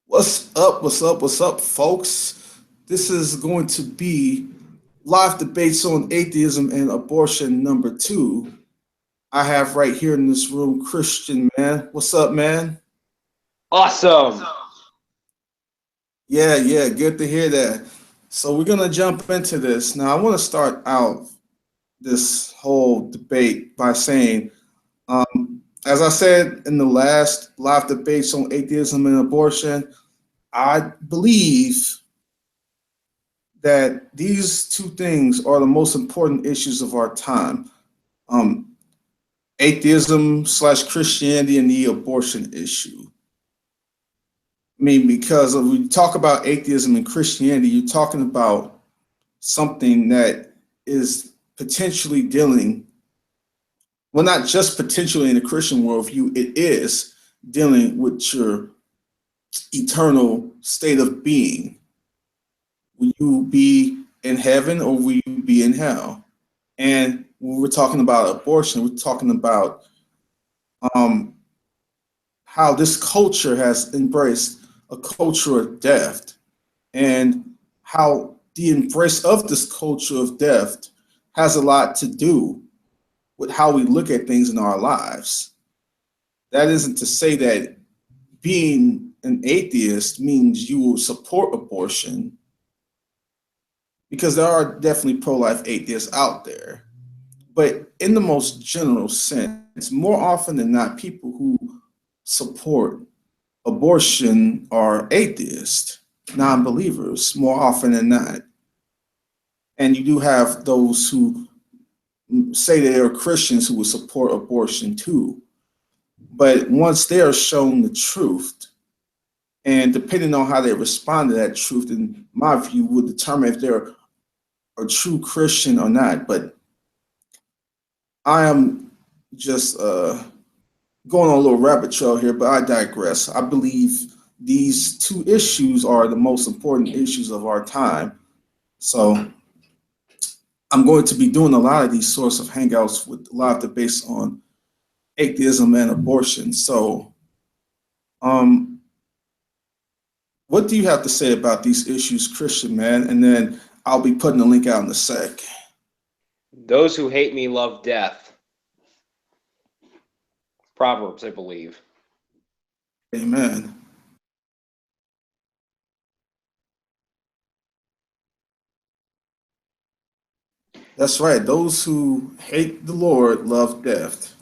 What's up? What's up? What's up, folks? This is going to be live debates on atheism and abortion number two. I have right here in this room Christian, man. What's up, man? Awesome. Yeah, good to hear that. So we're gonna jump into this. Now I want to start out this whole debate by saying, as I said in the last live debates on atheism and abortion, I believe that these two things are the most important issues of our time. Um, Atheism slash Christianity and the abortion issue. I mean, because when we talk about atheism and Christianity, you're talking about something that is potentially dealing, well, not just potentially in the Christian worldview, it is dealing with your eternal state of being. Will you be in heaven or will you be in hell? And when we're talking about abortion, we're talking about um, how this culture has embraced a culture of death and how the embrace of this culture of death has a lot to do with how we look at things in our lives. That isn't to say that being an atheist means you will support abortion, because there are definitely pro life atheists out there. But in the most general sense, more often than not, people who support abortion are atheists, non believers, more often than not. And you do have those who say they are Christians who will support abortion too. But once they are shown the truth, and depending on how they respond to that truth, in my view, will determine if they're a true Christian or not. But I am just going on a little rabbit trail here, but I digress. I believe these two issues are the most important issues of our time. So I'm going to be doing a lot of these sorts of hangouts with a lot of debates on atheism and abortion. So, um, what do you have to say about these issues, Christian man? And then I'll be putting the link out in a sec. Those who hate me love death. Proverbs, I believe. Amen. That's right. Those who hate the Lord love death.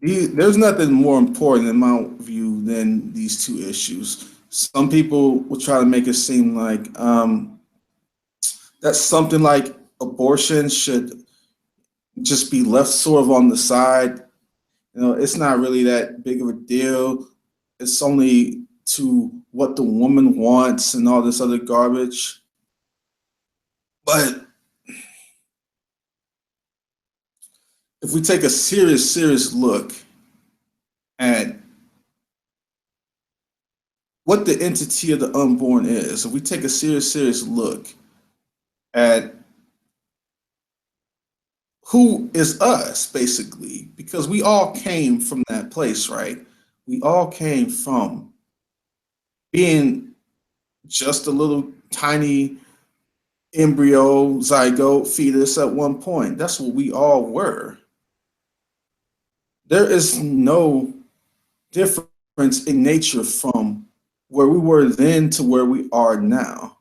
There's nothing more important in my view than these two issues. Some people will try to make it seem like that something like abortion should just be left sort of on the side. You know, it's not really that big of a deal. It's only to what the woman wants and all this other garbage. But if we take a serious look at what the entity of the unborn is, if we take a serious look at who is us, basically, because we all came from that place, right? We all came from being just a little tiny embryo, zygote, fetus at one point. That's what we all were. There is no difference in nature from where we were then to where we are now.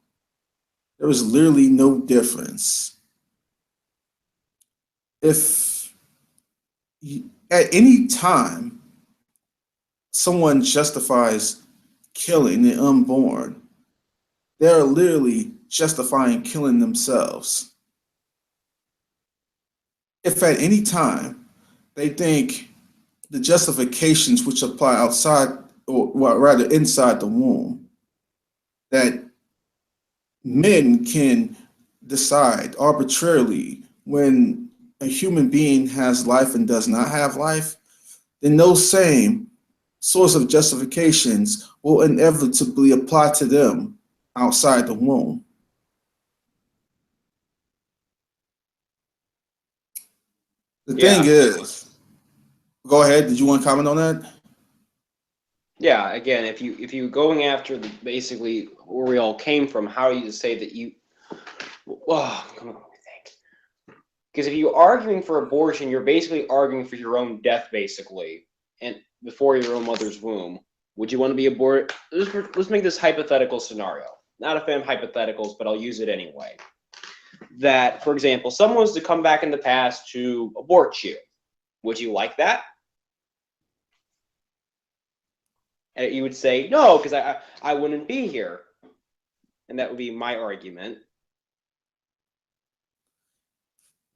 There is literally no difference. If at any time someone justifies killing the unborn, they're literally justifying killing themselves. If at any time they think the justifications which apply outside, or well, rather inside the womb, that men can decide arbitrarily when a human being has life and does not have life, then those same source of justifications will inevitably apply to them outside the womb. The thing Yeah. is, go ahead. Did you want to comment on that? Yeah, again, if you going after basically where we all came from, how do you say that you? Oh, come on, let me think. Because if you're arguing for abortion, you're basically arguing for your own death, basically, and before your own mother's womb. Would you want to be aborted? Let's make this hypothetical scenario. Not a fan of hypotheticals, but I'll use it anyway. That, for example, someone was to come back in the past to abort you. Would you like that? And you would say no, because I wouldn't be here, and that would be my argument.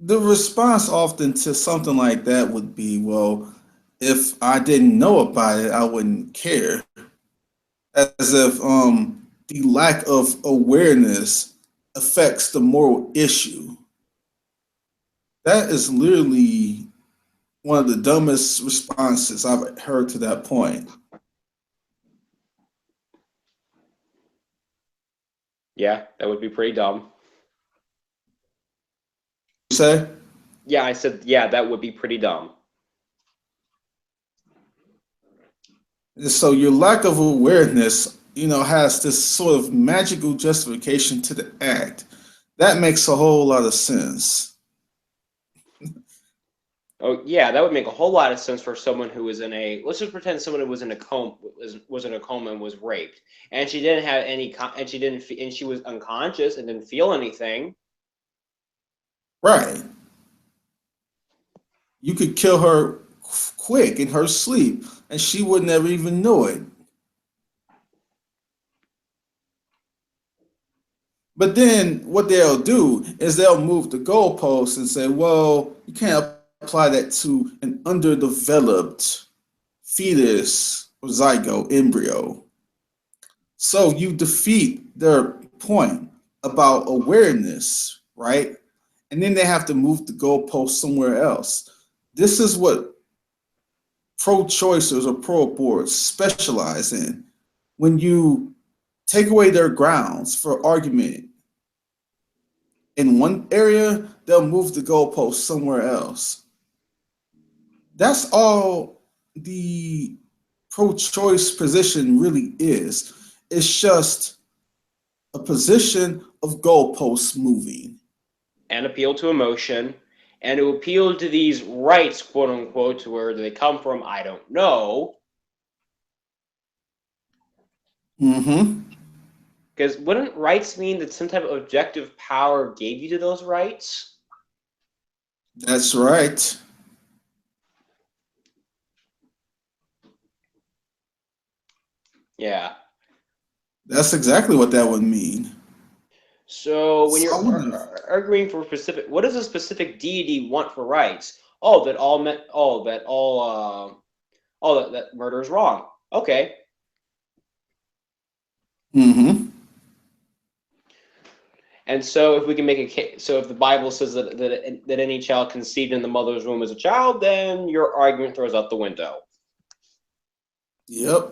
The response often to something like that would be, well, if I didn't know about it, I wouldn't care. As if the lack of awareness affects the moral issue. That is literally one of the dumbest responses I've heard to that point. Yeah, that would be pretty dumb. You say? Yeah, I said, yeah, that would be pretty dumb. So your lack of awareness, has this sort of magical justification to the act. That makes a whole lot of sense. Oh, yeah, that would make a whole lot of sense for someone who was in a. Let's just pretend someone who was in a coma, was in a coma and was raped, and she didn't have any, and she didn't, and she was unconscious and didn't feel anything. Right. You could kill her quick in her sleep, and she would never even know it. But then what they'll do is they'll move the goalposts and say, well, you can't apply that to an underdeveloped fetus or zygote embryo. So you defeat their point about awareness, right? And then they have to move the goalpost somewhere else. This is what pro-choicers or pro-aborts specialize in. When you take away their grounds for argument in one area, they'll move the goalpost somewhere else. That's all the pro-choice position really is. It's just a position of goalposts moving. And appeal to emotion, and to appeal to these rights, quote unquote, to where they come from, I don't know. Mm-hmm. Because wouldn't rights mean that some type of objective power gave you to those rights? That's right. Yeah. That's exactly what that would mean. So when So you're arguing for specific, what does a specific deity want for rights? Oh, that all men, that murder is wrong. Okay. mm-hmm. And so if we can make a case, so if the Bible says that any child conceived in the mother's womb is a child, then your argument throws out the window. Yep.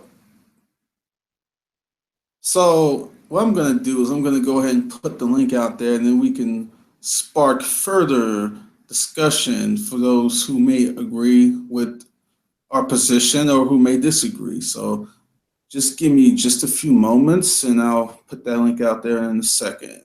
So what I'm going to do is I'm going to go ahead and put the link out there, and then we can spark further discussion for those who may agree with our position or who may disagree. So just give me just a few moments, and I'll put that link out there in a second.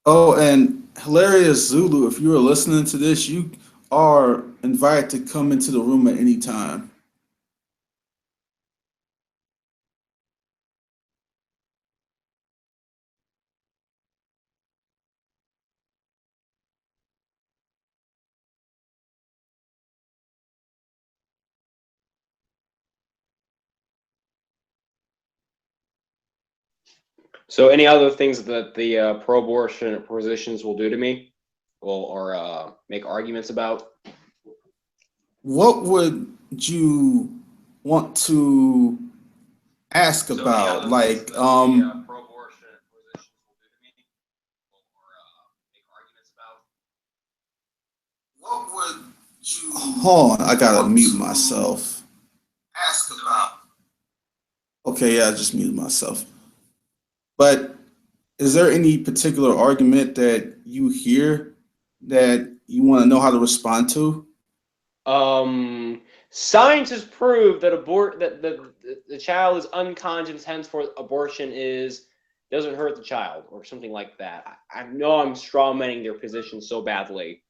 Oh, and Hilarious Zulu, if you are listening to this, you are invited to come into the room at any time. So any other things that the pro-abortion positions will do to me, or make arguments about? What would you want to ask So any about? other things Like, that the pro-abortion positions will do to me, or make arguments about? what would you hold on, I gotta mute myself. Ask about. Okay, yeah, I just muted myself. But is there any particular argument that you hear that you want to know how to respond to? Science has proved that the child is unconscious, henceforth abortion doesn't hurt the child, or something like that. I know I'm strawmanning their position so badly.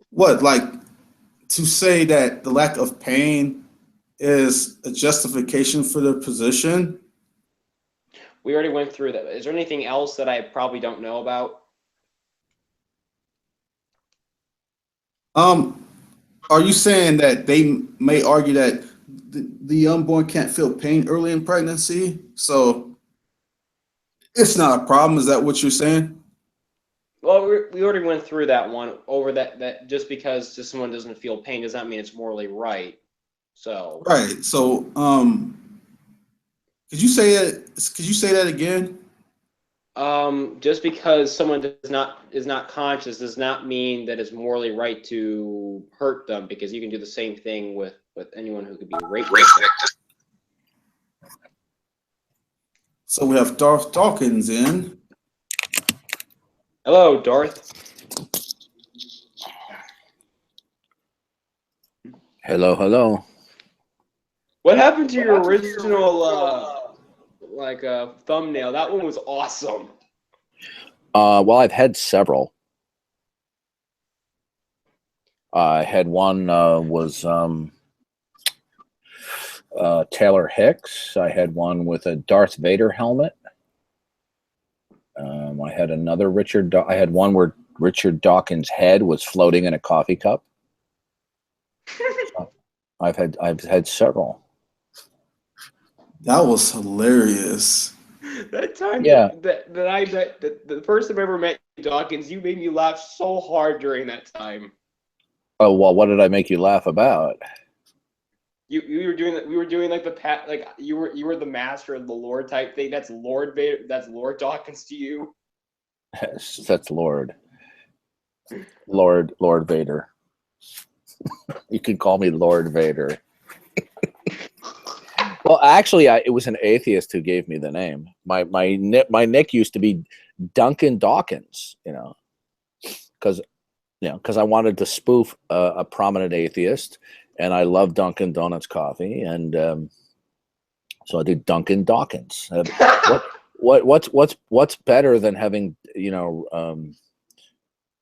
What, like to say that the lack of pain is a justification for their position? We already went through that. Is there anything else that I probably don't know about? Are you saying that they may argue that the unborn can't feel pain early in pregnancy, so it's not a problem? Is that what you're saying? Well, we already went through that one. Over that just because just someone doesn't feel pain does not mean it's morally right. So Right. So, could you say it? Could you say that again? just because someone is not conscious does not mean that it's morally right to hurt them, because you can do the same thing with anyone who could be raped. So we have Darth Dawkins in. Hello, Darth. Hello, hello. What happened to your original thumbnail? That one was awesome. Well, I've had several. I had one was Taylor Hicks. I had one with a Darth Vader helmet. I had another I had one where Richard Dawkins' head was floating in a coffee cup. I've had several. That was hilarious. That time, Yeah. the first time I ever met Dawkins, you made me laugh so hard during that time. Oh, well, what did I make you laugh about? We were doing like you were the master of the Lord type thing. That's Lord Vader. That's Lord Dawkins to you. That's Lord Vader. You can call me Lord Vader. Well, actually, it was an atheist who gave me the name. My nick used to be Duncan Dawkins. Because I wanted to spoof a prominent atheist, and I love Dunkin' Donuts coffee, and so I did Duncan Dawkins. What's better than having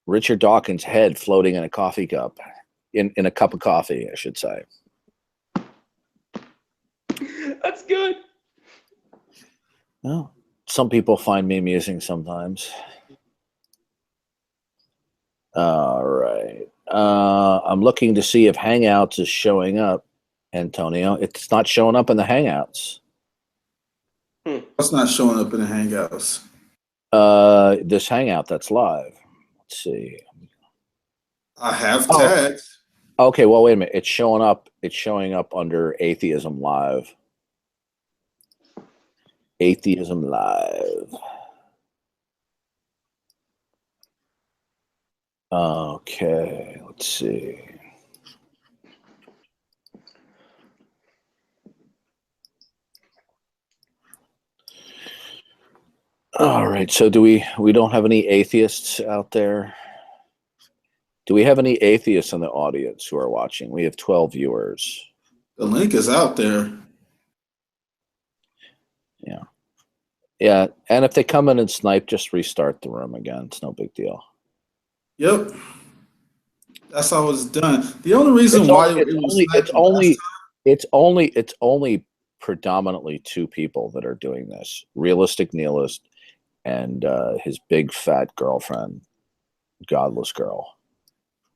Richard Dawkins' head floating in a coffee cup, in a cup of coffee, I should say. That's good. Well, some people find me amusing sometimes. All right. I'm looking to see if Hangouts is showing up, Antonio. It's not showing up in the Hangouts. It's not showing up in the Hangouts. This Hangout that's live. Let's see. I have tags. Okay, well, wait a minute. It's showing up under Atheism Live. Atheism Live. Okay, let's see. All right, so we don't have any atheists out there? Do we have any atheists in the audience who are watching? We have 12 viewers. The link is out there. Yeah. Yeah, and if they come in and snipe, just restart the room again. It's no big deal. Yep. That's how it's done. The only reason it's only predominantly two people that are doing this: Realistic Nihilist and his big fat girlfriend, Godless Girl.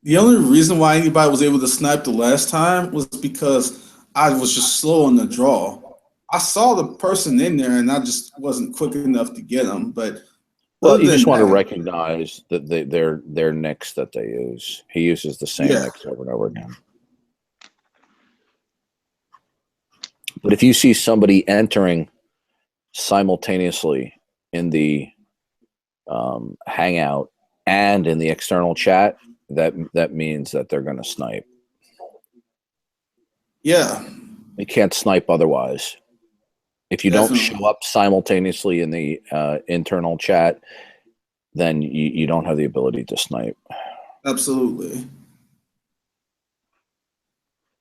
The only reason why anybody was able to snipe the last time was because I was just slow on the draw. I saw the person in there and I just wasn't quick enough to get them. But well, you just want to recognize that their nicks that they use. He uses the same nicks over and over again. But if you see somebody entering simultaneously in the Hangout and in the external chat, that means that they're going to snipe. Yeah. They can't snipe otherwise. If you don't Definitely. show up simultaneously in the internal chat, then you don't have the ability to snipe. Absolutely.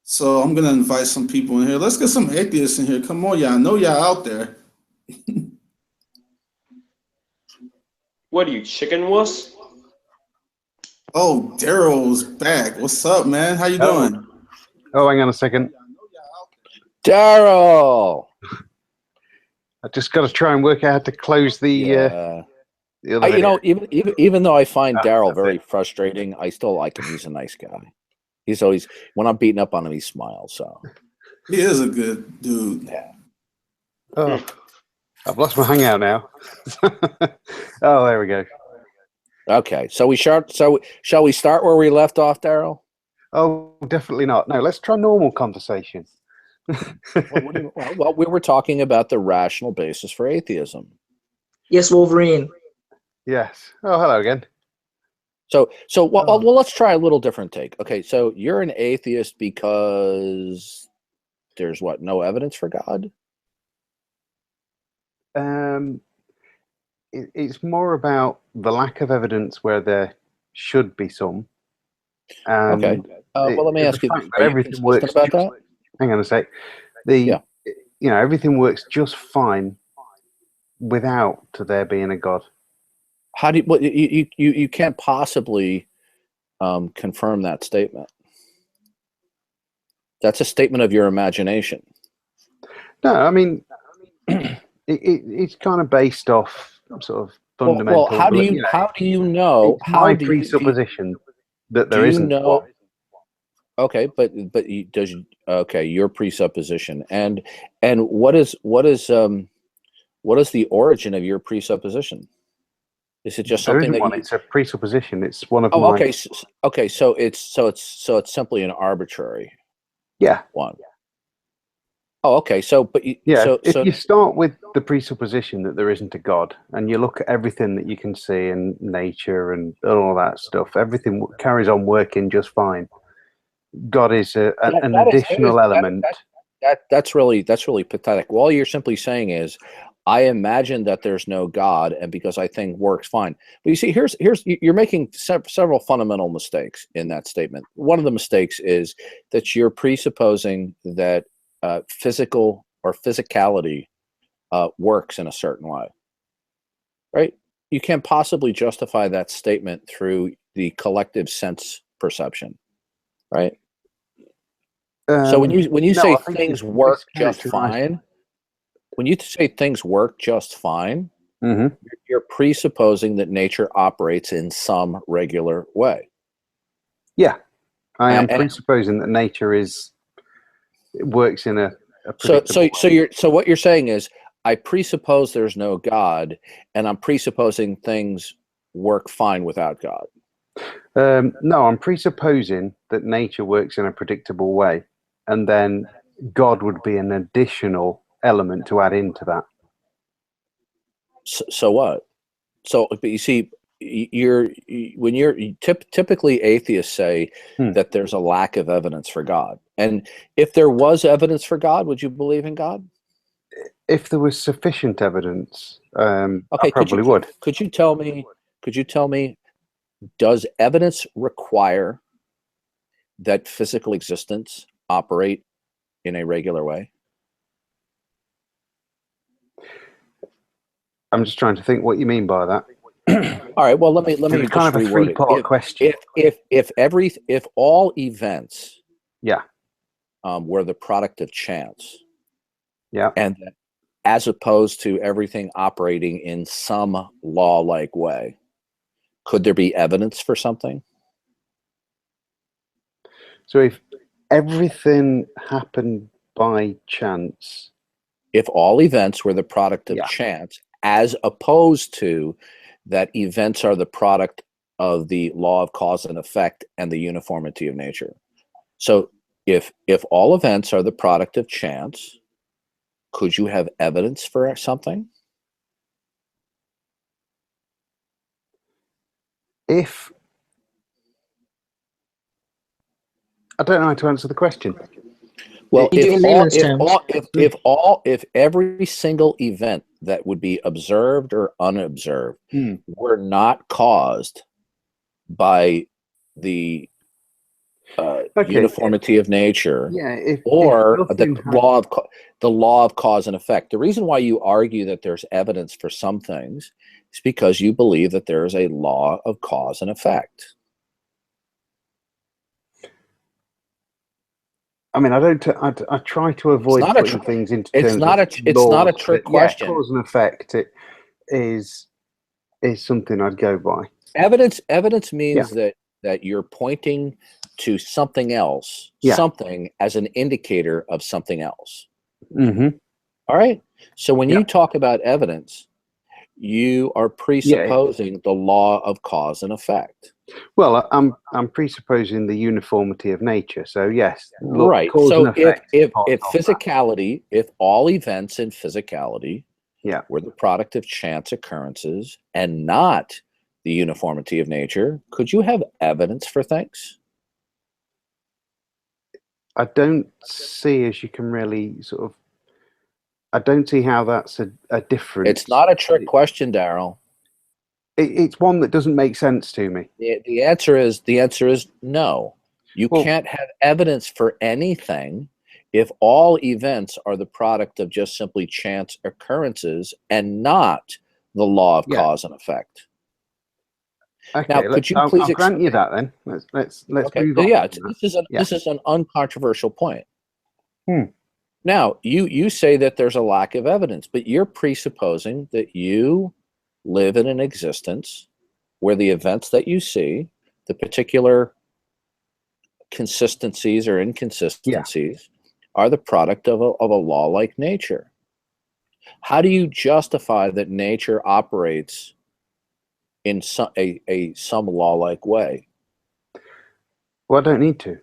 So I'm gonna invite some people in here. Let's get some atheists in here. Come on, y'all. I know y'all out there. What are you, chicken wuss? Oh, Daryl's back. What's up, man? How you Oh. doing? Oh, hang on a second. Daryl! I just got to try and work out how to close the Yeah. other video. Even though I find Ah, Daryl that's very it. frustrating, I still like him. He's a nice guy. He's always, when I'm beating up on him, he smiles. So He is a good dude. yeah. Oh, I've lost my hangout now. Oh, there we go. Okay. So shall we start where we left off, Daryl? Oh, definitely not. No, let's try normal conversation. Well, we were talking about the rational basis for atheism. Yes, Wolverine. Yes. Oh, hello again. So well, let's try a little different take. Okay, so you're an atheist because there's what, no evidence for God? It's more about the lack of evidence where there should be some. Okay. Well, let me ask you: Are you everything consistent works about that? Hang on a sec. Everything works just fine without there being a God. How do you can't possibly confirm that statement? That's a statement of your imagination. No, I mean, it's kind of based off sort of fundamental. Well, how do you know? It's my presupposition that there isn't one. Okay, but your presupposition and what is the origin of your presupposition? Is it just There something isn't that one. It's a presupposition. It's one of Oh, my. okay. Okay, so it's simply an arbitrary one. Oh, okay. So, but if you start with the presupposition that there isn't a God, and you look at everything that you can see in nature and all that stuff, everything carries on working just fine. God is an additional element. That's really pathetic. All you're simply saying is, I imagine that there's no God, and because I think works fine. But you see, you're making several fundamental mistakes in that statement. One of the mistakes is that you're presupposing that physical or physicality works in a certain way, right? You can't possibly justify that statement through the collective sense perception, right? So when you say things work just fine, when you say things work just fine, you're presupposing that nature operates in some regular way. Yeah, I am presupposing that nature works in a predictable way. So what you're saying is, I presuppose there's no God, and I'm presupposing things work fine without God. No, I'm presupposing that nature works in a predictable way, and then God would be an additional element to add into that. So what? But you see, typically atheists say that there's a lack of evidence for God, and if there was evidence for God, would you believe in God? If there was sufficient evidence, okay, I probably would. Could you tell me? Does evidence require that physical existence operate in a regular way? I'm just trying to think what you mean by that. All right. Well, let me It's just kind of a reword it. three-part question. If all events, yeah, were the product of chance, yeah, and as opposed to everything operating in some law-like way, could there be evidence for something? So if everything happened by chance, if all events were the product of chance, as opposed to that events are the product of the law of cause and effect and the uniformity of nature. So if all events are the product of chance, could you have evidence for something? I don't know how to answer the question. Well, You do in layman's terms. if every single event that would be observed or unobserved were not caused by the uniformity of nature, or the law of cause and effect. The reason why you argue that there's evidence for some things is because you believe that there is a law of cause and effect. I mean, I try to avoid putting things into terms. It's not a trick question. Cause and effect is something I'd go by. Evidence means that you're pointing to something else, something as an indicator of something else. All right. So when you talk about evidence, you are presupposing the law of cause and effect. Well, I'm presupposing the uniformity of nature. So yes, right. So if physicality, if all events in physicality were the product of chance occurrences and not the uniformity of nature, could you have evidence for things? I don't see, as you can really sort of, I don't see how that's a difference. It's not a trick question, Daryl. It's one that doesn't make sense to me. The answer is no. You can't have evidence for anything if all events are the product of just simply chance occurrences and not the law of cause and effect. Okay, now, could you please I'll grant you that then. Let's move on. Yeah, this is an uncontroversial point. Now, you say that there's a lack of evidence, but you're presupposing that you live in an existence where the events that you see, the particular consistencies or inconsistencies, are the product of a law like nature. How do you justify that nature operates in some law-like way? Well, I don't need to.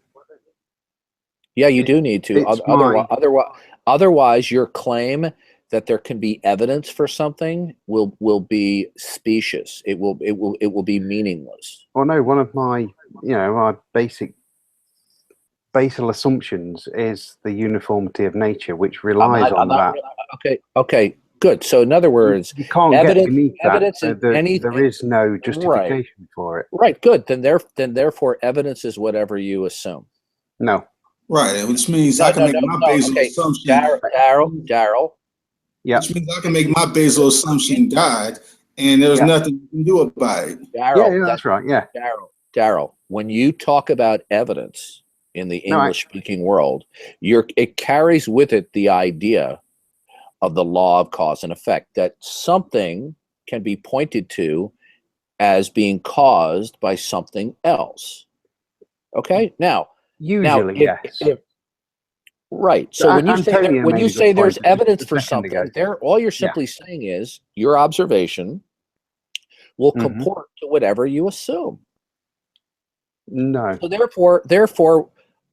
Yeah, you do need to. Otherwise, your claim that there can be evidence for something will be specious. It will be meaningless. Well, no. One of my my basal assumptions is the uniformity of nature, which relies on that. Okay. Good. So, in other words, you can't evidence, get beneath evidence that. there is no justification for it. Right. Good. Then therefore, evidence is whatever you assume. No. Right, which means I can make my basal assumption. Daryl. Yeah. Which means I can make my basal assumption died, and there's nothing you can do about it. Daryl, that's right. Yeah. Daryl, when you talk about evidence in the English-speaking world, it carries with it the idea of the law of cause and effect, that something can be pointed to as being caused by something else. Okay? Now, usually, yes. Right. So when you say there's evidence for something, all you're simply saying is your observation will comport to whatever you assume. No. So therefore,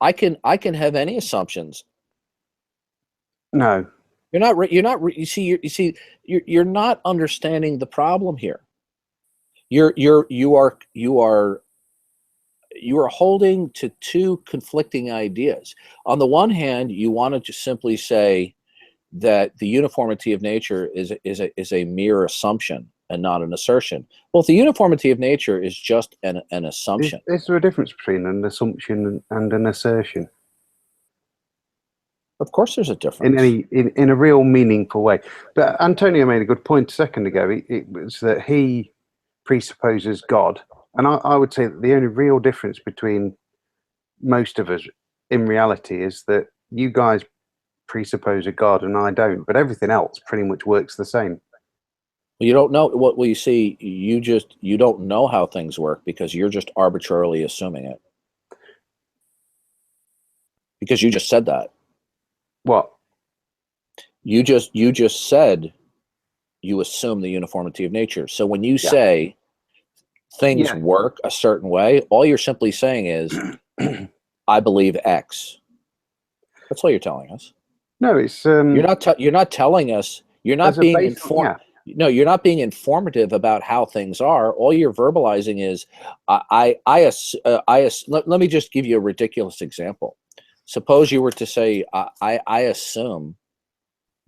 I can have any assumptions. No. You see, you're not understanding the problem here. You are holding to two conflicting ideas. On the one hand, you wanted to simply say that the uniformity of nature is a mere assumption and not an assertion. Well, if the uniformity of nature is just an assumption. Is there a difference between an assumption and an assertion? Of course there's a difference. In a real meaningful way. But Antonio made a good point a second ago. It was that he presupposes God. And I would say that the only real difference between most of us in reality is that you guys presuppose a God and I don't, but everything else pretty much works the same. Well, you don't know what you see. You don't know how things work because you're just arbitrarily assuming it. Because you just said that. What? You just said you assume the uniformity of nature. So when you say things work a certain way, all you're simply saying is, I believe X. That's all you're telling us. No, it's you're not telling us. You're not being informed. No, you're not being informative about how things are. All you're verbalizing is, let me just give you a ridiculous example. Suppose you were to say, I assume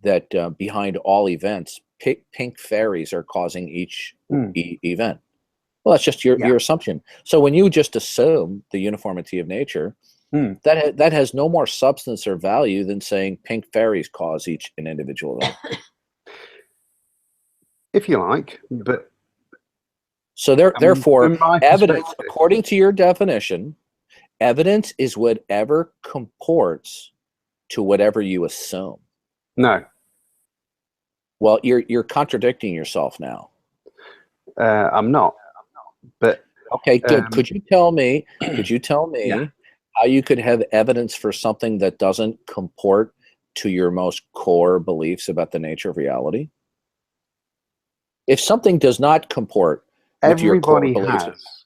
that behind all events, pink fairies are causing each event. Well, that's just your assumption. So when you just assume the uniformity of nature, that has no more substance or value than saying pink fairies cause each an individual event. If you like, but So therefore, from my evidence, perspective- according to your definition, evidence is whatever comports to whatever you assume. No, Well, you're contradicting yourself now. I'm not. But Okay, good. Could you tell me Yeah. how you could have evidence for something that doesn't comport to your most core beliefs about the nature of reality? If something does not comport with your core everybody beliefs, has.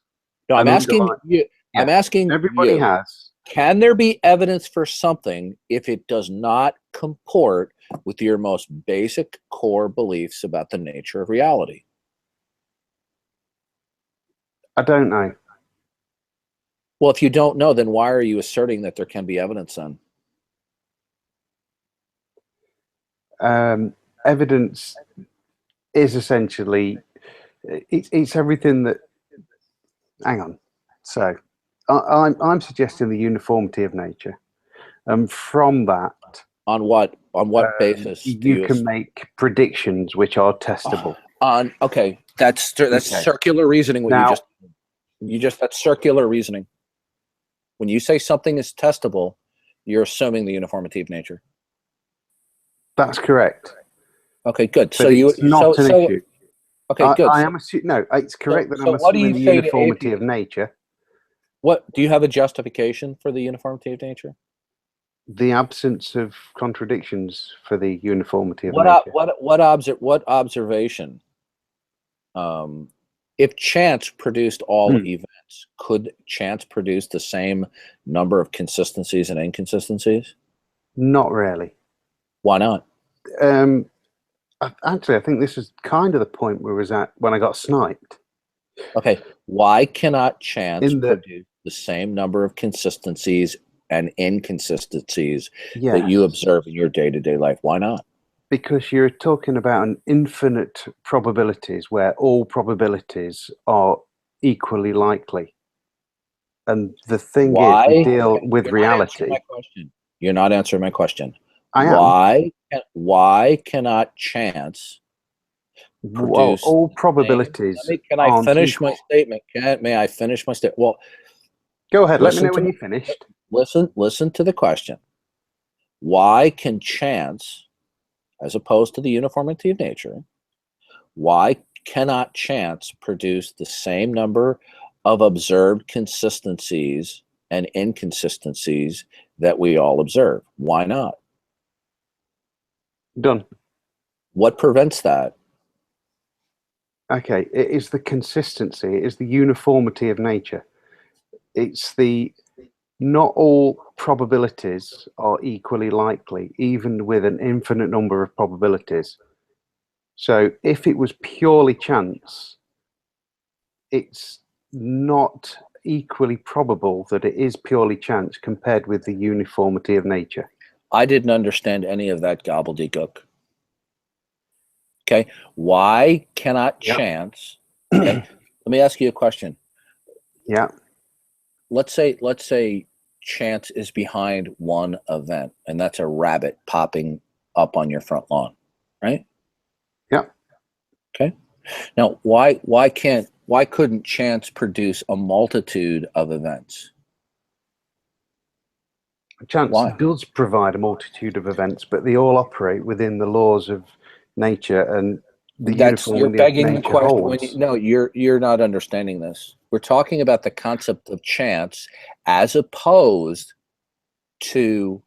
no, I'm an asking underlying- you. I'm Yeah. asking Everybody you. has. Can there be evidence for something if it does not comport with your most basic core beliefs about the nature of reality? I don't know. Well, if you don't know, then why are you asserting that there can be evidence then? Evidence is essentially it's everything that. Hang on. So I'm suggesting the uniformity of nature, and from that, On what basis do you can make predictions which are testable. Okay, that's Okay. circular reasoning. What Now- you just that's circular reasoning. When you say something is testable, you're assuming the uniformity of nature. That's correct. Okay, good. But So it's not an issue. Okay, good. I am assuming. No, it's correct that so I'm what do you assuming the say to uniformity of atheists? nature. What do you have a justification for the uniformity of nature? The absence of contradictions for the uniformity of nature. What observation? If chance produced all events, could chance produce the same number of consistencies and inconsistencies? Not really. Why not? Actually, I think this is kind of the point where I was at when I got sniped. Okay, why cannot chance In the- produce the same number of consistencies and inconsistencies Yeah, that you observe in your day-to-day life? Why not? because you're talking about an infinite probabilities where all probabilities are equally likely. And the thing is, we deal with You're not answering reality. my question. You're not answering my question. I am. Why cannot chance Well, produce all the probabilities. same? Can I aren't finish equal. my statement? May I finish my statement? Well, Go ahead. Let me listen know to when me. you're finished. listen to the question. Why can chance, as opposed to the uniformity of nature, why cannot chance produce the same number of observed consistencies and inconsistencies that we all observe? Why not? Done. What prevents that? Okay. It is the consistency. It is the uniformity of nature. It's the not all probabilities are equally likely, even with an infinite number of probabilities. So if it was purely chance, it's not equally probable that it is purely chance compared with the uniformity of nature. I didn't understand any of that gobbledygook. Okay, why cannot Yep. chance? Okay, let me ask you a question. Yeah. Let's say chance is behind one event, and that's a rabbit popping up on your front lawn, right? Yeah. Okay. Now, why couldn't chance produce a multitude of events? Chance Why? does provide a multitude of events, but they all operate within the laws of nature, and the You're uniformity of begging the nature question. holds. No, you're not understanding this. We're talking about the concept of chance as opposed to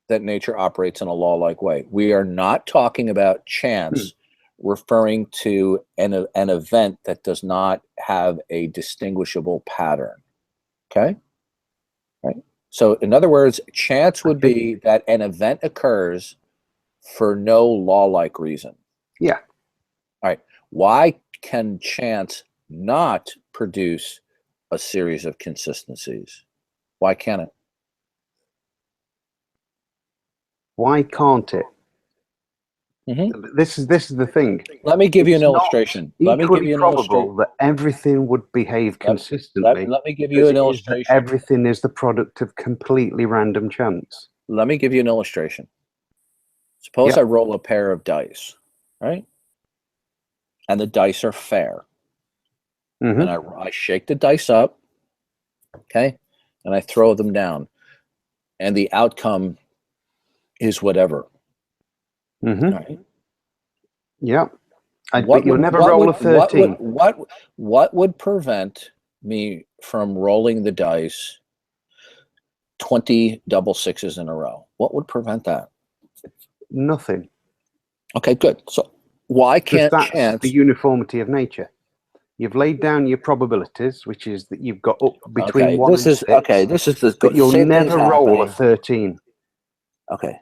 that nature operates in a law-like way. We are not talking about chance referring to an event that does not have a distinguishable pattern. Okay? Right? So in other words, chance would be that an event occurs for no law-like reason. Yeah. All right. Why can chance not produce a series of consistencies? Why can't it? Why can't it? Mhm. This is the thing. Let me give you an It's not illustration. Let me give equally you an probable illustration. that everything would behave consistently Let me give you as an it is that illustration. everything is the product of completely random chance. Let me give you an illustration. Suppose Yep. I roll a pair of dice, right? And the dice are fair. Hmm. And I shake the dice up, okay? And I throw them down. And the outcome is whatever. Hmm. All right? Yep. But you'll never roll a 13. What would prevent me from rolling the dice 20 double sixes in a row? What would prevent that? Nothing. Okay, good. So why Because can't that's chance? the uniformity of nature. You've laid down your probabilities, which is that you've got up between Okay, 1 and 6. this is the But you'll same thing's never roll a happening. 13. Okay.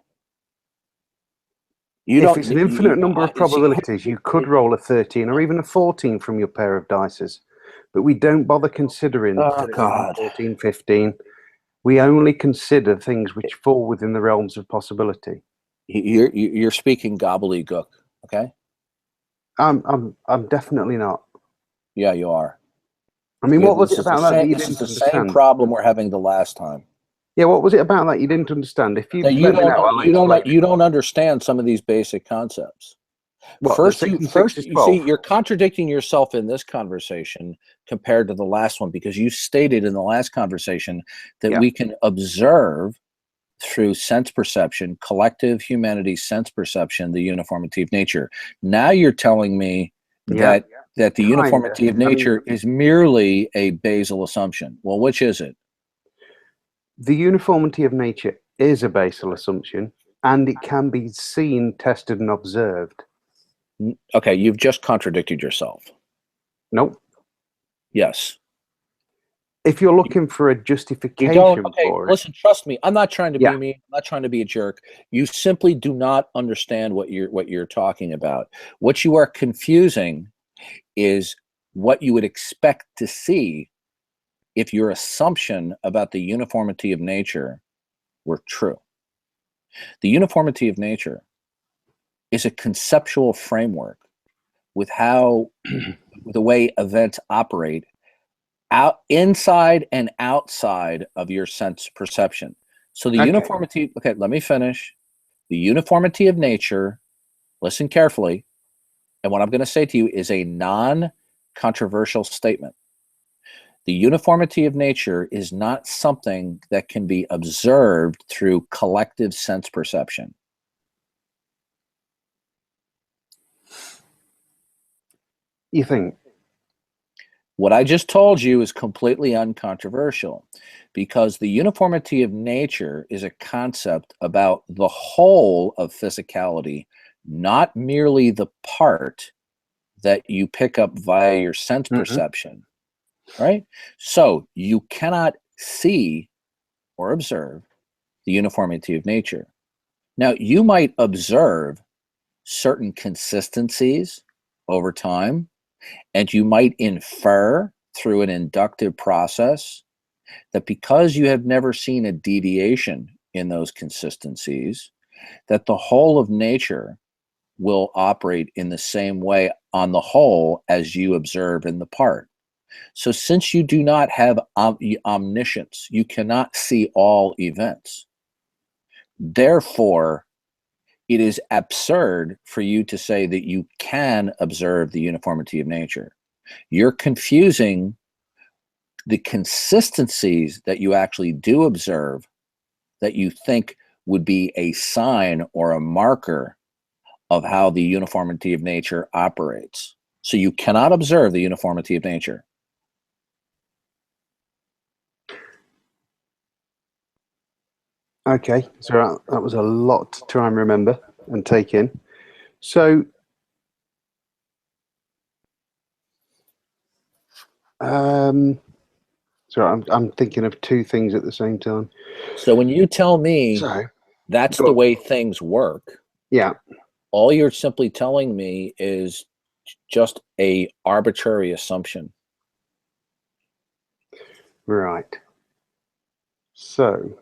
You If don't. it's an infinite number of see, probabilities, you could roll a 13 or even a 14 from your pair of dices. But we don't bother considering Oh, 13, God. 14, 15. We only consider things which fall within the realms of possibility. You're speaking gobbledygook. Okay. I'm definitely not. Yeah, you are. I mean, what was This it is the about that same. you This is didn't the same understand? problem we're having the last time. Yeah, what was it about that you didn't understand? If you That let me know, I'll explain. you don't understand some of these basic concepts. What, First, that 6 you and 6 first is you see 12? you're contradicting yourself in this conversation compared to the last one, because you stated in the last conversation that Yeah. we can observe through sense perception, collective humanity sense perception, the uniformity of nature. Now you're telling me Yeah. that the Kinda. uniformity of I mean, nature is merely a basal assumption. Well, which is it? the uniformity of nature is a basal assumption, and it can be seen, tested, and observed. Okay, you've just contradicted yourself. Nope. Yes. If you're looking for a You justification don't. Okay, for it, listen. Trust me. I'm not trying to Yeah. be mean. I'm not trying to be a jerk. You simply do not understand what you're talking about. What you are confusing is what you would expect to see if your assumption about the uniformity of nature were true. The uniformity of nature is a conceptual framework with how the way events operate inside and outside of your sense perception. So the Okay. uniformity, okay, let me finish. The uniformity of nature, listen carefully, and what I'm going to say to you is a non-controversial statement. The uniformity of nature is not something that can be observed through collective sense perception. You think? What I just told you is completely uncontroversial, because the uniformity of nature is a concept about the whole of physicality, not merely the part that you pick up via your sense perception, right? So you cannot see or observe the uniformity of nature. Now, you might observe certain consistencies over time, and you might infer through an inductive process that because you have never seen a deviation in those consistencies, that the whole of nature will operate in the same way on the whole as you observe in the part. So since you do not have omniscience, you cannot see all events. Therefore, it is absurd for you to say that you can observe the uniformity of nature. You're confusing the consistencies that you actually do observe, that you think would be a sign or a marker of how the uniformity of nature operates. So you cannot observe the uniformity of nature. Okay, so that was a lot to try and remember and take in. So, I'm thinking of two things at the same time. So when you tell me So, that's go the on. way things work, Yeah, all you're simply telling me is just a arbitrary assumption. right. So,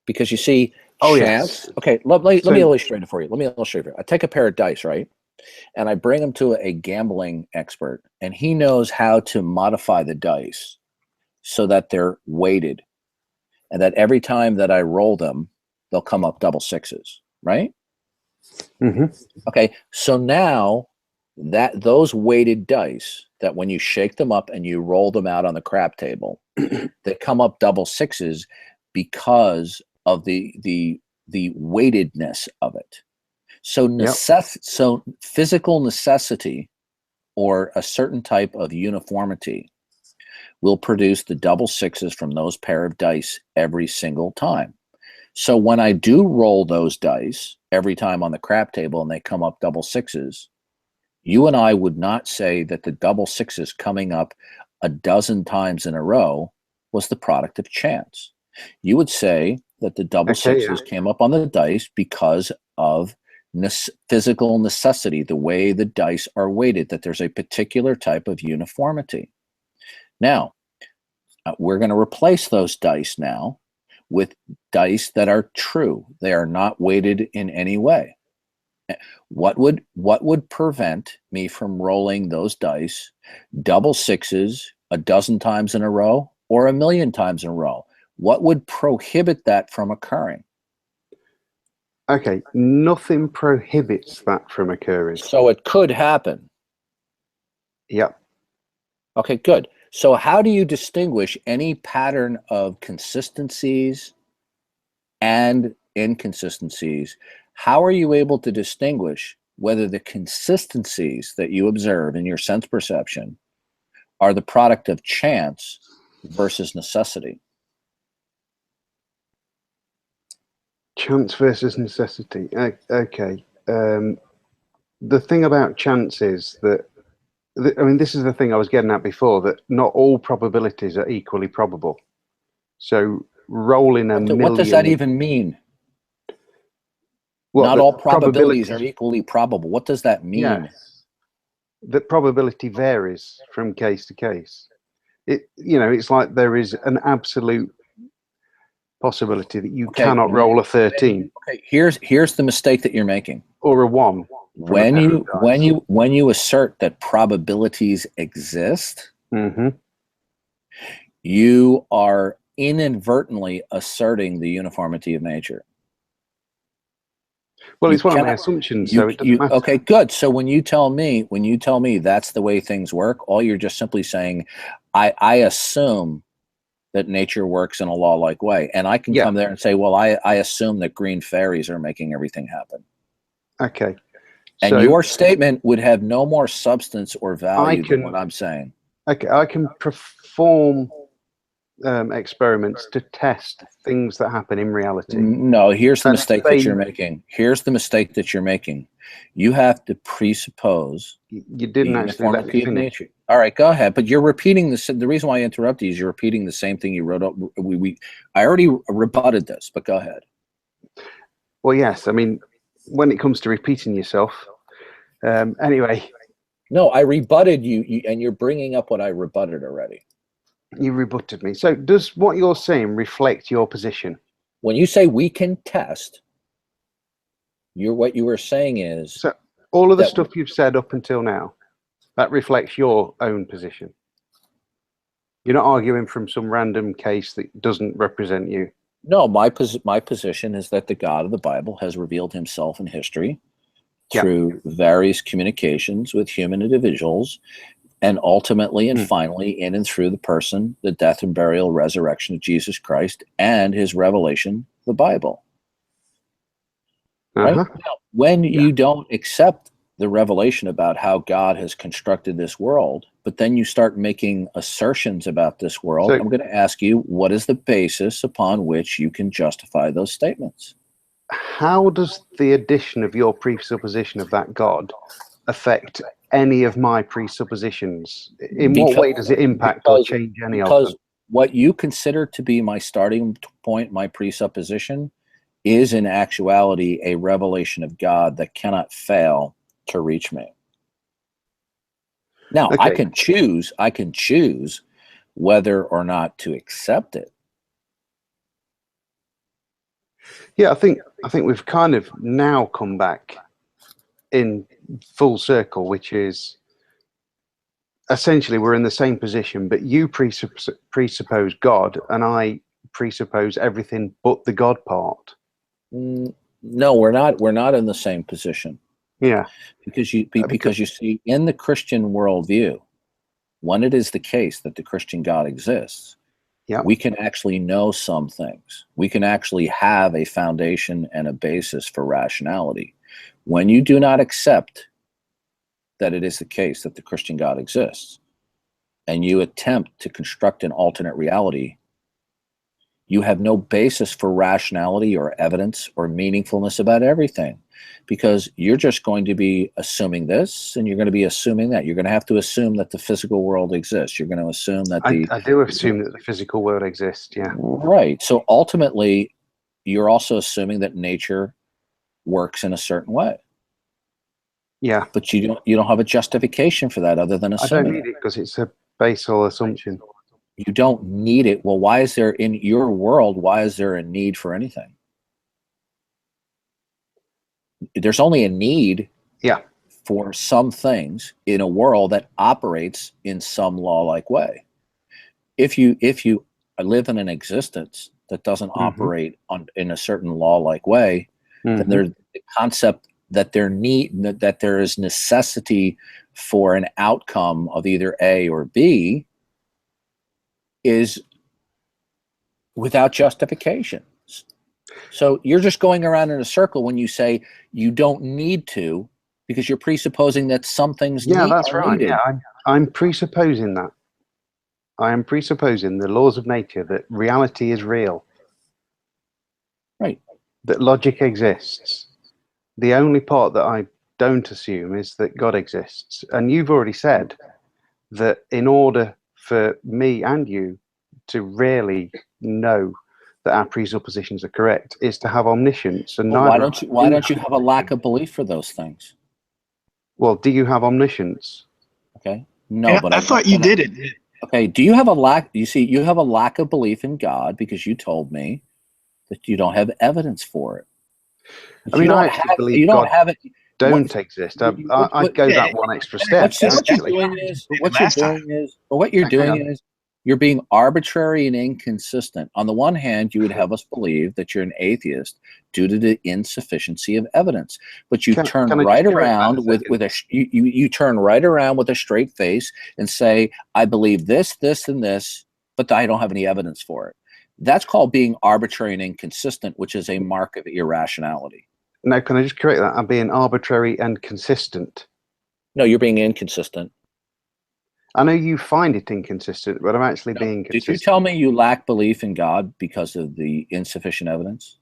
Because you see, Oh, chance. yes. Okay, let me So- illustrate it for you. Let me illustrate it. I take a pair of dice, right? And I bring them to a gambling expert, and he knows how to modify the dice so that they're weighted, and that every time that I roll them, they'll come up double sixes, right? Mhm. Okay, so now that those weighted dice, that when you shake them up and you roll them out on the crap table, they come up double sixes because of the weightedness of it. So so physical necessity or a certain type of uniformity will produce the double sixes from those pair of dice every single time. So when I do roll those dice every time on the crap table and they come up double sixes, you and I would not say that the double sixes coming up a dozen times in a row was the product of chance. You would say that the double sixes came up on the dice because of physical necessity, the way the dice are weighted, that there's a particular type of uniformity. Now, we're going to replace those dice now with dice that are true. They are not weighted in any way. What would prevent me from rolling those dice double sixes a dozen times in a row or a million times in a row? What would prohibit that from occurring? Okay, nothing prohibits that from occurring. So it could happen. Yep. Okay, good. So how do you distinguish any pattern of consistencies and inconsistencies? How are you able to distinguish whether the consistencies that you observe in your sense perception are the product of chance versus necessity? Chance versus necessity. Okay. The thing about chance is that, I mean, this is the thing I was getting at before, that not all probabilities are equally probable. So rolling a million... What does that even mean? Well, not all probabilities are equally probable. What does that mean? Yes. That probability varies from case to case. It's like there is an absolute possibility that you cannot roll a 13. Okay, here's the mistake that you're making. Or a 1. When you assert that probabilities exist, you are inadvertently asserting the uniformity of nature. Well, it's one of my assumptions, so it doesn't matter. Okay, good. So when you tell me that's the way things work, all you're just simply saying, I assume that nature works in a law-like way. And I can come there and say, well, I assume that green fairies are making everything happen. Okay. And your statement would have no more substance or value than what I'm saying. Okay, I can perform experiments to test things that happen in reality. No, here's the mistake that you're making. Here's the mistake that you're making. You have to presuppose you didn't actually let me finish. Nature. All right, go ahead. But you're repeating the reason why I interrupted you is you're repeating the same thing you wrote up. I already rebutted this, but go ahead. Well, yes. I mean, when it comes to repeating yourself, anyway. No, I rebutted you, and you're bringing up what I rebutted already. You rebutted me. So does what you're saying reflect your position? When you say we can test, what you were saying is... So all of the stuff you've said up until now, that reflects your own position. You're not arguing from some random case that doesn't represent you. No, my position is that the God of the Bible has revealed himself in history through various communications with human individuals, and ultimately and finally in and through the person, the death and burial, resurrection of Jesus Christ, and his revelation, the Bible. Right? Now, when you don't accept the revelation about how God has constructed this world, but then you start making assertions about this world, I'm going to ask you, what is the basis upon which you can justify those statements? How does the addition of your presupposition of that God affect any of my presuppositions? In what way does it impact or change any of them? Because what you consider to be my starting point, my presupposition, is in actuality a revelation of God that cannot fail to reach me. Now, I can choose whether or not to accept it. Yeah, I think we've kind of now come back in full circle, which is essentially we're in the same position, but you presuppose God, and I presuppose everything but the God part. No, we're not. We're not in the same position. Yeah, because you see, in the Christian worldview, when it is the case that the Christian God exists, yeah, we can actually know some things. We can actually have a foundation and a basis for rationality. When you do not accept that it is the case that the Christian God exists, and you attempt to construct an alternate reality, you have no basis for rationality or evidence or meaningfulness about everything, because you're just going to be assuming this, and you're going to be assuming that. You're going to have to assume that the physical world exists. You're going to assume that I do assume that the physical world exists. Yeah, right. So ultimately, you're also assuming that nature works in a certain way. Yeah, But you don't have a justification for that other than I assuming don't need it because it's a basal assumption. You don't need it. Well, why is there, in your world, why is there a need for anything? There's only a need for some things in a world that operates in some law-like way. If you live in an existence that doesn't operate in a certain law-like way, then there's the concept that there is necessity for an outcome of either A or B is without justification. So you're just going around in a circle when you say you don't need to, because you're presupposing that some things that's are right. needed. Yeah, I'm presupposing that. I am presupposing the laws of nature, that reality is real. Right. That logic exists. The only part that I don't assume is that God exists. And you've already said that in order for me and you to really know that our presuppositions are correct is to have omniscience. And Well, why don't you have a lack of belief for those things? Well, do you have omniscience? Okay. No, Yeah, but I thought you did it. Okay. Do you have a lack? You see, you have a lack of belief in God because you told me that you don't have evidence for it. I mean, I actually believe God don't exist. I'd go that one extra step. What you're doing is you're being arbitrary and inconsistent. On the one hand, you would have us believe that you're an atheist due to the insufficiency of evidence, but you turn right around with a straight face and say, "I believe this, this, and this, but I don't have any evidence for it." That's called being arbitrary and inconsistent, which is a mark of irrationality. No, can I just correct that? I'm being arbitrary and consistent. No, you're being inconsistent. I know you find it inconsistent, but I'm actually being consistent. Did you tell me you lack belief in God because of the insufficient evidence?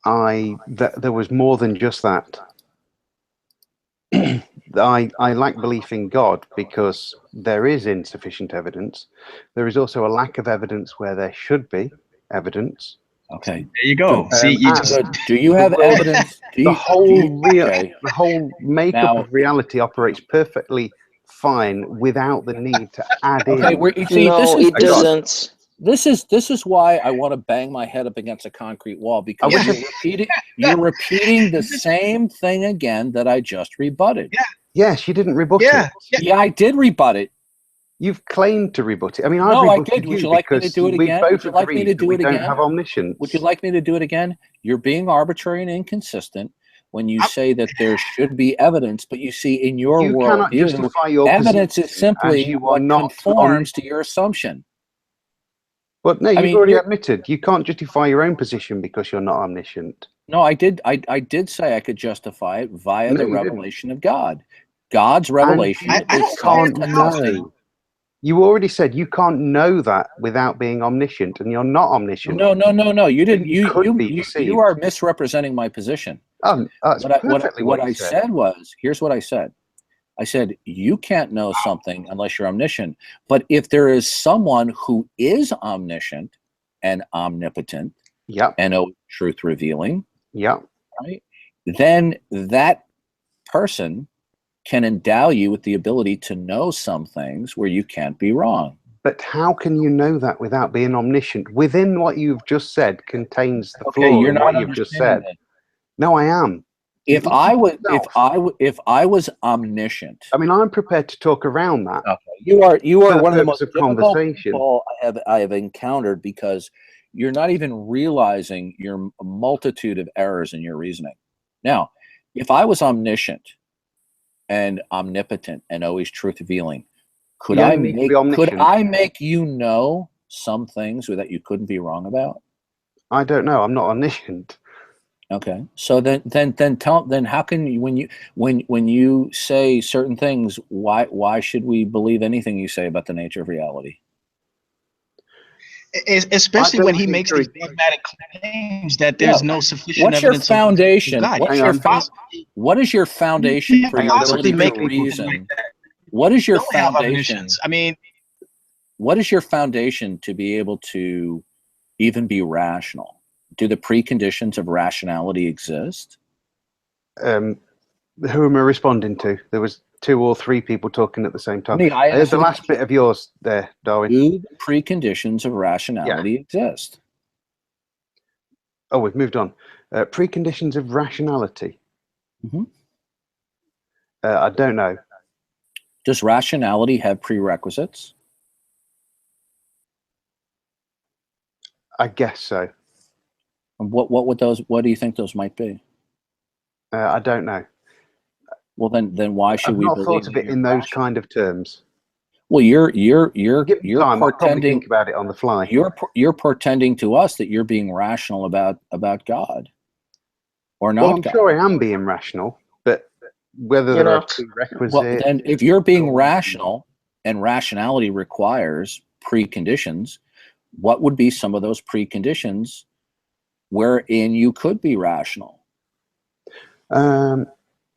There was more than just that. I lack belief in God because there is insufficient evidence. There is also a lack of evidence where there should be evidence. Okay. There you go. See, you just do you have evidence? The whole makeup of reality operates perfectly fine without the need to add in. No, it doesn't. This is why I want to bang my head up against a concrete wall, because you're repeating the same thing again that I just rebutted. Yes, you didn't rebut it. Yeah, I did rebut it. You've claimed to rebut it. I mean, I did. Would you like me to do it again? Would you like me to do it again? Don't have omniscience. Would you like me to do it again? You're being arbitrary and inconsistent when you say that there should be evidence, but you see in your worldview, evidence is simply what conforms to your assumption. But no, you've already admitted you can't justify your own position because you're not omniscient. No, I did. I did say I could justify it via the revelation of God. God's revelation is self-attesting. You already said you can't know that without being omniscient, and you're not omniscient. No. You didn't. You are misrepresenting my position. What I said was, here's what I said. I said, you can't know something unless you're omniscient. But if there is someone who is omniscient and omnipotent and truth revealing, right, then that person can endow you with the ability to know some things where you can't be wrong. But how can you know that without being omniscient? Within what you've just said contains the Okay, flaw you're in not what you've just said. understanding it. No, I am. If You- I was yourself. if I was omniscient, I mean, I'm prepared to talk around that. okay, you are For the one of the purpose most of difficult conversation. people I have encountered, because you're not even realizing your multitude of errors in your reasoning. Now, if I was omniscient and omnipotent and always truth revealing, could You I don't need to be omniscient. make you know some things that you couldn't be wrong about? I don't know. I'm not omniscient. Okay, so then how can you, when you say certain things, why should we believe anything you say about the nature of reality? Especially when he don't makes these agree. dogmatic claims that there's no sufficient What's your evidence of foundation? God. What is your foundation You for can't your possibly ability to make people reason? like that. What is your Don't have foundation? omniscience. I mean, What is your foundation to be able to even be rational? Do the preconditions of rationality exist? Who am I responding to? There was 2 or 3 people talking at the same time. Me, I I heard asked the you- last bit of yours there, Darwin. Do the preconditions of rationality exist? Oh, we've moved on. Preconditions of rationality. Mhm. I don't know. Does rationality have prerequisites? I guess so. And what do you think those might be? I don't know. Well, then why should I've we not believe thought of that it you're in those rational? kind of terms. Well, you're Give me time. I'll probably portending think about it on the fly. you're portending to us that you're being rational about God, or not Well, I'm God. sure I am being rational, but whether You're there are not. prerequisites. Well, then if you're being rational and rationality requires preconditions, what would be some of those preconditions wherein you could be rational?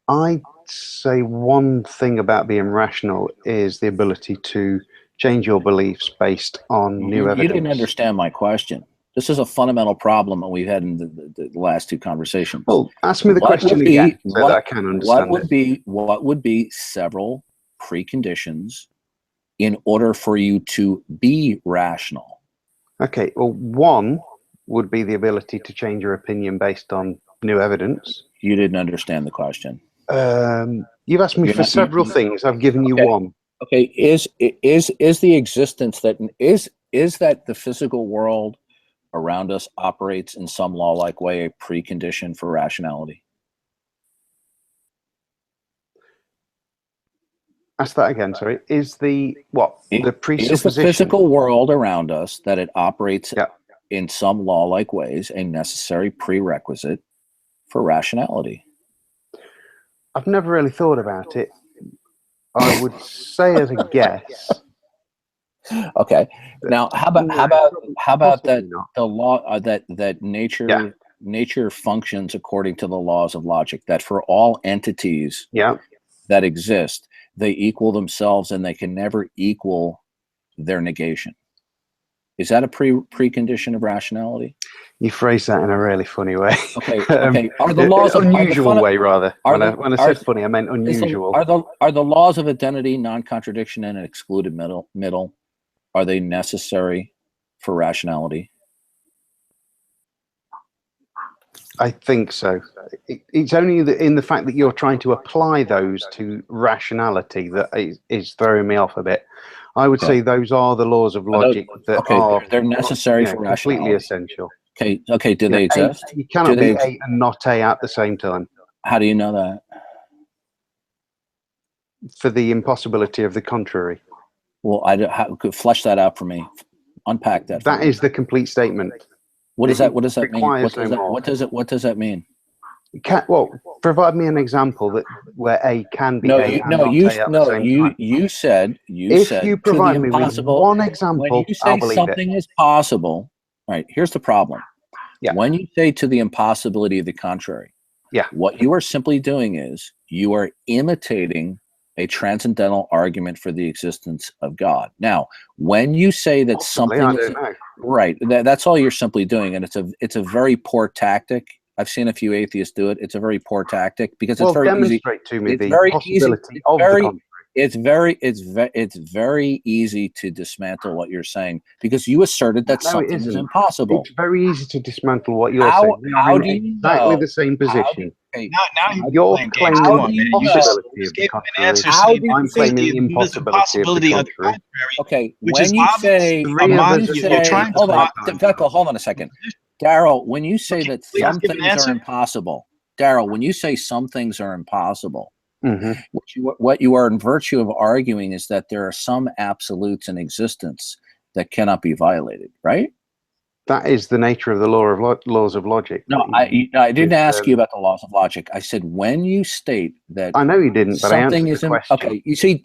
I'd say one thing about being rational is the ability to change your beliefs based on new evidence. You didn't understand my question. This is a fundamental problem that we've had in the last 2 conversations. Well, ask me the What question would be- again so that I can understand what would be several preconditions in order for you to be rational? Okay, well, one would be the ability to change your opinion based on new evidence. You didn't understand the question. You've asked me You're for not- several things. I've given you Okay. one. Okay, is the existence that is that the physical world around us operates in some law-like way a precondition for rationality? Ask that again, sorry. Is the Is presupposition? the physical world around us that it operates Yeah. in some law-like ways a necessary prerequisite for rationality? I've never really thought about it. I would say as a guess. Okay. Now, how about Possibly that not. the law that nature functions according to the laws of logic, that for all entities Yeah. that exist, they equal themselves and they can never equal their negation. Is that a precondition of rationality? You phrase that in a really funny way. Okay. Okay. Are the laws of unusual way rather? When I said are- funny, I meant unusual. Are the laws of identity, non-contradiction, and an excluded middle? Are they necessary for rationality? I think so. It's only in the fact that you're trying to apply those to rationality that is throwing me off a bit. I would say those are the laws of logic that are they're necessary for completely rationality. essential. Okay. Do they exist? You cannot Do they be A and not A at the same time How do you know that? for the impossibility of the contrary. Well, flesh that out for me. Unpack that. That is the complete statement. What does that mean? requires no more. What does that mean? Provide me an example where A can be A and not A at the same time. You said If you provide me with one example, when you say I'll believe something is possible, right? Here's the problem. Yeah. When you say to the impossibility of the contrary, what you are simply doing is you are imitating a transcendental argument for the existence of God. Now, when you say that something I is don't know. right, that's all you're simply doing, and it's a very poor tactic. I've seen a few atheists do it. It's a very poor tactic because it's very easy. Demonstrate to me It's the very possibility easy. of the contrary. it's very easy to dismantle what you're saying because you asserted that No, it something is isn't. impossible. It's very easy to dismantle what you're How- saying. We are how in do you exactly know? the same position. Now you You're playing games. claiming Come how on, do man. you You know? just impossibility of the gave him an contrary. answer. How saying do you I'm that claiming the the impossibility of the contrary. Okay, which when is you obvious. say, You're when mod- you you're say, trying to hold on, mod- Vekel, hold on a second. Daryl, when you say that please some give an things are answer. impossible, Daryl, when you say some things are impossible, Hmm. what you are in virtue of arguing is that there are some absolutes in existence that cannot be violated, right? That is the nature of the laws of logic. No, I didn't ask you about the laws of logic. I said when you state that I know you didn't, but I something answered is the question. okay. You see,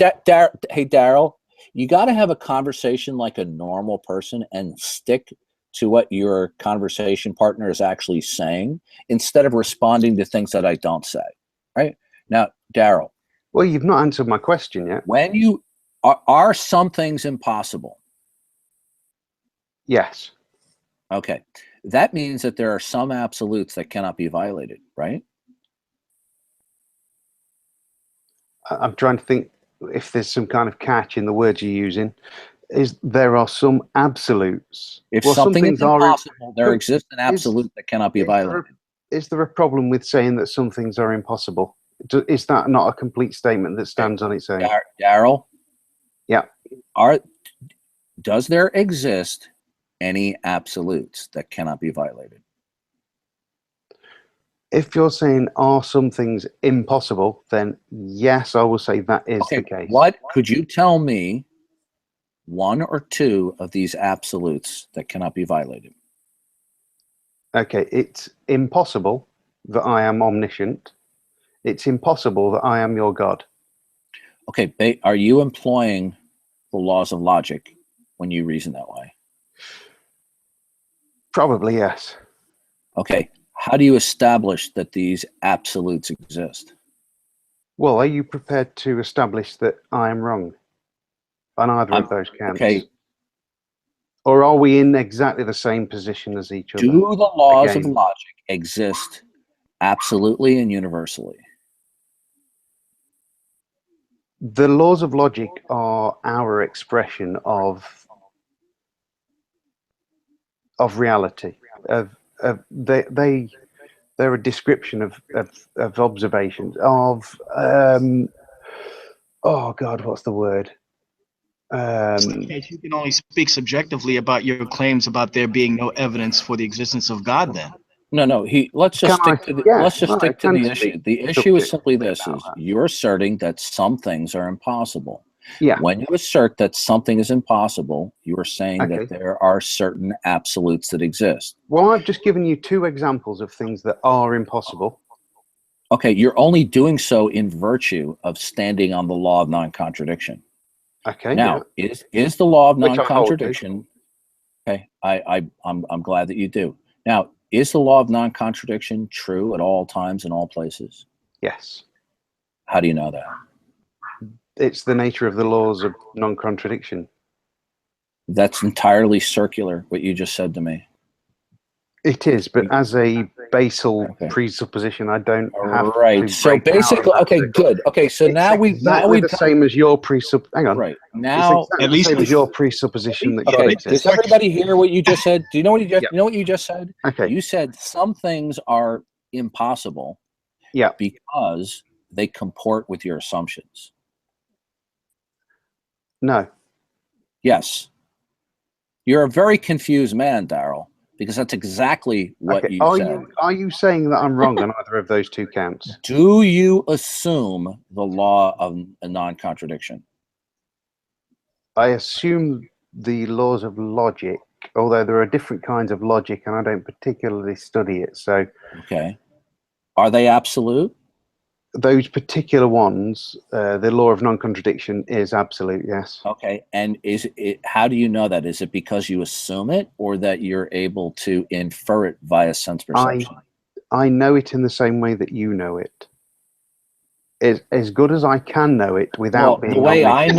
hey Daryl, you got to have a conversation like a normal person and stick to what your conversation partner is actually saying instead of responding to things that I don't say. Right now, Daryl. Well, you've not answered my question yet. When you are some things impossible? Yes. Okay, that means that there are some absolutes that cannot be violated, right? I'm trying to think if there's some kind of catch in the words you're using. Is there are some absolutes. If Well, some something is things are. impossible, there exists an absolute that cannot be violated. Is there a problem with saying that some things are impossible? Is that not a complete statement that stands on its own? Daryl? Yeah. Does there exist any absolutes that cannot be violated? If you're saying are some things impossible, then yes, I will say that is the case. What could you tell me one or two of these absolutes that cannot be violated? Okay, it's impossible that I am omniscient. It's impossible that I am your God. Okay, are you employing the laws of logic when you reason that way? Probably yes. Okay, how do you establish that these absolutes exist? Well, are you prepared to establish that I am wrong on either of those counts? Okay. Or are we in exactly the same position as each other? Do the laws of Again. logic exist absolutely and universally? The laws of logic are our expression of reality. They're a description of observations of oh God, what's the word? You can only speak subjectively about your claims about there being no evidence for the existence of God. Then No. Let's just stick to the issue. The issue is simply this: you're asserting that some things are impossible. Yeah. When you assert that something is impossible, you are saying that there are certain absolutes that exist. Well, I've just given you two examples of things that are impossible. Okay, you're only doing so in virtue of standing on the law of non-contradiction. Okay. Now, is the law of Which I hold to. non-contradiction? Okay, I'm glad that you do. Now, is the law of non-contradiction true at all times in all places? Yes. How do you know that? It's the nature of the laws of non-contradiction. That's entirely circular, what you just said to me. It is, but as a basal presupposition, I don't have to. So basically, okay, good. Okay, so now we've the same as your presup. Hang on. Right now, it's exactly the same as your presupposition that God okay. exists. Does everybody hear what you just said? Do you know what you just? You know what you just said? Okay. You said some things are impossible. Yeah. Because they comport with your assumptions. No. Yes. You're a very confused man, Daryl, because that's exactly what you said. Are you saying that I'm wrong on either of those two counts? Do you assume the law of a non-contradiction? I assume the laws of logic, although there are different kinds of logic, and I don't particularly study it. So, okay, are they absolute? Those particular ones, the law of non-contradiction is absolute, yes. Okay, and is it? How do you know that? Is it because you assume it, or that you're able to infer it via sense perception? I know it in the same way that you know it. As good as I can know it without being. The way I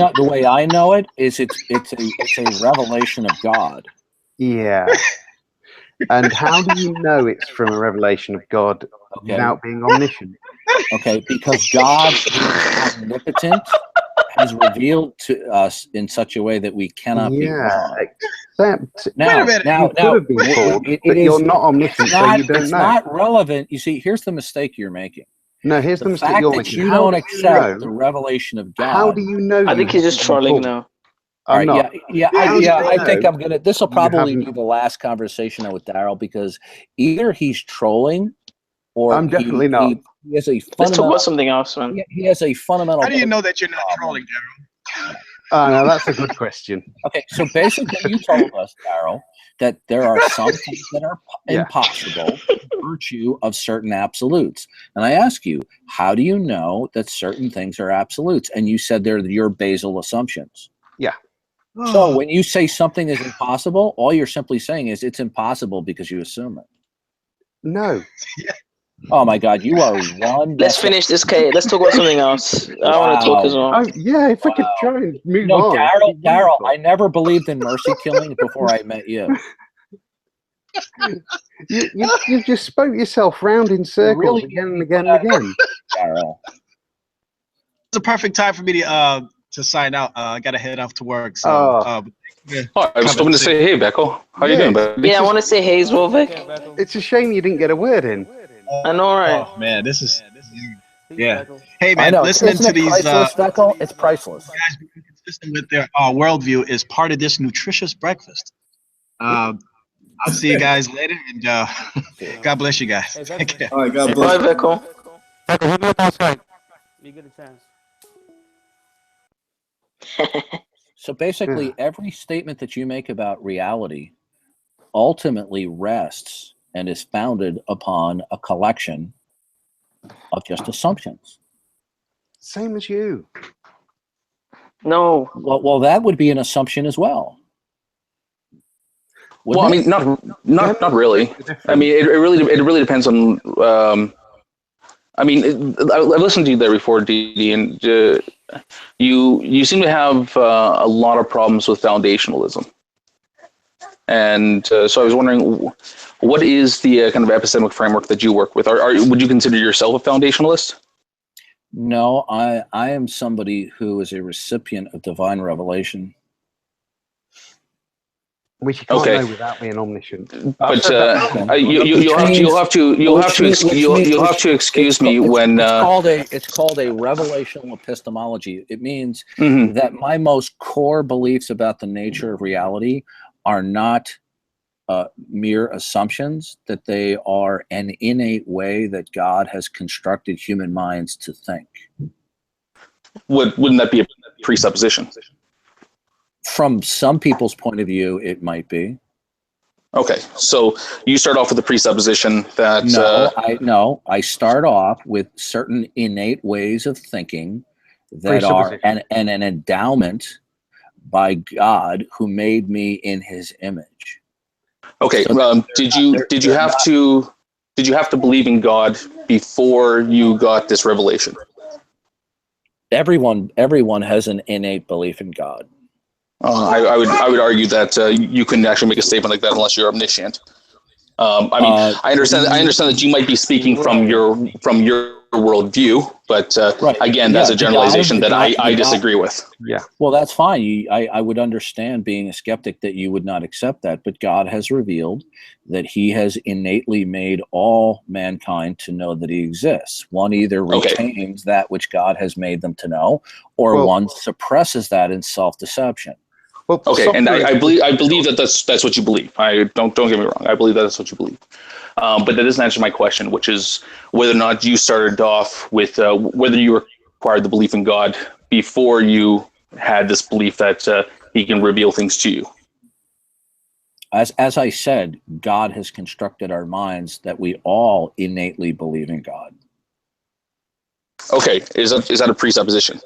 know it is it's a revelation of God. Yeah. And how do you know it's from a revelation of God without being omniscient? Okay, because God is omnipotent, is revealed to us in such a way that we cannot be wrong. Except Now, Wait a minute. now, you could have been told that you're not omniscient, so you don't it's know. not relevant. You see, here's the mistake you're making. No, here's the The mistake fact you're that making. you How don't do you accept the know? revelation of God. How do you know? I think he's just trolling now. now. All I'm right, not. I think know I'm gonna. This will you probably haven't- be the last conversation with Daryl, because either he's trolling, or I'm definitely not. He has a Let's talk fundamental. about something else, man. He has a fundamental. How do you know that you're not trolling, Daryl? Oh, no, that's a good question. Okay, so basically, you told us, Daryl, that there are some things that are Yeah. impossible by virtue of certain absolutes. And I ask you, how do you know that certain things are absolutes? And you said they're your basal assumptions. Yeah. So when you say something is impossible, all you're simply saying is it's impossible because you assume it. No. Oh my God, you are one. Let's finish this case. Let's talk about something else. I want to talk as well. Yeah, if I could try and move No, on. Daryl, I never believed in mercy killing before I met you. You've just spoke yourself round in circles really again and again and again. Daryl. It's a perfect time for me to sign out. I gotta head off to work. So Oh. I was hoping to say, hey, Becco. How you doing, Becco? Yeah, I want to say hey as well, Vic. It's a shame you didn't get a word in. I know, right? Oh man, this is yeah. Hey I man, know. listening Isn't to it these priceless, Beckel? It's priceless. guys being consistent with their worldview is part of this nutritious breakfast. I'll see you guys later, and God bless you guys. Take care. All right, God Bye, bless. Vico. You get a chance. So basically, every statement that you make about reality ultimately rests and is founded upon a collection of just assumptions. Same as you. No. Well, that would be an assumption as well. Well, I mean, not really. I mean, it really depends on. I mean, I've listened to you there before, Dee, and you seem to have a lot of problems with foundationalism. And so I was wondering, what is the kind of epistemic framework that you work with? Would you consider yourself a foundationalist? No, I am somebody who is a recipient of divine revelation. Which you can't Okay. know without being omniscient. But you'll have to excuse me when it's called a revelational epistemology. It means that my most core beliefs about the nature of reality are not mere assumptions, that they are an innate way that God has constructed human minds to think. wouldn't that be a presupposition? From some people's point of view, it might be. Okay, so you start off with the presupposition that I start off with certain innate ways of thinking that are an endowment by God, who made me in His image. Okay, So did you have to believe in God before you got this revelation? Everyone has an innate belief in God. I would argue that you couldn't actually make a statement like that unless you're omniscient. I mean, I understand that you might be speaking from your worldview, but again, that's a generalization that I disagree with. Yeah. Well, that's fine. I would understand, being a skeptic, that you would not accept that. But God has revealed that He has innately made all mankind to know that He exists. One either retains that which God has made them to know, or one suppresses that in self-deception. Well, okay, and I believe that that's what you believe. I don't get me wrong. I believe that's what you believe. But that doesn't answer my question, which is whether or not you started off with whether you acquired the belief in God before you had this belief that He can reveal things to you. As I said, God has constructed our minds that we all innately believe in God. Okay, is that a presupposition?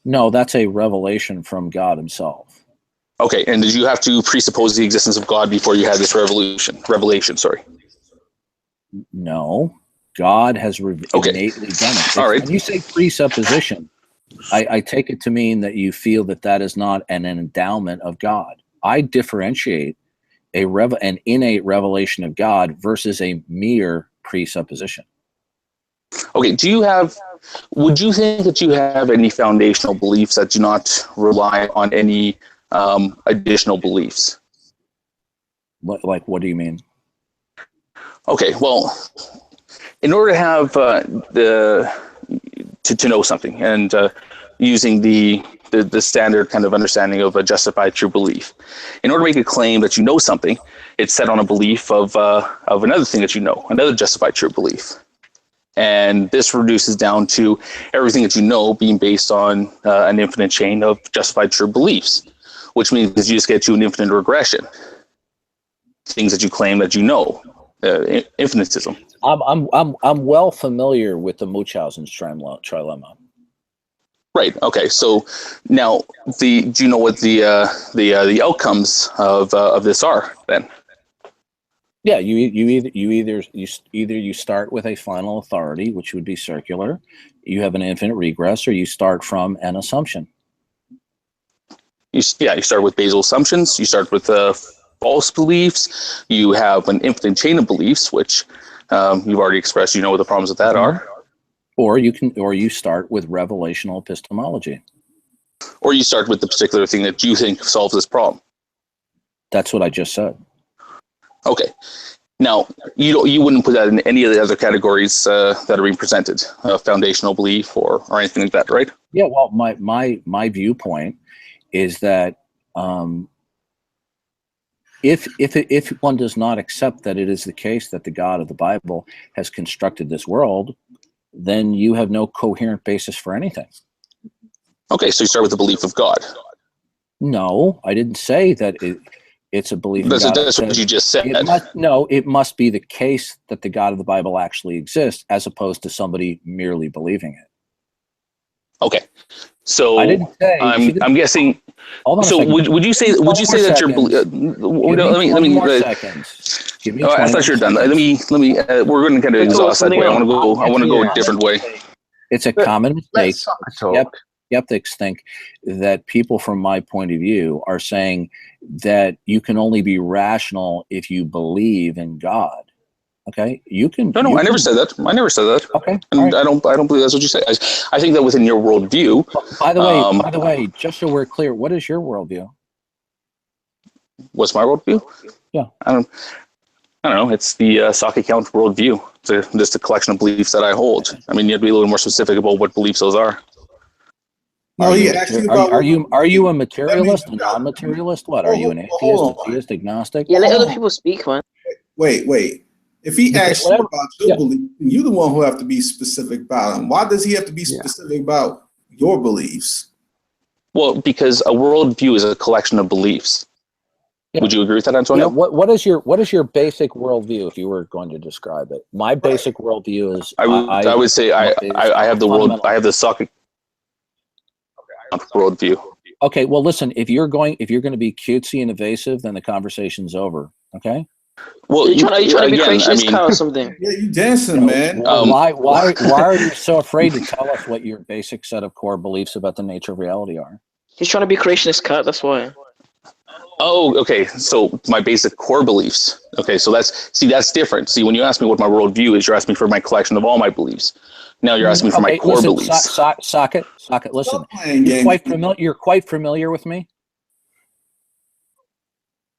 No, that's a revelation from God Himself. Okay, and did you have to presuppose the existence of God before you had this revelation? Sorry. No, God has innately done it. All right. When you say presupposition, I take it to mean that you feel that is not an endowment of God. I differentiate an innate revelation of God versus a mere presupposition. Okay, do you have Would you think that you have any foundational beliefs that do not rely on any additional beliefs? What do you mean? Okay, well, in order to have to know something, and using the standard kind of understanding of a justified true belief, in order to make a claim that you know something, it's set on a belief of another thing that you know, another justified true belief. And this reduces down to everything that you know being based on an infinite chain of justified true beliefs, which means you just get to an infinite regression. Things that you claim that you know, infinitism. I'm well familiar with the Munchausen's trilemma. Right. Okay. So now, do you know what the outcomes of this are then? Yeah, you start with a final authority, which would be circular. You have an infinite regress, or you start from an assumption. You start with basal assumptions. You start with false beliefs. You have an infinite chain of beliefs, which you've already expressed. You know what the problems with that are. Or you start with revelational epistemology. Or you start with the particular thing that you think solves this problem. That's what I just said. Okay. Now, you wouldn't put that in any of the other categories that are being presented, foundational belief or anything like that, right? Yeah. Well, my viewpoint is that if one does not accept that it is the case that the God of the Bible has constructed this world, then you have no coherent basis for anything. Okay, so you start with the belief of God. No, I didn't say that it's a belief in God. That's what you just said. It must be the case that the God of the Bible actually exists, as opposed to somebody merely believing it. Okay, so I didn't say. I'm guessing. Hold on so would you say that you're? Let me. Seconds. Give me I thought you were done. Let me. We're going to kind of exhaust that way. I want to go a different way. It's a common mistake. Skeptics think that people, from my point of view, are saying that you can only be rational if you believe in God. Okay, you can. No, I never said that. I never said that. Okay, and I don't believe that's what you say. I think that within your worldview. By the way, just so we're clear, what is your worldview? What's my worldview? Yeah, I don't know. It's the sock account worldview. It's just a collection of beliefs that I hold. I mean, you have to be a little more specific about what beliefs those are. Are you a materialist, a non-materialist? What are you, an atheist, a theist, agnostic? Yeah, let other people speak, man. Wait. If he asks you about your belief, you're the one who have to be specific about him. Why does he have to be specific about your beliefs? Well, because a worldview is a collection of beliefs. Yeah. Would you agree with that, Antonio? Yeah. What is your basic worldview, if you were going to describe it? My basic worldview is I would say I have the socket worldview. Okay, well, listen, if you're going to be cutesy and evasive, then the conversation's over. Okay. Well, are you trying to be creationist or something? Yeah, you dancing, man. Why are you so afraid to tell us what your basic set of core beliefs about the nature of reality are? He's trying to be creationist, cut. That's why. Oh, okay. So my basic core beliefs. Okay, so that's different. See, when you ask me what my worldview is, you're asking me for my collection of all my beliefs. Now you're asking me for my core beliefs. Socket. Listen, you're quite familiar with me.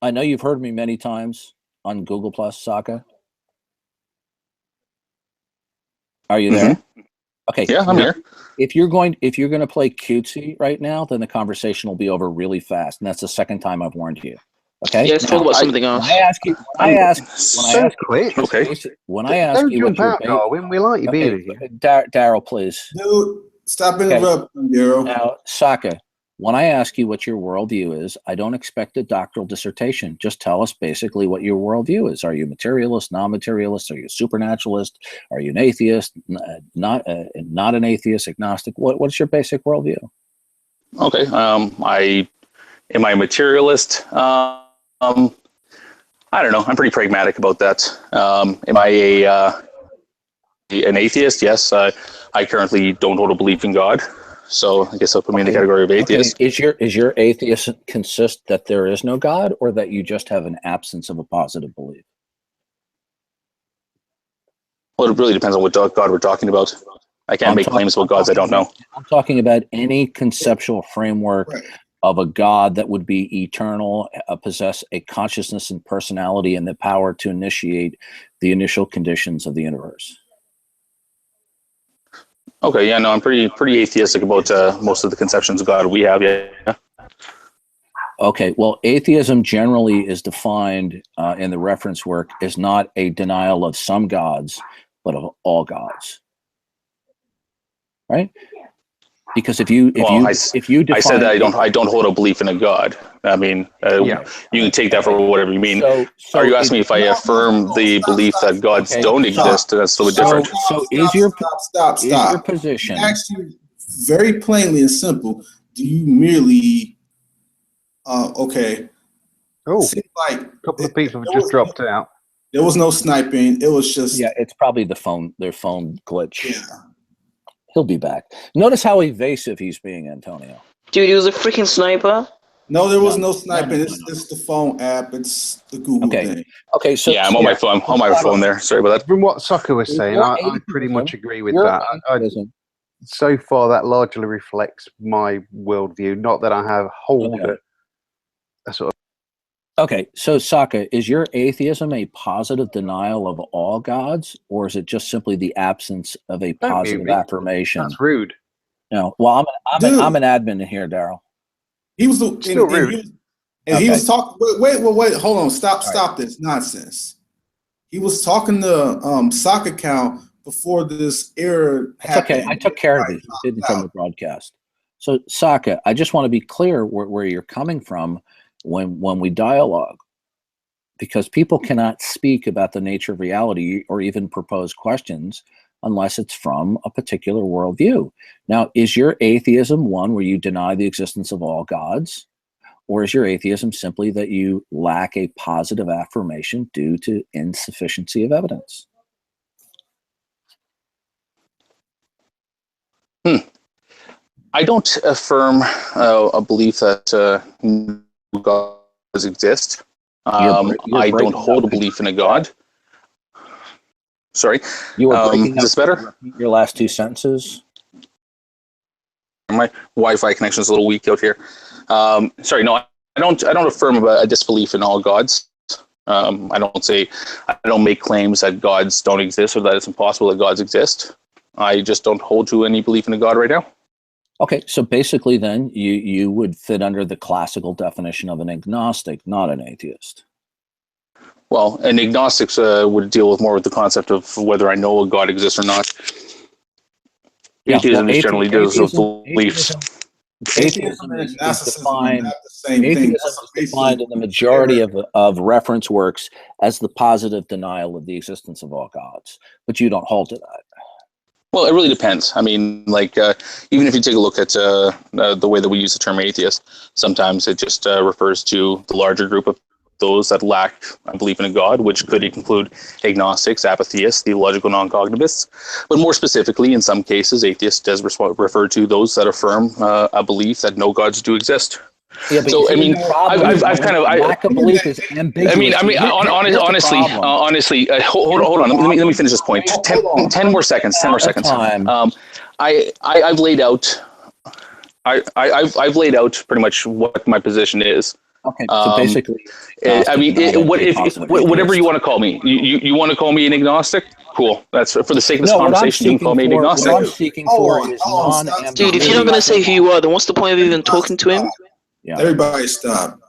I know you've heard me many times on Google Plus, Sokka. Are you there? Mm-hmm. Okay. Yeah, I'm here. If you're going to play cutesy right now, then the conversation will be over really fast, and that's the second time I've warned you. Okay. Yeah, let's talk about something else. When I ask you Darwin, we like you being here. Daryl, please. Dude, stop interrupting, Daryl. Now, Sokka, when I ask you what your worldview is, I don't expect a doctoral dissertation. Just tell us basically what your worldview is. Are you materialist, non-materialist? Are you a supernaturalist? Are you an atheist? Not an atheist, agnostic? What's your basic worldview? Okay. Am I a materialist? I don't know. I'm pretty pragmatic about that. Am I an atheist? Yes. I currently don't hold a belief in God. So I guess I'll put me in the category of atheist. Okay. Is your atheist consist that there is no God, or that you just have an absence of a positive belief? Well, it really depends on what God we're talking about. I can't make claims about gods I don't know. I'm talking about any conceptual framework of a God that would be eternal, possess a consciousness and personality and the power to initiate the initial conditions of the universe. Okay, yeah, no, I'm pretty atheistic about most of the conceptions of God we have. Yeah. Okay, well, atheism generally is defined in the reference work as not a denial of some gods, but of all gods. Right? Because if you define, I said that I don't hold a belief in a God. I mean, you can take that for whatever you mean. So are you asking me if I affirm the belief that gods don't exist? That's a little different. So is your stop. position? I asked you very plainly and simple. Do you merely? Okay. Oh, seems like a couple of people have just dropped out. There was no sniping. It was just it's probably their phone glitch. Yeah. He'll be back. Notice how evasive he's being, Antonio. Dude, he was a freaking sniper. No, there was no sniping. It's the phone app. It's the Google thing. Okay, so I'm on my phone. I'm on my phone there. Sorry about that. From what Soccer was saying, I pretty much agree with that. So far, that largely reflects my worldview. Not that I have a sort of. Okay, so Sokka, is your atheism a positive denial of all gods, or is it just simply the absence of a positive affirmation? That's rude. No, well, I'm an admin here, Daryl. He was still rude. He was talking. Wait, hold on, stop this nonsense. He was talking to sock account before this error happened. Okay, I took care of it. It didn't from the broadcast. So Sokka, I just want to be clear where you're coming from when we dialogue, because people cannot speak about the nature of reality or even propose questions unless it's from a particular worldview. Now, is your atheism one where you deny the existence of all gods, or is your atheism simply that you lack a positive affirmation due to insufficiency of evidence? I don't affirm a belief that gods exist. I don't hold a belief in a god. Sorry. You were breaking is this better? Your last two sentences. My Wi-Fi connection is a little weak out here. Sorry, no, I don't affirm a disbelief in all gods. I don't make claims that gods don't exist or that it's impossible that gods exist. I just don't hold to any belief in a god right now. Okay, so basically then you would fit under the classical definition of an agnostic, not an atheist. Well, an agnostic would deal with more with the concept of whether I know a god exists or not. Atheism generally deals with beliefs. Atheism is defined in the majority of reference works as the positive denial of the existence of all gods, but you don't hold to that. Well, it really depends. I mean, even if you take a look at the way that we use the term atheist, sometimes it just refers to the larger group of those that lack a belief in a god, which could include agnostics, apatheists, theological non-cognitivists. But more specifically, in some cases, atheist does refer to those that affirm a belief that no gods do exist. Yeah, but so I mean, I've kind of lack of belief is ambiguous. Honestly, hold on. Let me finish this point. 10 more seconds. 10 more seconds. I've laid out. I've laid out pretty much what my position is. Okay, so basically, I mean, whatever you want to call me. You want to call me an agnostic? Cool. That's for the sake of this conversation. You can call me an agnostic. What I'm seeking for is non-ambiguous. Dude, if you're not gonna say who you are, then what's the point of even talking to him? Yeah. Everybody stop.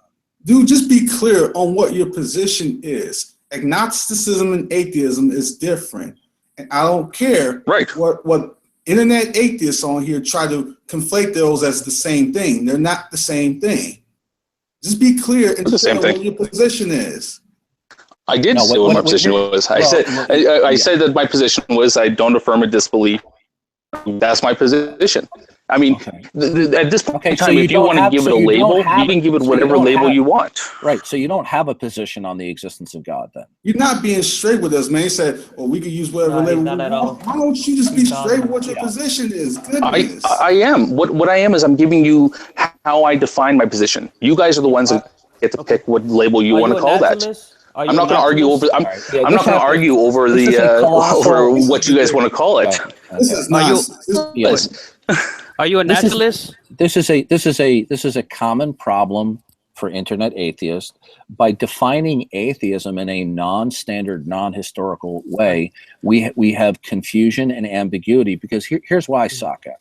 Dude, just be clear on what your position is. Agnosticism and atheism is different. And I don't care what internet atheists on here try to conflate those as the same thing. They're not the same thing. Just be clear and tell what your position is. I did say what my position was. I said that my position was I don't affirm a disbelief. That's my position. I mean, at this point in time, if you want to give it a label, you can give it whatever label you want. Right. So you don't have a position on the existence of God then? You're not being straight with us, man. You said, well, we can use whatever label we want. Why don't you just be straight with what your position is? Goodness. I am. What I am is I'm giving you how I define my position. You guys are the ones that get to pick what label you want to call that. I'm not going to argue over. I'm Yeah, not going to argue over this is the a colossal- over what you guys want to call it. This is Are you- nonsense. Yes. Are you a This is- naturalist? This is a common problem for internet atheists. By defining atheism in a non-standard, non-historical way, we have confusion and ambiguity, because here's why, Saka.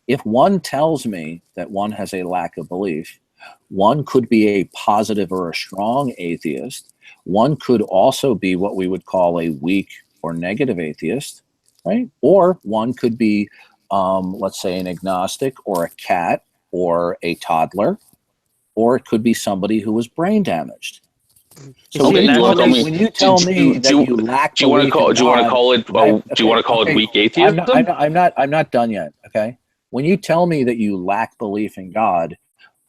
If one tells me that one has a lack of belief, one could be a positive or a strong atheist. One could also be what we would call a weak or negative atheist, right? Or one could be, let's say, an agnostic or a cat or a toddler, or it could be somebody who was brain damaged. So Okay, do you want to tell me? when you tell me that you lack Do you want to belief in call? Do you want to God, call it? right, Do you want to call it okay. weak atheism? I'm not done yet. Okay, when you tell me that you lack belief in God,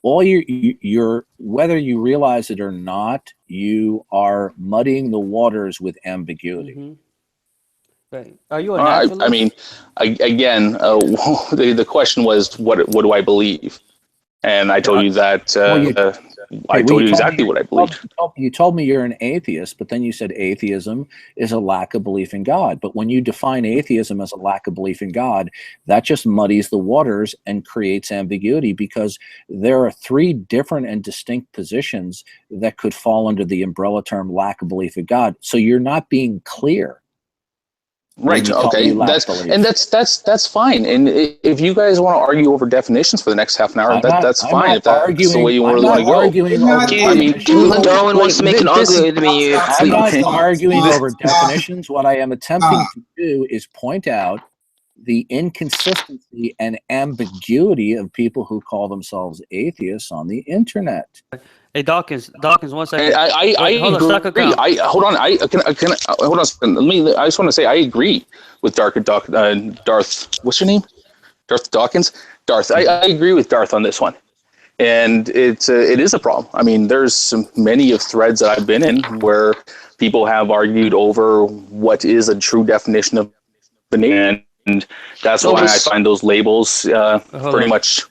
all you're whether you realize it or not, you are muddying the waters with ambiguity. Mm-hmm. Right. Are you a naturalist? I mean, again, the question was, what do I believe? And I told you that I told you exactly what I believed. You told me you're an atheist, but then you said atheism is a lack of belief in God. But when you define atheism as a lack of belief in God, that just muddies the waters and creates ambiguity, because there are three different and distinct positions that could fall under the umbrella term lack of belief in God. So you're not being clear. Right. Okay. That's fine. And if you guys want to argue over definitions for the next half an hour, that's fine. If that's the way you really want to go. I mean, Darwin wants to make an argument with me. I'm not arguing over definitions. What I am attempting to do is point out the inconsistency and ambiguity of people who call themselves atheists on the internet. Hey, Dawkins, 1 second. I Hold on, agree. Saka, come. Hold on. Hold on a second. I just want to say I agree with Darth. What's your name? Darth Dawkins. Darth. I agree with Darth on this one, and it is a problem. I mean, there's many of threads that I've been in where people have argued over what is a true definition of the name, and that's why I find those labels pretty much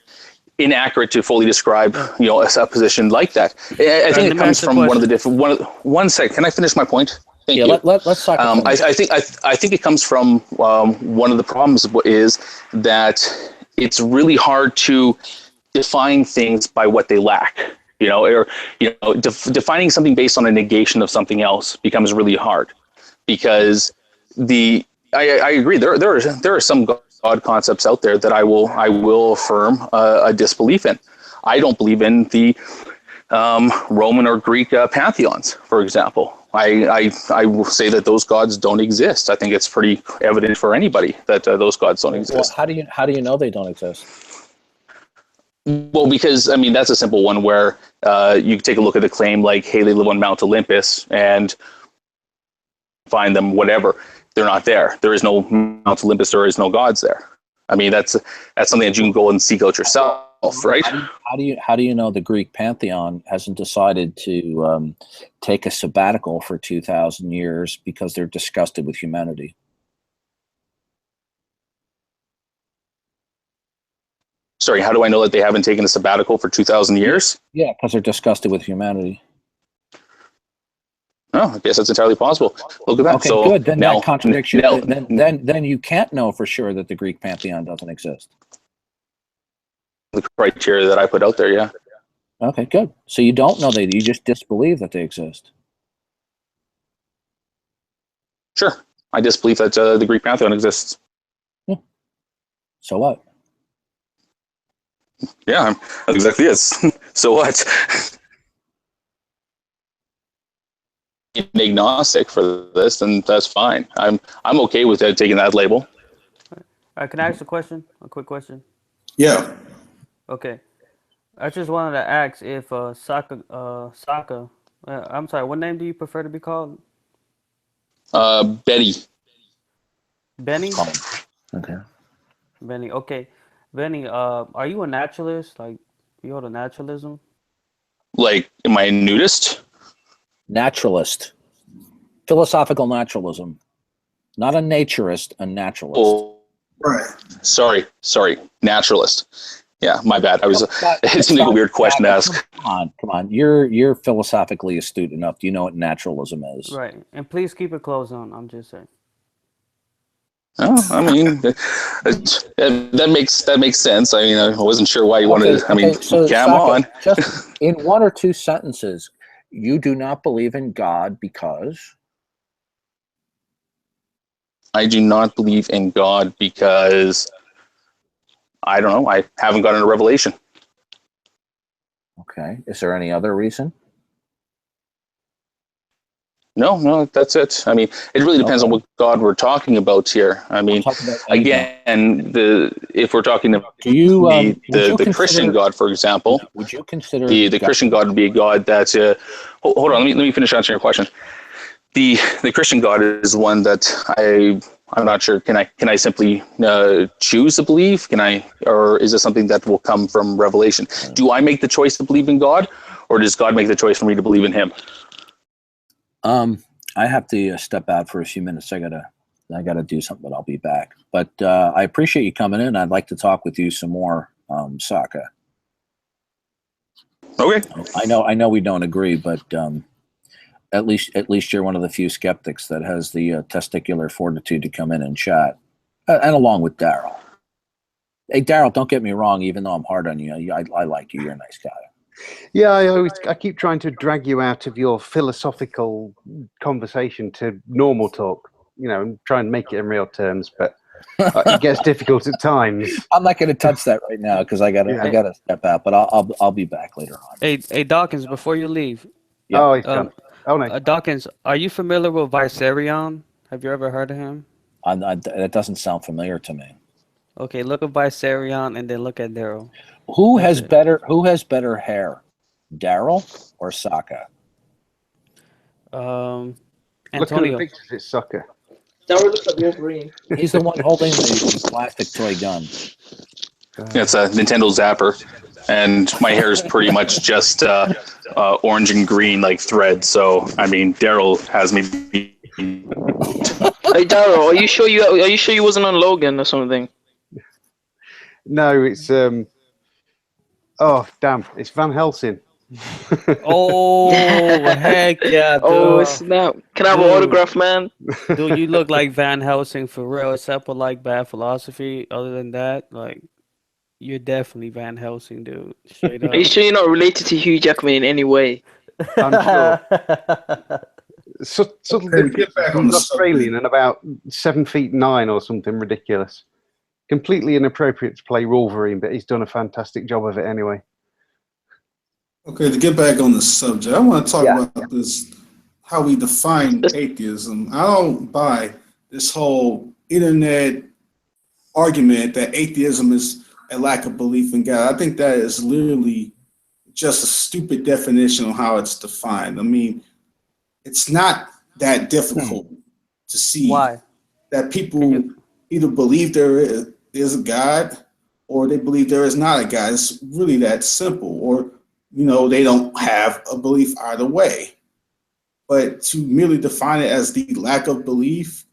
inaccurate to fully describe, a position like that. I think it comes from one of the different. One sec. Can I finish my point? Thank you. Let's talk. I think it comes from one of the problems is that it's really hard to define things by what they lack. Defining something based on a negation of something else becomes really hard, because I agree. There are some God concepts out there that I will affirm a disbelief in. I don't believe in the Roman or Greek pantheons, for example. I will say that those gods don't exist. I think it's pretty evident for anybody that those gods don't exist. Well, how do you know they don't exist? Well, because I mean that's a simple one where you take a look at the claim like, hey, they live on Mount Olympus, and find them whatever. They're not there. There is no Mount Olympus. There is no gods there. I mean, that's something that you can go and seek out yourself, right? How do you know the Greek pantheon hasn't decided to take a sabbatical for 2,000 years because they're disgusted with humanity? Sorry, how do I know that they haven't taken a sabbatical for 2,000 years? Yeah, because they're disgusted with humanity. Oh, I guess that's entirely possible. Look at that. Okay, so good. Then now, that contradicts you. now, Then you can't know for sure that the Greek pantheon doesn't exist. the criteria that I put out there, yeah. Okay, good. So you don't know you just disbelieve that they exist. Sure. I disbelieve that the Greek pantheon exists. Yeah. So what? Yeah, that's exactly it. So what? An agnostic for this, and that's fine. I'm okay with taking that label. Can I ask a question? A quick question. Yeah. Okay. I just wanted to ask if Saka. I'm sorry. What name do you prefer to be called? Betty. Benny. Okay. Benny. Okay. Benny. Are you a naturalist? Like, you hold a naturalism? Like, am I a nudist? Naturalist. Philosophical naturalism. Not a naturist, a naturalist. Oh, Right. sorry. Naturalist. Yeah, my bad. I was. It seemed like a weird question to ask. Come on. You're philosophically astute enough. Do you know what naturalism is? Right. And please keep it closed on. I'm just saying. Oh, I mean, that makes sense. I mean, I wasn't sure why you wanted. I mean, so come on. Just in one or two sentences, you do not believe in God because. I do not believe in God because I don't know. I haven't gotten a revelation. Okay. Is there any other reason? No, that's it. I mean, it really depends on what God we're talking about here. I mean, again, if we're talking about the Christian God, for example, would you consider the Christian God to be a God that's hold on, let me finish answering your question. The Christian God is one that I'm not sure. Can I simply choose to believe? Or is it something that will come from revelation? Do I make the choice to believe in God, or does God make the choice for me to believe in Him? I have to step out for a few minutes. I gotta do something, but I'll be back. But I appreciate you coming in. I'd like to talk with you some more, Saka. Okay. I know we don't agree, but at least you're one of the few skeptics that has the testicular fortitude to come in and chat, and along with Daryl. Hey, Daryl, don't get me wrong. Even though I'm hard on you, I like you. You're a nice guy. Yeah, I keep trying to drag you out of your philosophical conversation to normal talk, and try and make it in real terms, but it gets difficult at times. I'm not going to touch that right now because I gotta step out, but I'll be back later on. Hey, Dawkins, before you leave. Yeah. Oh, he's gone. Oh no. Dawkins, are you familiar with Viserion? Have you ever heard of him? That doesn't sound familiar to me. Okay, look at Viserion and then look at Daryl. Who has better hair, Daryl or Saka? Look at Antonio. the pictures. It's Saka. Daryl looks like Wolverine. He's the one holding the plastic toy gun. It's a Nintendo Zapper, and my hair is pretty much just orange and green like thread. So I mean, Daryl has me. Hey Daryl, are you sure you wasn't on Logan or something? No, it's oh damn, it's Van Helsing. Oh heck yeah! Dude. Oh snap! Can I have an autograph, man? Dude, you look like Van Helsing for real. Except for like bad philosophy. Other than that, like you're definitely Van Helsing, dude. Straight up. Are you sure you're not related to Hugh Jackman in any way? I'm sure. Subtle difference. He's Australian and about 7'9" or something ridiculous. Completely inappropriate to play Wolverine, but he's done a fantastic job of it anyway. Okay, to get back on the subject, I want to talk about this, how we define atheism. I don't buy this whole internet argument that atheism is a lack of belief in God. I think that is literally just a stupid definition on how it's defined. I mean, it's not that difficult to see that people either believe there is a God or they believe there is not a God. It's really that simple. Or, they don't have a belief either way. But to merely define it as the lack of belief,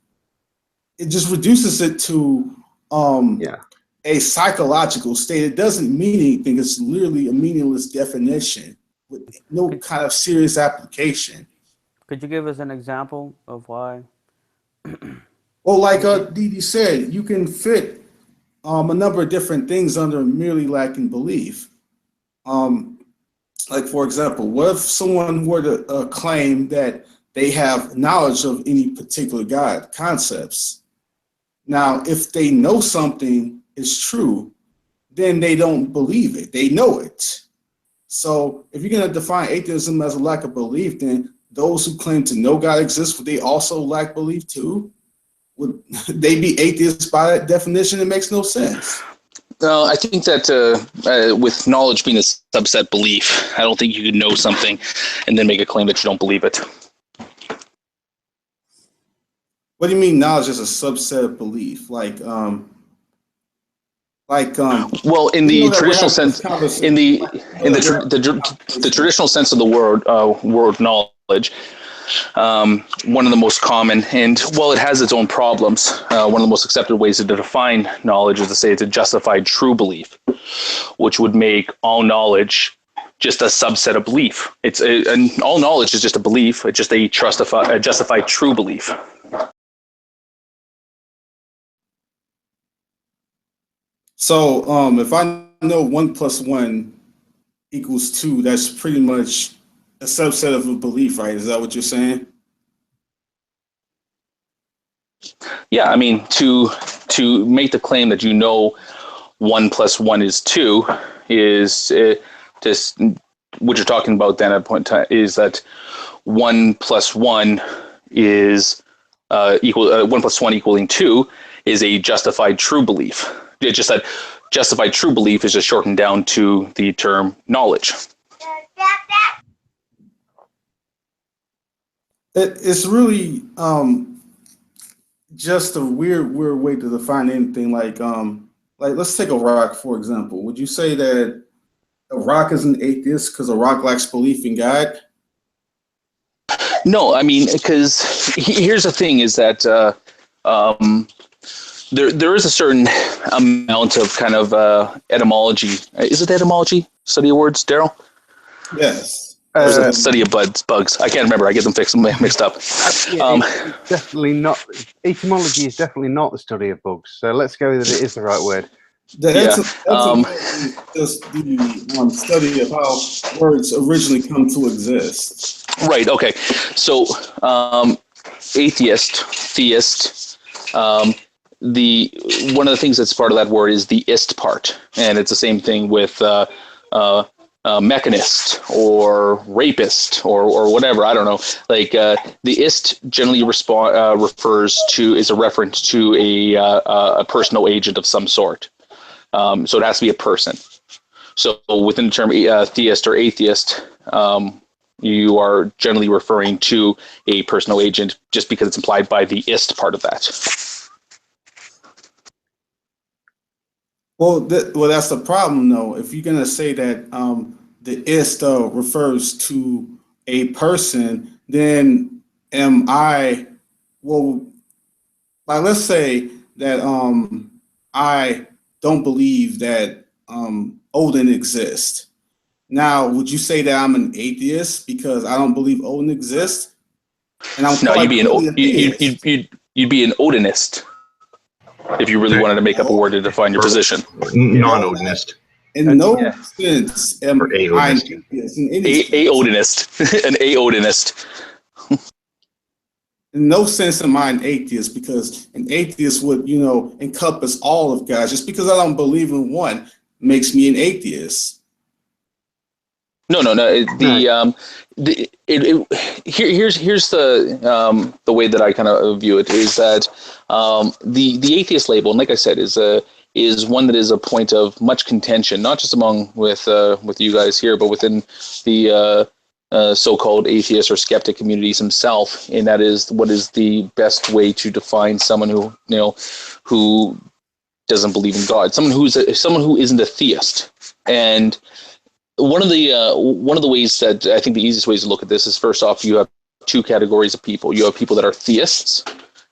it just reduces it to a psychological state. It doesn't mean anything. It's literally a meaningless definition with no kind of serious application. Could you give us an example of why? Well, like Didi said, you can fit a number of different things under merely lacking belief. Like, for example, what if someone were to claim that they have knowledge of any particular God concepts? Now, if they know something is true, then they don't believe it. They know it. So if you're going to define atheism as a lack of belief, then those who claim to know God exists, would they also lack belief too? Would they be atheists by that definition? It makes no sense. No, I think that with knowledge being a subset belief, I don't think you could know something and then make a claim that you don't believe it. What do you mean knowledge is a subset of belief? Well, in the traditional sense, in the traditional sense of the word knowledge, one of the most common, and while it has its own problems, one of the most accepted ways to define knowledge is to say it's a justified true belief, which would make all knowledge just a subset of belief. And all knowledge is just a belief. It's just a justified true belief. So if I know 1 + 1 = 2, that's pretty much a subset of a belief, right? Is that what you're saying? Yeah, I mean, to make the claim that 1 + 1 = 2 is just what you're talking about. Then at point in time is that 1 + 1 is equal. 1 + 1 = 2 is a justified true belief. It's just that justified true belief is just shortened down to the term knowledge. It's really just a weird way to define anything. Like let's take a rock, for example. Would you say that a rock is an atheist because a rock lacks belief in God? No, I mean, because here's the thing: is that there is a certain amount of kind of etymology. Is it etymology? Study of words, Daryl? Yes. Or is it study of bugs? I can't remember. I get them mixed up. It's definitely not. Etymology is definitely not the study of bugs. So let's go with it is the right word. Etymology is just the study of how words originally come to exist. Right. Okay. So atheist, theist. One of the things that's part of that word is the ist part, and it's the same thing with mechanist or rapist or whatever. I don't know. Like the ist generally refers to is a reference to a personal agent of some sort. So it has to be a person. So within the term theist or atheist, you are generally referring to a personal agent just because it's implied by the ist part of that. Well, that's the problem, though. If you're gonna say that the ist refers to a person, then am I? Well, like let's say that I don't believe that Odin exists. Now, would you say that I'm an atheist because I don't believe Odin exists? And I'm no, you'd be you'd be an Odinist if you really wanted to make up a word to define your position. Non-Odinist. In no sense am I an atheist. A-Odinist. An A-Odinist. In no sense am I an atheist because an atheist would, encompass all of God. Just because I don't believe in one makes me an atheist. No. Here's the way that I kind of view it is that the atheist label, and like I said, is one that is a point of much contention, not just with you guys here, but within the so-called atheist or skeptic communities himself. And that is what is the best way to define someone who doesn't believe in God, someone who isn't a theist. And one of the ways that I think the easiest ways to look at this is, first off, you have two categories of people. You have people that are theists,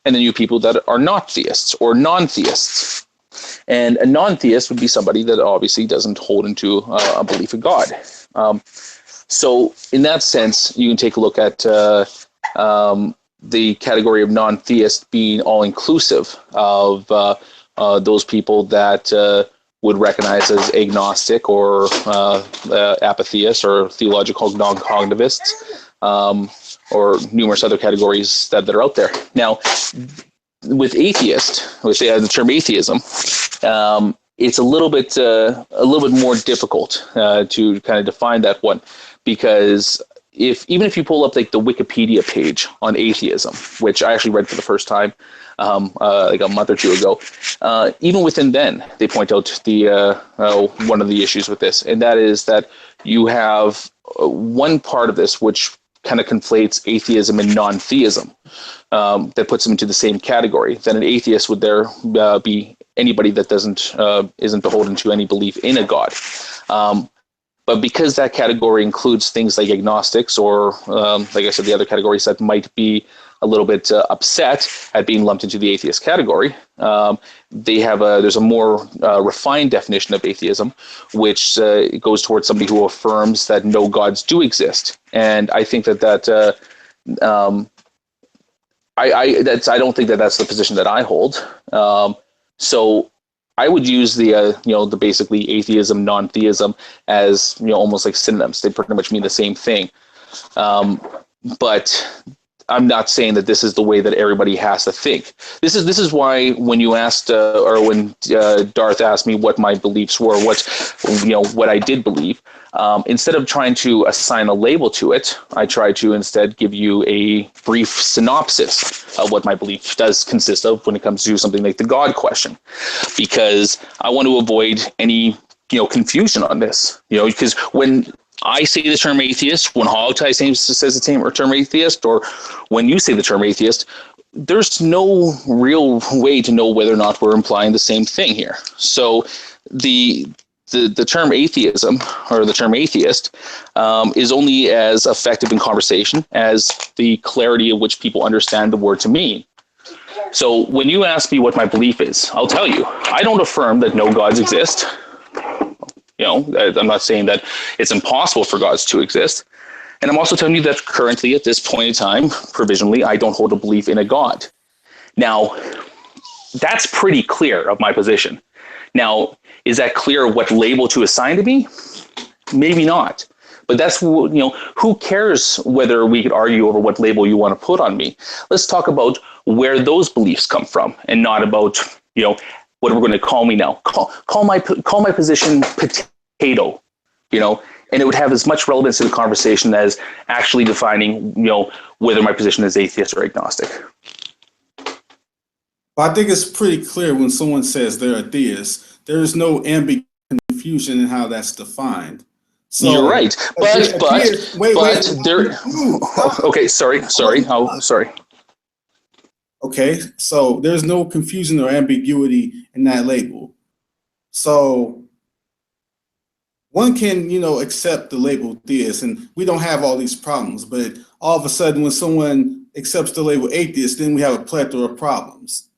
and then you have people that are not theists or non-theists. And a non-theist would be somebody that obviously doesn't hold into a belief in God. So in that sense, you can take a look at the category of non-theist being all-inclusive of those people that would recognize as agnostic or apatheists or theological non-cognitivists, or numerous other categories that are out there. Now, with atheist, with the term atheism, it's a little bit more difficult to kind of define that one, because even if you pull up like the Wikipedia page on atheism, which I actually read for the first time like a month or two ago, even within then they point out the one of the issues with this, and that is that you have one part of this which kind of conflates atheism and non-theism, that puts them into the same category. Then an atheist would be anybody that isn't beholden to any belief in a God. But because that category includes things like agnostics, or like I said, the other categories that might be a little bit upset at being lumped into the atheist category, there's a more refined definition of atheism, which goes towards somebody who affirms that no gods do exist. And I think that I don't think that that's the position that I hold. So I would use the basically atheism, non-theism as almost like synonyms. They pretty much mean the same thing. But I'm not saying that this is the way that everybody has to think. This is why when you asked or when Darth asked me what my beliefs were, what I did believe, instead of trying to assign a label to it, I try to instead give you a brief synopsis of what my belief does consist of when it comes to something like the God question, because I want to avoid any confusion on this. Because when I say the term atheist, when Hogtie says the term atheist, or when you say the term atheist, there's no real way to know whether or not we're implying the same thing here. So the term atheism, or the term atheist, is only as effective in conversation as the clarity of which people understand the word to mean. So when you ask me what my belief is, I'll tell you, I don't affirm that no gods exist. I'm not saying that it's impossible for gods to exist. And I'm also telling you that currently, at this point in time, provisionally, I don't hold a belief in a god. Now, that's pretty clear of my position. Now, is that clear what label to assign to me? Maybe not. But that's, who cares whether we could argue over what label you want to put on me? Let's talk about where those beliefs come from, and not about, what we're going to call me now. Call my position potato, and it would have as much relevance to the conversation as actually defining, whether my position is atheist or agnostic. Well, I think it's pretty clear when someone says they're a theist, there is no ambiguity, confusion in how that's defined. So, you're right, but there. Okay, sorry. Sorry. Okay, so there's no confusion or ambiguity in that label. So one can, accept the label theist, and we don't have all these problems. But all of a sudden, when someone accepts the label atheist, then we have a plethora of problems.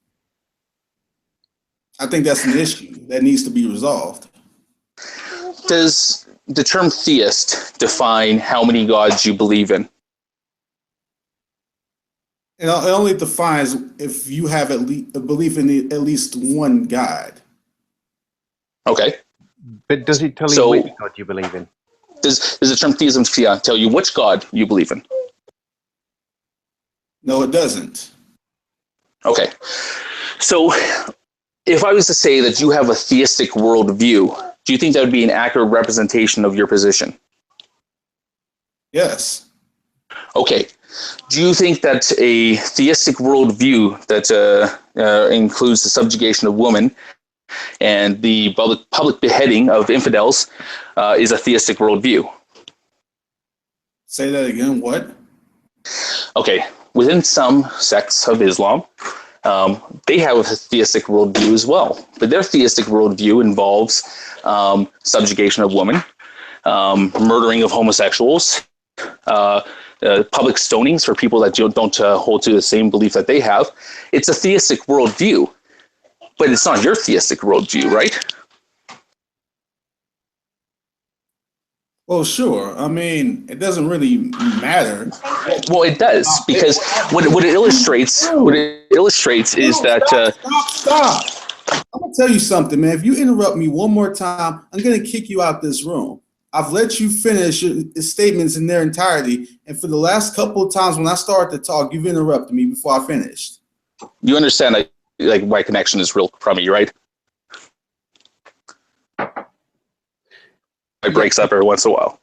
I think that's an issue that needs to be resolved. Does the term theist define how many gods you believe in? It only defines if you have a belief in at least one God. Okay. But does it tell you which God you believe in? Does the term theism tell you which God you believe in? No, it doesn't. Okay. So if I was to say that you have a theistic worldview, do you think that would be an accurate representation of your position? Yes. Okay. Do you think that a theistic worldview that includes the subjugation of women and the public beheading of infidels is a theistic worldview? Say that again, what? Okay, within some sects of Islam, they have a theistic worldview as well, but their theistic worldview involves subjugation of women, murdering of homosexuals, public stonings for people that don't hold to the same belief that they have. It's a theistic worldview, but it's not your theistic worldview, right? Well, sure. I mean, it doesn't really matter. Well, it does, because what it illustrates is that. Stop! I'm gonna tell you something, man. If you interrupt me one more time, I'm gonna kick you out this room. I've let you finish your statements in their entirety, and for the last couple of times when I started to talk, you've interrupted me before I finished. You understand, like my connection is real crummy, right? It breaks up every once in a while.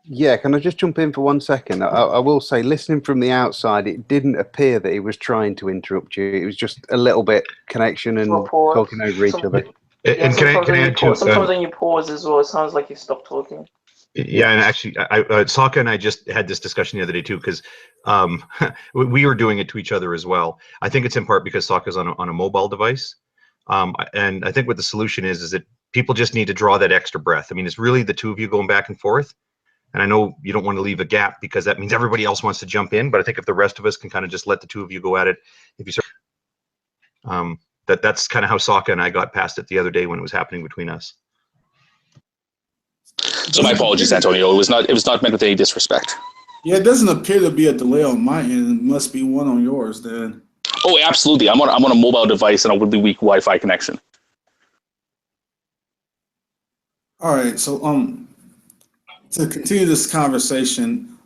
Yeah, can I just jump in for 1 second? I will say, listening from the outside, it didn't appear that he was trying to interrupt you. It was just a little bit connection and talking over each other. And can I add to sometimes when you pause as well, it sounds like you stopped talking. Yeah, and actually, Sokka and I just had this discussion the other day too, because we were doing it to each other as well. I think it's in part because Sokka's on a mobile device, and I think what the solution is that people just need to draw that extra breath. I mean, it's really the two of you going back and forth. And I know you don't want to leave a gap because that means everybody else wants to jump in. But I think if the rest of us can kind of just let the two of you go at it, if you start, that's kind of how Sokka and I got past it the other day when it was happening between us. So my apologies, Antonio. It was not meant with any disrespect. Yeah, it doesn't appear to be a delay on my end. It must be one on yours then. Oh, absolutely. I'm on a mobile device and a really weak Wi-Fi connection. All right, so to continue this conversation,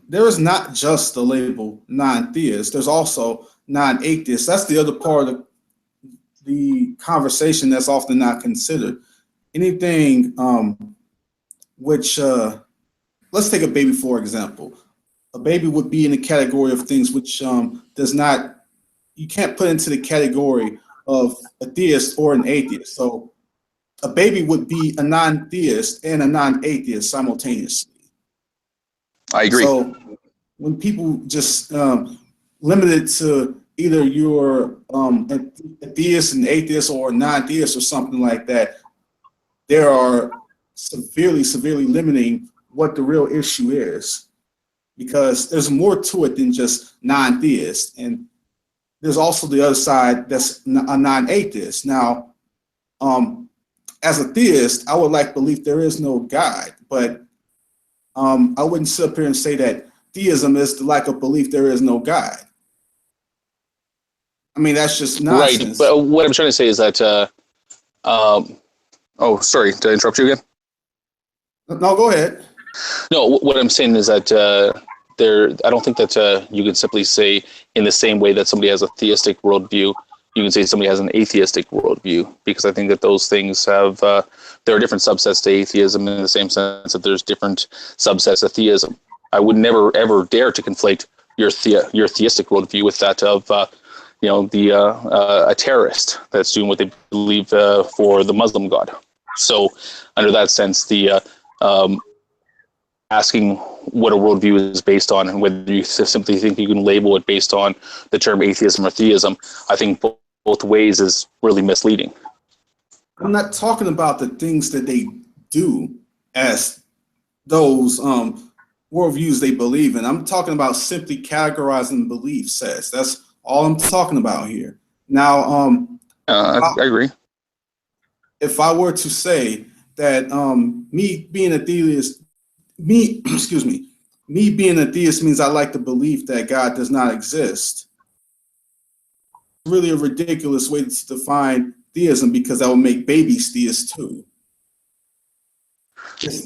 there is not just the label non-theist. There's also non-atheist. That's the other part of the conversation that's often not considered. Anything which, let's take a baby for example. A baby would be in the category of things which does not, you can't put into the category of a theist or an atheist. So a baby would be a non-theist and a non-atheist simultaneously. I agree. So when people just limit it to either you're a theist and atheist or a non-theist or something like that, there are severely limiting what the real issue is, because there's more to it than just non-theist. And there's also the other side that's a non-atheist. Now, as a theist, I would like belief there is no God, but I wouldn't sit up here and say that theism is the lack of belief there is no God. I mean, that's just nonsense. Right, but what I'm trying to say is that, oh, sorry, did I interrupt you again? No, go ahead. No, what I'm saying is that I don't think that you can simply say in the same way that somebody has a theistic worldview, you can say somebody has an atheistic worldview, because I think that those things have, there are different subsets to atheism in the same sense that there's different subsets of theism. I would never, ever dare to conflate your theistic worldview with that of, a terrorist that's doing what they believe for the Muslim God. So under that sense, the asking what a worldview is based on and whether you simply think you can label it based on the term atheism or theism, I think both ways is really misleading. I'm not talking about the things that they do as those worldviews they believe in. I'm talking about simply categorizing belief sets. That's all I'm talking about here. Now, I agree. If I were to say that me being a theist means I like the belief that God does not exist. It's really a ridiculous way to define theism, because that would make babies theists too.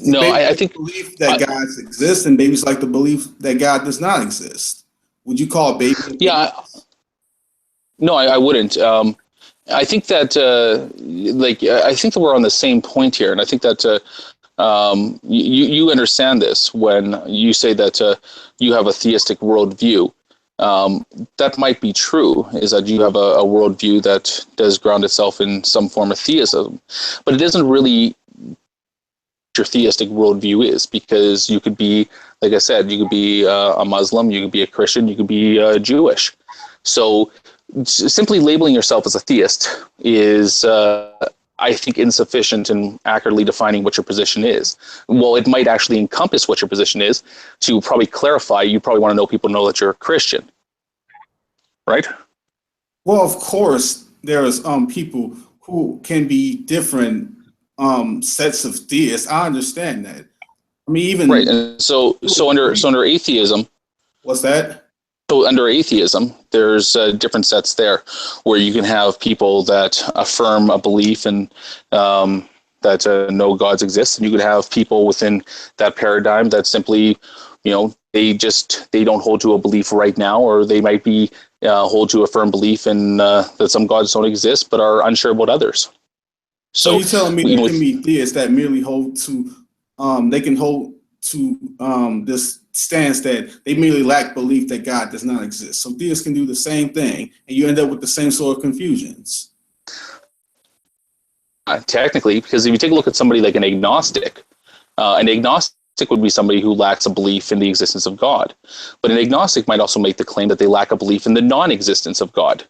No, I think belief that God exists, and babies like the belief that God does not exist. Would you call a baby? Yeah. No, I wouldn't. I think that, I think that we're on the same point here, and I think that you understand this when you say that you have a theistic worldview. That might be true, is that you have a worldview that does ground itself in some form of theism, but it doesn't really your theistic worldview is, because you could be, like I said, you could be a Muslim, you could be a Christian, you could be Jewish. So simply labeling yourself as a theist is, I think, insufficient in accurately defining what your position is. Well, it might actually encompass what your position is. To probably clarify, you probably want to know people know that you're a Christian, right? Well, of course, there's people who can be different sets of theists. I understand that. I mean, even right. And so under atheism, what's that? So under atheism, there's different sets there, where you can have people that affirm a belief in that no gods exist, and you could have people within that paradigm that simply, they don't hold to a belief right now, or they might be hold to a firm belief in that some gods don't exist, but are unsure about others. So you're telling me there can be theists that merely hold to, they can hold to this stance that they merely lack belief that God does not exist. So theists can do the same thing, and you end up with the same sort of confusions. Technically, because if you take a look at somebody like an agnostic would be somebody who lacks a belief in the existence of God. But an agnostic might also make the claim that they lack a belief in the non-existence of God,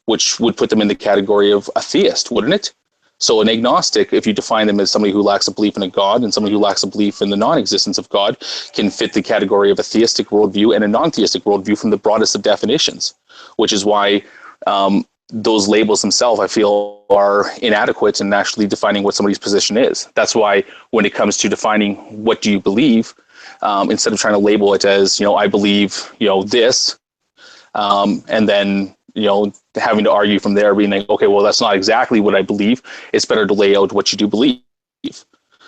which would put them in the category of a theist, wouldn't it? So an agnostic, if you define them as somebody who lacks a belief in a God and somebody who lacks a belief in the non-existence of God, can fit the category of a theistic worldview and a non-theistic worldview from the broadest of definitions, which is why those labels themselves, I feel, are inadequate in actually defining what somebody's position is. That's why when it comes to defining what do you believe, instead of trying to label it as, I believe, this, and then, having to argue from there, being like, okay, well, that's not exactly what I believe. It's better to lay out what you do believe.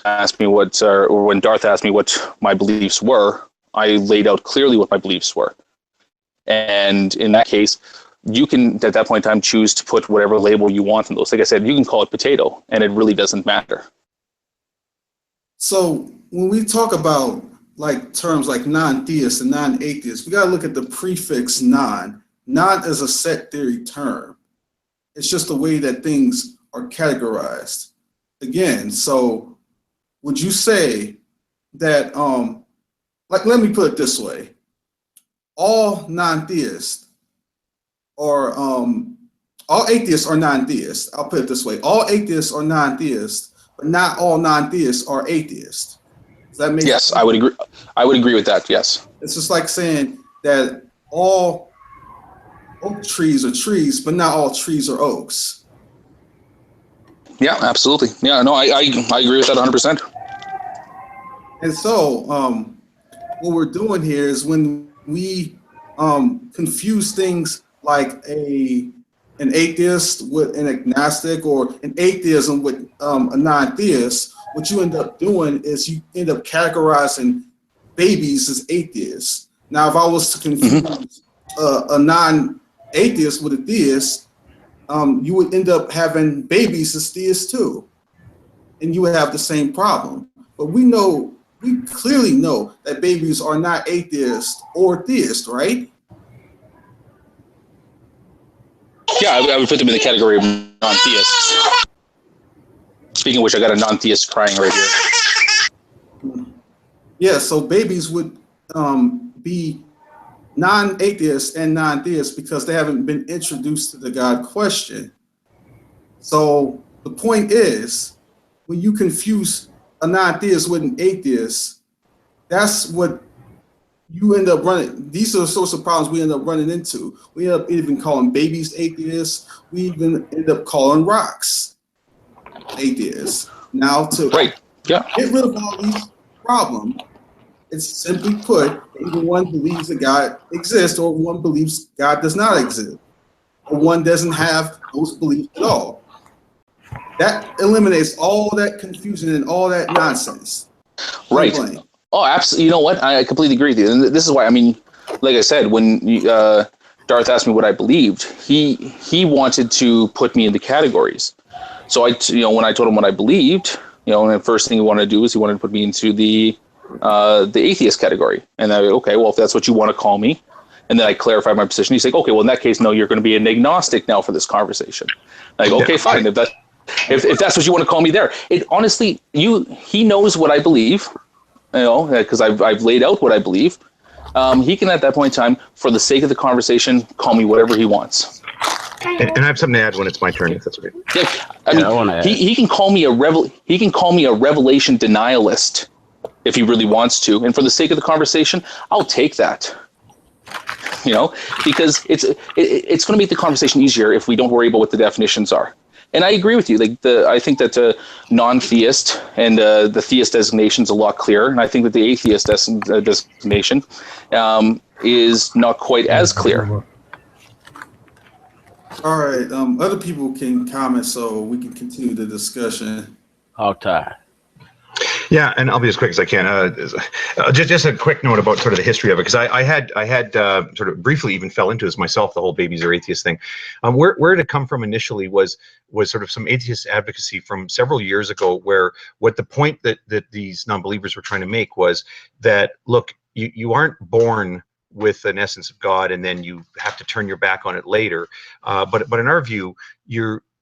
Ask me or when Darth asked me what my beliefs were, I laid out clearly what my beliefs were. And in that case, you can, at that point in time, choose to put whatever label you want on those. Like I said, you can call it potato, and it really doesn't matter. So when we talk about like terms like non-theist and non-atheist, we got to look at the prefix non. Non is a set theory term. It's just the way that things are categorized. Again, so would you say that, like, let me put it this way. All non-theists or all atheists are non-theists. I'll put it this way. All atheists are non-theists, but not all non-theists are atheists. Does that make sense? Yes, I would agree. I would agree with that. Yes. It's just like saying that all oak trees are trees, but not all trees are oaks. Yeah, absolutely. Yeah, no, I agree with that 100%. And so what we're doing here is when we confuse things like an atheist with an agnostic or an atheism with a non-theist, what you end up doing is you end up categorizing babies as atheists. Now, if I was to confuse a non-atheist with a theist, you would end up having babies as theists too, and you would have the same problem. But we clearly know that babies are not atheist or theist, right? Yeah, I would put them in the category of non-theists. Speaking of which, I got a non-theist crying right here. Yeah, so babies would be non-atheists and non-theists because they haven't been introduced to the God question. So the point is, when you confuse a non-theist with an atheist, that's what you end up running. These are the sorts of problems we end up running into. We end up even calling babies atheists. We even end up calling rocks atheists. Now to get rid of all these problems, it's simply put, either one believes that God exists or one believes God does not exist, or one doesn't have those beliefs at all. That eliminates all that confusion and all that nonsense. Right. Oh, absolutely. You know what? I completely agree with you. And this is why, I mean, like I said, when Darth asked me what I believed, he wanted to put me into categories. So when I told him what I believed, and the first thing he wanted to do is he wanted to put me into the atheist category. And okay, well, if that's what you want to call me, and then I clarified my position. He's like, okay, well, in that case, no, you're going to be an agnostic now for this conversation. Like, okay, fine. If that's what you want to call me there. It honestly, he knows what I believe, because I've laid out what I believe. He can, at that point in time, for the sake of the conversation, call me whatever he wants. And I have something to add when it's my turn, if that's okay. Yeah, I mean, he can call me a revelation denialist if he really wants to, and for the sake of the conversation, I'll take that. Because it's going to make the conversation easier if we don't worry about what the definitions are. And I agree with you. I think that non-theist and the theist designation is a lot clearer, and I think that the atheist designation is not quite as clear. All right. Other people can comment so we can continue the discussion. Okay. Yeah, and I'll be as quick as I can. Just a quick note about sort of the history of it, because I had sort of briefly even fell into this myself, the whole babies are atheist thing. Where it had come from initially was sort of some atheist advocacy from several years ago, where what the point that these non-believers were trying to make was that, look, you aren't born with an essence of God and then you have to turn your back on it later. But in our view,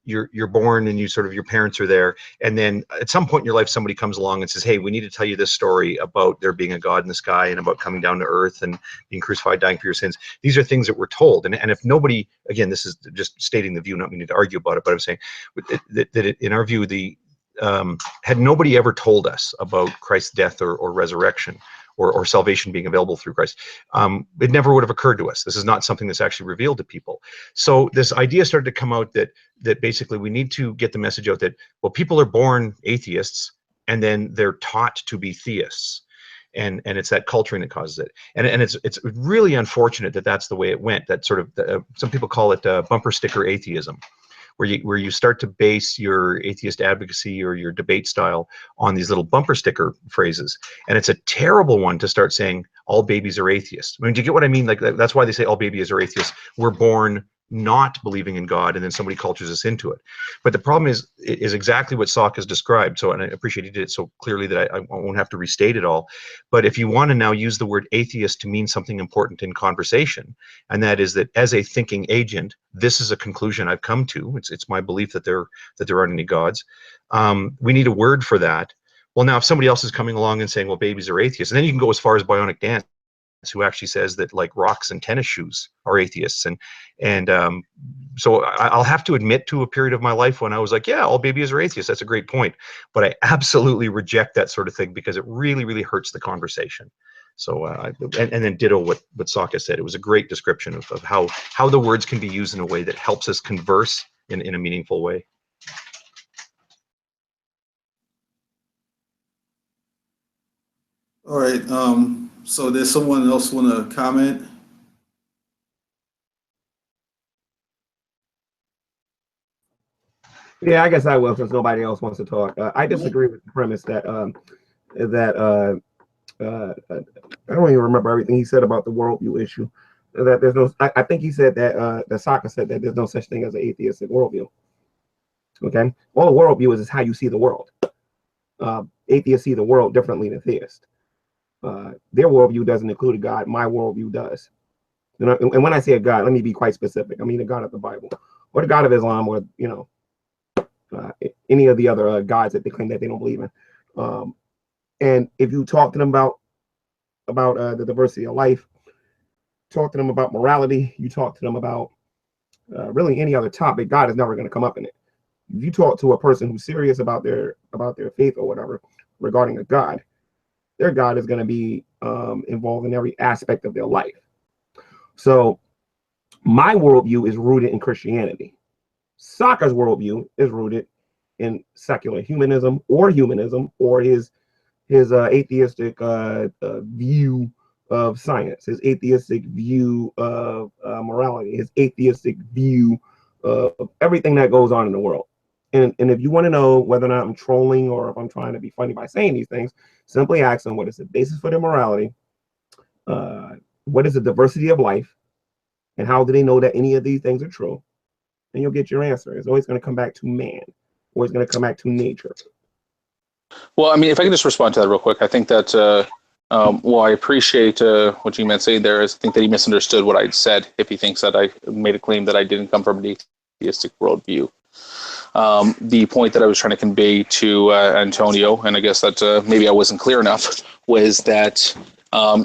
you're born and you sort of, your parents are there, and then at some point in your life somebody comes along and says, hey, we need to tell you this story about there being a God in the sky and about coming down to earth and being crucified, dying for your sins. These are things that we're told, and if nobody, again, this is just stating the view, not meaning to argue about it, but I'm saying that in our view, the had nobody ever told us about Christ's death or resurrection, or salvation being available through Christ, it never would have occurred to us. This is not something that's actually revealed to people. So this idea started to come out that basically we need to get the message out that, well, people are born atheists and then they're taught to be theists. And it's that culturing that causes it. And it's really unfortunate that that's the way it went. That sort of, some people call it bumper sticker atheism, where you start to base your atheist advocacy or your debate style on these little bumper sticker phrases. And it's a terrible one to start saying all babies are atheists. I mean, do you get what I mean? Like, that's why they say all babies are atheists. We're born not believing in God, and then somebody cultures us into it. But the problem is exactly what Sok has described. So, and I appreciate he did it so clearly that I won't have to restate it all. But if you want to now use the word atheist to mean something important in conversation, and that is that as a thinking agent, this is a conclusion I've come to. It's my belief that there aren't any gods. We need a word for that. Well, now if somebody else is coming along and saying, well, babies are atheists, and then you can go as far as Bionic Dance, who actually says that like rocks and tennis shoes are atheists. And so I'll have to admit to a period of my life when I was like, yeah, all babies are atheists. That's a great point. But I absolutely reject that sort of thing because it really, really hurts the conversation. So, and then ditto what Sokka said. It was a great description of how the words can be used in a way that helps us converse in a meaningful way. All right. So there's someone else want to comment? Yeah, I guess I will, since nobody else wants to talk. I disagree with the premise that I don't even remember everything he said about the worldview issue. That there's no, I think he said that Sokka said that there's no such thing as an atheistic worldview. Okay, all a worldview is how you see the world. Atheists see the world differently than theists. Their worldview doesn't include a God. My worldview does. You know, and when I say a God, let me be quite specific. I mean the God of the Bible, or the God of Islam, or any of the other gods that they claim that they don't believe in. And if you talk to them about the diversity of life, talk to them about morality, you talk to them about really any other topic, God is never going to come up in it. If you talk to a person who's serious about their faith or whatever regarding a God, their God is going to be involved in every aspect of their life. So my worldview is rooted in Christianity. Sokka's worldview is rooted in secular humanism or his atheistic view of science, his atheistic view of morality, his atheistic view of everything that goes on in the world. And if you want to know whether or not I'm trolling or if I'm trying to be funny by saying these things, simply ask them what is the basis for their morality, what is the diversity of life, and how do they know that any of these things are true? And you'll get your answer. It's always going to come back to man, or it's going to come back to nature. Well, I mean, if I can just respond to that real quick, I think that, well, I appreciate what G-Man saying there. I think that he misunderstood what I'd said if he thinks that I made a claim that I didn't come from an atheistic worldview. The point that I was trying to convey to Antonio, and I guess that maybe I wasn't clear enough, was that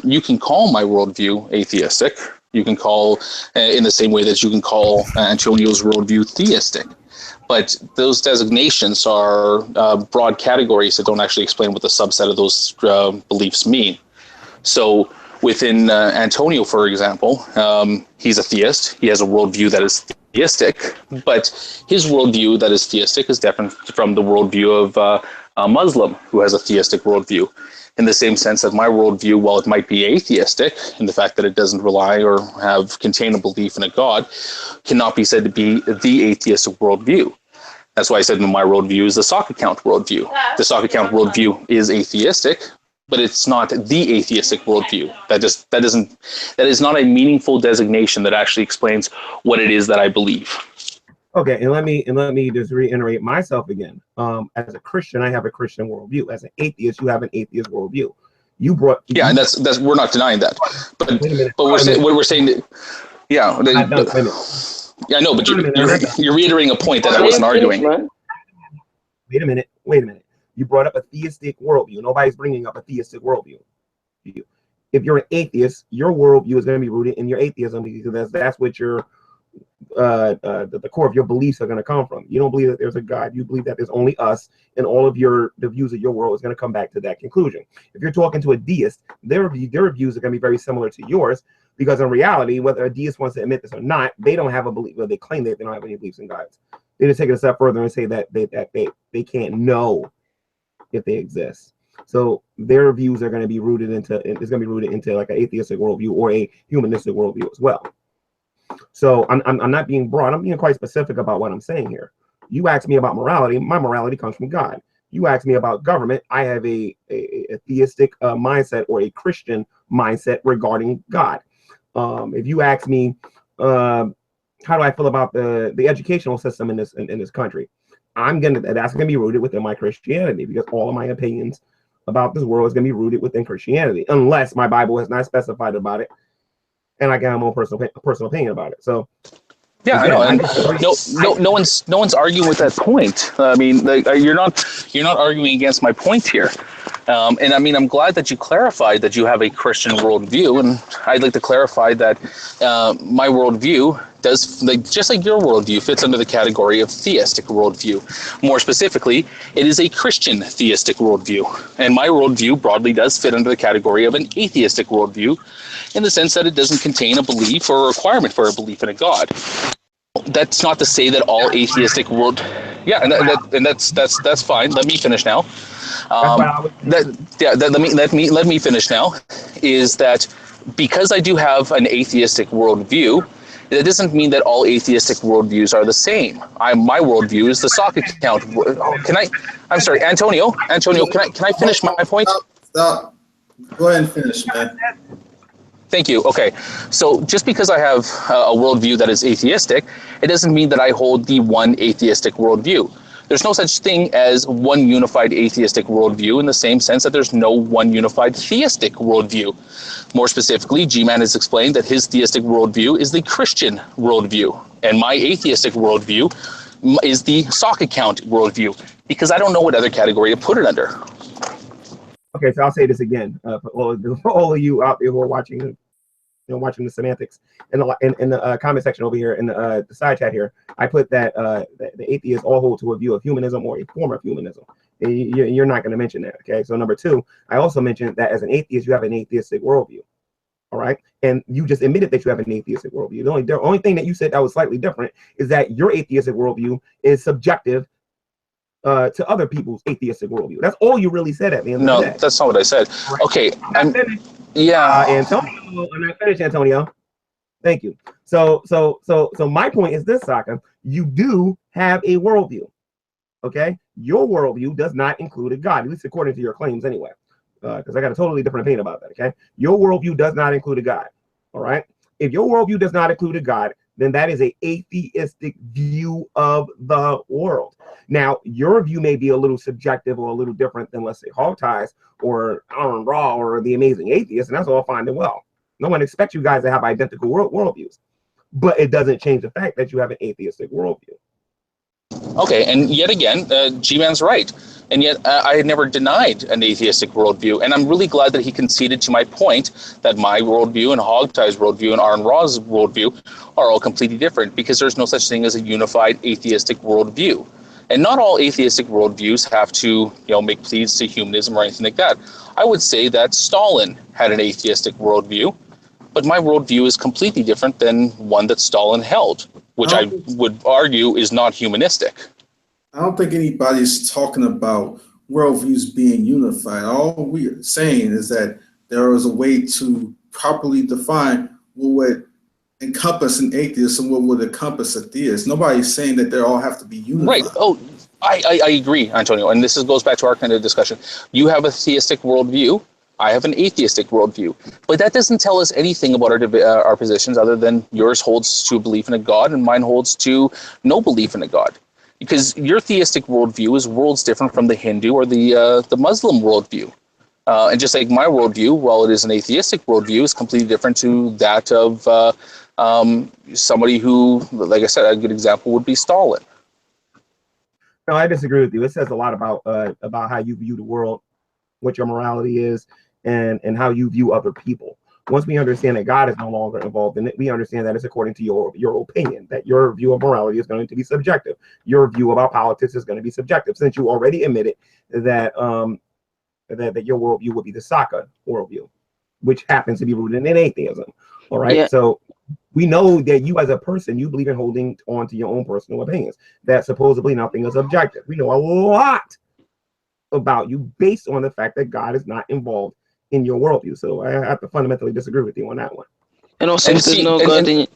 you can call my worldview atheistic. You can call, in the same way that you can call Antonio's worldview theistic. But those designations are broad categories that don't actually explain what the subset of those beliefs mean. So within Antonio, for example, he's a theist. He has a worldview that is theistic, but his worldview that is theistic is different from the worldview of a Muslim who has a theistic worldview. In the same sense that my worldview, while it might be atheistic in the fact that it doesn't rely or contain a belief in a God, cannot be said to be the atheistic worldview. That's why I said my worldview is the sock account worldview. The sock account worldview is atheistic, but it's not the atheistic worldview. That is not a meaningful designation that actually explains what it is that I believe. Okay, and let me just reiterate myself again. As a Christian, I have a Christian worldview. As an atheist, you have an atheist worldview. And that's we're not denying that. But we're saying that, yeah. Yeah, I know, but Wait a minute, you're reiterating a point that I wasn't arguing. Wait a minute. You brought up a theistic worldview. Nobody's bringing up a theistic worldview. If you're an atheist, your worldview is going to be rooted in your atheism because that's what your the core of your beliefs are going to come from. You don't believe that there's a God. You believe that there's only us, and all of the views of your world is going to come back to that conclusion. If you're talking to a deist, their views are going to be very similar to yours, because in reality, whether a deist wants to admit this or not, they don't have a belief. Well, they claim that they don't have any beliefs in gods. They just take it a step further and say that they can't know if they exist. So their views are going to be rooted into like an atheistic worldview or a humanistic worldview as well. So I'm not being broad. I'm being quite specific about what I'm saying here. You ask me about morality. My morality comes from God. You ask me about government. I have a theistic mindset or a Christian mindset regarding God. If you ask me, how do I feel about the educational system in this country? That's gonna be rooted within my Christianity, because all of my opinions about this world is gonna be rooted within Christianity, unless my Bible has not specified about it, and I can have my personal opinion about it. So yeah, again, I know. And no one's arguing with that point. I mean, you're not arguing against my point here. And I mean, I'm glad that you clarified that you have a Christian worldview, and I'd like to clarify that my worldview does, just like your worldview, fits under the category of theistic worldview. More specifically, it is a Christian theistic worldview, and my worldview broadly does fit under the category of an atheistic worldview, in the sense that it doesn't contain a belief or a requirement for a belief in a God. That's not to say that all atheistic yeah, and that's fine. Let me finish now. Let me finish now. Is that because I do have an atheistic worldview, that doesn't mean that all atheistic worldviews are the same. My worldview is the sock account. I'm sorry, Antonio. Can I finish my point? Stop. Go ahead and finish, man. Thank you. Okay, so just because I have a worldview that is atheistic, it doesn't mean that I hold the one atheistic worldview. There's no such thing as one unified atheistic worldview, in the same sense that there's no one unified theistic worldview. More specifically, G-Man has explained that his theistic worldview is the Christian worldview, and my atheistic worldview is the sock account worldview, because I don't know what other category to put it under. Okay, so I'll say this again for all of you out there who are watching, watching the semantics in the comment section over here in the side chat here. I put that the atheists all hold to a view of humanism or a form of humanism. You're not going to mention that, okay? So number two, I also mentioned that as an atheist, you have an atheistic worldview. All right, and you just admitted that you have an atheistic worldview. The only thing that you said that was slightly different is that your atheistic worldview is subjective to other people's atheistic worldview. That's all you really said at the end of the day. No, that's not what I said. Right. Okay, yeah, Antonio, I'm not finished, Antonio. Thank you. So my point is this, Saka. You do have a worldview. Okay, your worldview does not include a God, at least according to your claims, anyway. Because I got a totally different opinion about that. Okay, your worldview does not include a God. All right. If your worldview does not include a God, then that is an atheistic view of the world. Now, your view may be a little subjective or a little different than, let's say, Hogties or Aaron Raw or the Amazing Atheist, and that's all fine and well. No one expects you guys to have identical worldviews, but it doesn't change the fact that you have an atheistic worldview. Okay, and yet again, G-Man's right. And yet I had never denied an atheistic worldview. And I'm really glad that he conceded to my point that my worldview and Hogtie's worldview and Aaron Raw's worldview are all completely different, because there's no such thing as a unified atheistic worldview. And not all atheistic worldviews have to, make pleas to humanism or anything like that. I would say that Stalin had an atheistic worldview, but my worldview is completely different than one that Stalin held, which I would argue is not humanistic. I don't think anybody's talking about worldviews being unified. All we're saying is that there is a way to properly define what would encompass an atheist and what would encompass a theist. Nobody's saying that they all have to be unified. Right. Oh, I agree, Antonio. And this goes back to our kind of discussion. You have a theistic worldview. I have an atheistic worldview. But that doesn't tell us anything about our positions, other than yours holds to a belief in a God and mine holds to no belief in a God. Because your theistic worldview is worlds different from the Hindu or the Muslim worldview. And just like my worldview, while it is an atheistic worldview, is completely different to that of Somebody who, like I said, a good example would be Stalin. No, I disagree with you. It says a lot about how you view the world, what your morality is, and how you view other people. Once we understand that God is no longer involved in it, we understand that it's according to your opinion, that your view of morality is going to be subjective. Your view about politics is going to be subjective, since you already admitted that that your worldview would be the Saka worldview, which happens to be rooted in atheism. All right. Yeah. So we know that you as a person, you believe in holding on to your own personal opinions, that supposedly nothing is objective. We know a lot about you based on the fact that God is not involved in your worldview. So I have to fundamentally disagree with you on that one. And also, And if there's see, no and- God and- in,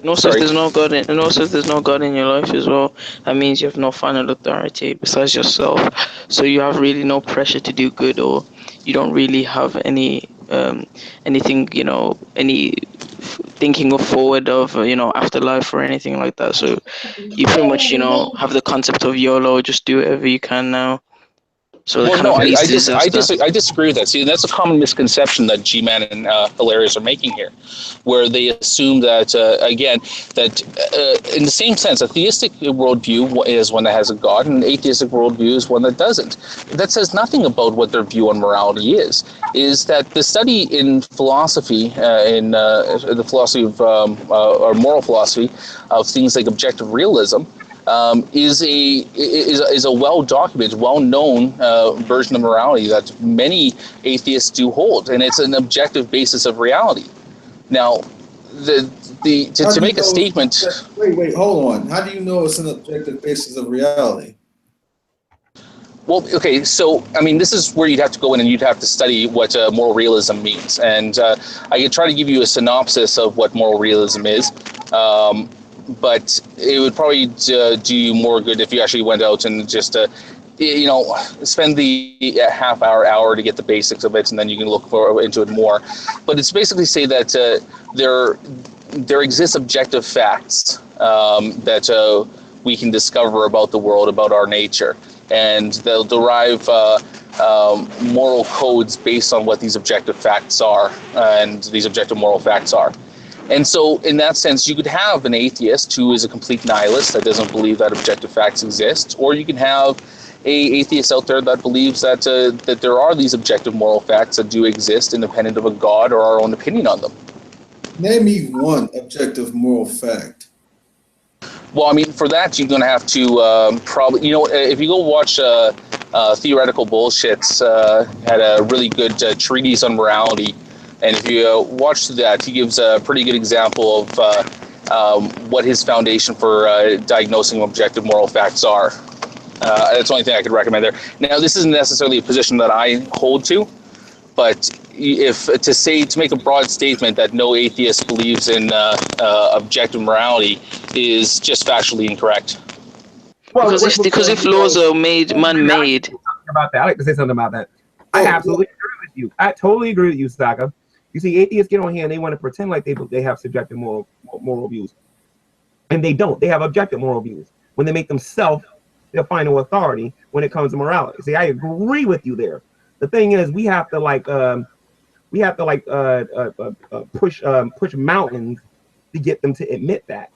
and also if Sorry. there's no God in, and also if there's no God in your life as well, that means you have no final authority besides yourself. So you have really no pressure to do good, or you don't really have any anything, any thinking of forward of afterlife or anything like that. So you pretty much have the concept of YOLO, just do whatever you can now. So it Well, kind no, of leads to I disaster. disagree with that. See, that's a common misconception that G-Man and Hilarious are making here, where they assume that, again, that in the same sense, a theistic worldview is one that has a God, and an atheistic worldview is one that doesn't. That says nothing about what their view on morality is. Is that the study in philosophy, in the philosophy of, or moral philosophy, of things like objective realism, is a well-documented, well-known version of morality that many atheists do hold, and it's an objective basis of reality. Now, to make a statement. Wait, hold on. How do you know it's an objective basis of reality? Well, okay, so, I mean, this is where you'd have to go in and you'd have to study what moral realism means. And I could try to give you a synopsis of what moral realism is, but it would probably do you more good if you actually went out and just, spend the hour to get the basics of it, and then you can look into it more. But it's basically say that there exists objective facts that we can discover about the world, about our nature. And they'll derive moral codes based on what these objective facts are, and these objective moral facts are. And so, in that sense, you could have an atheist who is a complete nihilist that doesn't believe that objective facts exist, or you can have an atheist out there that believes that that there are these objective moral facts that do exist, independent of a God or our own opinion on them. Name me one objective moral fact. Well, I mean, for that, you're going to have to probably, if you go watch Theoretical Bullshits, had a really good treatise on morality. And if you watch that, he gives a pretty good example of what his foundation for diagnosing objective moral facts are. That's the only thing I could recommend there. Now, this isn't necessarily a position that I hold to, but to make a broad statement that no atheist believes in objective morality is just factually incorrect. Well, Because if laws are man-made. About that, I'd like to say something about that. I absolutely agree with you. I totally agree with you, Saka. You see, atheists get on here and they want to pretend like they have subjective moral views, and they don't. They have objective moral views. When they make themselves their final authority when it comes to morality. See, I agree with you there. The thing is, we have to push mountains to get them to admit that.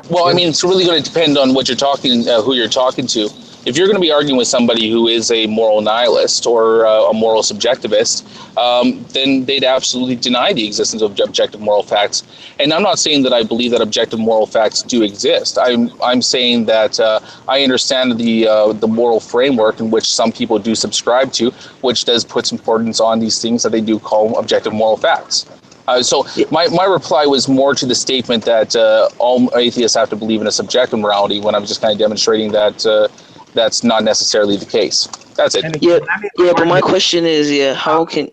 Well, I mean, it's really going to depend on what you're talking, who you're talking to. If you're going to be arguing with somebody who is a moral nihilist or a moral subjectivist, then they'd absolutely deny the existence of objective moral facts. And I'm not saying that I believe that objective moral facts do exist. I'm saying that I understand the moral framework in which some people do subscribe to, which does put importance on these things that they do call objective moral facts. So my reply was more to the statement that all atheists have to believe in a subjective morality, when I was just kind of demonstrating that that's not necessarily the case. That's it. Yeah, but my question is, how can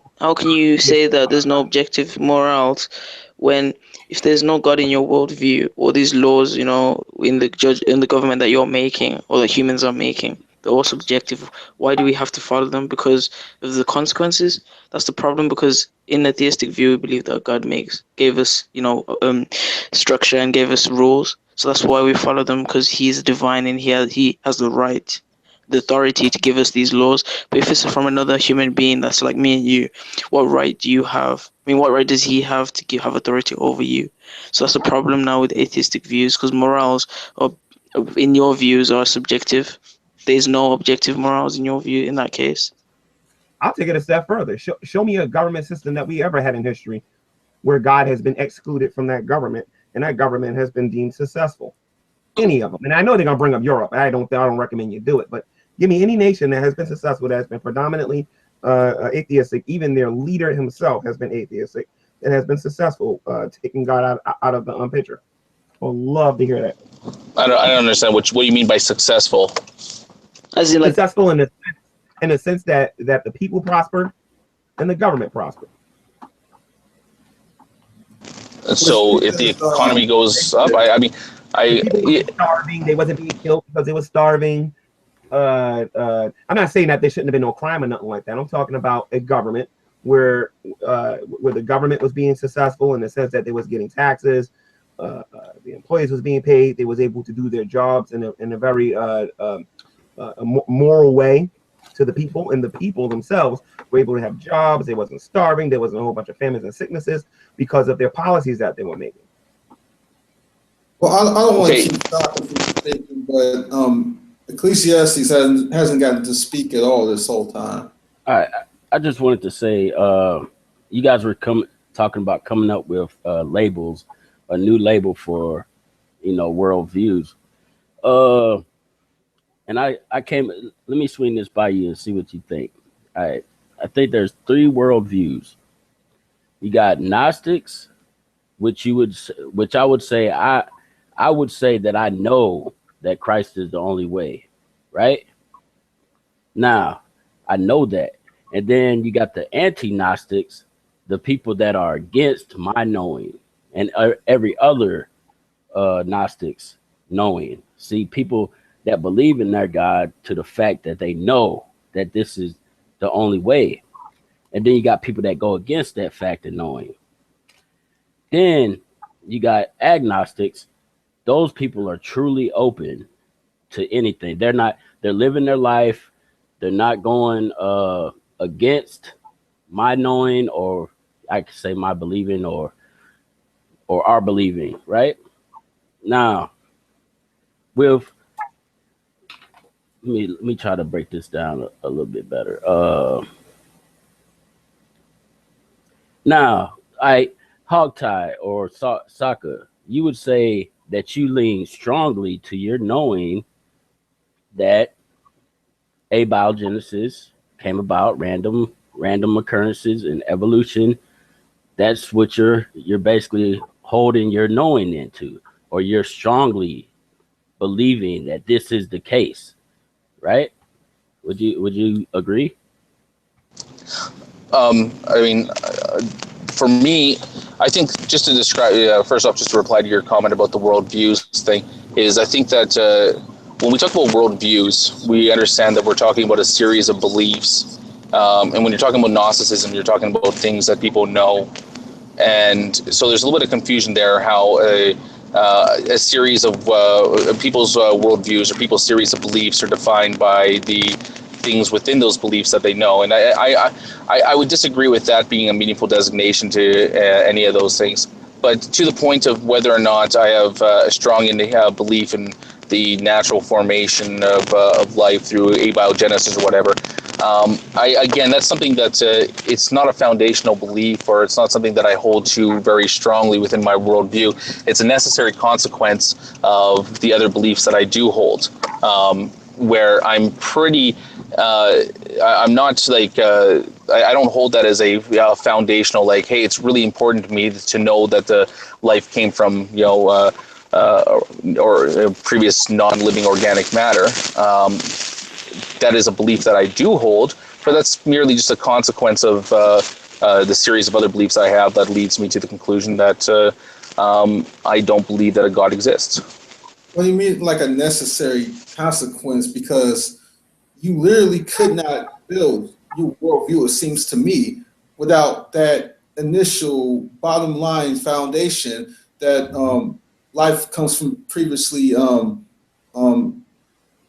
you say that there's no objective morals when, if there's no God in your worldview, all these laws, in the government that you're making or that humans are making, they're all subjective. Why do we have to follow them? Because of the consequences. That's the problem. Because in the theistic view, we believe that God gave us, structure and gave us rules. So that's why we follow them, because He's divine and He has the right the authority to give us these laws. But if it's from another human being that's like me and you, what right do you have? I mean, what right does he have to have authority over you? So that's a problem now with atheistic views, because morals, are, in your views, are subjective. There's no objective morals in your view in that case. I'll take it a step further. Show me a government system that we ever had in history where God has been excluded from that government and that government has been deemed successful. Any of them. And I know they're gonna bring up Europe. I don't recommend you do it, but give me any nation that has been successful, that has been predominantly atheistic. Even their leader himself has been atheistic, and has been successful taking God out of the picture. I'd love to hear that. I don't understand what you mean by successful. As in, like, successful in the sense that the people prosper and the government prosper. So if the economy goes up, I mean, people were starving. They wasn't being killed because they were starving. I'm not saying that there shouldn't have been no crime or nothing like that. I'm talking about a government where the government was being successful in the sense that they was getting taxes. The employees was being paid. They was able to do their jobs in a very moral way to the people, and the people themselves were able to have jobs. They wasn't starving. There wasn't a whole bunch of famines and sicknesses because of their policies that they were making. Well, I don't want to keep talking from speaking, but Ecclesiastes hasn't gotten to speak at all this whole time. I just wanted to say, you guys were talking about coming up with labels, a new label for, worldviews. And I came, let me swing this by you and see what you think. I think there's 3 worldviews. You got Gnostics, which I would say, I would say that I know that Christ is the only way, right? Now, I know that. And then you got the anti-Gnostics, the people that are against my knowing, and every other Gnostics knowing. See, people that believe in their God to the fact that they know that this is the only way. And then you got people that go against that fact of knowing. Then you got agnostics. Those people are truly open to anything. They're living their life. They're not going against my knowing, or I could say my believing, or our believing, right? Now, let me try to break this down a little bit better. Now, Hogtie or Sokka, you would say that you lean strongly to your knowing that abiogenesis came about, random occurrences and evolution. That's what you're basically holding your knowing into, or you're strongly believing that this is the case, right? Would you agree? I mean, for me, I think just to describe, first off, just to reply to your comment about the worldviews thing, is I think that when we talk about worldviews, we understand that we're talking about a series of beliefs. And when you're talking about Gnosticism, you're talking about things that people know. And so there's a little bit of confusion there, how a series of people's worldviews or people's series of beliefs are defined by the things within those beliefs that they know. And I would disagree with that being a meaningful designation to any of those things. But to the point of whether or not I have a strong belief in the natural formation of life through abiogenesis or whatever, again, that's something that it's not a foundational belief, or it's not something that I hold to very strongly within my worldview. It's a necessary consequence of the other beliefs that I do hold, where I'm pretty, I'm not like, I don't hold that as a foundational, like, hey, it's really important to me to know that the life came from, or previous non-living organic matter. That is a belief that I do hold, but that's merely just a consequence of the series of other beliefs I have that leads me to the conclusion that I don't believe that a God exists. What do you mean, like a necessary consequence? Because you literally could not build your worldview, it seems to me, without that initial bottom line foundation that life comes from previously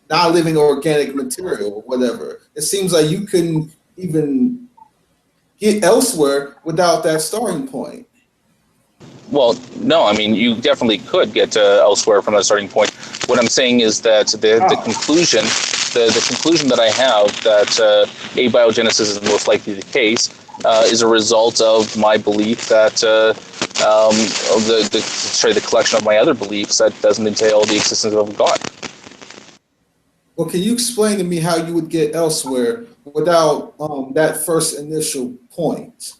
non-living organic material or whatever. It seems like you couldn't even get elsewhere without that starting point. Well, no, I mean, you definitely could get elsewhere from that starting point. What I'm saying is that the conclusion, the conclusion that I have that abiogenesis is most likely the case is a result of my belief that the collection of my other beliefs that doesn't entail the existence of God. Well, can you explain to me how you would get elsewhere without that first initial point?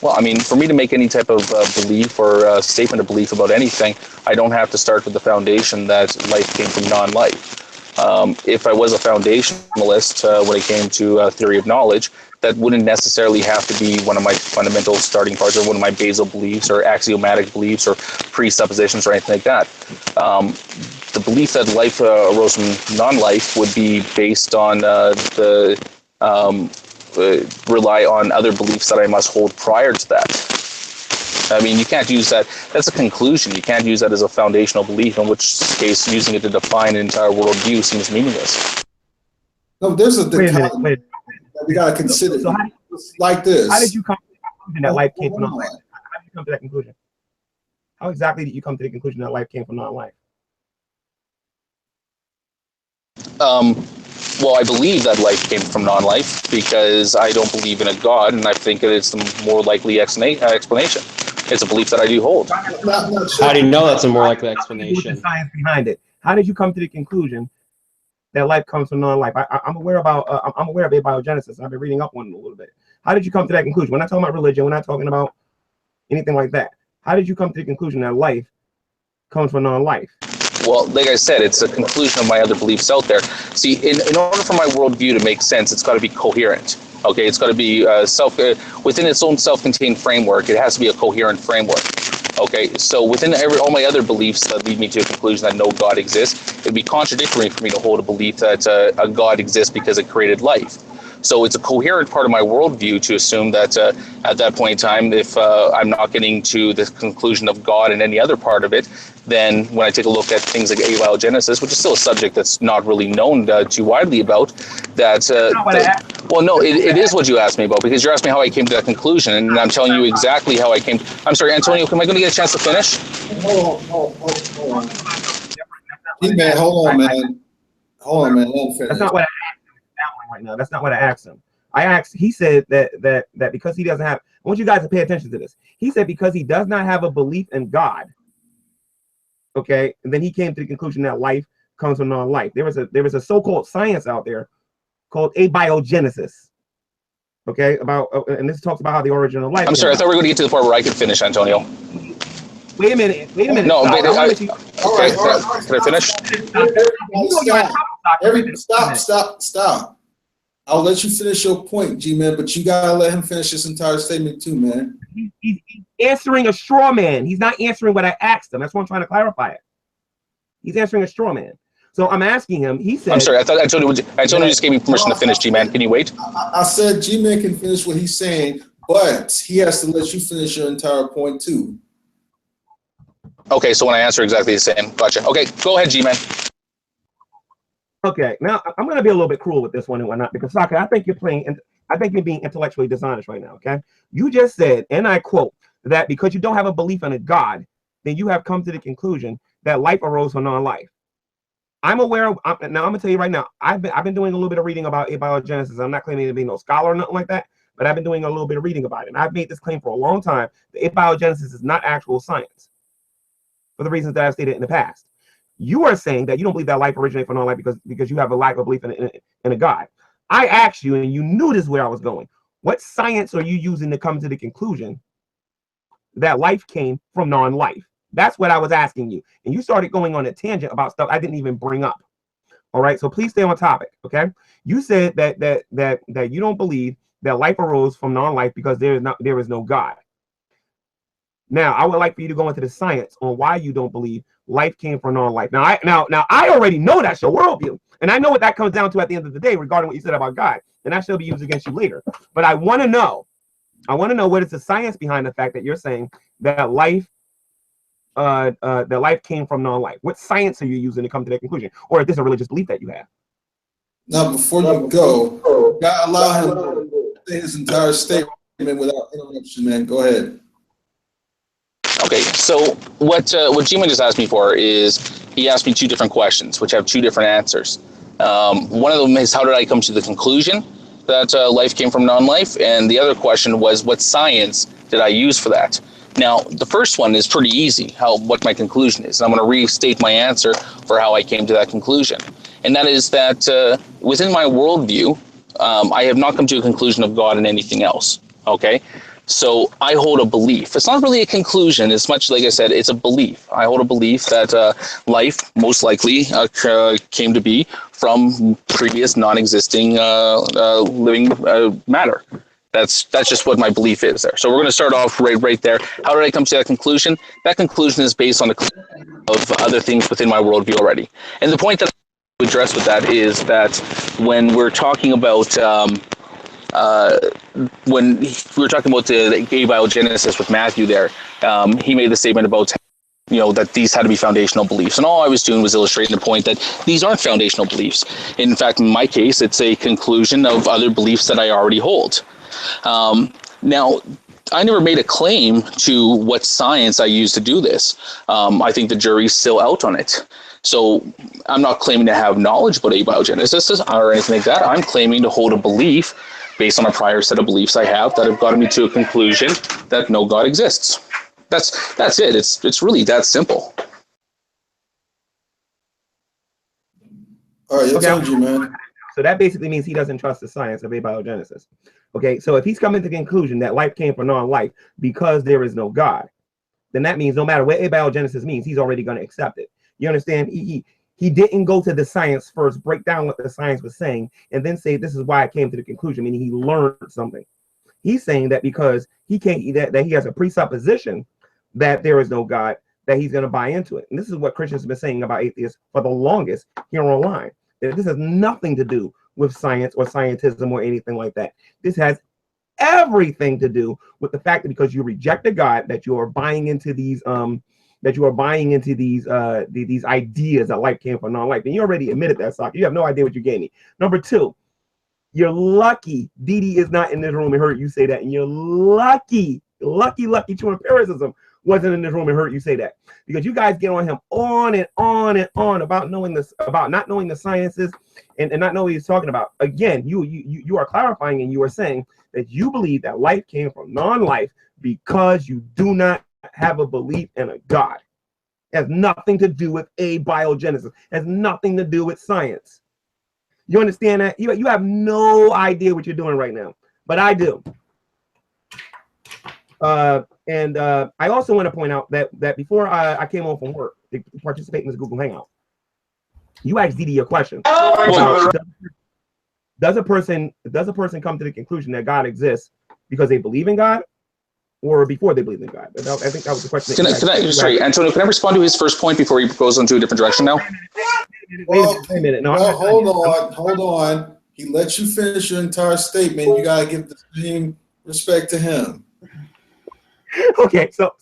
Well, I mean, for me to make any type of belief or statement of belief about anything, I don't have to start with the foundation that life came from non-life. If I was a foundationalist when it came to theory of knowledge, that wouldn't necessarily have to be one of my fundamental starting parts or one of my basal beliefs or axiomatic beliefs or presuppositions or anything like that. The belief that life arose from non-life would be based on rely on other beliefs that I must hold prior to that. I mean, you can't use that. That's a conclusion. You can't use that as a foundational belief, in which case using it to define an entire worldview seems meaningless. No, there's a dichotomy Wait. that we got to consider. So like this. How did you come to the conclusion that life came from non-life? How did you come to that conclusion? How exactly did you come to the conclusion that life came from non-life? Well, I believe that life came from non-life because I don't believe in a God, and I think that it's the more likely explanation. It's a belief that I do hold. How do you know that's a more likely explanation? The science behind it. How did you come to the conclusion that life comes from non-life? I'm aware about I'm aware of abiogenesis. I've been reading up on it a little bit. How did you come to that conclusion? We're not talking about religion. We're not talking about anything like that. How did you come to the conclusion that life comes from non-life? Well, like I said, it's a conclusion of my other beliefs out there. See, in order for my worldview to make sense, it's got to be coherent. Okay, it's got to be within its own self-contained framework. It has to be a coherent framework. Okay, so within all my other beliefs that lead me to a conclusion that no God exists, it'd be contradictory for me to hold a belief that a God exists because it created life. So it's a coherent part of my worldview to assume that at that point in time, if I'm not getting to the conclusion of God in any other part of it, then when I take a look at things like abiogenesis, which is still a subject that's not really known too widely about, well, no, it is what you asked me about, because you're asking me how I came to that conclusion, and I'm telling you exactly how I came. I'm sorry, Antonio, am I going to get a chance to finish? Hold on. Hey, man, hold on, man. Hold on, man. That's not what I asked right now. That's not what I asked him. He said that because he doesn't have, I want you guys to pay attention to this. He said because he does not have a belief in God, okay, and then he came to the conclusion that life comes from non-life. There was a so-called science out there called abiogenesis, okay, and this talks about how the origin of life. I'm sorry, I thought we were going to get to the part where I could finish, Antonio. Wait a minute. No, can I finish? Stop. I'll let you finish your point, G-Man, but you gotta let him finish his entire statement too, man. He's answering a straw man. He's not answering what I asked him. That's why I'm trying to clarify it. He's answering a straw man. So I'm asking him. He said, I'm sorry, I thought Antonio just gave me permission to finish, G-Man. Can you wait? I said G-Man can finish what he's saying, but he has to let you finish your entire point too. Okay, so when I answer exactly the same, gotcha. Okay, go ahead, G-Man. Okay, now I'm going to be a little bit cruel with this one and whatnot, because Saka, I think you're being intellectually dishonest right now. Okay, you just said, and I quote, that because you don't have a belief in a God, then you have come to the conclusion that life arose from non-life. I'm aware of. Now I'm going to tell you right now. I've been doing a little bit of reading about abiogenesis. I'm not claiming to be no scholar or nothing like that, but I've been doing a little bit of reading about it, and I've made this claim for a long time. That abiogenesis is not actual science, for the reasons that I've stated in the past. You are saying that you don't believe that life originated from non-life because you have a lack of belief in a God. I asked you, and you knew this is where I was going. What science are you using to come to the conclusion that life came from non-life? That's what I was asking you. And you started going on a tangent about stuff I didn't even bring up. All right, so please stay on topic, okay? You said that you don't believe that life arose from non-life because there is no God. Now, I would like for you to go into the science on why you don't believe life came from non-life. Now, I already know that's your worldview, and I know what that comes down to at the end of the day regarding what you said about God, and that shall be used against you later. But I want to know what is the science behind the fact that you're saying that life that life came from non-life? What science are you using to come to that conclusion? Or is this a religious belief that you have? Now, before you go, God allow him to say his entire statement without interruption, man. Go ahead. Okay, so what Jima just asked me for is he asked me two different questions, which have two different answers. One of them is how did I come to the conclusion that life came from non-life, and the other question was what science did I use for that? Now, the first one is pretty easy, what my conclusion is. And I'm going to restate my answer for how I came to that conclusion. And that is that within my worldview, I have not come to a conclusion of God and anything else. Okay? So I hold a belief. It's not really a conclusion. It's much like I said, it's a belief. I hold a belief that life most likely came to be from previous non-existing living matter. That's just what my belief is there. So we're going to start off right there. How did I come to that conclusion? That conclusion is based on the of other things within my worldview already. And the point that I address with that is that when we're talking about when we were talking about the abiogenesis with Matthew there, he made the statement about that these had to be foundational beliefs. And all I was doing was illustrating the point that these aren't foundational beliefs. In fact, in my case, it's a conclusion of other beliefs that I already hold. Now, I never made a claim to what science I use to do this. I think the jury's still out on it. So I'm not claiming to have knowledge about abiogenesis or anything like that. I'm claiming to hold a belief based on a prior set of beliefs I have that have gotten me to a conclusion that no God exists. That's it. It's really that simple. All right, I told you, man. So that basically means he doesn't trust the science of abiogenesis. Okay, so if he's coming to the conclusion that life came from non-life because there is no God, then that means no matter what abiogenesis means, he's already going to accept it. You understand? He didn't go to the science first, break down what the science was saying, and then say this is why I came to the conclusion, meaning he learned something. He's saying that because he can't that he has a presupposition that there is no God, that he's going to buy into it. And this is what Christians have been saying about atheists for the longest here online. That this has nothing to do with science or scientism or anything like that. This has everything to do with the fact that because you rejected God, that you are buying into these these ideas that life came from non-life. And you already admitted that, Saki. You have no idea what you gave me. Number two, you're lucky Didi is not in this room and heard you say that. And you're lucky true empiricism wasn't in this room and heard you say that. Because you guys get on him on and on and on about knowing this, about not knowing the sciences and not knowing what he's talking about. Again, you are clarifying and you are saying that you believe that life came from non-life because you do not have a belief in a God. It has nothing to do with abiogenesis. It has nothing to do with science. You understand that? You have no idea what you're doing right now, but I do. And I also want to point out that before I came home from work to participate in this Google Hangout, you asked Didi a question. Does a person come to the conclusion that God exists because they believe in God, or before they believe in God? I think that was the question. Sorry, Antonio, can I respond to his first point before he goes into a different direction now? Wait a minute. No, hold on. He lets you finish your entire statement. You gotta give the same respect to him. Okay, so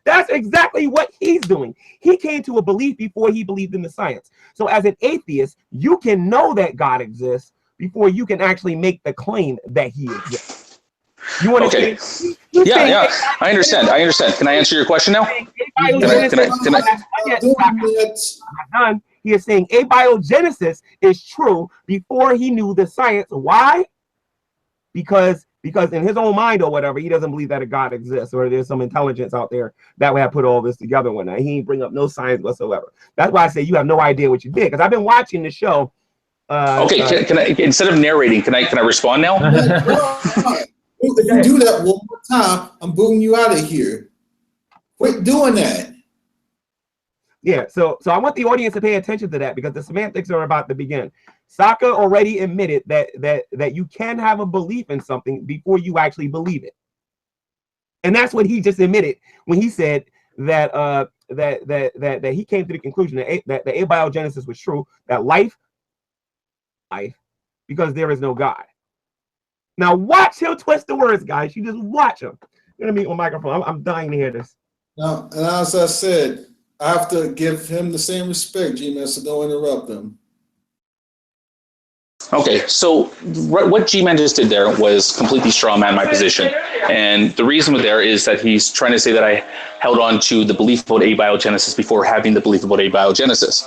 that's exactly what he's doing. He came to a belief before he believed in the science. So as an atheist, you can know that God exists before you can actually make the claim that he exists. You understand? Okay. Yeah, I understand. Can I answer your question now? He is saying abiogenesis is true before he knew the science. Why? Because in his own mind or whatever, he doesn't believe that a God exists or there's some intelligence out there that would have put all this together one night. He ain't bring up no science whatsoever. That's why I say you have no idea what you did, because I've been watching the show. Okay, can I, instead of narrating, can I respond now? If you do that one more time, I'm booting you out of here. Quit doing that. Yeah, so I want the audience to pay attention to that, because the semantics are about to begin. Saka already admitted that you can have a belief in something before you actually believe it, and that's what he just admitted when he said that that he came to the conclusion that the abiogenesis was true, that life because there is no God. Now watch him twist the words, guys. You just watch him. I'm gonna mute my microphone. I'm dying to hear this. Now, and as I said, I have to give him the same respect, G-Man, so don't interrupt him. Okay, so what G-Man just did there was completely straw man my position. And the reason there is that he's trying to say that I held on to the belief about abiogenesis before having the belief about abiogenesis.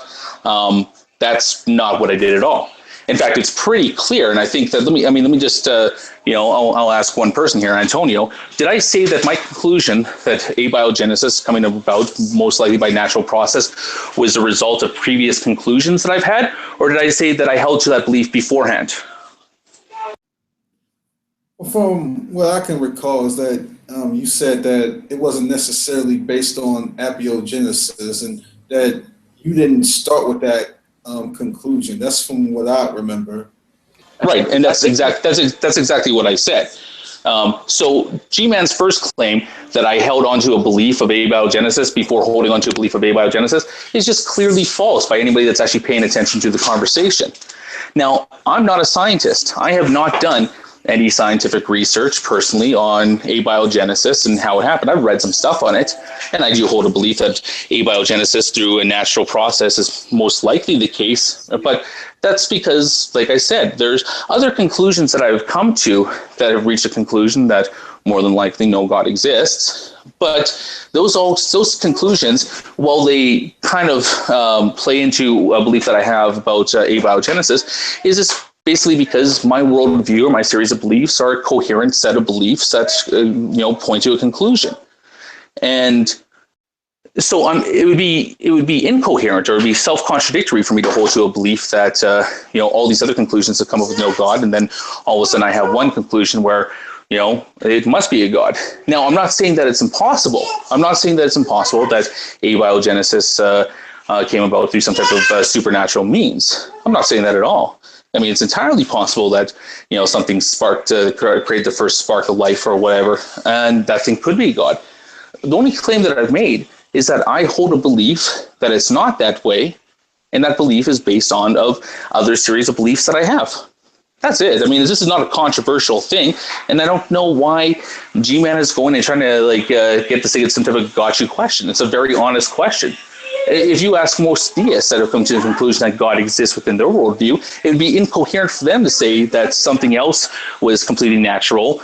That's not what I did at all. In fact, it's pretty clear, and I think that, let me just, I'll ask one person here, Antonio. Did I say that my conclusion that abiogenesis coming about most likely by natural process was a result of previous conclusions that I've had, or did I say that I held to that belief beforehand? Well, from what I can recall is that you said that it wasn't necessarily based on abiogenesis, and that you didn't start with that conclusion. That's from what I remember. Right, and that's exactly what I said. So G-Man's first claim that I held onto a belief of abiogenesis before holding onto a belief of abiogenesis is just clearly false by anybody that's actually paying attention to the conversation. Now, I'm not a scientist. I have not done any scientific research personally on abiogenesis and how it happened. I've read some stuff on it, and I do hold a belief that abiogenesis through a natural process is most likely the case. But that's because, like I said, there's other conclusions that I've come to that have reached a conclusion that more than likely no God exists. But those conclusions, while they kind of play into a belief that I have about abiogenesis, is this basically because my worldview or my series of beliefs are a coherent set of beliefs that point to a conclusion. And so it would be incoherent, or it would be self-contradictory for me to hold to a belief that all these other conclusions have come up with no God, and then all of a sudden I have one conclusion where it must be a God. Now, I'm not saying that it's impossible. I'm not saying that it's impossible that abiogenesis came about through some type of supernatural means. I'm not saying that at all. I mean, it's entirely possible that, something sparked, created the first spark of life or whatever, and that thing could be God. The only claim that I've made is that I hold a belief that it's not that way, and that belief is based on of other series of beliefs that I have. That's it. I mean, this is not a controversial thing, and I don't know why G-Man is going and trying to get to say it's some type of gotcha question. It's a very honest question. If you ask most theists that have come to the conclusion that God exists within their worldview, it would be incoherent for them to say that something else was completely natural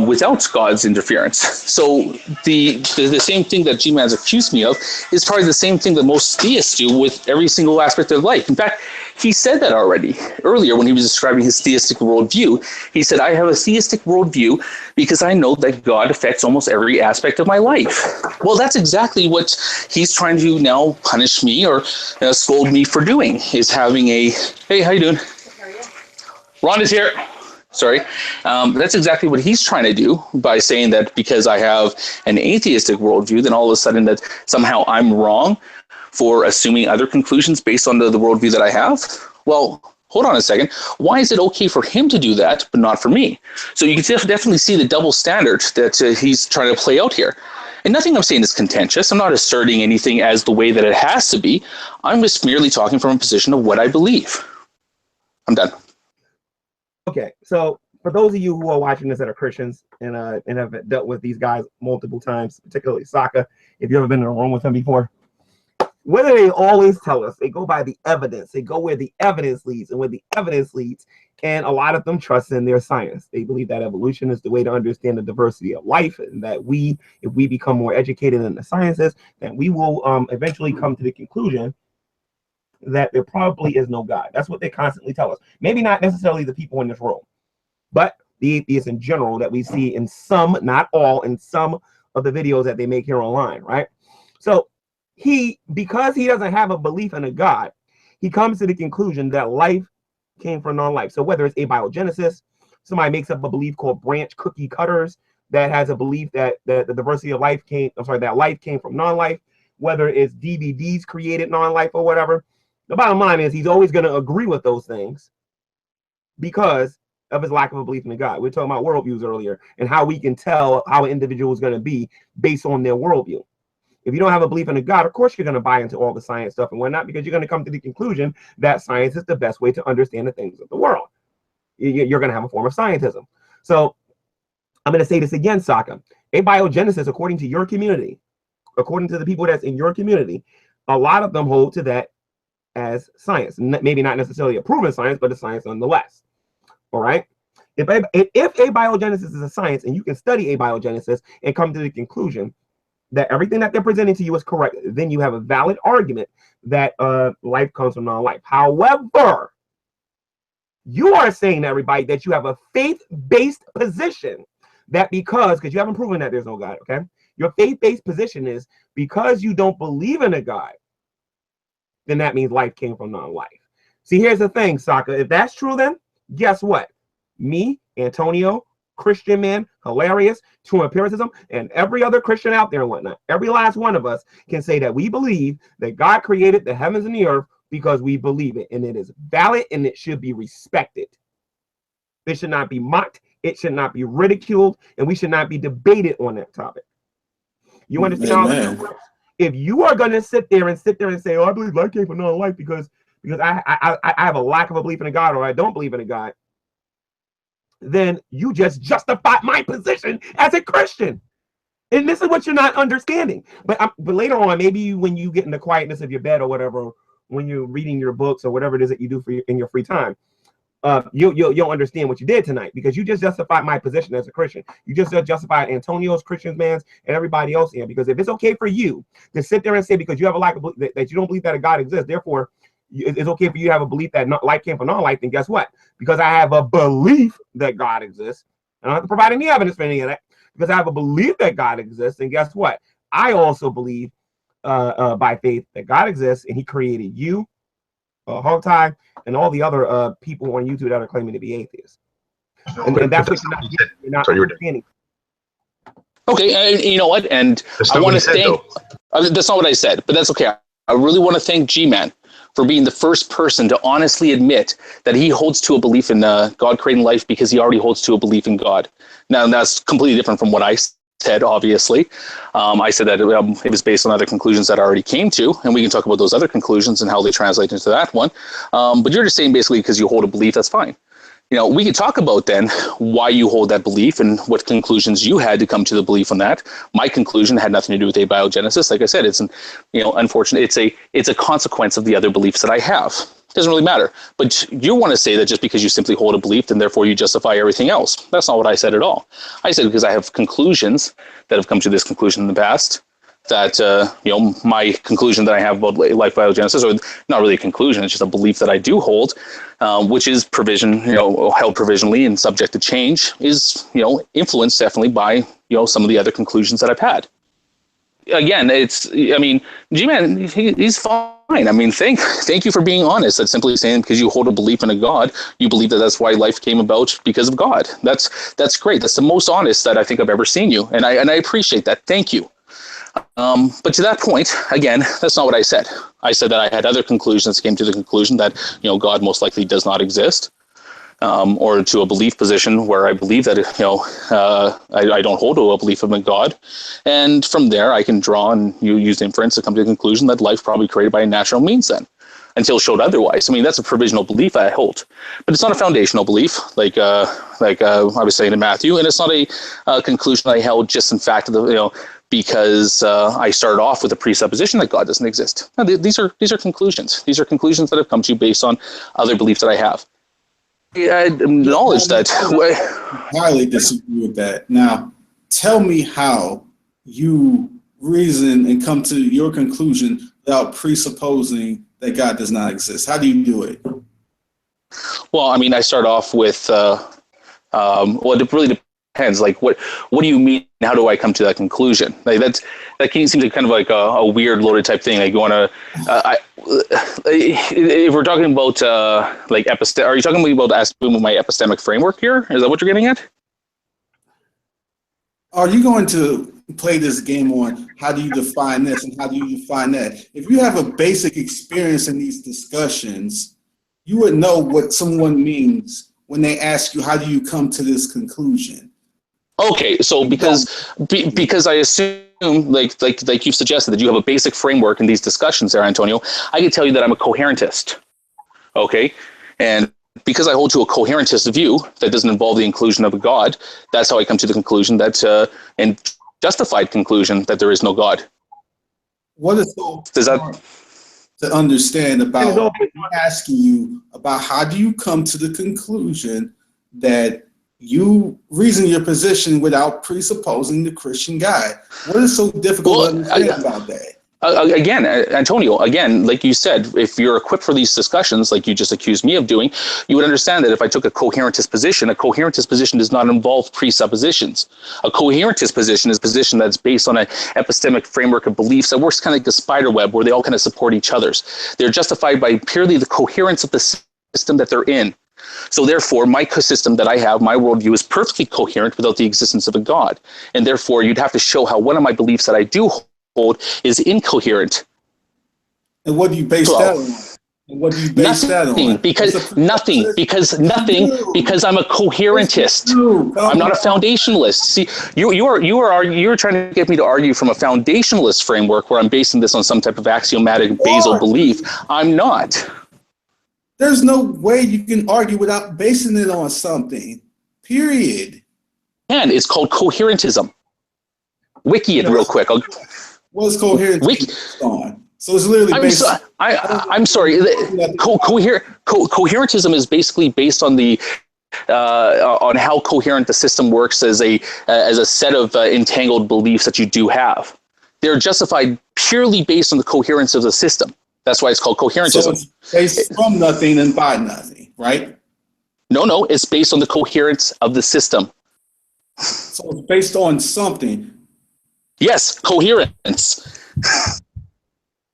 without God's interference. So the same thing that G-Man's accused me of is probably the same thing that most theists do with every single aspect of life. In fact, he said that already earlier when he was describing his theistic worldview. He said, I have a theistic worldview because I know that God affects almost every aspect of my life. Well, that's exactly what he's trying to now punish me or scold me for doing, is having a, hey, how you doing? How are you? Ron is here. Sorry. That's exactly what he's trying to do by saying that because I have an atheistic worldview, then all of a sudden that somehow I'm wrong for assuming other conclusions based on the worldview that I have. Well, hold on a second. Why is it okay for him to do that, but not for me? So you can definitely see the double standard that he's trying to play out here. And nothing I'm saying is contentious. I'm not asserting anything as the way that it has to be. I'm just merely talking from a position of what I believe. I'm done. Okay, so for those of you who are watching this that are Christians and have dealt with these guys multiple times, particularly Sokka, if you've ever been in a room with him before, what do they always tell us? They go by the evidence. They go where the evidence leads, and where the evidence leads. And a lot of them trust in their science. They believe that evolution is the way to understand the diversity of life, and that if we become more educated in the sciences, then we will eventually come to the conclusion that there probably is no God. That's what they constantly tell us. Maybe not necessarily the people in this room, but the atheists in general that we see in some, not all, in some of the videos that they make here online, right? So because he doesn't have a belief in a God, he comes to the conclusion that life came from non-life. So whether it's abiogenesis, somebody makes up a belief called branch cookie cutters that has a belief that the diversity of life that life came from non-life, whether it's DVDs created non-life or whatever. The bottom line is he's always going to agree with those things because of his lack of a belief in God. We were talking about worldviews earlier and how we can tell how an individual is going to be based on their worldview. If you don't have a belief in a God, of course you're going to buy into all the science stuff and whatnot, because you're going to come to the conclusion that science is the best way to understand the things of the world. You're going to have a form of scientism. So I'm going to say this again, Sokka. Abiogenesis, according to your community, according to the people that's in your community, a lot of them hold to that as science. Maybe not necessarily a proven science, but a science nonetheless. All right. If abiogenesis is a science and you can study abiogenesis and come to the conclusion that everything that they're presenting to you is correct, then you have a valid argument that life comes from non-life. However, you are saying to everybody that you have a faith-based position that because you haven't proven that there's no God, okay? Your faith-based position is because you don't believe in a God, then that means life came from non-life. See, here's the thing, Sokka. If that's true, then guess what? Me, Antonio, Christian man, hilarious, true empiricism, and every other Christian out there and whatnot, every last one of us can say that we believe that God created the heavens and the earth because we believe it, and it is valid and it should be respected. It should not be mocked, it should not be ridiculed, and we should not be debated on that topic. You understand how that works? If you are going to sit there and say, oh, I believe life came from non-life because I have a lack of a belief in a God, or I don't believe in a God, then you just justify my position as a Christian. And this is what you're not understanding. But later on, maybe when you get in the quietness of your bed or whatever, when you're reading your books or whatever it is that you do in your free time, you'll understand what you did tonight, because you just justified my position as a Christian. You just justified Antonio's, Christian's, man's, and everybody else here. Because if it's okay for you to sit there and say, because you have a lack of that you don't believe that a God exists, therefore it's okay for you to have a belief that life came from non-life, then guess what? Because I have a belief that God exists, I don't have to provide any evidence for any of that. Because I have a belief that God exists, and guess what? I also believe by faith that God exists, and He created you, Hogtie, and all the other people on YouTube that are claiming to be atheists. And that's what you're not understanding. Okay, you know what? And I want to thank. That's not what I said, but that's okay. I really want to thank G-Man for being the first person to honestly admit that he holds to a belief in God creating life because he already holds to a belief in God. Now, that's completely different from what I said, obviously. I said that it was based on other conclusions that I already came to, and we can talk about those other conclusions and how they translate into that one. But you're just saying basically because you hold a belief, that's fine. You know, we could talk about then why you hold that belief and what conclusions you had to come to the belief on that. My conclusion had nothing to do with abiogenesis. Like I said, it's unfortunate. It's a consequence of the other beliefs that I have. It doesn't really matter. But you want to say that just because you simply hold a belief, then therefore you justify everything else. That's not what I said at all. I said because I have conclusions that have come to this conclusion in the past. That my conclusion that I have about life biogenesis, or not really a conclusion, it's just a belief that I do hold, which is held provisionally and subject to change, is influenced definitely by some of the other conclusions that I've had. Again, G-Man, he's fine. I mean, thank you for being honest. That's simply saying because you hold a belief in a God, you believe that that's why life came about because of God. That's great. That's the most honest that I think I've ever seen you, and I appreciate that. Thank you. But to that point, again, that's not what I said. I said that I had other conclusions, came to the conclusion that, God most likely does not exist, or to a belief position where I believe that, I don't hold to a belief of a God. And from there, I can draw and use inference to come to the conclusion that life probably created by natural means then, until showed otherwise. I mean, that's a provisional belief I hold, but it's not a foundational belief, like I was saying to Matthew, and it's not a conclusion I held just in fact of because I started off with a presupposition that God doesn't exist. No, these are conclusions. These are conclusions that have come to based on other beliefs that I have. I acknowledge that. I highly disagree with that. Now, tell me how you reason and come to your conclusion without presupposing that God does not exist. How do you do it? Well, I mean, I start off with, it really depends. Like, what do you mean? How do I come to that conclusion? Like that seems like kind of like a weird loaded type thing. Like you want to, if we're talking about are you talking about asking my epistemic framework here? Is that what you're getting at? Are you going to play this game on how do you define this and how do you define that? If you have a basic experience in these discussions, you would know what someone means when they ask you, how do you come to this conclusion? Okay, so because I assume, like you've suggested, that you have a basic framework in these discussions there, Antonio, I can tell you that I'm a coherentist. Okay, and because I hold to a coherentist view that doesn't involve the inclusion of a God, that's how I come to the conclusion that, and justified conclusion that there is no God. what is so Does that? hard to understand about asking you about how do you come to the conclusion that you reason your position without presupposing the Christian guide? What is so difficult to understand about that? Again, Antonio, again, like you said, if you're equipped for these discussions, like you just accused me of doing, you would understand that if I took a coherentist position does not involve presuppositions. A coherentist position is a position that's based on an epistemic framework of beliefs that works kind of like the spider web, where they all kind of support each other's. They're justified by purely the coherence of the system that they're in. So therefore, my system that I have, my worldview, is perfectly coherent without the existence of a God. And therefore, you'd have to show how one of my beliefs that I do hold is incoherent. And what do you base that on? And what do you base that on? Because I'm a coherentist. I'm not a foundationalist. See, you're trying to get me to argue from a foundationalist framework where I'm basing this on some type of axiomatic basal belief. I'm not. There's no way you can argue without basing it on something. Period. And it's called coherentism. Wiki it real quick. What's coherentism on? So it's literally based. I'm sorry. Coherentism is basically based on the on how coherent the system works as a set of entangled beliefs that you do have. They're justified purely based on the coherence of the system. That's why it's called coherentism. So it's based from nothing and by nothing, right? No, it's based on the coherence of the system. So it's based on something. Yes, coherence.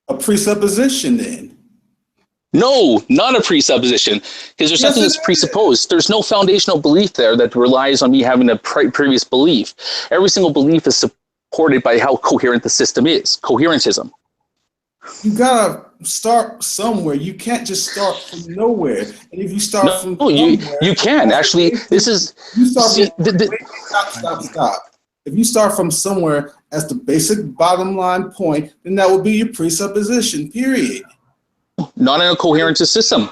A presupposition then. No, not a presupposition, because there's nothing that's presupposed. There's no foundational belief there that relies on me having a previous belief. Every single belief is supported by how coherent the system is. Coherentism. You gotta start somewhere. You can't just start from nowhere. And if you start from somewhere, you can actually. This is stop. If you start from somewhere as the basic bottom line point, then that will be your presupposition. Period. Not in a coherent system.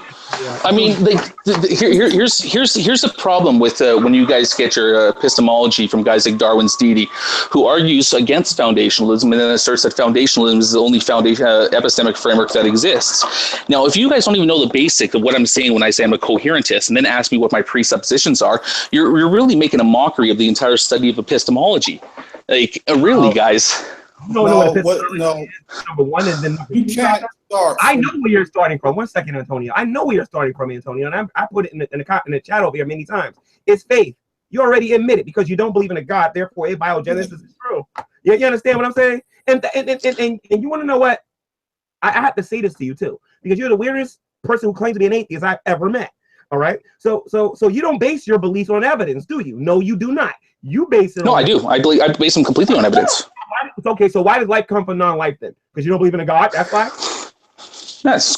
I mean, here's the problem with when you guys get your epistemology from guys like Darwin's deity, who argues against foundationalism and then asserts that foundationalism is the only epistemic framework that exists. Now, if you guys don't even know the basic of what I'm saying when I say I'm a coherentist, and then ask me what my presuppositions are, you're really making a mockery of the entire study of epistemology. Like, really, guys. Number one is then you can't start. I know where you're starting from. 1 second, Antonio. I know where you're starting from, Antonio, and I put it in the chat over here many times. It's faith. You already admit it because you don't believe in a God. Therefore, abiogenesis is true. You understand what I'm saying? And you want to know what? I have to say this to you too, because you're the weirdest person who claims to be an atheist I've ever met. All right. So you don't base your beliefs on evidence, do you? No, you do not. You base it. No, I do. I base them completely on evidence. Okay, so why does life come from non-life then? Because you don't believe in a God? That's why?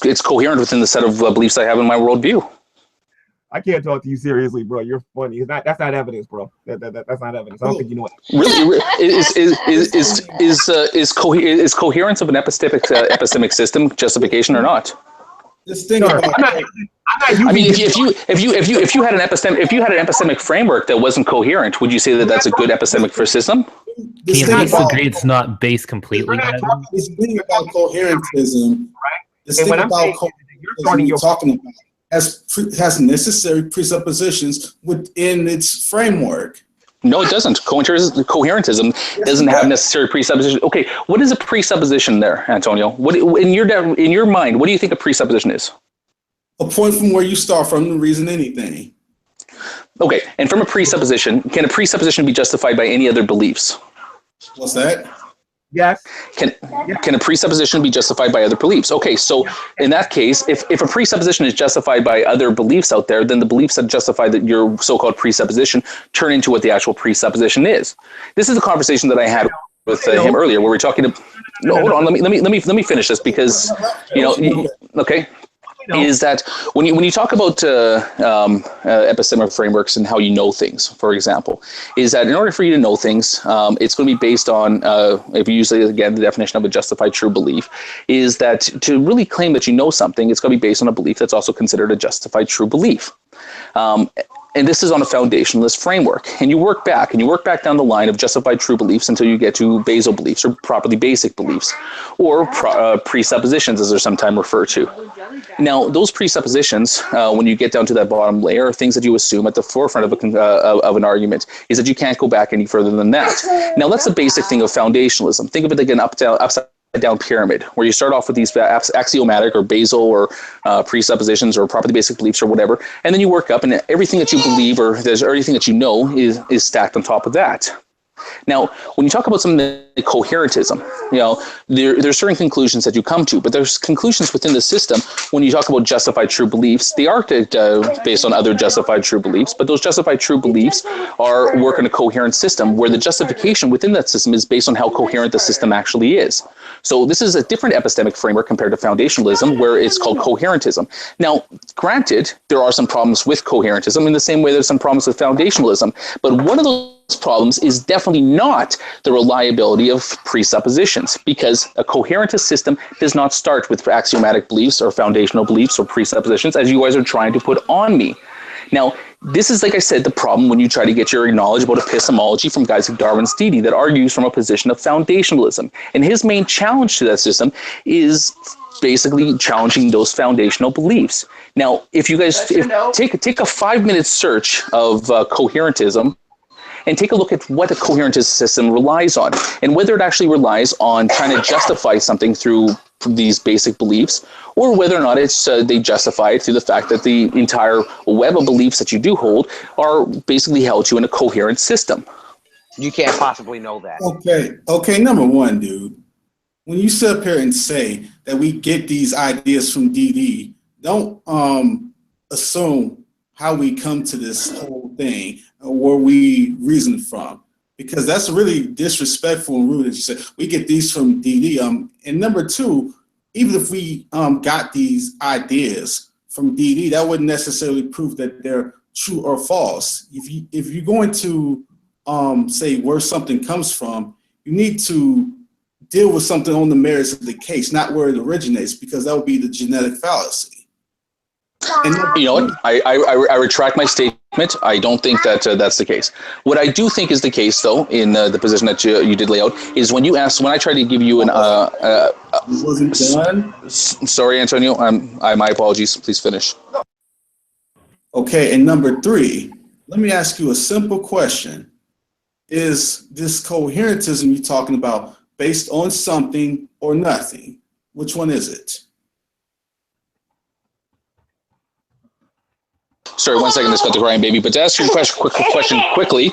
It's coherent within the set of beliefs I have in my worldview. I can't talk to you seriously, bro. You're funny. That's not evidence, bro. That's not evidence. I don't think you know it. Really, is coherence of an epistemic system justification or not? Just think about it. I mean, if you had an epistemic framework that wasn't coherent, would you say that that's a good epistemic for system? Can you at least agree it's not based completely? This thing about coherentism, this thing about coherentism you're talking about has necessary presuppositions within its framework. No, it doesn't. Coherentism doesn't have necessary presuppositions. Okay, what is a presupposition there, Antonio? What in your mind? What do you think a presupposition is? A point from where you start from to reason anything. Okay, and from a presupposition, can a presupposition be justified by any other beliefs? What's that? Yes. Can a presupposition be justified by other beliefs? Okay, so in that case, if a presupposition is justified by other beliefs out there, then the beliefs that justify that your so-called presupposition turn into what the actual presupposition is. This is the conversation that I had with him earlier, where we're talking to. No, hold on. Let me finish this because okay. Is that when you talk about epistemic frameworks and how you know things, for example, is that in order for you to know things, it's going to be based on, if you use, again, the definition of a justified true belief, is that to really claim that you know something, it's going to be based on a belief that's also considered a justified true belief. And this is on a foundationalist framework. And you work back down the line of justified true beliefs until you get to basal beliefs, or properly basic beliefs, or presuppositions, as they're sometimes referred to. Now, those presuppositions, when you get down to that bottom layer, are things that you assume at the forefront of an argument, is that you can't go back any further than that. Now, that's the basic thing of foundationalism. Think of it like an upside down pyramid, where you start off with these axiomatic or basal or presuppositions or properly basic beliefs or whatever, and then you work up, and everything that you believe or everything that you know is stacked on top of that. Now, when you talk about something like coherentism, there's certain conclusions that you come to, but there's conclusions within the system. When you talk about justified true beliefs, they are based on other justified true beliefs, but those justified true beliefs work in a coherent system where the justification within that system is based on how coherent the system actually is. So this is a different epistemic framework compared to foundationalism, where it's called coherentism. Now, granted, there are some problems with coherentism in the same way there's some problems with foundationalism, but one of those problems is definitely not the reliability of presuppositions, because a coherentist system does not start with axiomatic beliefs or foundational beliefs or presuppositions, as you guys are trying to put on me. Now, this is, like I said, the problem when you try to get your knowledge about epistemology from guys like Darwin's Dede that argues from a position of foundationalism. And his main challenge to that system is basically challenging those foundational beliefs. Now, if you guys take a 5-minute search of coherentism, and take a look at what a coherentist system relies on, and whether it actually relies on trying to justify something through these basic beliefs, or whether or not they justify it through the fact that the entire web of beliefs that you do hold are basically held to in a coherent system. You can't possibly know that. Okay. Number one, dude, when you sit up here and say that we get these ideas from DD, don't assume how we come to this whole thing, where we reason from, because that's really disrespectful and rude that you said we get these from DD. And number two, even if we got these ideas from DD, that wouldn't necessarily prove that they're true or false. If you're going to say where something comes from, you need to deal with something on the merits of the case, not where it originates, because that would be the genetic fallacy. And you know what? I retract my statement. I don't think that that's the case. What I do think is the case, though, in the position that you did lay out, is when I tried to give you an wasn't done. Sorry, Antonio. My apologies. Please finish. Okay, and number three, let me ask you a simple question. Is this coherentism you're talking about based on something or nothing? Which one is it? Sorry, 1 second, this got the crying baby. But to answer your question quickly,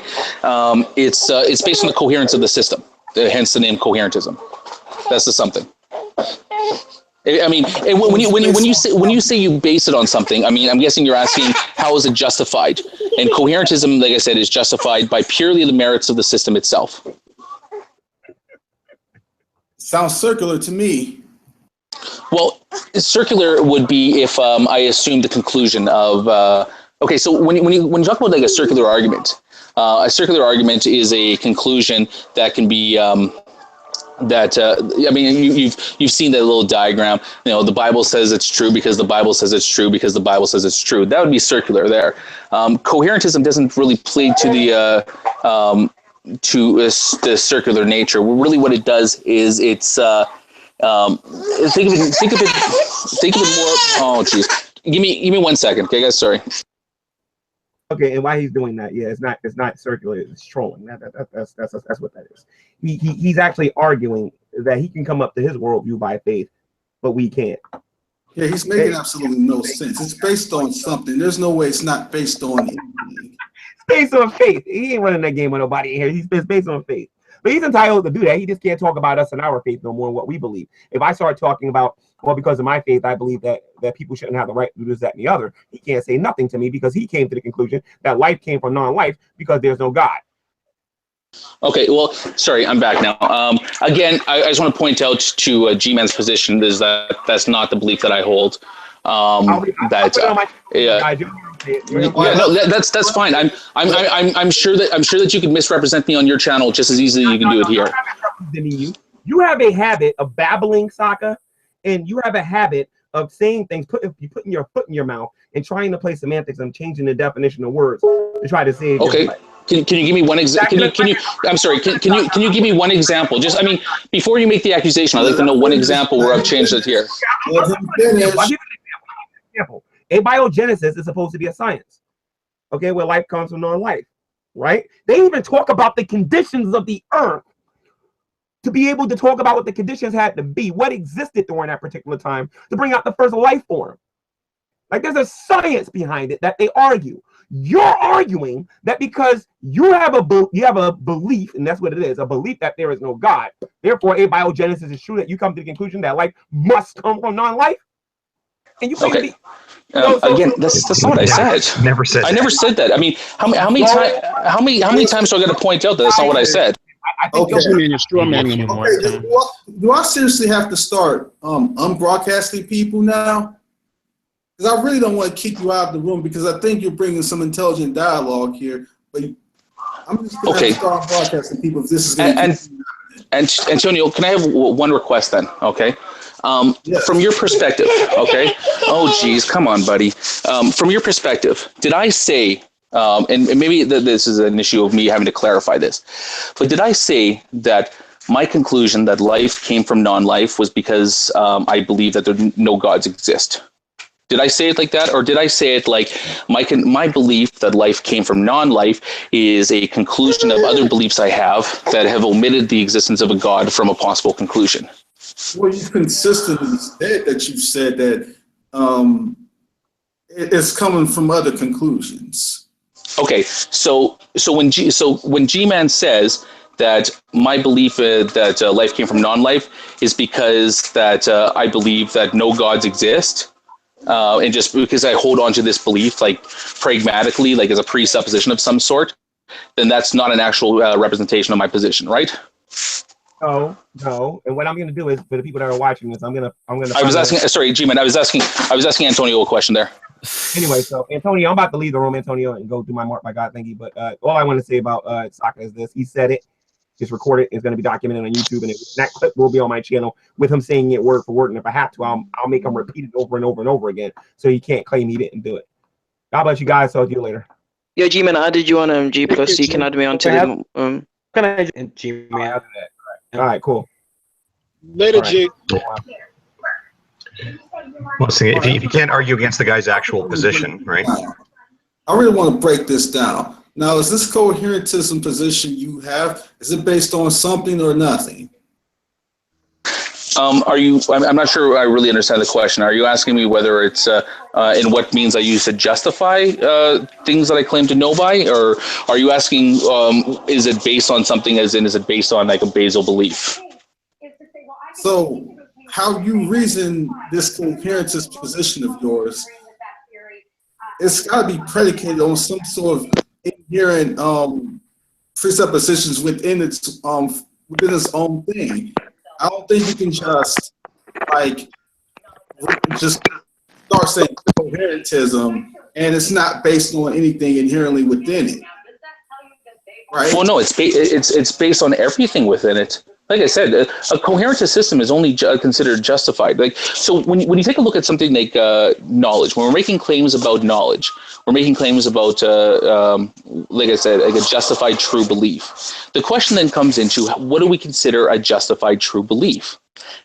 it's based on the coherence of the system, hence the name coherentism. That's the something. I mean, when you say you base it on something, I mean, I'm guessing you're asking how is it justified? And coherentism, like I said, is justified by purely the merits of the system itself. Sounds circular to me. Well, circular would be if I assumed the conclusion of okay. So when you talk about like a circular argument is a conclusion that can be I mean, you've seen that little diagram. You know, the Bible says it's true because the Bible says it's true because the Bible says it's true. That would be circular there. Coherentism doesn't really play to the circular nature. Really, what it does is it's think of it more. Oh, jeez. Give me 1 second, okay, guys. Sorry. Okay, and why he's doing that? Yeah, it's not circular. It's trolling. That's what that is. He's actually arguing that he can come up to his worldview by faith, but we can't. Yeah, he's making absolutely no sense. It's based on something. There's no way it's not based on anything. It's based on faith. He ain't running that game with nobody in here. It's based on faith. But he's entitled to do that. He just can't talk about us and our faith no more and what we believe. If I start talking about, well, because of my faith, I believe that people shouldn't have the right to do this, that, and the other, he can't say nothing to me because he came to the conclusion that life came from non-life because there's no God. Okay, well, sorry, I'm back now. Again, I just want to point out to G-Man's position is that that's not the belief that I hold. That's fine. I'm sure that you can misrepresent me on your channel just as easily as you can do it here. You have a habit of babbling, Saka, and you have a habit of saying things, you putting your foot in your mouth and trying to play semantics and changing the definition of words to try to say. Okay. Can you give me one example? I'm sorry. Can you give me one example? Just, I mean, before you make the accusation, I'd like to know one example where I've changed it here. I'll give you an example. Abiogenesis is supposed to be a science, okay, where life comes from non-life, right? They even talk about the conditions of the earth to be able to talk about what the conditions had to be, what existed during that particular time to bring out the first life form. Like, there's a science behind it that they argue. You're arguing that because you have a belief, and that's what it is, a belief that there is no God. Therefore, abiogenesis is true, that you come to the conclusion that life must come from non-life. And you okay. Again, that's not what I said. Never said. I never said that. I mean, how many times do I got to point out that that's not what I said? I think do I seriously have to start unbroadcasting people now? Because I really don't want to kick you out of the room, because I think you're bringing some intelligent dialogue here. But I'm just going to start broadcasting people if this is going to Antonio, can I have one request then? Okay. Yes. From your perspective, okay. Oh, geez, come on, buddy. From your perspective, did I say, and maybe this is an issue of me having to clarify this, but did I say that my conclusion that life came from non-life was because I believe that no gods exist? Did I say it like that? Or did I say it like my belief that life came from non-life is a conclusion of other beliefs I have that have omitted the existence of a God from a possible conclusion? Well, you've consistently said that you've said that it's coming from other conclusions. Okay, so when G-Man says that my belief that life came from non-life is because that I believe that no gods exist, and just because I hold on to this belief like pragmatically, like as a presupposition of some sort, then that's not an actual representation of my position, right? No. And what I'm going to do is, for the people that are watching this, I'm going to. I was asking. Sorry, G-Man. I was asking Antonio a question there. Anyway, so Antonio, I'm about to leave the room, Antonio, and go do my Mark by God thingy. But all I want to say about Sokka is this: he said it. It's recorded. It's going to be documented on YouTube, and that clip will be on my channel with him saying it word for word. And if I have to, I'll make him repeat it over and over and over again, so he can't claim he didn't do it. God bless you guys. So I'll see you later. Yo, G-Man, I added you on G+. You can add me on to the Can I G-Man? All right, cool. Later, G. Well, see, if you can't argue against the guy's actual position, right? I really want to break this down. Now, is this coherentism position you have, is it based on something or nothing? I'm not sure I really understand the question. Are you asking me whether it's in what means I use to justify things that I claim to know by, or are you asking is it based on something, as in is it based on like a basal belief? So how you reason this coherentist position of yours, it's got to be predicated on some sort of inherent presuppositions within its own thing. I don't think you can just start saying coherentism and it's not based on anything inherently within it, right? Well, no, it's based on everything within it. Like I said, a coherentist system is only considered justified. Like, so when you take a look at something like knowledge, when we're making claims about knowledge, we're making claims about, like I said, like a justified true belief. The question then comes into, what do we consider a justified true belief?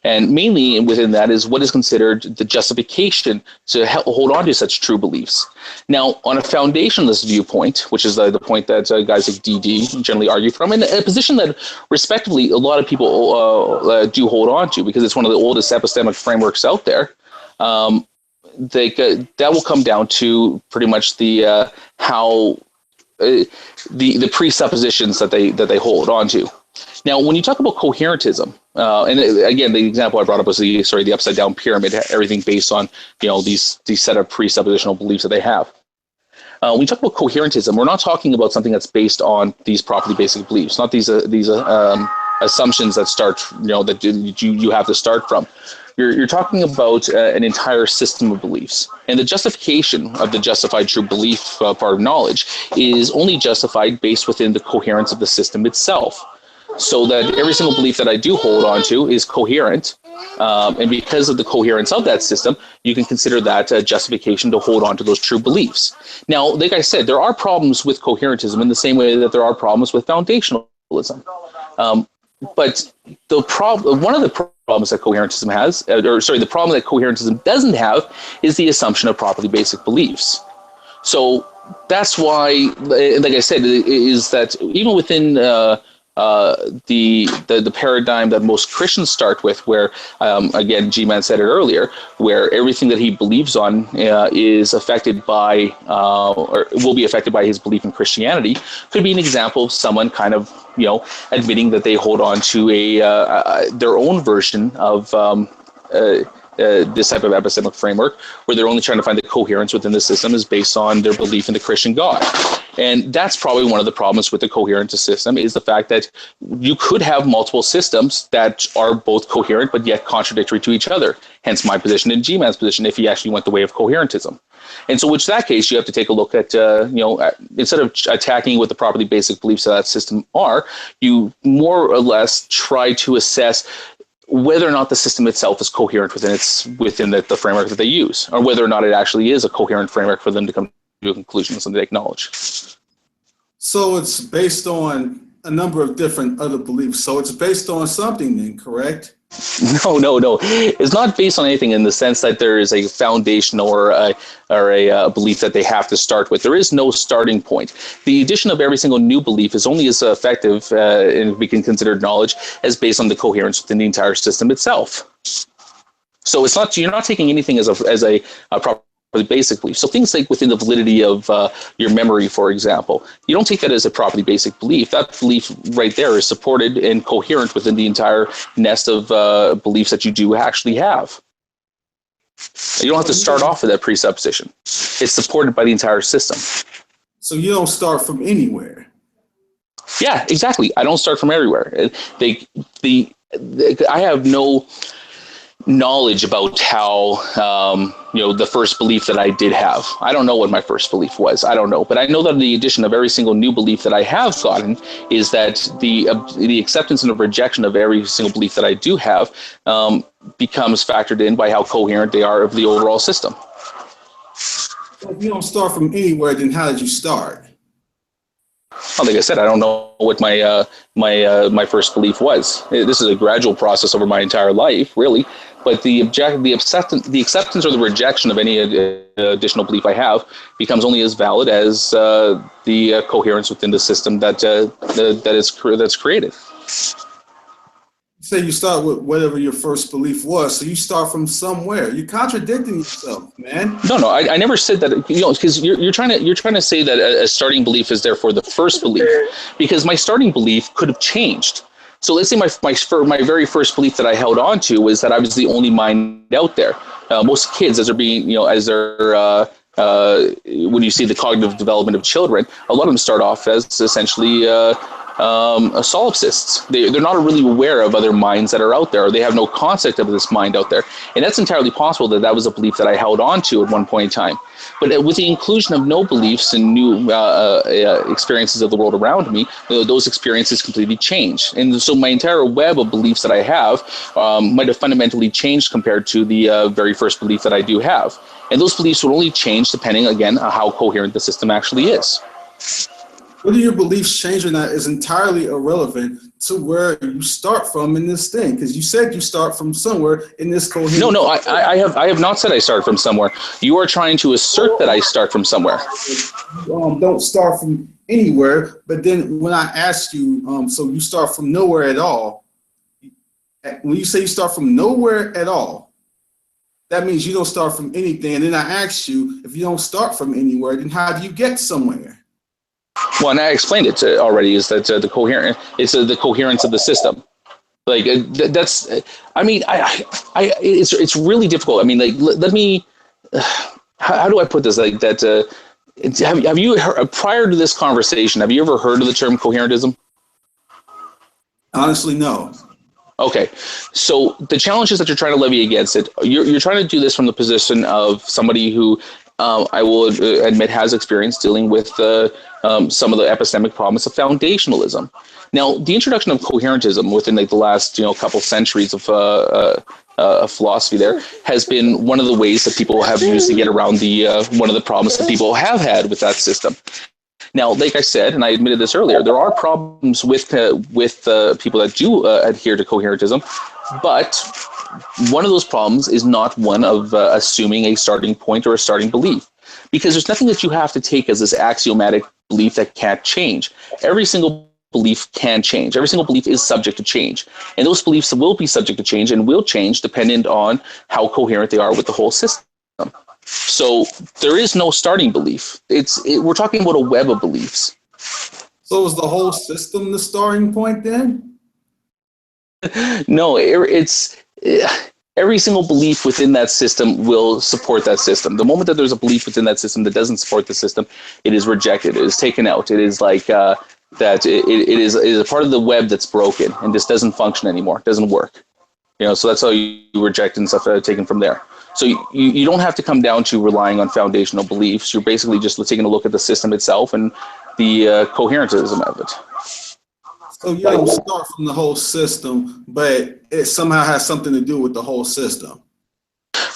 And mainly within that is what is considered the justification to hold on to such true beliefs. Now, on a foundationless viewpoint, which is the point that guys like DD generally argue from, and a position that respectively a lot of people do hold on to because it's one of the oldest epistemic frameworks out there, that will come down to pretty much the the presuppositions that they hold on to. Now, when you talk about coherentism, and again, the example I brought up was the upside down pyramid, everything based on these set of presuppositional beliefs that they have. When you talk about coherentism, we're not talking about something that's based on these properly basic beliefs, not these assumptions that start that you have to start from. You're talking about an entire system of beliefs, and the justification of the justified true belief part of knowledge is only justified based within the coherence of the system itself. So that every single belief that I do hold on to is coherent And because of the coherence of that system, you can consider that a justification to hold on to those true beliefs. Now, like I said, there are problems with coherentism in the same way that there are problems with foundationalism. But one of the problems that coherentism has, the problem that coherentism doesn't have is the assumption of properly basic beliefs. So that's why, like I said, is that even within the paradigm that most Christians start with, where again, G-Man said it earlier, where everything that he believes on is affected by or will be affected by his belief in Christianity, could be an example of someone kind of admitting that they hold on to their own version of this type of epistemic framework, where they're only trying to find the coherence within the system is based on their belief in the Christian God. And that's probably one of the problems with the coherent system, is the fact that you could have multiple systems that are both coherent but yet contradictory to each other. Hence my position and G-Man's position if he actually went the way of coherentism. And so in that case, you have to take a look at, instead of attacking what the properly basic beliefs of that system are, you more or less try to assess whether or not the system itself is coherent within the framework that they use, or whether or not it actually is a coherent framework for them to come to a conclusion that they acknowledge. So it's based on a number of different other beliefs. So it's based on something then, correct? No. It's not based on anything in the sense that there is a foundation or a belief that they have to start with. There is no starting point. The addition of every single new belief is only as effective, and we can consider knowledge, as based on the coherence within the entire system itself. So it's not, you're not taking anything as a proper basic belief. So things like within the validity of your memory, for example, you don't take that as a properly basic belief. That belief right there is supported and coherent within the entire nest of beliefs that you do actually have. You don't have to start off with that presupposition. It's supported by the entire system. So you don't start from anywhere. Yeah, exactly. I don't start from everywhere. I have no knowledge about how the first belief that I did have. I don't know what my first belief was. I don't know, but I know that the addition of every single new belief that I have gotten is that the acceptance and the rejection of every single belief that I do have becomes factored in by how coherent they are of the overall system. So if you don't start from anywhere, then how did you start? Well, like I said, I don't know what my first belief was. This is a gradual process over my entire life, really. But the acceptance or the rejection of any additional belief I have becomes only as valid as the coherence within the system that's created. You say you start with whatever your first belief was, so you start from somewhere. You're contradicting yourself, man. No, I never said that. Because you're trying to say that a starting belief is therefore the first belief, because my starting belief could have changed. So let's say my very first belief that I held on to was that I was the only mind out there. Most kids, as they're being, when you see the cognitive development of children, a lot of them start off as essentially solipsists. They're not really aware of other minds that are out there, or they have no concept of this mind out there. And that's entirely possible that was a belief that I held on to at one point in time. But with the inclusion of no beliefs and new experiences of the world around me, those experiences completely change. And so my entire web of beliefs that I have might have fundamentally changed compared to the very first belief that I do have. And those beliefs will only change depending, again, on how coherent the system actually is. Whether your beliefs change or not is entirely irrelevant to where you start from in this thing, because you said you start from somewhere in this coherent. No, I have not said I start from somewhere. You are trying to assert that I start from somewhere. Don't start from anywhere, but then when I asked you, so you start from nowhere at all. When you say you start from nowhere at all, that means you don't start from anything. And then I asked you, if you don't start from anywhere, then how do you get somewhere? Well, and I explained it already. Is that the coherence of the system? Like that's. I mean, it's really difficult. I mean, like let me. How do I put this? Like that. Have you heard, prior to this conversation? Have you ever heard of the term coherentism? Honestly, no. Okay, so the challenges that you're trying to levy against it, you're trying to do this from the position of somebody who. I will admit has experience dealing with some of the epistemic problems of foundationalism. Now, the introduction of coherentism within like the last couple centuries of philosophy there has been one of the ways that people have used to get around the one of the problems that people have had with that system. Now, like I said, and I admitted this earlier, there are problems with people that do adhere to coherentism, but one of those problems is not one of assuming a starting point or a starting belief, because there's nothing that you have to take as this axiomatic belief that can't change. Every single belief can change. Every single belief is subject to change, and those beliefs will be subject to change and will change dependent on how coherent they are with the whole system. So there is no starting belief. We're talking about a web of beliefs. So is the whole system the starting point then? No, every single belief within that system will support that system. The moment that there's a belief within that system that doesn't support the system, it is rejected. It is taken out. It is like that. It is a part of the web that's broken and just doesn't function anymore. It doesn't work. So that's how you reject and stuff taken from there. So you don't have to come down to relying on foundational beliefs. You're basically just taking a look at the system itself and the coherentism of it. So you don't start from the whole system, but it somehow has something to do with the whole system.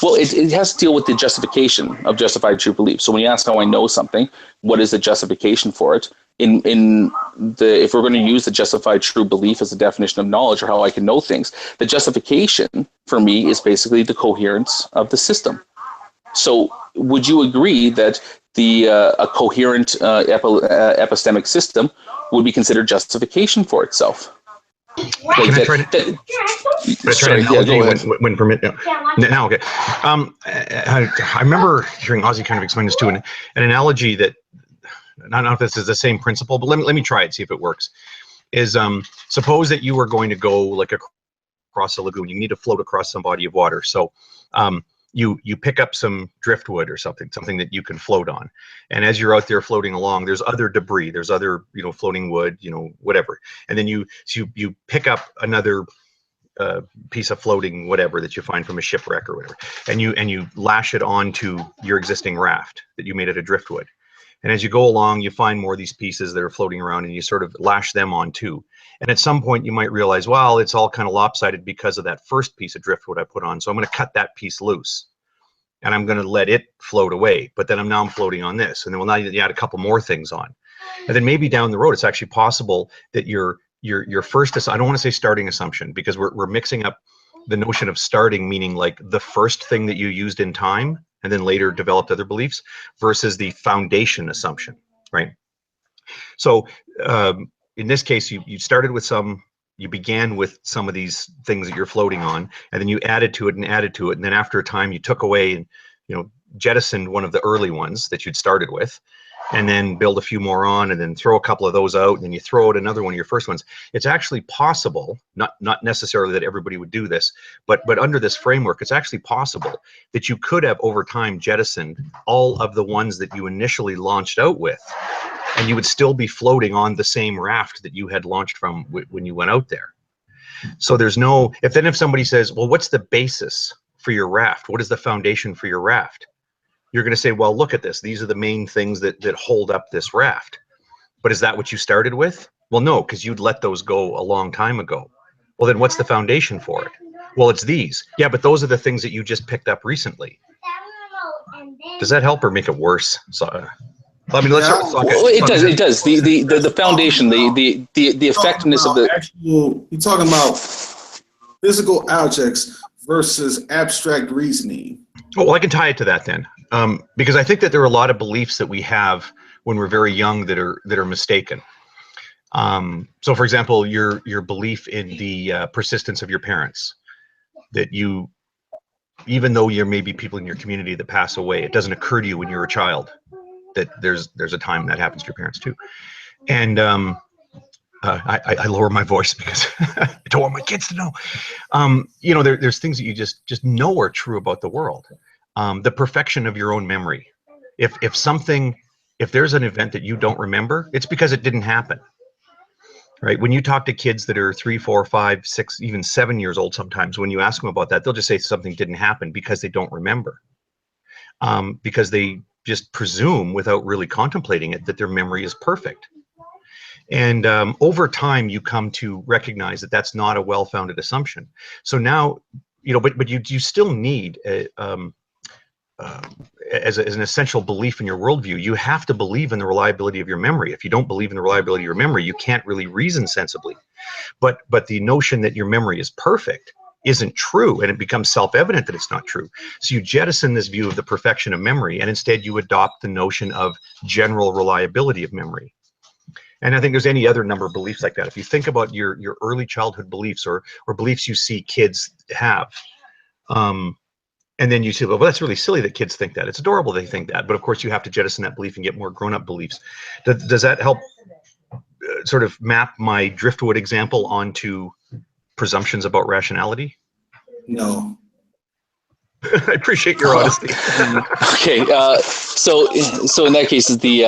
Well, it has to deal with the justification of justified true belief. So when you ask how I know something, what is the justification for it? If we're going to use the justified true belief as the definition of knowledge or how I can know things, the justification for me is basically the coherence of the system. So would you agree that a coherent epistemic system would be considered justification for itself? Can I try an analogy when permit? No, okay. I remember hearing Ozzy kind of explain this too, an analogy that, I don't know if this is the same principle, but let me try it, see if it works. Is suppose that you were going to go like across a lagoon. You need to float across some body of water. So you pick up some driftwood or something that you can float on. And as you're out there floating along, there's other debris, there's other floating wood, whatever. And then you pick up another piece of floating whatever that you find from a shipwreck or whatever, and you lash it onto your existing raft that you made out of driftwood. And as you go along, you find more of these pieces that are floating around, and you sort of lash them on too. And at some point, you might realize, well, it's all kind of lopsided because of that first piece of driftwood I put on. So I'm going to cut that piece loose, and I'm going to let it float away. But then I'm floating on this, and then now you add a couple more things on, and then maybe down the road, it's actually possible that your first, I don't want to say starting assumption, because we're mixing up the notion of starting, meaning like the first thing that you used in time and then later developed other beliefs, versus the foundation assumption, right? So in this case, you started with you began with some of these things that you're floating on, and then you added to it, and then after a time you took away and jettisoned one of the early ones that you'd started with, and then build a few more on, and then throw a couple of those out, and then you throw out another one of your first ones. It's actually possible, not necessarily that everybody would do this, but under this framework, it's actually possible that you could have over time jettisoned all of the ones that you initially launched out with, and you would still be floating on the same raft that you had launched from when you went out there. So there's no, if somebody says, well, what's the basis for your raft? What is the foundation for your raft? You're going to say, well, look at this. These are the main things that hold up this raft. But is that what you started with? Well, no, because you'd let those go a long time ago. Well, then what's the foundation for it? Well, it's these. Yeah, but those are the things that you just picked up recently. Does that help or make it worse? So, I mean, let's start with it does. The foundation, the effectiveness of the actual. You're talking about physical objects versus abstract reasoning. Oh, well, I can tie it to that then. Because I think that there are a lot of beliefs that we have when we're very young that are mistaken. So, for example, your belief in the persistence of your parents, that even though there may be people in your community that pass away, it doesn't occur to you when you're a child that there's a time that happens to your parents too. And I lower my voice because I don't want my kids to know. There's things that you just know are true about the world. The perfection of your own memory. If there's an event that you don't remember, it's because it didn't happen, right? When you talk to kids that are 3, 4, 5, 6, even 7 years old, sometimes when you ask them about that, they'll just say something didn't happen because they don't remember, because they just presume without really contemplating it that their memory is perfect. And over time, you come to recognize that that's not a well-founded assumption. So now, but you still need as an essential belief in your worldview, you have to believe in the reliability of your memory. If you don't believe in the reliability of your memory, you can't really reason sensibly. But the notion that your memory is perfect isn't true, and it becomes self-evident that it's not true. So you jettison this view of the perfection of memory, and instead you adopt the notion of general reliability of memory. And I think there's any other number of beliefs like that. If you think about your early childhood beliefs or beliefs you see kids have, and then you say, well, that's really silly that kids think that. It's adorable they think that. But of course, you have to jettison that belief and get more grown-up beliefs. Does that help sort of map my driftwood example onto presumptions about rationality? No. I appreciate your honesty. Okay, so in that case, is the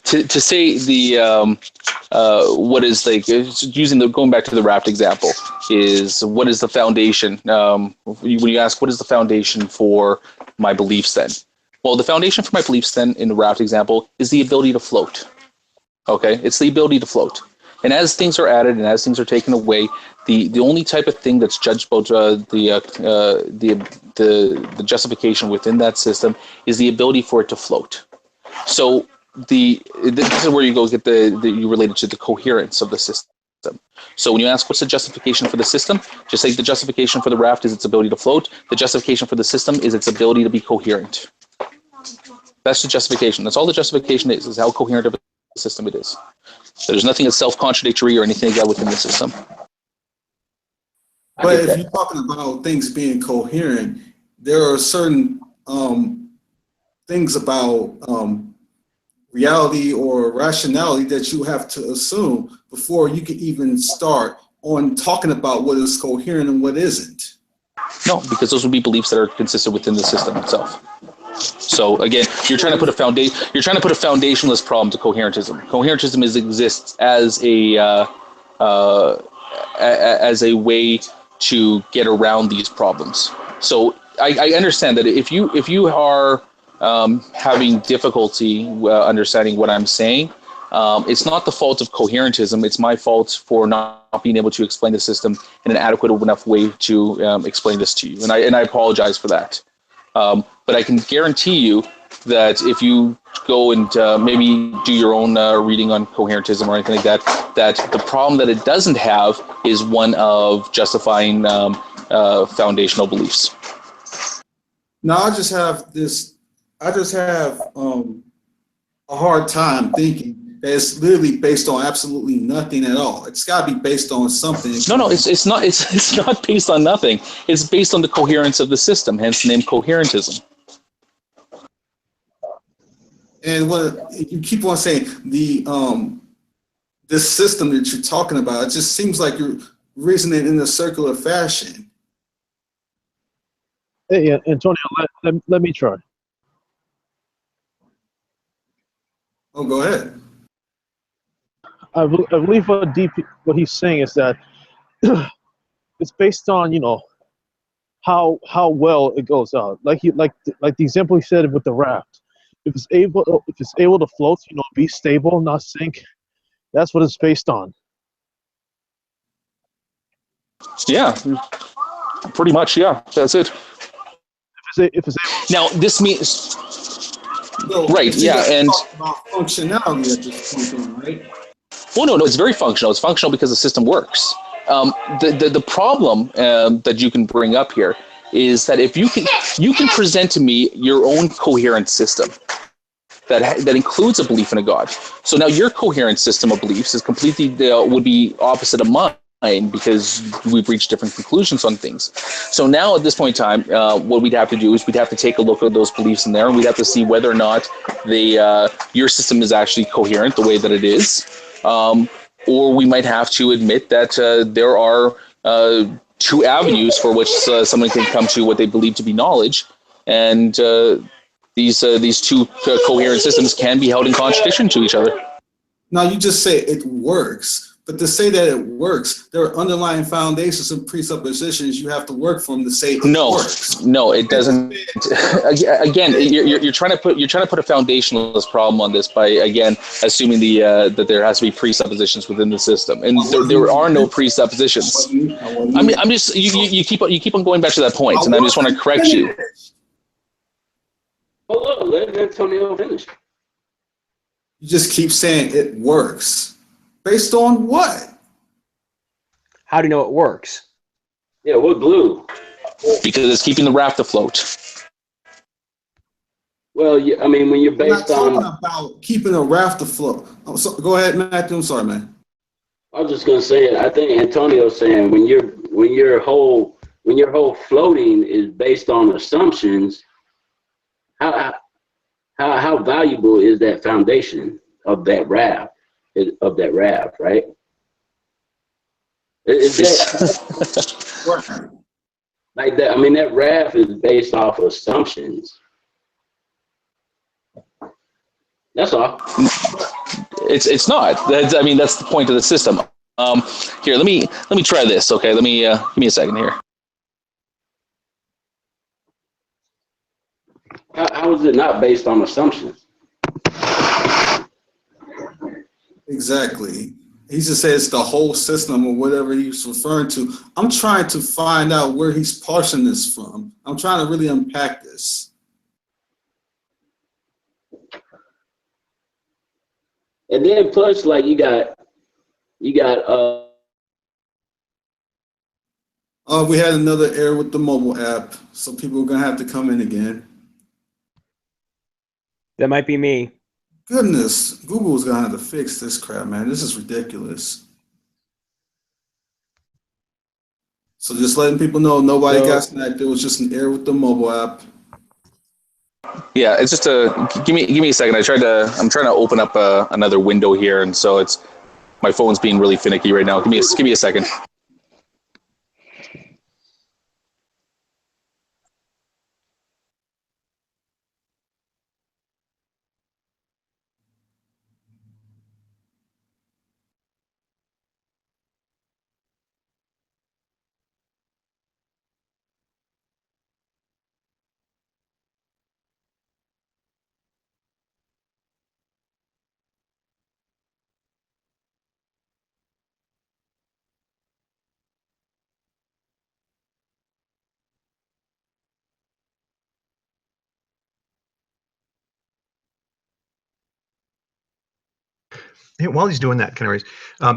to say the what is like going back to the raft example, is what is the foundation? When you ask what is the foundation for my beliefs, then, well, the foundation for my beliefs then in the raft example is the ability to float. Okay, it's the ability to float. And as things are added and as things are taken away, the only type of thing that's judged about the justification within that system is the ability for it to float. So this is where you go get you relate it to the coherence of the system. So when you ask what's the justification for the system, just say the justification for the raft is its ability to float. The justification for the system is its ability to be coherent. That's the justification. That's all the justification is how coherent of a system it is. So there's nothing that's self-contradictory or anything like that within the system. But if you're talking about things being coherent, there are certain things about reality or rationality that you have to assume before you can even start on talking about what is coherent and what isn't. No, because those would be beliefs that are consistent within the system itself. So again, you're trying to put a foundationless problem to coherentism. Coherentism exists as a way to get around these problems. So I understand that if you are having difficulty understanding what I'm saying, it's not the fault of coherentism. It's my fault for not being able to explain the system in an adequate enough way to explain this to you, and I apologize for that. But I can guarantee you that if you go and maybe do your own reading on coherentism or anything like that, that the problem that it doesn't have is one of justifying foundational beliefs. Now, I just have a hard time thinking that it's literally based on absolutely nothing at all. It's got to be based on something. No, it's not based on nothing. It's based on the coherence of the system, hence the name coherentism. And what you keep on saying, this system that you're talking about, it just seems like you're reasoning in a circular fashion. Hey, Antonio, let me try. Oh, go ahead. I believe what he's saying is that it's based on, how well it goes out. Like the example he said with the raft. If it's able to float, be stable, not sink, that's what it's based on. Yeah, pretty much. Yeah, that's it. If it's able now, this means right. Yeah, and about functionality at this point, right? Well, no, it's very functional. It's functional because the system works. The problem that you can bring up here is that if you can present to me your own coherent system that includes a belief in a God. So now your coherent system of beliefs is completely would be opposite of mine because we've reached different conclusions on things. So now at this point in time, what we'd have to do is we'd have to take a look at those beliefs in there, and we'd have to see whether or not your system is actually coherent the way that it is. Or we might have to admit that there are two avenues for which someone can come to what they believe to be knowledge, and these two coherent systems can be held in contradiction to each other. Now, you just say it works, But to say that it works, there are underlying foundations and presuppositions you have to work from to say it works. No, it doesn't. Again, you're trying to put a foundationalist problem on this by again assuming that there has to be presuppositions within the system, and there are no presuppositions. I'm just you keep on going back to that point, and I just want to correct you. Hold on, let Antonio finish. You just keep saying it works. Based on what? How do you know it works? Yeah, what glue? Because it's keeping the raft afloat. Well, I mean, when you're based on... on... not talking about keeping a raft afloat. Oh, so, go ahead, Matthew. I'm sorry, man. I was just gonna say, I think Antonio's saying when your whole floating is based on assumptions, how valuable is that foundation of that raft? Right? Is that like that? I mean, that raft is based off assumptions. That's all. It's not. That's the point of the system. Here, let me try this. Okay, let me give me a second here. How is it not based on assumptions? Exactly. He just says the whole system or whatever he's referring to. I'm trying to find out where he's parsing this from. I'm trying to really unpack this. And then plus, like you got we had another error with the mobile app, so people are gonna have to come in again. That might be me. Goodness, Google's gonna have to fix this crap, man. This is ridiculous. So just letting people know, nobody got snagged. It was just an error with the mobile app. Yeah, it's just give me a second. I'm trying to open up another window here, and so my phone's being really finicky right now. Give me a second. Hey, while he's doing that, Canaries,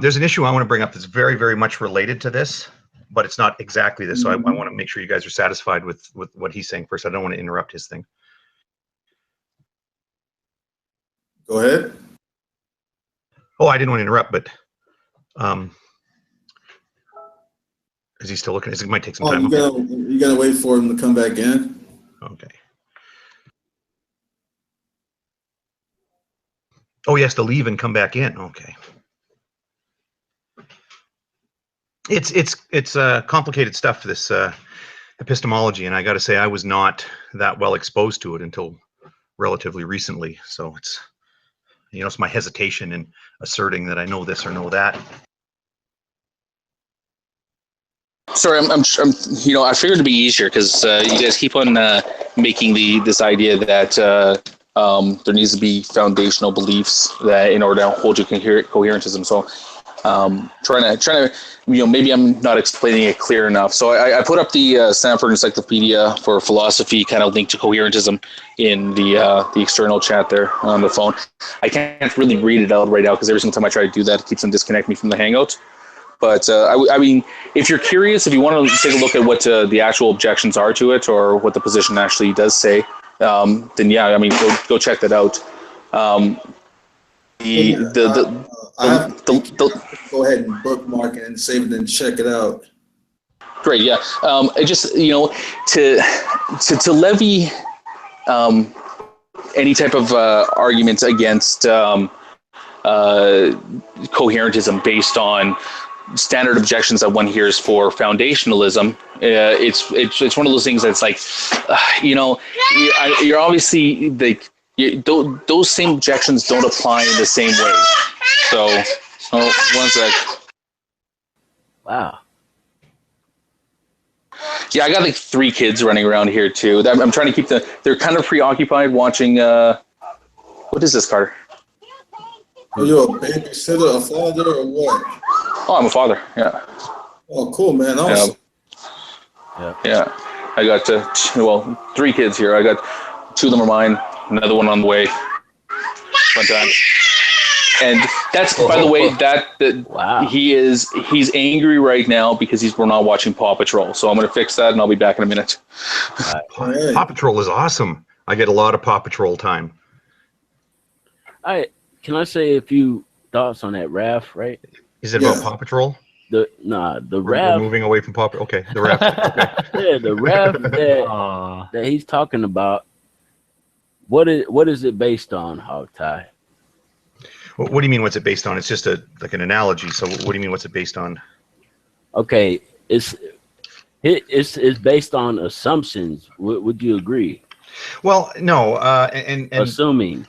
there's an issue I want to bring up that's very, very much related to this, but it's not exactly this. So I want to make sure you guys are satisfied with what he's saying first. I don't want to interrupt his thing. Go ahead. Oh, I didn't want to interrupt, but is he still looking? It might take some time. You gotta wait for him to come back in. Okay. Oh, he has to leave and come back in. Okay. It's complicated stuff, this epistemology, and I got to say I was not that well exposed to it until relatively recently. So it's it's my hesitation in asserting that I know this or know that. Sorry, I figured it'd be easier because you guys keep on making this idea that there needs to be foundational beliefs that in order to hold you coherentism. So trying to maybe I'm not explaining it clear enough. So I put up the Stanford Encyclopedia for Philosophy kind of linked to coherentism in the external chat there on the phone. I can't really read it out right now because every single time I try to do that, it keeps on disconnecting me from the Hangout. But I mean, if you're curious, if you want to take a look at what the actual objections are to it or what the position actually does say, then yeah, I mean, go check that out. I have to go ahead and bookmark it and save it and check it out. Great, yeah. It just to levy any type of arguments against coherentism based on standard objections that one hears for foundationalism. It's one of those things that's like, you're obviously those same objections don't apply in the same way. So one sec. Wow. Yeah, I got like 3 kids running around here too. I'm trying to keep them. They're kind of preoccupied watching. What is this, Carter? Are you a babysitter, a father, or what? Oh, I'm a father. Yeah. Oh, cool, man. Awesome. Yeah. I got 3 kids here. I got 2 of them are mine. Another one on the way. Fun time. And that's, by the way, wow. He's angry right now because we're not watching Paw Patrol. So I'm going to fix that and I'll be back in a minute. Paw Patrol is awesome. I get a lot of Paw Patrol time. Can I say a few thoughts on that raft, right? Is it about Paw Patrol? The raft. We're moving away from Paw Patrol. Okay, the raft. Okay. Yeah, the raft that he's talking about. What is it based on, Hogtie? What do you mean? What's it based on? It's just like an analogy. So what do you mean? What's it based on? Okay, it's based on assumptions. Would you agree? Well, no, and assuming.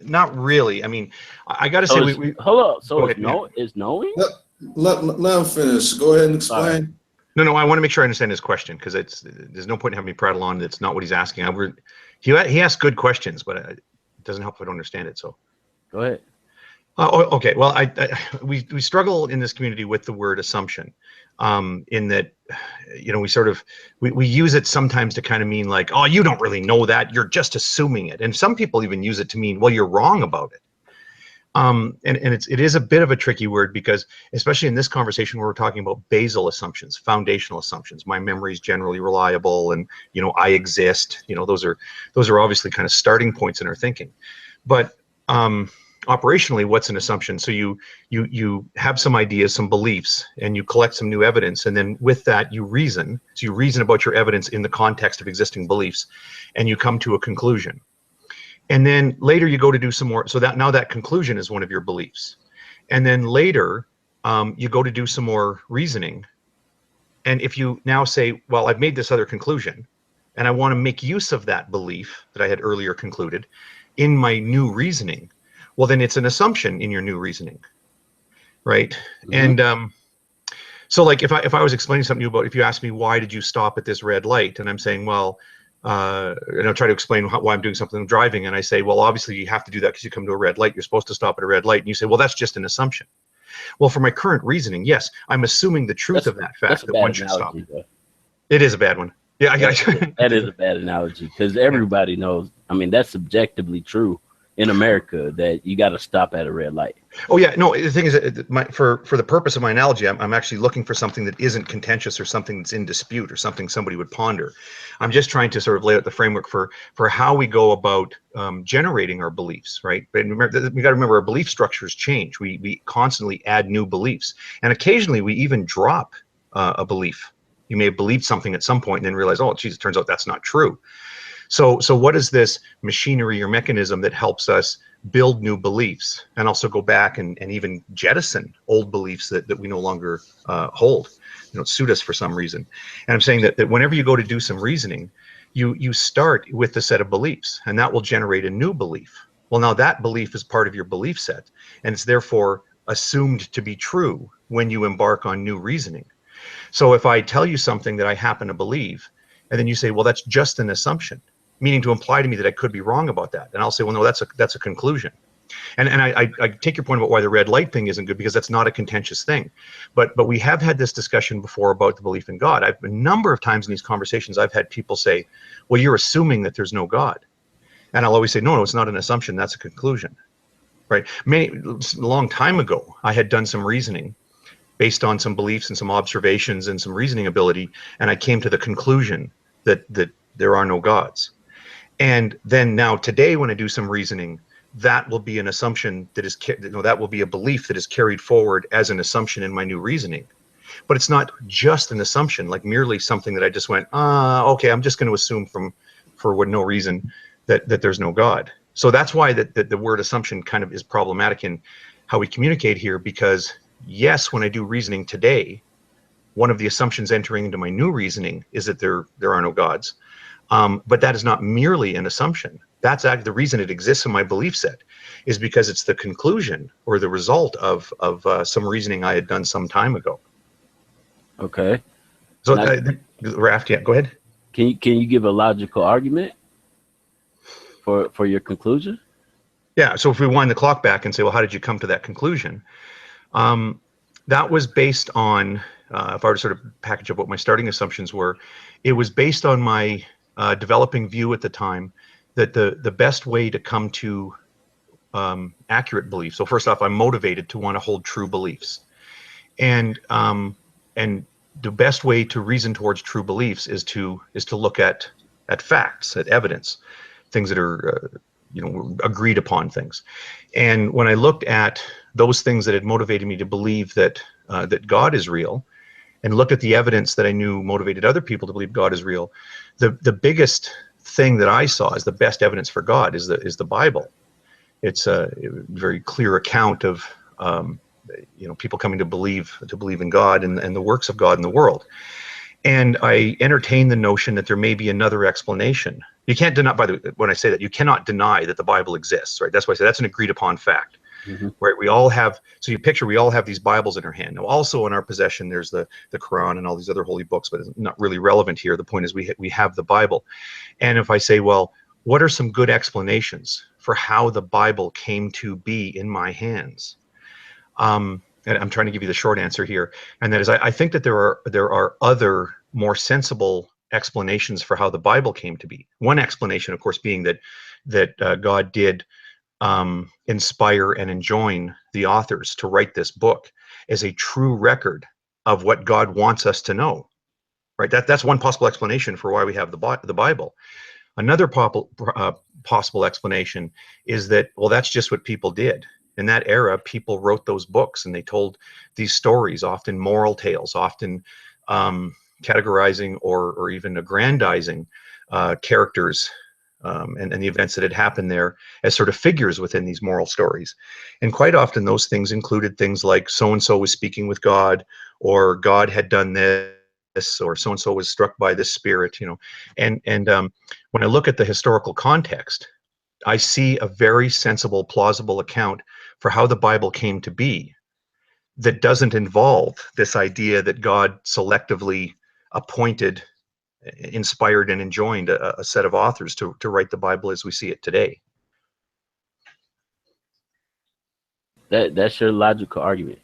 Not really. I mean, I got to say, we hold on. So it's knowing. Let him finish. Go ahead and explain. No. I want to make sure I understand his question because there's no point in having me prattle on. That's not what he's asking. He asks good questions, but it doesn't help if I don't understand it. So. Go ahead. Okay. Well, we struggle in this community with the word assumption, in that, we use it sometimes to kind of mean like, oh, you don't really know that, you're just assuming it, and some people even use it to mean, well, you're wrong about it. And it is a bit of a tricky word because, especially in this conversation where we're talking about basal assumptions, foundational assumptions, my memory is generally reliable, and I exist. Those are obviously kind of starting points in our thinking, but operationally, what's an assumption? So you have some ideas, some beliefs, and you collect some new evidence, and then with that you reason. So you reason about your evidence in the context of existing beliefs, and you come to a conclusion. And then later you go to do some more. So that now that conclusion is one of your beliefs. And then later you go to do some more reasoning. And if you now say, well, I've made this other conclusion, and I want to make use of that belief that I had earlier concluded in my new reasoning, well, then it's an assumption in your new reasoning, right? Mm-hmm. And so like if I was explaining something to you about, if you ask me, why did you stop at this red light? And I'm saying, well, and I'll try to explain why I'm doing something, I'm driving, and I say, well, obviously you have to do that because you come to a red light. You're supposed to stop at a red light. And you say, well, that's just an assumption. Well, for my current reasoning, yes, I'm assuming the truth of that fact that one should stop. Bro. It is a bad one. Yeah, I got you. That is a bad analogy because everybody knows. I mean, that's subjectively true in America that you got to stop at a red light. Oh yeah, no. The thing is, for the purpose of my analogy, I'm actually looking for something that isn't contentious or something that's in dispute or something somebody would ponder. I'm just trying to sort of lay out the framework for how we go about generating our beliefs, right? But remember, we got to remember our belief structures change. We constantly add new beliefs, and occasionally we even drop a belief. You may have believed something at some point and then realize, oh, geez, it turns out that's not true. So what is this machinery or mechanism that helps us build new beliefs and also go back and even jettison old beliefs that we no longer hold, suit us for some reason? And I'm saying that whenever you go to do some reasoning, you start with the set of beliefs, and that will generate a new belief. Well, now that belief is part of your belief set, and it's therefore assumed to be true when you embark on new reasoning. So if I tell you something that I happen to believe, and then you say, well, that's just an assumption, meaning to imply to me that I could be wrong about that. And I'll say, well, no, that's a conclusion. And I take your point about why the red light thing isn't good, because that's not a contentious thing. But we have had this discussion before about the belief in God. A number of times in these conversations, I've had people say, well, you're assuming that there's no God. And I'll always say, no, it's not an assumption, that's a conclusion, right? A long time ago, I had done some reasoning based on some beliefs and some observations and some reasoning ability, and I came to the conclusion that there are no gods. And then now today, when I do some reasoning, that will be an assumption that is, that will be a belief that is carried forward as an assumption in my new reasoning. But it's not just an assumption, like merely something that I just went, okay, I'm just going to assume for no reason that there's no God. So that's why that the word assumption kind of is problematic in how we communicate here, because yes, when I do reasoning today, one of the assumptions entering into my new reasoning is that there are no gods. But that is not merely an assumption. That's the reason it exists in my belief set. is because it's the conclusion or the result of some reasoning I had done some time ago. Okay. So, Now, Raft, yeah, go ahead. Can you give a logical argument for your conclusion? Yeah. So if we wind the clock back and say, well, how did you come to that conclusion? That was based on, if I were to sort of package up what my starting assumptions were, it was based on my developing view at the time that the best way to come to accurate beliefs. So first off, I'm motivated to want to hold true beliefs, and the best way to reason towards true beliefs is to look at facts, at evidence, things that are agreed upon things. And when I looked at those things that had motivated me to believe that that God is real, and looked at the evidence that I knew motivated other people to believe God is real, the biggest thing that I saw as the best evidence for God is the Bible. It's a very clear account of people coming to believe in God and the works of God in the world. And I entertain the notion that there may be another explanation. You can't deny, by the way, when I say that, you cannot deny that the Bible exists, right? That's why I say that's an agreed upon fact. Mm-hmm. Right? We all have, so you picture, we all have these Bibles in our hand. Now, also in our possession, there's the Quran and all these other holy books, but it's not really relevant here. The point is we have the Bible. And if I say, well, what are some good explanations for how the Bible came to be in my hands? And I'm trying to give you the short answer here, and that is I think that there are other more sensible explanations for how the Bible came to be. One explanation, of course, being that God did inspire and enjoin the authors to write this book as a true record of what God wants us to know. Right? That's one possible explanation for why we have the Bible. Another possible explanation is that, well, that's just what people did. In that era, people wrote those books and they told these stories, often moral tales, often categorizing or even aggrandizing characters and the events that had happened there as sort of figures within these moral stories. And quite often those things included things like so-and-so was speaking with God, or God had done this, or so-and-so was struck by this spirit, And when I look at the historical context, I see a very sensible, plausible account for how the Bible came to be that doesn't involve this idea that God selectively appointed, inspired, and enjoined a set of authors to write the Bible as we see it today. That's your logical argument.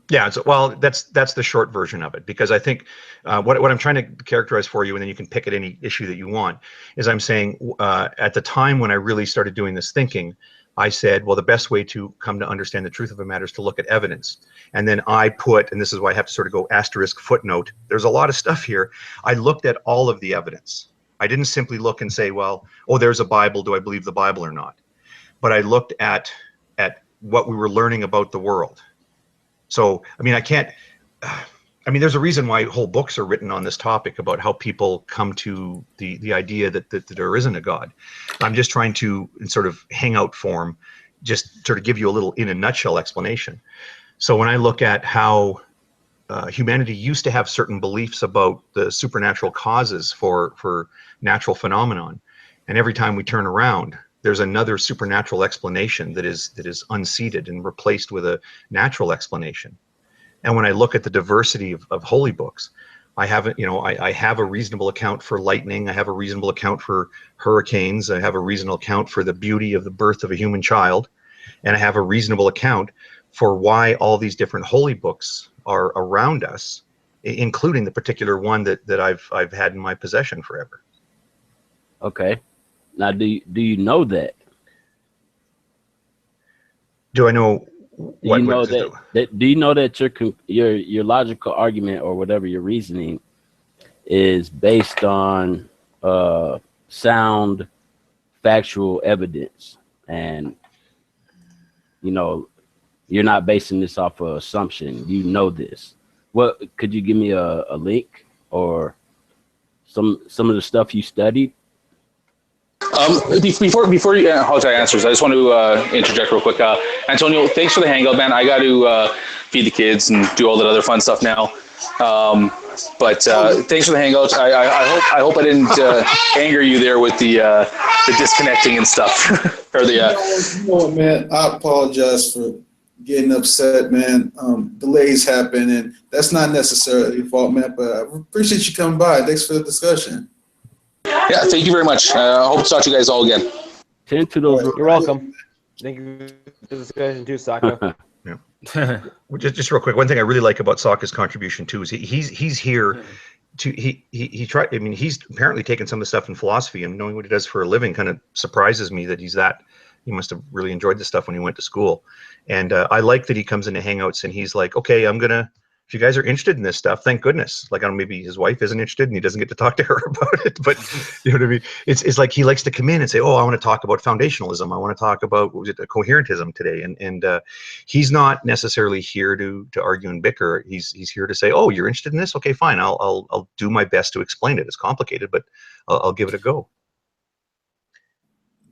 Yeah, well, that's the short version of it, because I think what I'm trying to characterize for you, and then you can pick at any issue that you want, is I'm saying at the time when I really started doing this thinking, I said, well, the best way to come to understand the truth of a matter is to look at evidence. And then I put, and this is why I have to sort of go asterisk footnote, there's a lot of stuff here. I looked at all of the evidence. I didn't simply look and say, well, oh, there's a Bible, do I believe the Bible or not? But I looked at what we were learning about the world. So, I mean, there's a reason why whole books are written on this topic about how people come to the idea that there isn't a God. I'm just trying to, in sort of hangout form, just sort of give you a little, in a nutshell, explanation. So when I look at how humanity used to have certain beliefs about the supernatural causes for natural phenomenon, and every time we turn around, there's another supernatural explanation that is unseated and replaced with a natural explanation. And when I look at the diversity of holy books, I have a reasonable account for lightning. I have a reasonable account for hurricanes. I have a reasonable account for the beauty of the birth of a human child. And I have a reasonable account for why all these different holy books are around us, including the particular one that I've had in my possession forever. Okay. Now, do you know that? Do I know? Do you know that your logical argument or whatever your reasoning is based on sound factual evidence, and you're not basing this off of assumption? You know this. What could you give me a link or some of the stuff you studied? Before you Apologetic answers, I just want to interject real quick. Antonio, thanks for the hangout, man. I got to feed the kids and do all that other fun stuff now. But thanks for the hangouts. I hope I didn't anger you there with the disconnecting and stuff. Or the You know what, man? I apologize for getting upset, man. Delays happen, and that's not necessarily your fault, man. But I appreciate you coming by. Thanks for the discussion. Yeah, thank you very much. I hope to talk to you guys all again. Tend to those. You're welcome. Thank you for the discussion too, Saka. Yeah. Just real quick, one thing I really like about Sokka's contribution too is he's here to he tried. I mean, he's apparently taken some of the stuff in philosophy, and knowing what he does for a living kind of surprises me that he's that. He must have really enjoyed this stuff when he went to school, and I like that he comes into Hangouts and he's like, okay, I'm gonna. If you guys are interested in this stuff, thank goodness. Like, I don't know, maybe his wife isn't interested and he doesn't get to talk to her about it, but you know what I mean? It's like he likes to come in and say, oh, I want to talk about foundationalism. I want to talk about, what was it, coherentism today. And he's not necessarily here to argue and bicker. He's here to say, oh, you're interested in this? Okay, fine. I'll do my best to explain it. It's complicated, but I'll give it a go.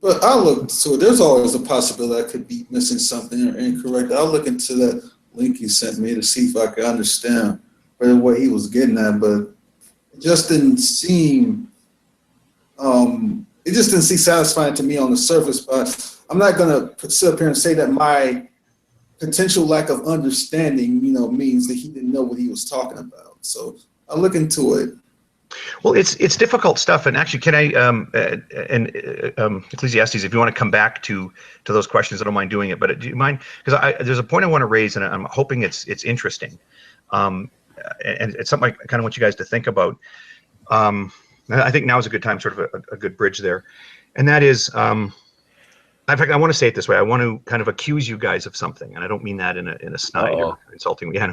But I'll look, so there's always a possibility I could be missing something or incorrect. I'll look into that link you sent me to see if I could understand what he was getting at, but it just didn't seem satisfying to me on the surface. But I'm not gonna sit up here and say that my potential lack of understanding, means that he didn't know what he was talking about. So I'll look into it. Well, it's difficult stuff, and actually, can I Ecclesiastes, if you want to come back to those questions, I don't mind doing it. But do you mind? Because there's a point I want to raise, and I'm hoping it's interesting, and it's something I kind of want you guys to think about. I think now is a good time, sort of a good bridge there, and that is, in fact, I want to say it this way. I want to kind of accuse you guys of something, and I don't mean that in a snide or insulting way. Yeah,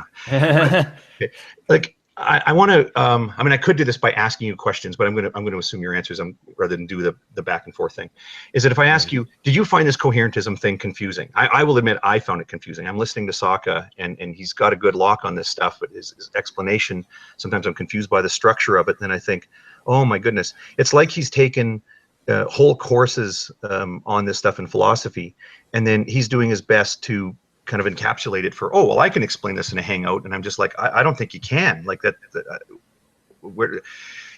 no. Like. I want to. I mean, I could do this by asking you questions, but I'm going to assume your answers. Rather than do the back and forth thing. Is that if I ask you, did you find this coherentism thing confusing? I will admit I found it confusing. I'm listening to Sokka, and he's got a good lock on this stuff, but his explanation, sometimes I'm confused by the structure of it. Then I think, oh my goodness, it's like he's taken whole courses on this stuff in philosophy, and then he's doing his best to kind of encapsulate it for, oh, well, I can explain this in a Hangout, and I'm just like, I don't think you can. Like that,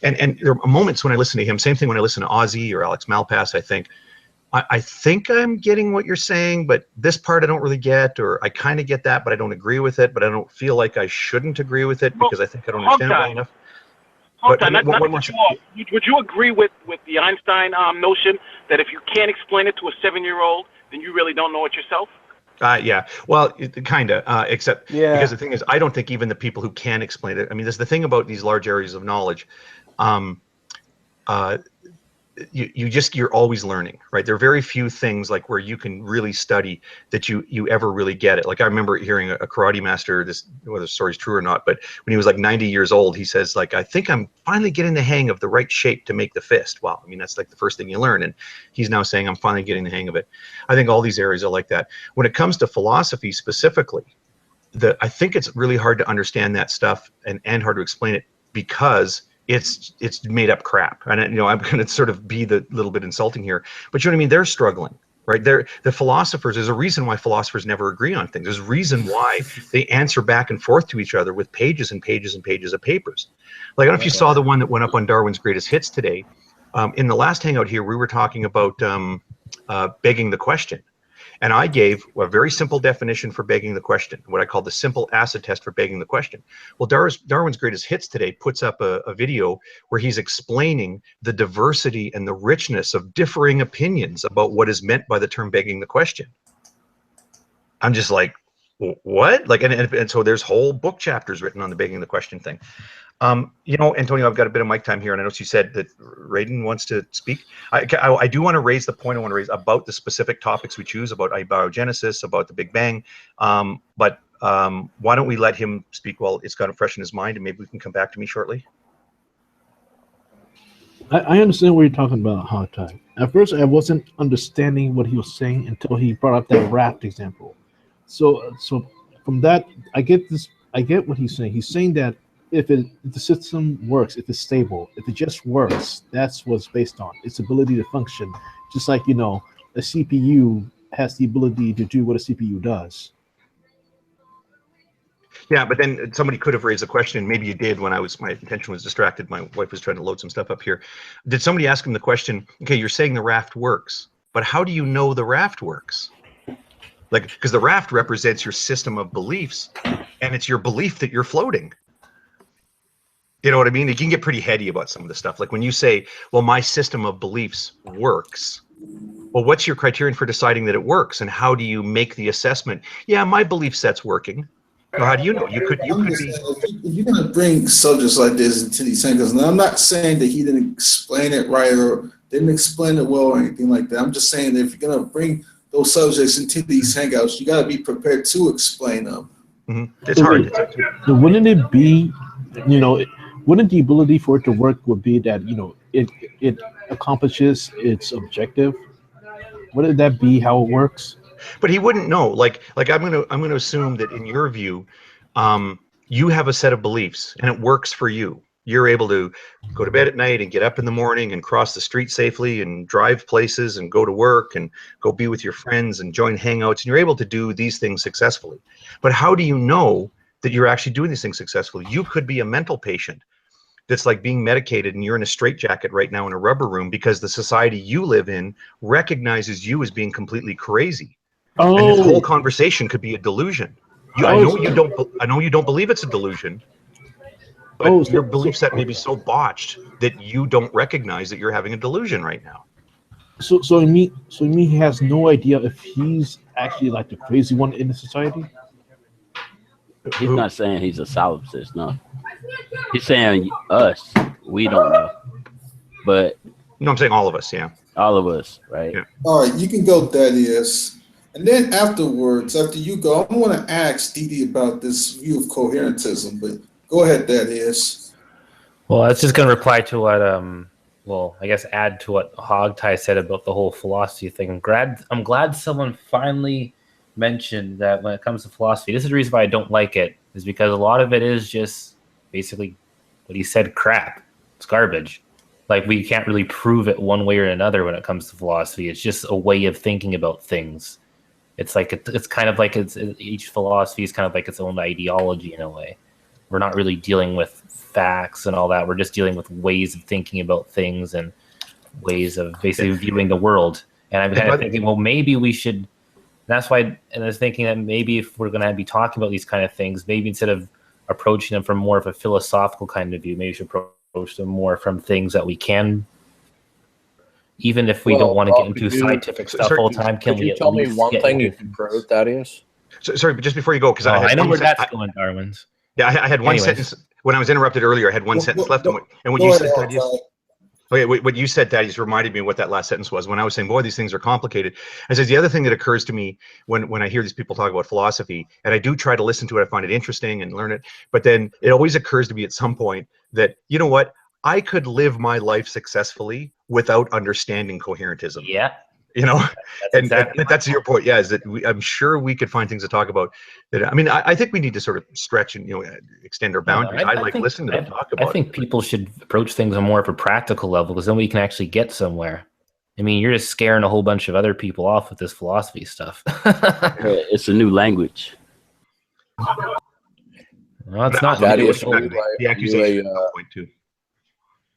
and there are moments when I listen to him, same thing when I listen to Ozzy or Alex Malpass, I think I'm getting what you're saying, but this part I don't really get, or I kind of get that, but I don't agree with it, but I don't feel like I shouldn't agree with it because I think I don't understand it well enough. Would you agree with the Einstein notion that if you can't explain it to a 7-year-old, then you really don't know it yourself? Yeah, well, kind of, except because the thing is, I don't think even the people who can explain it, I mean, there's the thing about these large areas of knowledge, you're always learning, right? There are very few things like where you can really study that you ever really get it. Like I remember hearing a karate master, whether the story's true or not, but when he was like 90 years old, he says, like, I think I'm finally getting the hang of the right shape to make the fist. Wow, I mean, that's like the first thing you learn. And he's now saying, I'm finally getting the hang of it. I think all these areas are like that. When it comes to philosophy specifically, I think it's really hard to understand that stuff and hard to explain it because it's made up crap. And I'm going to sort of be the little bit insulting here, but you know what I mean? They're struggling, right? The philosophers, there's a reason why philosophers never agree on things. There's a reason why they answer back and forth to each other with pages and pages and pages of papers. Like, I don't know if you saw the one that went up on Darwin's Greatest Hits today. In the last Hangout here, we were talking about begging the question. And I gave a very simple definition for begging the question, what I call the simple acid test for begging the question. Well, Darwin's Greatest Hits today puts up a video where he's explaining the diversity and the richness of differing opinions about what is meant by the term begging the question. I'm just like, what? Like, and so there's whole book chapters written on the begging the question thing. Antonio, I've got a bit of mic time here, and I know you said that Raiden wants to speak. I do want to raise the point I want to raise about the specific topics we choose, about abiogenesis, about the Big Bang. But why don't we let him speak while it's got it fresh in his mind, and maybe we can come back to me shortly. I understand what you're talking about, hard time. At first, I wasn't understanding what he was saying until he brought up that raft example. So from that, I get what he's saying. He's saying that if the system works, if it's stable, if it just works, that's what it's based on. Its ability to function. Just like, a CPU has the ability to do what a CPU does. Yeah, but then somebody could have raised a question. Maybe you did when my attention was distracted. My wife was trying to load some stuff up here. Did somebody ask him the question, okay, you're saying the raft works, but how do you know the raft works? Like, because the raft represents your system of beliefs, and it's your belief that you're floating. You know what I mean? You can get pretty heady about some of the stuff. Like when you say, well, my system of beliefs works. Well, what's your criterion for deciding that it works? And how do you make the assessment? Yeah, my belief set's working. Or how do you know? You could be. If you're going to bring subjects like this into these hangouts, and I'm not saying that he didn't explain it right or didn't explain it well or anything like that. I'm just saying that if you're going to bring those subjects into these hangouts, you got to be prepared to explain them. Mm-hmm. It's hard. So wouldn't it be, wouldn't the ability for it to work would be that, it accomplishes its objective? Wouldn't that be how it works? But he wouldn't know. Like I'm gonna assume that in your view, you have a set of beliefs and it works for you. You're able to go to bed at night and get up in the morning and cross the street safely and drive places and go to work and go be with your friends and join hangouts, and you're able to do these things successfully. But how do you know that you're actually doing these things successfully? You could be a mental patient that's like being medicated and you're in a straitjacket right now in a rubber room because the society you live in recognizes you as being completely crazy. Oh. And this whole conversation could be a delusion. I know you don't believe it's a delusion, but your belief set may be so botched that you don't recognize that you're having a delusion right now. So he has no idea if he's actually like the crazy one in the society? He's not saying he's a solipsist, no. He's saying us, we don't know. But no, I'm saying all of us, yeah. All of us, right? Yeah. All right, you can go, Thaddeus. And then afterwards, after you go, I want to ask Didi about this view of coherentism, but go ahead, Thaddeus. Well, I was just going to reply to what, I guess add to what Hogtie said about the whole philosophy thing. I'm glad someone finally mentioned that when it comes to philosophy, this is the reason why I don't like it, is because a lot of it is just basically what he said, crap. It's garbage. Like, we can't really prove it one way or another when it comes to philosophy. It's just a way of thinking about things. It's like it's kind of like each philosophy is kind of like its own ideology in a way. We're not really dealing with facts and all that. We're just dealing with ways of thinking about things and ways of basically viewing the world. And I'm kind of thinking, well, maybe we should. That's why, and I was thinking that maybe if we're going to be talking about these kind of things, maybe instead of approaching them from more of a philosophical kind of view, maybe we should approach them more from things that we can. Even if we don't want to get into scientific stuff all the time, can we tell me one thing you can prove, Thaddeus? Sorry, but just before you go, because I know where that's going, Darwin's. Yeah, I had one sentence when I was interrupted earlier. I had one sentence left, and what you said, Thaddeus. Okay, what you said, Thaddeus, reminded me of what that last sentence was. When I was saying, boy, these things are complicated. I said, the other thing that occurs to me when I hear these people talk about philosophy, and I do try to listen to it, I find it interesting and learn it, but then it always occurs to me at some point that, you know what, I could live my life successfully without understanding coherentism. Yeah. You know, that's that's your point. Yeah, is that I'm sure we could find things to talk about. That I mean, I think we need to sort of stretch and extend our boundaries. I like listening to them talk about. I think people should approach things on more of a practical level, because then we can actually get somewhere. I mean, you're just scaring a whole bunch of other people off with this philosophy stuff. It's a new language. No, it's not. The accusation point too.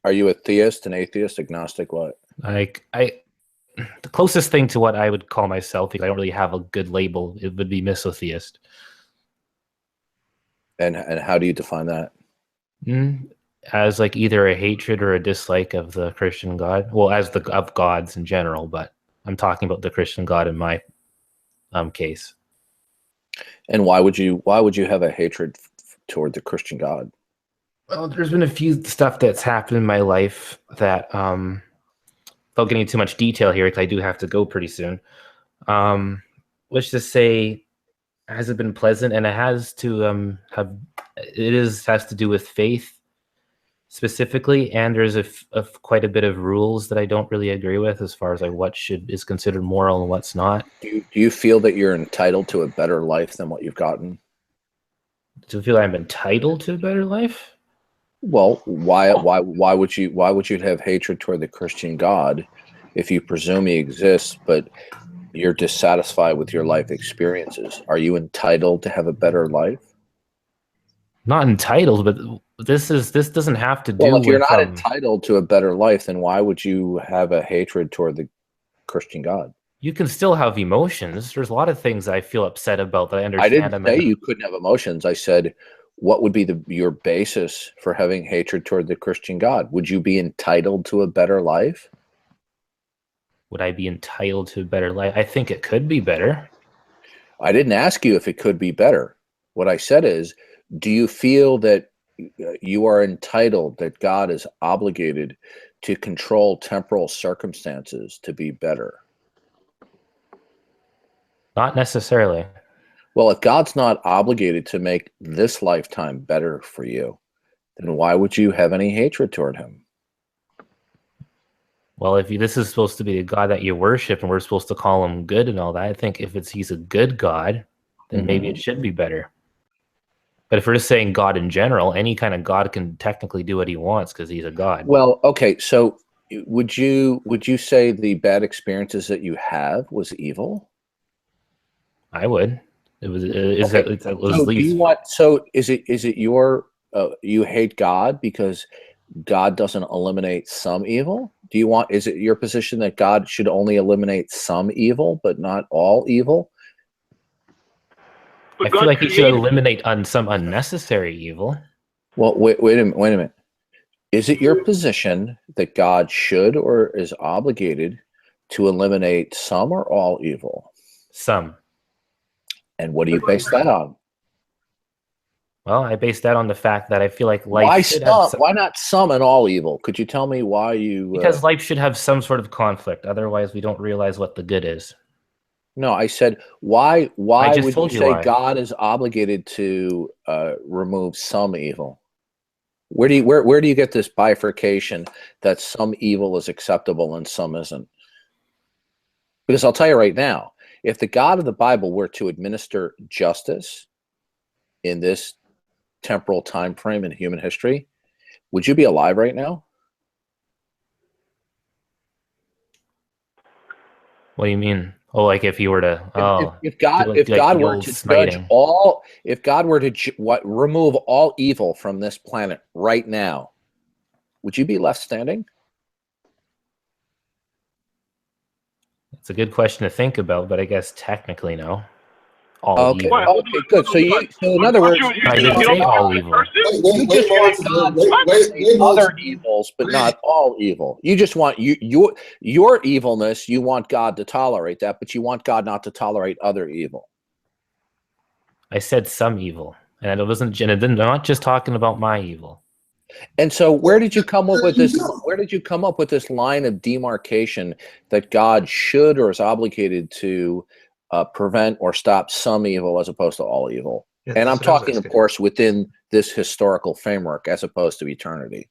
Are you a theist, an atheist, agnostic? What? The closest thing to what I would call myself, because I don't really have a good label, it would be misotheist. And how do you define that? As like either a hatred or a dislike of the Christian God. Well, of gods in general, but I'm talking about the Christian God in my case. And why would you have a hatred toward the Christian God? Well, there's been a few stuff that's happened in my life that, without getting too much detail here, because I do have to go pretty soon. Let's just say, has it been pleasant? And it has to has to do with faith specifically, and there's quite a bit of rules that I don't really agree with as far as like what is considered moral and what's not. Do you feel that you're entitled to a better life than what you've gotten? Do you feel I'm entitled to a better life? Well, why would you have hatred toward the Christian God if you presume he exists, but you're dissatisfied with your life experiences? Are you entitled to have a better life? Not entitled, but this doesn't have to do Well, if you're with not entitled to a better life, then why would you have a hatred toward the Christian God? you can still have emotions. There's a lot of things I feel upset about that I I understand. didn't say you couldn't have emotions. I said, what would be your basis for having hatred toward the Christian God? Would you be entitled to a better life? Would I be entitled to a better life? I think it could be better. I didn't ask you if it could be better. What I said is, do you feel that you are entitled, that God is obligated to control temporal circumstances to be better? Not necessarily. Well, if God's not obligated to make this lifetime better for you, then why would you have any hatred toward him? Well, if this is supposed to be the God that you worship and we're supposed to call him good and all that, I think if he's a good God, then maybe it should be better. But if we're just saying God in general, any kind of God can technically do what he wants because he's a God. Well, okay, so would you say the bad experiences that you have was evil? I would. It was. So is it your you hate God because God doesn't eliminate some evil? Is it your position that God should only eliminate some evil but not all evil? I feel like he should eliminate some unnecessary evil. Well, wait a minute. Is it your position that God should or is obligated to eliminate some or all evil? Some. And what do you base that on? Well, I base that on the fact that I feel like life should have why not some and all evil? Could you tell me why you... Because life should have some sort of conflict. Otherwise, we don't realize what the good is. No, I said, why would you say why. God is obligated to remove some evil? Where do you get this bifurcation that some evil is acceptable and some isn't? Because I'll tell you right now, if the God of the Bible were to administer justice in this temporal time frame in human history, would you be alive right now? What do you mean? Oh, like if he were to if God were to judge all, if God were to remove all evil from this planet right now, would you be left standing? It's a good question to think about, but I guess technically no. Okay, okay, good. So in other words, I didn't say all evil. You just want God to say other evils, but not all evil. You just want your evilness. You want God to tolerate that, but you want God not to tolerate other evil. I said some evil, and I wasn't. And I'm not just talking about my evil. And so, where did you come up with this? Where did you come up with this line of demarcation that God should or is obligated to prevent or stop some evil as opposed to all evil? Yeah, and I'm talking, of course, within this historical framework as opposed to eternity.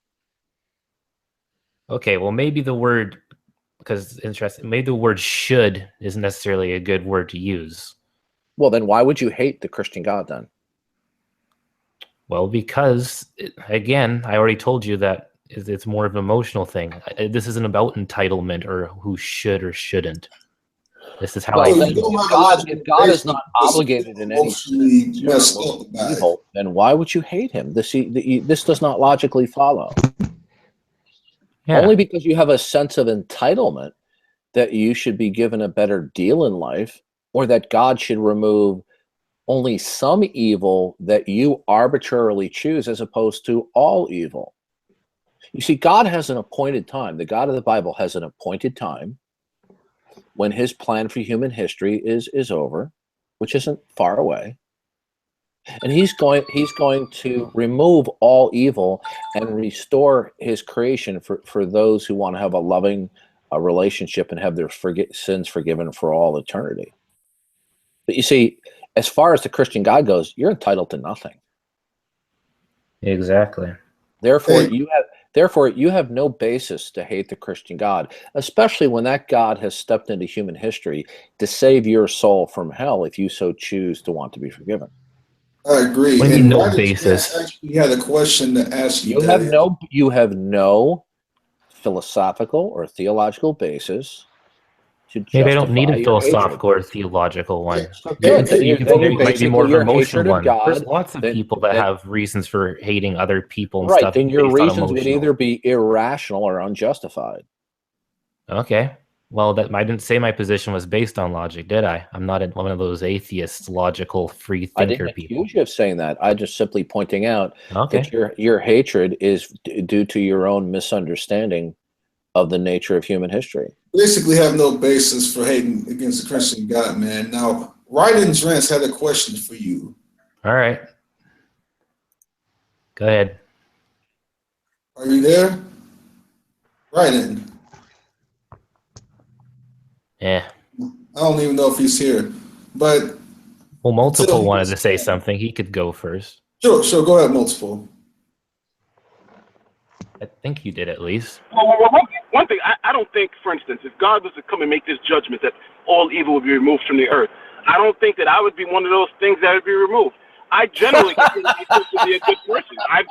Okay, well, maybe the word, because it's interesting, maybe the word should isn't necessarily a good word to use. Well, then why would you hate the Christian God then? Well, because, again, I already told you that it's more of an emotional thing. This isn't about entitlement or who should or shouldn't. This is how if God is not obligated in any evil, then why would you hate him? This does not logically follow. Yeah. Only because you have a sense of entitlement that you should be given a better deal in life, or that God should remove only some evil that you arbitrarily choose as opposed to all evil. You see, God has an appointed time. The God of the Bible has an appointed time when his plan for human history is over, which isn't far away. And he's going to remove all evil and restore his creation for those who want to have a loving relationship and have their sins forgiven for all eternity. But you see, as far as the Christian God goes, you're entitled to nothing. Exactly. Therefore, you have no basis to hate the Christian God, especially when that God has stepped into human history to save your soul from hell if you so choose to want to be forgiven. I agree. What do you mean, no basis? You had a question to ask you. You have no philosophical or theological basis to Maybe I don't need justify a your philosophical or theological one. Good. Then You you're, can then say you're it might be more basically of an your emotional hatred of one. God. There's lots of people that then, have reasons for hating other people and right. stuff Then your based on reasons would emotional. either be irrational or unjustified. Okay. Well, that I didn't say my position was based on logic, did I? I'm not one of those atheists, logical, free I thinker didn't people. accuse you of saying that. I just simply pointing out Okay. that your hatred is due to your own misunderstanding of the nature of human history. Basically have no basis for hating against the Christian God, man. Now, Ryden Drance had a question for you. All right. Go ahead. Are you there? Ryden. Yeah. I don't even know if he's here, but Well, Multiple wanted to say something. He could go first. Sure, go ahead, Multiple. I think you did at least. Well, one thing, I don't think, for instance, if God was to come and make this judgment that all evil would be removed from the earth, I don't think that I would be one of those things that would be removed. I generally consider myself to be a good person. I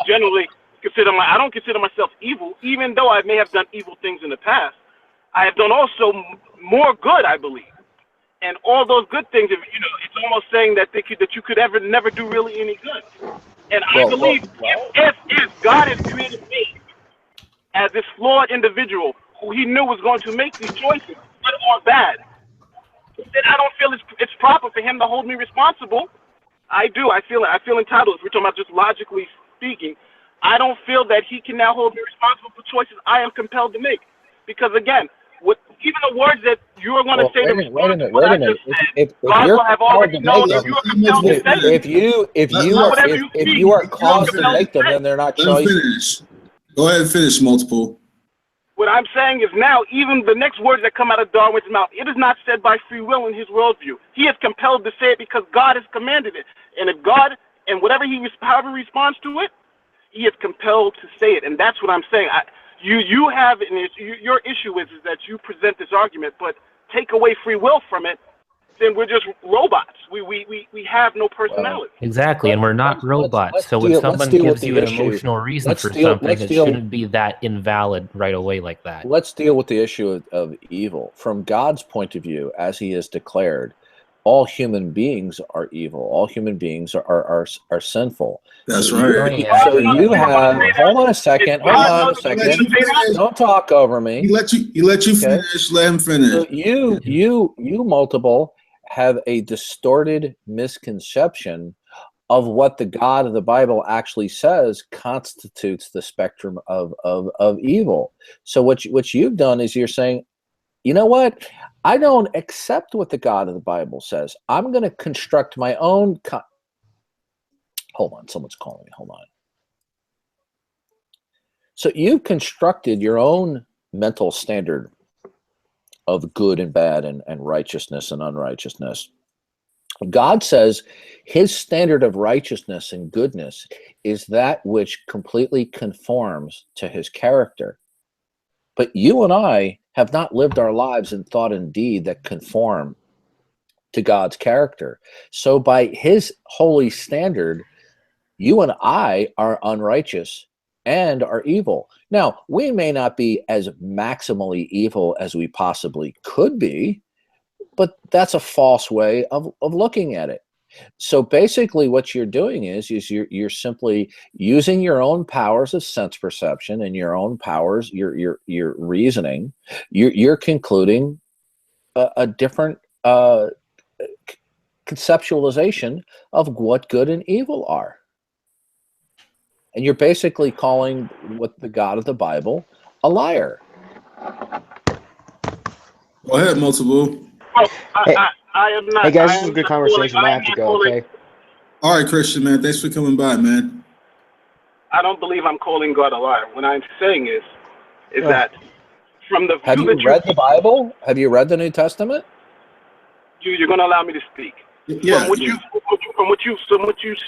don't consider myself evil, even though I may have done evil things in the past. I have done also more good, I believe. And all those good things, it's almost saying that you could never do really any good. And I believe if God has created me as this flawed individual who he knew was going to make these choices, good or bad, then I don't feel it's proper for him to hold me responsible. I do. I feel entitled. If we're talking about just logically speaking, I don't feel that he can now hold me responsible for choices I am compelled to make. Because again, even the words that you are going to say to respond to what I just said, God will have already known if you are compelled to say if you are caused to make them, then they're not choices. Go ahead and finish, Multiple. What I'm saying is now, even the next words that come out of Darwin's mouth, it is not said by free will in his worldview. He is compelled to say it because God has commanded it. And if God, and however he responds to it, he is compelled to say it. And that's what I'm saying. You have, and your issue is that you present this argument, but take away free will from it, then we're just robots. We have no personality. Exactly, and we're not robots. So when someone gives you an emotional reason for something, it shouldn't be that invalid right away like that. Let's deal with the issue of evil. From God's point of view, as he has declared, all human beings are evil. All human beings are sinful. That's right. So you have. Hold on a second. Don't talk over me. He let you finish. Let him finish. So you Multiple have a distorted misconception of what the God of the Bible actually says constitutes the spectrum of evil. So what you've done is you're saying, you know what? I don't accept what the God of the Bible says. I'm going to construct my own. Hold on, someone's calling me. Hold on. So you've constructed your own mental standard of good and bad and righteousness and unrighteousness. God says his standard of righteousness and goodness is that which completely conforms to his character. But you and I have not lived our lives in thought and deed that conform to God's character. So by his holy standard, you and I are unrighteous and are evil. Now, we may not be as maximally evil as we possibly could be, but that's a false way of looking at it. So basically what you're doing is you're simply using your own powers of sense perception and your own powers, your reasoning. You're concluding a different conceptualization of what good and evil are. And you're basically calling what the God of the Bible a liar. Go ahead, Multiple. I am not. Hey guys, this is a good conversation. I have to go. Okay. All right, Christian, man. Thanks for coming by, man. I don't believe I'm calling God a liar. What I'm saying is that from the Have view you read the Bible? Have you read the New Testament? you're going to allow me to speak. Yeah. From what you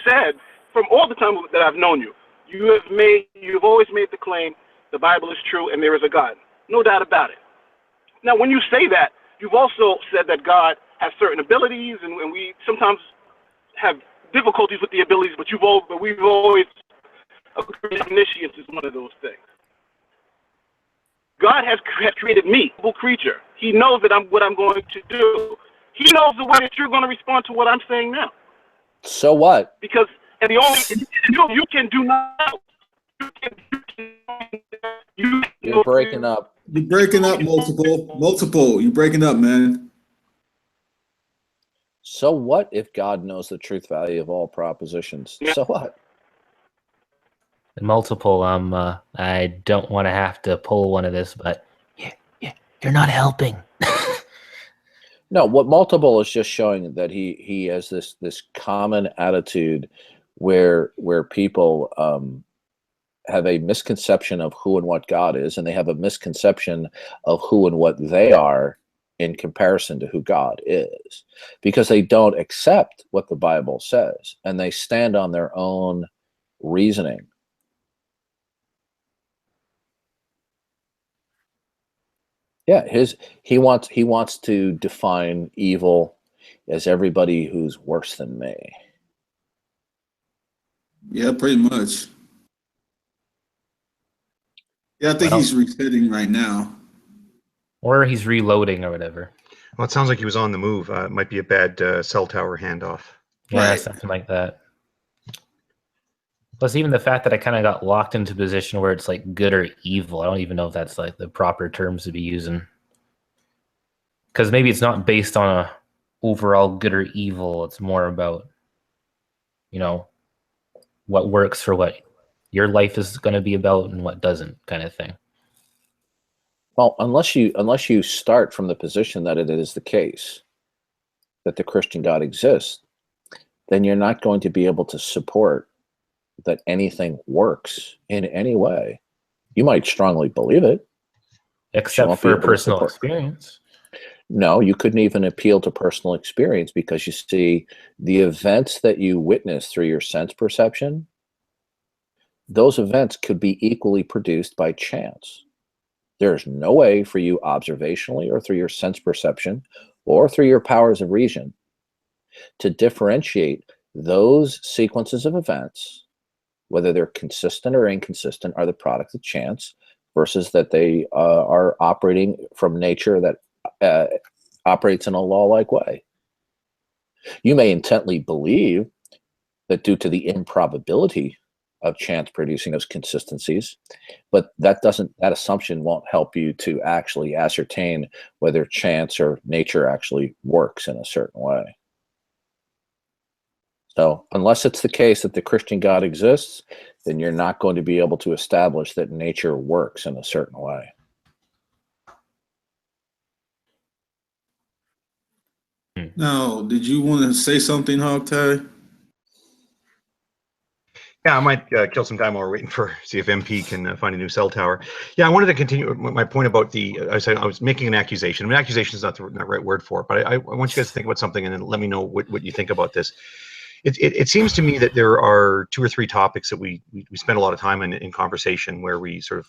said, from all the time that I've known you, you've always made the claim the Bible is true and there is a God. No doubt about it. Now, when you say that, you've also said that God has certain abilities, and we sometimes have difficulties with the abilities, but we've always agreed omniscience is one of those things. God has created me, a creature. He knows that I'm what I'm going to do. He knows the way that you're going to respond to what I'm saying now. So what? Because and the only you can do now. You're breaking up. You're breaking up, multiple. You're breaking up, man. So what if God knows the truth value of all propositions? So what? Multiple. I don't want to have to pull one of this, but you're not helping. No, what multiple is just showing that he has this common attitude where people have a misconception of who and what God is, and they have a misconception of who and what they are in comparison to who God is, because they don't accept what the Bible says and they stand on their own reasoning. Yeah, he wants to define evil as everybody who's worse than me. Yeah, pretty much. Yeah, I think he's resetting right now. Or he's reloading or whatever. Well, it sounds like he was on the move. It might be a bad cell tower handoff. Yeah, something like that. Plus, even the fact that I kind of got locked into a position where it's like good or evil. I don't even know if that's like the proper terms to be using. Because maybe it's not based on a overall good or evil. It's more about, you know, what works for what your life is going to be about and what doesn't, kind of thing. Well, unless you start from the position that it is the case that the Christian God exists, then you're not going to be able to support that anything works in any way. You might strongly believe it, except for personal experience. No, you couldn't even appeal to personal experience, because you see, the events that you witness through your sense perception, those events could be equally produced by chance. There's no way for you observationally or through your sense perception or through your powers of reason to differentiate those sequences of events, whether they're consistent or inconsistent, are the product of chance versus that they are operating from nature that operates in a law-like way. You may intently believe that due to the improbability of chance producing those consistencies, but that assumption won't help you to actually ascertain whether chance or nature actually works in a certain way. So unless it's the case that the Christian God exists, then you're not going to be able to establish that nature works in a certain way. Now, did you want to say something, Hogtie? Yeah, I might kill some time while we're waiting for see if MP can find a new cell tower. Yeah, I wanted to continue my point about the. I was making an accusation. I mean, accusation is not the right word for it, but I want you guys to think about something and then let me know what you think about this. It seems to me that there are 2 or 3 topics that we spend a lot of time in conversation where we sort of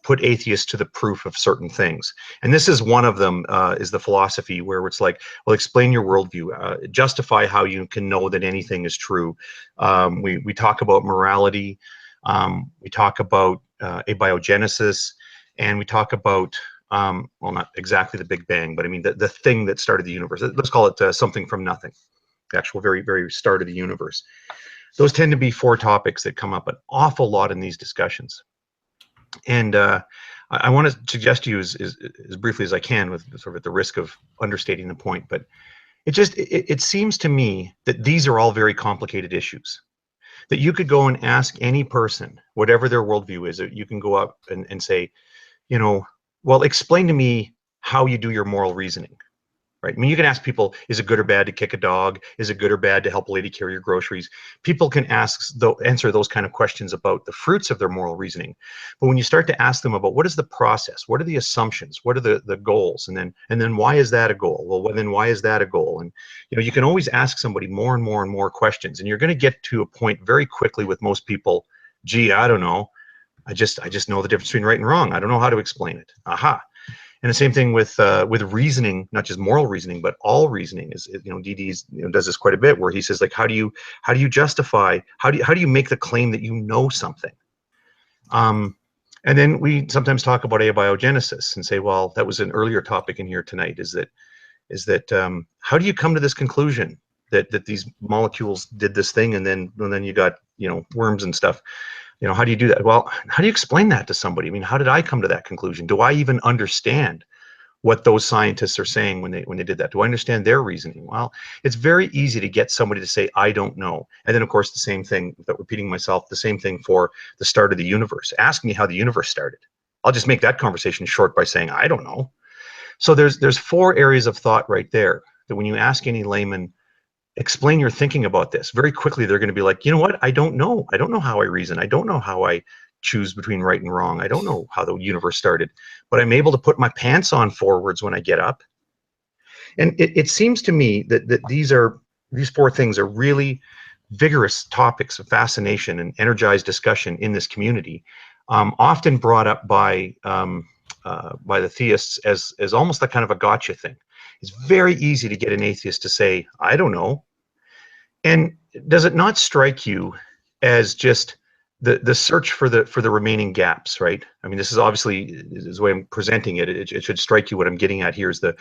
put atheists to the proof of certain things, and this is one of them. Is the philosophy where it's like, well, explain your worldview, justify how you can know that anything is true. We talk about morality, we talk about abiogenesis, and we talk about well, not exactly the Big Bang, but I mean the thing that started the universe. Let's call it something from nothing. The actual very, very start of the universe. Those tend to be 4 topics that come up an awful lot in these discussions. And I want to suggest to you as briefly as I can, with sort of at the risk of understating the point, but it seems to me that these are all very complicated issues. That you could go and ask any person, whatever their worldview is, you can go up and say, well, explain to me how you do your moral reasoning. Right? I mean, you can ask people, is it good or bad to kick a dog? Is it good or bad to help a lady carry your groceries? People can answer those kind of questions about the fruits of their moral reasoning. But when you start to ask them about what is the process, what are the assumptions, what are the goals, and then why is that a goal? Well, then why is that a goal? And you can always ask somebody more and more and more questions, and you're going to get to a point very quickly with most people. Gee, I don't know. I just know the difference between right and wrong. I don't know how to explain it. Aha. And the same thing with reasoning, not just moral reasoning, but all reasoning is, DD's does this quite a bit, where he says, like, how do you justify, how do you make the claim that you know something? And then we sometimes talk about abiogenesis and say, well, that was an earlier topic in here tonight, is that how do you come to this conclusion that these molecules did this thing, and then you got, you know, worms and stuff? You know, how do you do that? Well, how do you explain that to somebody? I mean, how did I come to that conclusion? Do I even understand what those scientists are saying when they did that? Do I understand their reasoning? Well, it's very easy to get somebody to say, I don't know. And then, of course, the same thing, without repeating myself, the same thing for the start of the universe. Ask me how the universe started. I'll just make that conversation short by saying, I don't know. So there's 4 areas of thought right there that when you ask any layman, explain your thinking about this, very quickly they're going to be like, you know what? I don't know. I don't know how I reason. I don't know how I choose between right and wrong. I don't know how the universe started, but I'm able to put my pants on forwards when I get up. And it seems to me that these 4 things are really vigorous topics of fascination and energized discussion in this community, often brought up by the theists as almost like kind of a gotcha thing. It's very easy to get an atheist to say, I don't know. And does it not strike you as just the search for the remaining gaps, right? I mean, this is obviously, is the way I'm presenting it. It should strike you. What I'm getting at here is the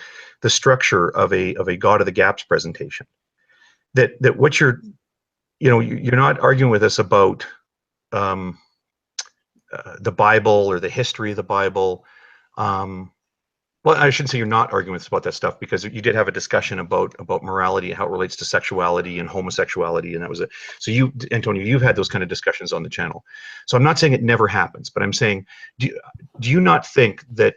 structure of a God of the Gaps presentation. That what you're not arguing with us about the Bible or the history of the Bible. Well, I shouldn't say you're not arguing with us about that stuff, because you did have a discussion about morality and how it relates to sexuality and homosexuality, and that was so you, Antonio, you've had those kind of discussions on the channel. So I'm not saying it never happens, but I'm saying, do you not think that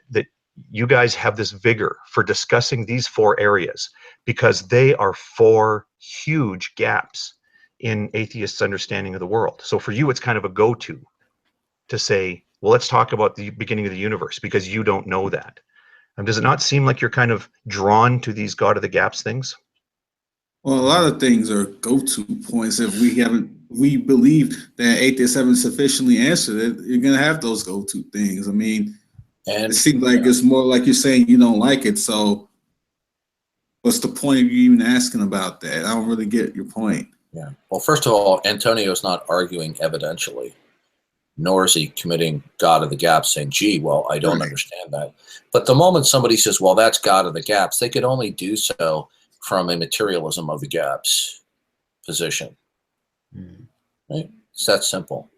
you guys have this vigor for discussing these 4 areas because they are 4 huge gaps in atheists' understanding of the world? So for you, it's kind of a go-to to say, well, let's talk about the beginning of the universe because you don't know that. Does it not seem like you're kind of drawn to these God of the Gaps things? Well, a lot of things are go-to points. If we believe that atheists haven't sufficiently answered it, you're going to have those go-to things. I mean, and it seems like it's more like you're saying you don't like it. So what's the point of you even asking about that? I don't really get your point. Yeah. Well, first of all, Antonio's not arguing evidentially, nor is he committing God of the Gaps, saying, gee, well, I don't understand that. But the moment somebody says, well, that's God of the Gaps, they could only do so from a materialism of the gaps position. Right? It's that simple.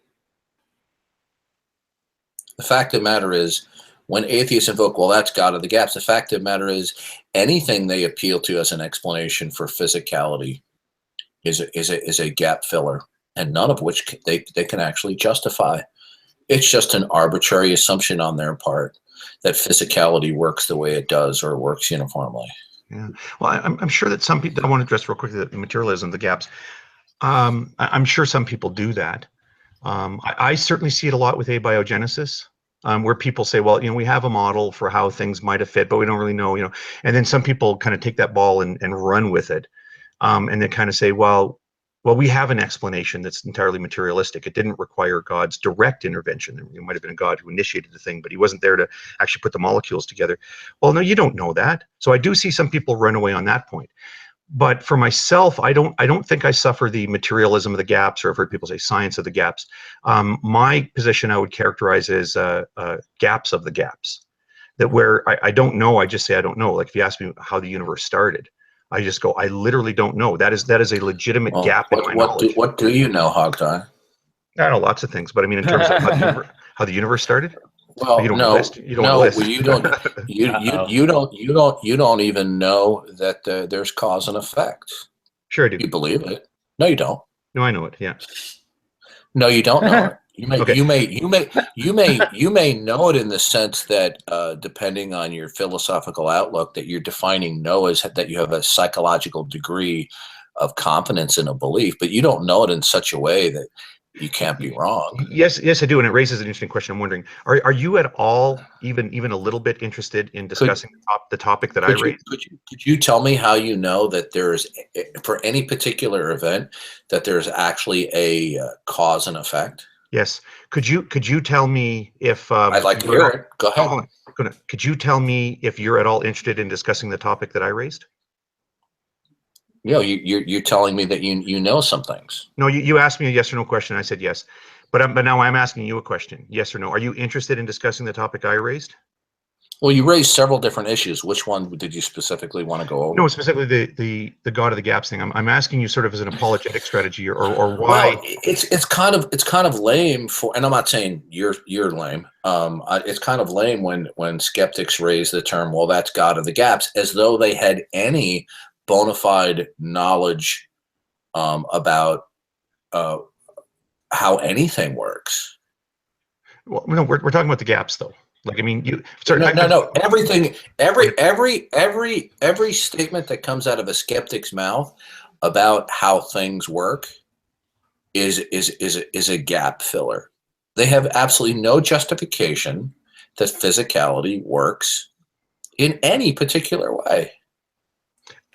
The fact of the matter is, when atheists invoke, well, that's God of the Gaps, the fact of the matter is, anything they appeal to as an explanation for physicality is a gap filler, and none of which they can actually justify. It's just an arbitrary assumption on their part that physicality works the way it does or works uniformly. Yeah. Well, I'm sure that some people, I want to address real quickly the materialism, the gaps. I'm sure some people do that. I certainly see it a lot with abiogenesis, where people say, well, we have a model for how things might have fit, but we don't really know, and then some people kind of take that ball and run with it. And then kind of say, well, we have an explanation that's entirely materialistic. It didn't require God's direct intervention. There might have been a God who initiated the thing, but he wasn't there to actually put the molecules together. Well, no, you don't know that. So I do see some people run away on that point. But for myself, I don't think I suffer the materialism of the gaps, or I've heard people say science of the gaps. My position I would characterize as gaps of the gaps. That where I don't know, I just say I don't know. Like if you ask me how the universe started, I just go, I literally don't know. That is a legitimate gap in my knowledge. What do you know, Hogtie? I know lots of things, but I mean, in terms of how the universe started. Well, you don't no, list. You don't list. Well, you don't. You don't even know that there's cause and effect. Sure, I do. You believe it? No, you don't. No, I know it. Yeah. No, you don't know it. You may, Okay. you may know it in the sense that, depending on your philosophical outlook, that you're defining know as that you have a psychological degree of confidence in a belief, but you don't know it in such a way that you can't be wrong. Yes, I do, and it raises an interesting question. I'm wondering, are you at all even a little bit interested in discussing the topic that I raised? Could you tell me how you know that there is, for any particular event, that there's actually a cause and effect? Yes. Could you tell me if I'd like to hear it. Go ahead. Could you tell me if you're at all interested in discussing the topic that I raised? You know, you're telling me that you know some things. No, you asked me a yes or no question. I said yes. But now I'm asking you a question. Yes or no? Are you interested in discussing the topic I raised? Well, you raised several different issues. Which one did you specifically want to go over? No, specifically the God of the Gaps thing. I'm asking you sort of as an apologetic strategy, or why. Well, it's kind of lame for, and I'm not saying you're lame. It's kind of lame when skeptics raise the term, well, that's God of the Gaps, as though they had any bona fide knowledge about how anything works. Well, no, we're talking about the gaps, though. Like, I mean, you. Sorry, no. Everything, every statement that comes out of a skeptic's mouth about how things work is a gap filler. They have absolutely no justification that physicality works in any particular way.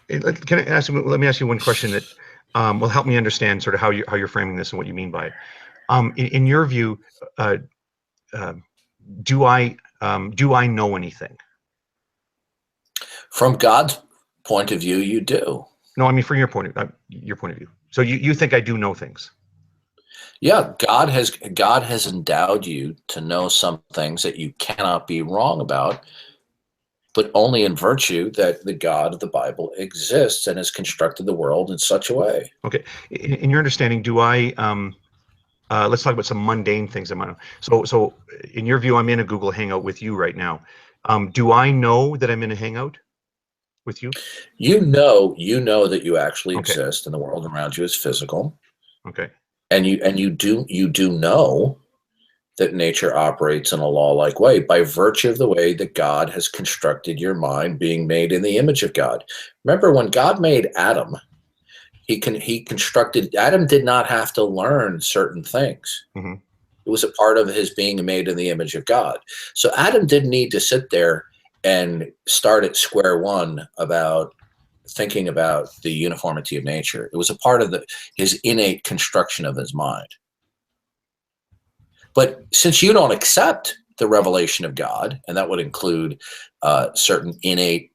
Can I ask you? Let me ask you one question that will help me understand sort of how you're framing this and what you mean by it. In your view, do I know anything? From God's point of view, you do. No, I mean from your point of view. So you think I do know things? Yeah, God has endowed you to know some things that you cannot be wrong about, but only in virtue that the God of the Bible exists and has constructed the world in such a way. Okay, in your understanding, do I? Let's talk about some mundane things. So in your view, I'm in a Google Hangout with you right now. Do I know that I'm in a Hangout with you? You know that you actually exist, and the world around you is physical. Okay. And you do know that nature operates in a law-like way by virtue of the way that God has constructed your mind, being made in the image of God. Remember, when God made Adam, he constructed. Adam did not have to learn certain things. Mm-hmm. It was a part of his being made in the image of God. So Adam didn't need to sit there and start at square one about thinking about the uniformity of nature. It was a part of his innate construction of his mind. But since you don't accept the revelation of God, and that would include certain innate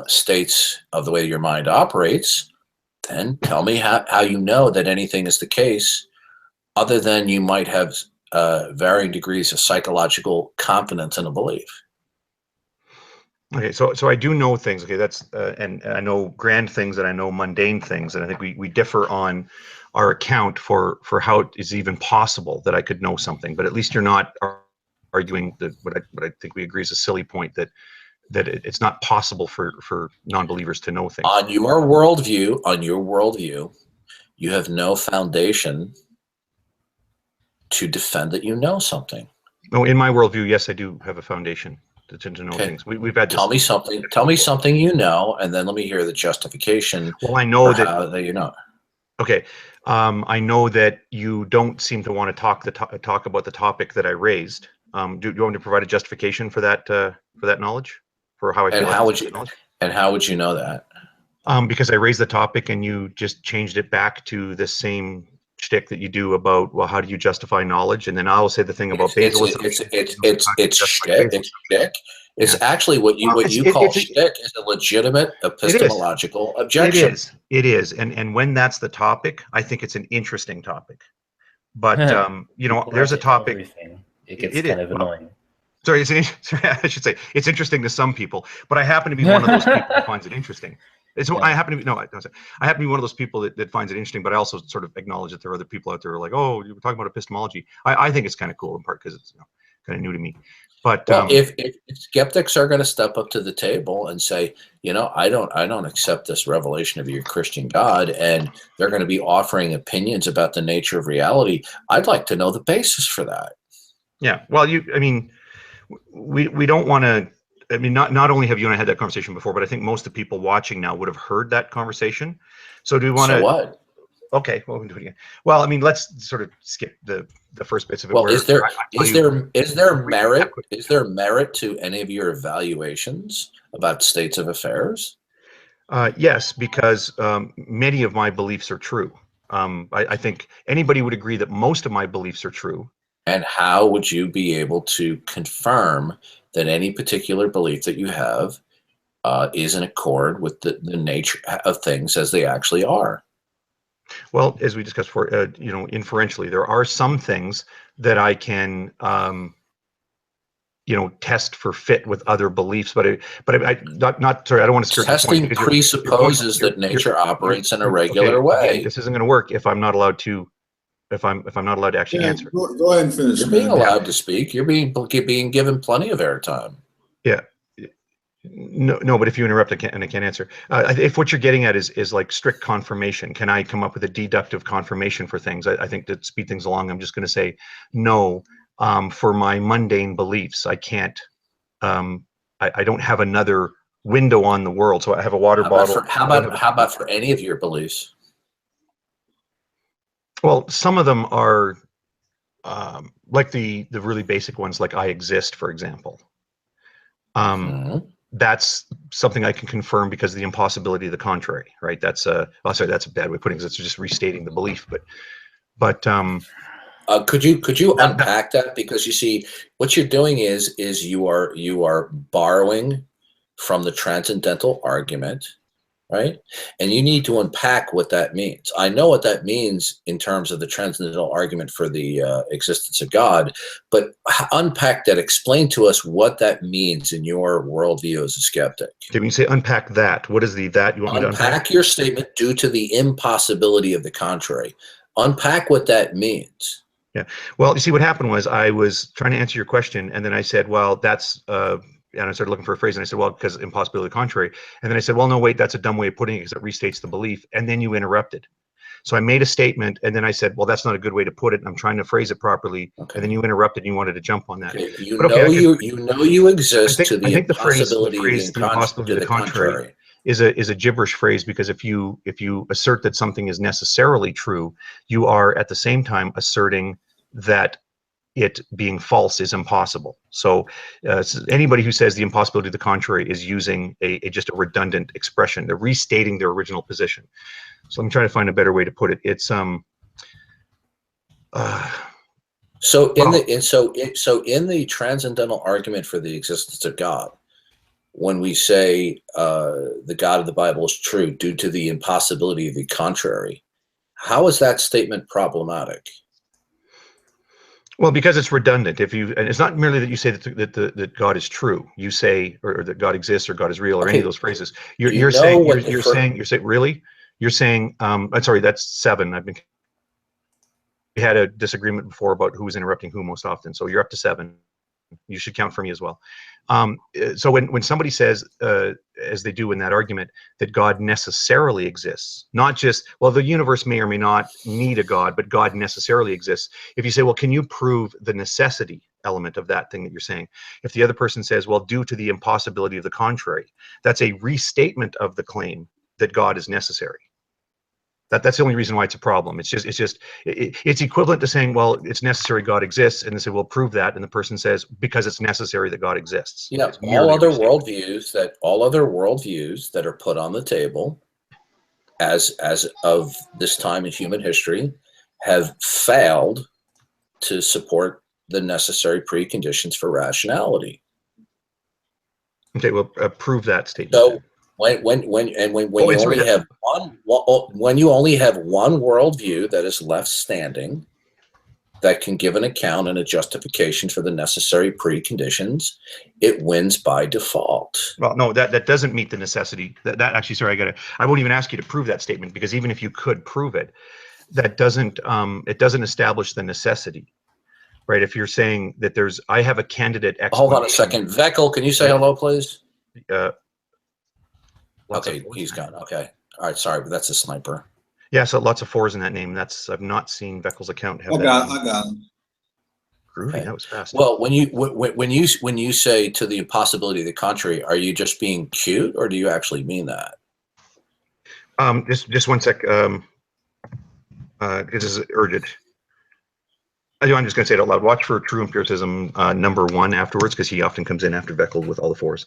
states of the way your mind operates, then tell me how you know that anything is the case, other than you might have varying degrees of psychological confidence in a belief. Okay, so I do know things. Okay, that's and I know grand things and I know mundane things, and I think we differ on our account for how it is even possible that I could know something. But at least you're not arguing that what I think we agree is a silly point that it's not possible for non-believers to know things. On your worldview, you have no foundation to defend that you know something. No, in my worldview, yes, I do have a foundation to know things. We've had this. Tell me something you know, and then let me hear the justification. Well, I know that you know. Okay, I know that you don't seem to want to talk about the topic that I raised. Do you want me to provide a justification for that knowledge, for how I feel? And how would you know that? Because I raised the topic and you just changed it back to the same shtick that you do about, well, how do you justify knowledge? And then I'll say the thing about Basalism. It's shtick. It's actually what you call shtick is a legitimate epistemological objection. It is. And when that's the topic, I think it's an interesting topic. But there's a topic. It gets kind of annoying. Sorry, I should say it's interesting to some people, but I happen to be one of those people that finds it interesting. I happen to be one of those people that finds it interesting, but I also sort of acknowledge that there are other people out there who are like, oh, you were talking about epistemology. I think it's kind of cool in part because it's kind of new to me. But if skeptics are going to step up to the table and say, I don't accept this revelation of your Christian God, and they're going to be offering opinions about the nature of reality, I'd like to know the basis for that. Yeah, well, we don't want to. I mean, not only have you and I had that conversation before, but I think most of the people watching now would have heard that conversation. So do we want to? So what? Okay, well, we can do it again. Well, I mean, let's sort of skip the first bits of it. Well, is there merit to any of your evaluations about states of affairs? Yes, because many of my beliefs are true. I think anybody would agree that most of my beliefs are true. And how would you be able to confirm that any particular belief that you have is in accord with the nature of things as they actually are? Well, as we discussed before, inferentially, there are some things that I can, test for fit with other beliefs, but I not sorry, I don't want to skirt your point. Testing presupposes that nature operates in a regular way. Again, this isn't going to work if I'm not allowed to, if I'm not allowed to actually answer. Go ahead and finish. You're being allowed to speak. You're being given plenty of airtime. Yeah. No, but if you interrupt, I can't answer. If what you're getting at is like strict confirmation, can I come up with a deductive confirmation for things? I think to speed things along, I'm just going to say no. For my mundane beliefs, I can't. I don't have another window on the world, so I have a water bottle. How about for any of your beliefs? Well, some of them are like the really basic ones, like I exist, for example. That's something I can confirm because of the impossibility of the contrary, right? That's sorry, that's a bad way of putting it. It's just restating the belief, but could you unpack that? Because you see, what you're doing is you are borrowing from the transcendental argument, right? And you need to unpack what that means. I know what that means in terms of the transcendental argument for the existence of God, but unpack that. Explain to us what that means in your worldview as a skeptic. When you say unpack that, what is that you want me to unpack? Unpack your statement due to the impossibility of the contrary. Unpack what that means. Yeah. Well, you see, what happened was I was trying to answer your question, and then I said, well, that's and I started looking for a phrase, and I said, well, because impossibility of the contrary. And then I said, well, no, wait, that's a dumb way of putting it because it restates the belief. And then you interrupted. So I made a statement, and then I said, well, that's not a good way to put it. And I'm trying to phrase it properly. Okay. And then you interrupted, and you wanted to jump on that. Okay. You exist to the impossibility of the contrary. Is a gibberish phrase, because if you assert that something is necessarily true, you are at the same time asserting that it being false is impossible. So anybody who says the impossibility of the contrary is using just a redundant expression. They're restating their original position. So I'm trying to find a better way to put it. It's in the transcendental argument for the existence of God, when we say the God of the Bible is true due to the impossibility of the contrary, how is that statement problematic? Well, because it's redundant. And it's not merely that you say that God is true. You say or that God exists or God is real or any of those phrases. You're saying really. You're saying I'm sorry. That's 7. We had a disagreement before about who was interrupting who most often. So you're up to 7. You should count for me as well. So when somebody says, as they do in that argument, that God necessarily exists, not just, well, the universe may or may not need a God, but God necessarily exists. If you say, well, can you prove the necessity element of that thing that you're saying? If the other person says, well, due to the impossibility of the contrary, that's a restatement of the claim that God is necessary. That's the only reason why it's a problem. It's equivalent to saying, well, it's necessary God exists, and they say, well, prove that, and the person says, because it's necessary that God exists. Yeah, all other worldviews that are put on the table as of this time in human history have failed to support the necessary preconditions for rationality. Okay, well, prove that statement. So when you only have one worldview that is left standing, that can give an account and a justification for the necessary preconditions, it wins by default. Well, no, that doesn't meet the necessity. That actually, sorry, I won't even ask you to prove that statement, because even if you could prove it, that doesn't it doesn't establish the necessity, right? If you're saying that I have a candidate explanation. Hold on a second, Veckel, can you say hello, please? Okay, he's gone. Okay, all right. Sorry, but that's a sniper. Yeah, so lots of 4s in that name. I've not seen Veckel's account have I that. got him. Groovy, okay. That was fast. Well, when you say to the impossibility of the contrary, are you just being cute, or do you actually mean that? Just one sec. It is urgent. I'm just going to say it out loud. Watch for True Empiricism #1 afterwards, because he often comes in after Veckel with all the 4s.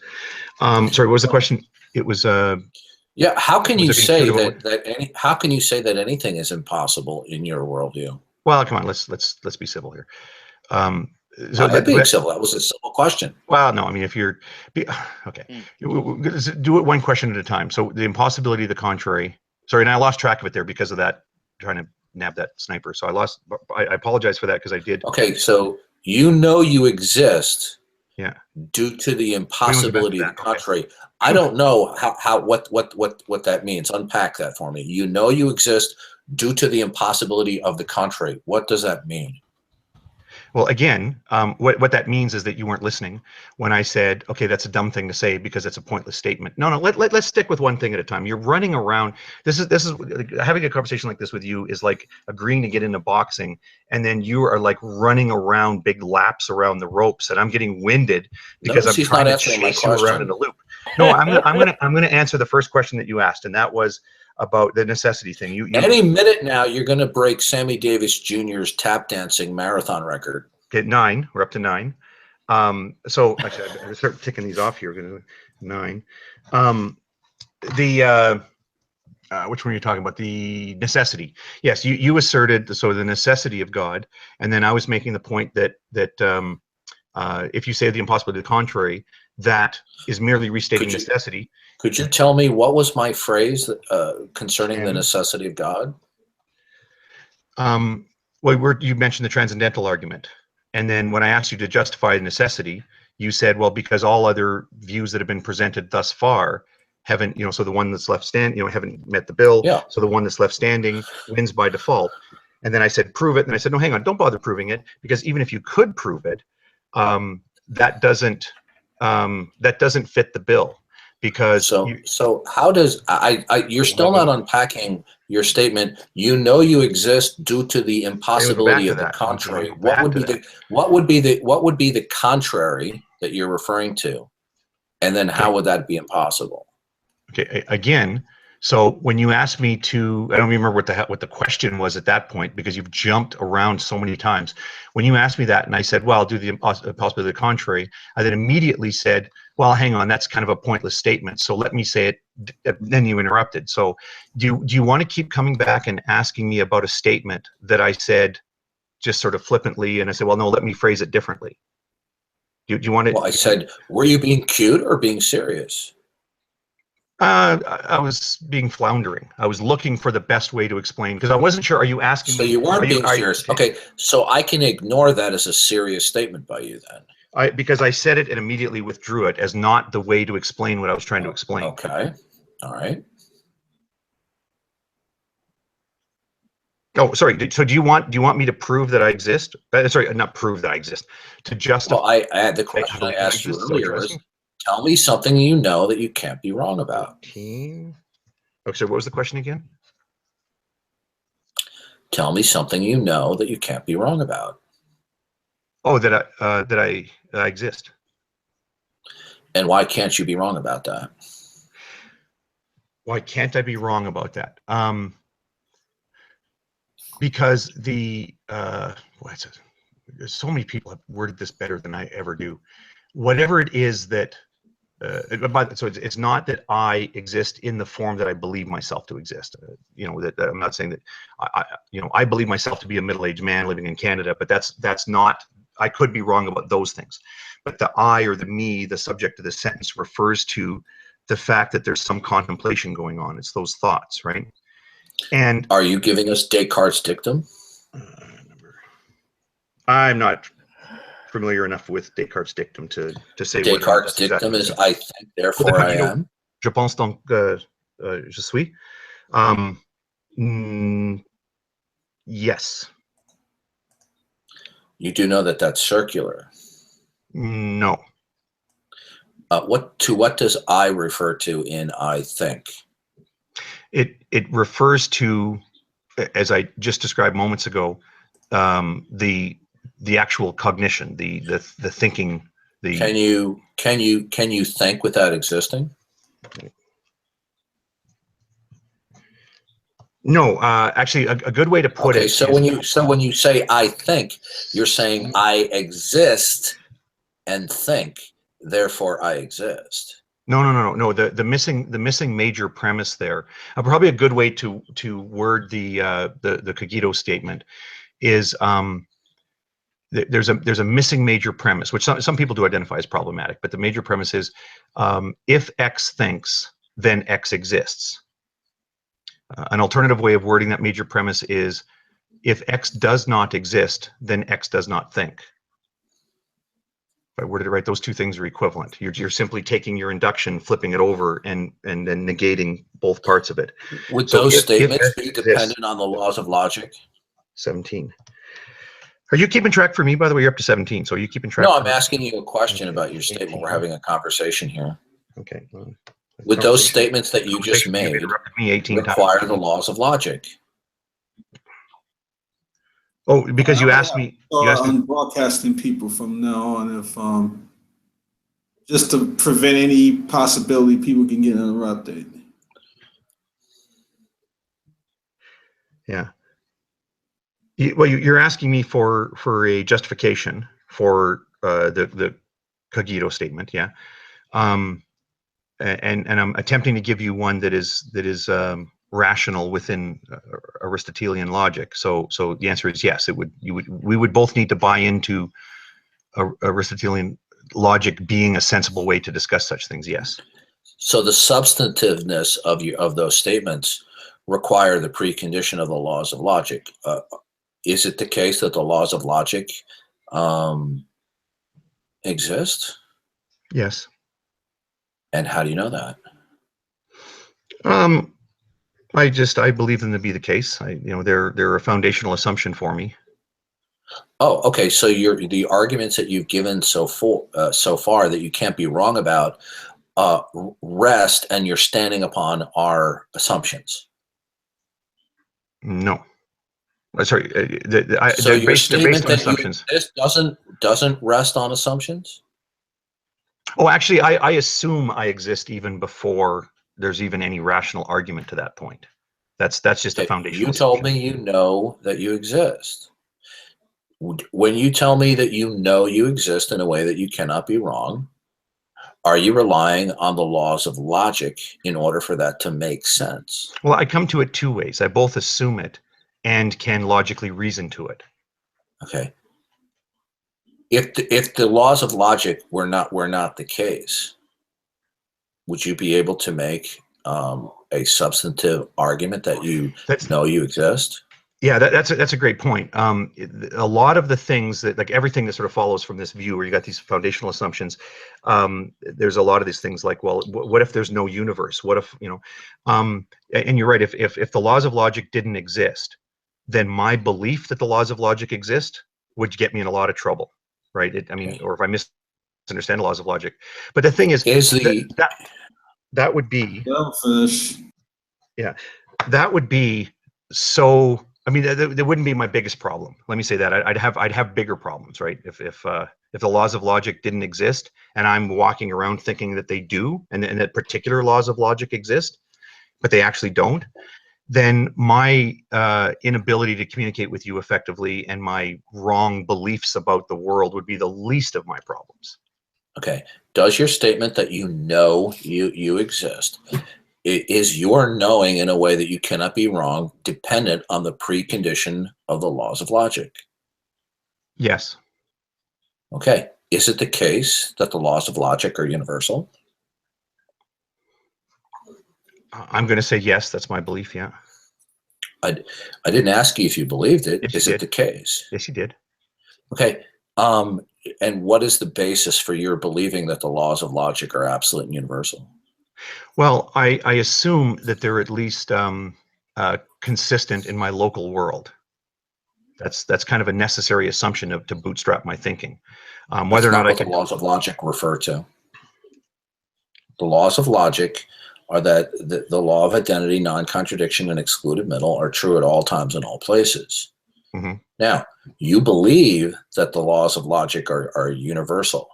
Sorry, what was the question? It was. Yeah, how can you say how can you say that anything is impossible in your worldview? Well, come on, let's be civil here. Being civil, that was a simple question. Well, no, I mean, if you're okay, do it one question at a time. So the impossibility of the contrary. Sorry, and I lost track of it there because of that trying to nab that sniper. So I lost. I apologize for that because I did. Okay, so you know you exist. Yeah. Due to the impossibility of the contrary. Okay. I don't know what that means. Unpack that for me. You know you exist due to the impossibility of the contrary. What does that mean? Well, again, what that means is that you weren't listening when I said, okay, that's a dumb thing to say because it's a pointless statement. No, let's stick with one thing at a time. You're running around. This is having a conversation like this with you is like agreeing to get into boxing, and then you are like running around big laps around the ropes, and I'm getting winded because I'm trying to chase you around in a loop. No, I'm gonna answer the first question that you asked, and that was about the necessity thing. You any minute now, you're going to break Sammy Davis Jr.'s tap dancing marathon record. Okay, 9. We're up to 9. So actually, I start ticking these off here. We're going to 9. Which one are you talking about? The necessity. Yes, you asserted the necessity of God, and then I was making the point that if you say the impossibility of the contrary, that is merely restating necessity. Could you tell me what was my phrase concerning the necessity of God? Well, you mentioned the transcendental argument, and then when I asked you to justify necessity, you said, well, because all other views that have been presented thus far haven't, so the one that's left standing, haven't met the bill. Yeah. So the one that's left standing wins by default. And then I said, prove it. And I said, no, hang on, don't bother proving it, because even if you could prove it, that doesn't fit the bill. Because so how does you're still not unpacking your statement. You know you exist due to the impossibility of the contrary. What would be the contrary that you're referring to, and then how would that be impossible? Okay, again, so when you asked me to, I don't remember what the question was at that point, because you've jumped around so many times. When you asked me that, and I said, well, I'll do the possibility of the contrary, I then immediately said, well, hang on, that's kind of a pointless statement, so let me say it. Then you interrupted. So do you want to keep coming back and asking me about a statement that I said just sort of flippantly, and I said, well, no, let me phrase it differently. Do you want to? Well, I said, were you being cute or being serious? I was being floundering. I was looking for the best way to explain, because I wasn't sure. Are you asking me? So you weren't being serious. Okay, so I can ignore that as a serious statement by you then. Because I said it and immediately withdrew it as not the way to explain what I was trying to explain. Okay, all right. Oh, sorry. So do you want me to prove that I exist? Sorry, not prove that I exist. To justify. Well, I had the question I asked you earlier was, tell me something you know that you can't be wrong about. Okay, so what was the question again? Tell me something you know that you can't be wrong about. Oh, that I exist. And why can't you be wrong about that? Why can't I be wrong about that? Because so many people have worded this better than I ever do. Whatever it is that, so it's not that I exist in the form that I believe myself to exist. That I'm not saying that I believe myself to be a middle-aged man living in Canada, but that's not. I could be wrong about those things. But the I or the me, the subject of the sentence, refers to the fact that there's some contemplation going on. It's those thoughts, right? And are you giving us Descartes' dictum? I'm not familiar enough with Descartes' dictum to say. Descartes' dictum is I think, therefore I am. Je pense donc je suis. Yes. You do know that that's circular. No. What does I refer to in I think? It refers to, as I just described moments ago, the actual cognition, the thinking. Can you think without existing? No, actually, a good way to put it. So when you say I think, you're saying I exist and think, therefore I exist. No. The missing major premise there. Probably a good way to word the Cogito statement is there's a missing major premise, which some people do identify as problematic. But the major premise is if X thinks, then X exists. An alternative way of wording that major premise is, if X does not exist, then X does not think. If I worded it right, those two things are equivalent. You're simply taking your induction, flipping it over, and then negating both parts of it. Would So those if statements X be exists, dependent on the laws of logic? 17. Are you keeping track for me, by the way? You're up to 17, so are you keeping track? No, for I'm me? asking you a question about your 18. statement. We're having a conversation here. Okay. Well, Would those statements that you just you've made interrupted me 18 require times. the laws of logic? Oh, because you asked me. You asked me. Broadcasting people from now on, if just to prevent any possibility people can get interrupted. Yeah. Well, you're asking me for a justification for the cogito statement, yeah. And I'm attempting to give you one that is rational within Aristotelian logic. So the answer is yes. We would both need to buy into Aristotelian logic being a sensible way to discuss such things. Yes. So the substantiveness of those statements require the precondition of the laws of logic. Is it the case that the laws of logic exist? Yes. And how do you know that? I believe them to be the case. They're a foundational assumption for me. Oh, okay. So the arguments that you've given so far that you can't be wrong about rest, and you're standing upon our assumptions. No. Sorry. So your statement based on that you assumptions. exist doesn't rest on assumptions? Oh, actually, I assume I exist even before there's even any rational argument to that point. That's just a foundational You told me you know that you exist. When you tell me that you know you exist in a way that you cannot be wrong, are you relying on the laws of logic in order for that to make sense? Well, I come to it two ways. I both assume it and can logically reason to it. Okay. If the laws of logic were not the case, would you be able to make a substantive argument that you know you exist? Yeah, that's a great point. A lot of the things that, like everything that sort of follows from this view, where you got these foundational assumptions, there's a lot of these things like, well, what if there's no universe? What if, and you're right, if the laws of logic didn't exist, then my belief that the laws of logic exist would get me in a lot of trouble, right? Or if I misunderstand the laws of logic. But the thing is that would be selfish. Yeah, that would be so. That wouldn't be my biggest problem. Let me say that I'd have bigger problems, right? If the laws of logic didn't exist, and I'm walking around thinking that they do, and that particular laws of logic exist, but they actually don't, then my inability to communicate with you effectively and my wrong beliefs about the world would be the least of my problems. Okay. Does your statement that you know you exist, is your knowing in a way that you cannot be wrong dependent on the precondition of the laws of logic? Yes. Okay. Is it the case that the laws of logic are universal? I'm going to say yes. That's my belief. Yeah. I didn't ask you if you believed it. Yes, is it the case? Yes, you did. Okay. And what is the basis for your believing that the laws of logic are absolute and universal? Well, I assume that they're at least consistent in my local world. That's kind of a necessary assumption to bootstrap my thinking. Whether or not the laws of logic refer to. The laws of logic are that the law of identity, non-contradiction, and excluded middle are true at all times and all places. Mm-hmm. Now, you believe that the laws of logic are universal.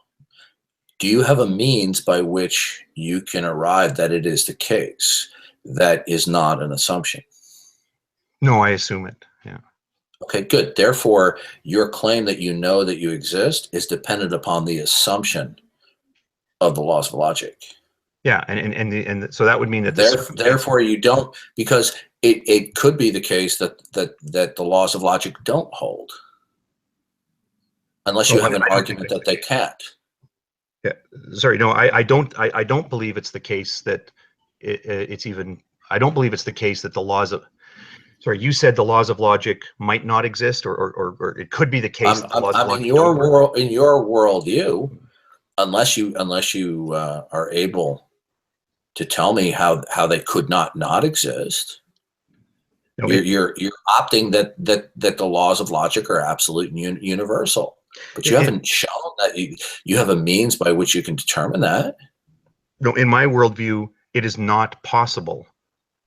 Do you have a means by which you can arrive that it is the case? That is not an assumption. No, I assume it. Yeah. Okay, good. Therefore, your claim that you know that you exist is dependent upon the assumption of the laws of logic. Yeah, and so that would mean that therefore you don't, because it could be the case that the laws of logic don't hold, unless you have an argument that they can't. Yeah, sorry, no, I don't believe it's the case that it's even I don't believe it's the case that the laws of, sorry, you said the laws of logic might not exist, or it could be the case that the laws of logic don't work. In your worldview, unless you are able to tell me how they could not exist, No, you're opting that the laws of logic are absolute and universal. But you haven't shown that you have a means by which you can determine that. No, in my worldview, it is not possible.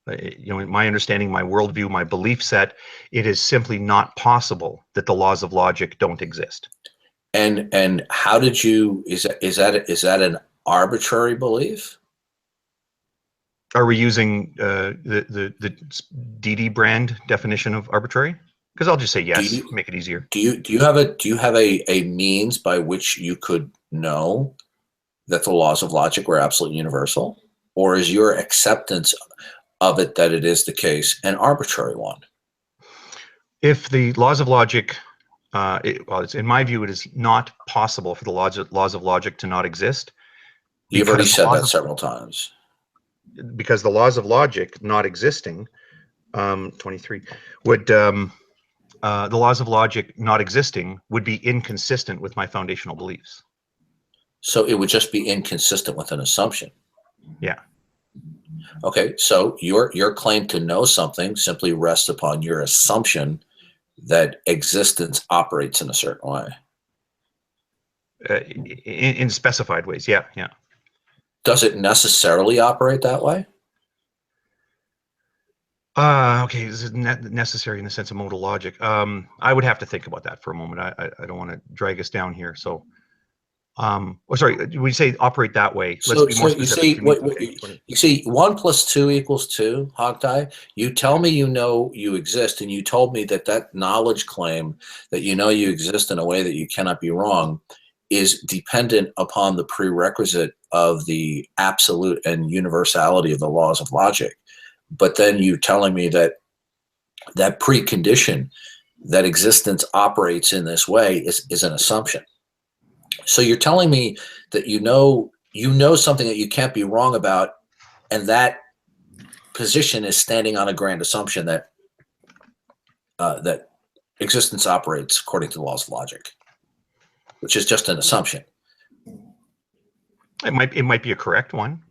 You know, in my understanding, my worldview, my belief set, it is simply not possible that the laws of logic don't exist. And how did you? Is that an arbitrary belief? Are we using the DD brand definition of arbitrary? Because I'll just say yes, make it easier. Do you have a means by which you could know that the laws of logic were absolutely universal, or is your acceptance of it that it is the case an arbitrary one? If the laws of logic, in my view, it is not possible for the laws of logic to not exist. You've already said that several times. Because the laws of logic not existing, 23, would the laws of logic not existing would be inconsistent with my foundational beliefs. So it would just be inconsistent with an assumption. Yeah. Okay, so your claim to know something simply rests upon your assumption that existence operates in a certain way. In specified ways, yeah. Does it necessarily operate that way? Okay, is it necessary in the sense of modal logic? I would have to think about that for a moment. I don't want to drag us down here. So, sorry, we say operate that way. Let's be more specific. You see, 1 + 2 = 2, Hogtie. You tell me you know you exist, and you told me that knowledge claim that you know you exist in a way that you cannot be wrong is dependent upon the prerequisite of the absolute and universality of the laws of logic. But then you telling me that precondition that existence operates in this way is an assumption. So you're telling me that you know something that you can't be wrong about, and that position is standing on a grand assumption that that existence operates according to the laws of logic, which is just an assumption. It might be a correct one.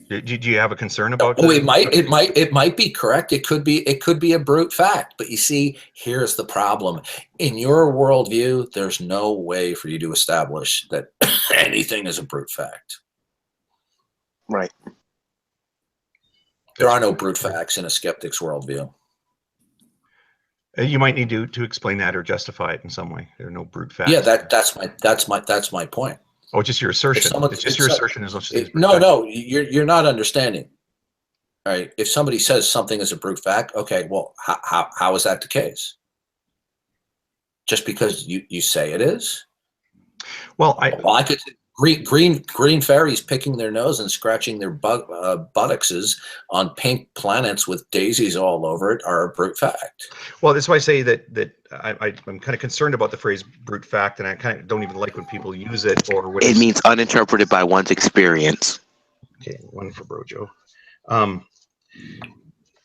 Do you have a concern about? Oh, it might be correct. It could be a brute fact. But you see, here's the problem. In your worldview, there's no way for you to establish that anything is a brute fact. Right. There are no brute facts in a skeptic's worldview. You might need to explain that or justify it in some way. There are no brute facts. Yeah, that's my point. Oh, it's just your assertion. It's just your assertion. No, you're not understanding. All right. If somebody says something is a brute fact, okay, well, how is that the case? Just because you say it is? Well, I could green fairies picking their nose and scratching their buttocks on pink planets with daisies all over it are a brute fact. Well, that's why I say that I'm kind of concerned about the phrase brute fact, and I kind of don't even like when people use it. It means uninterpreted by one's experience. Okay, one for Brojo.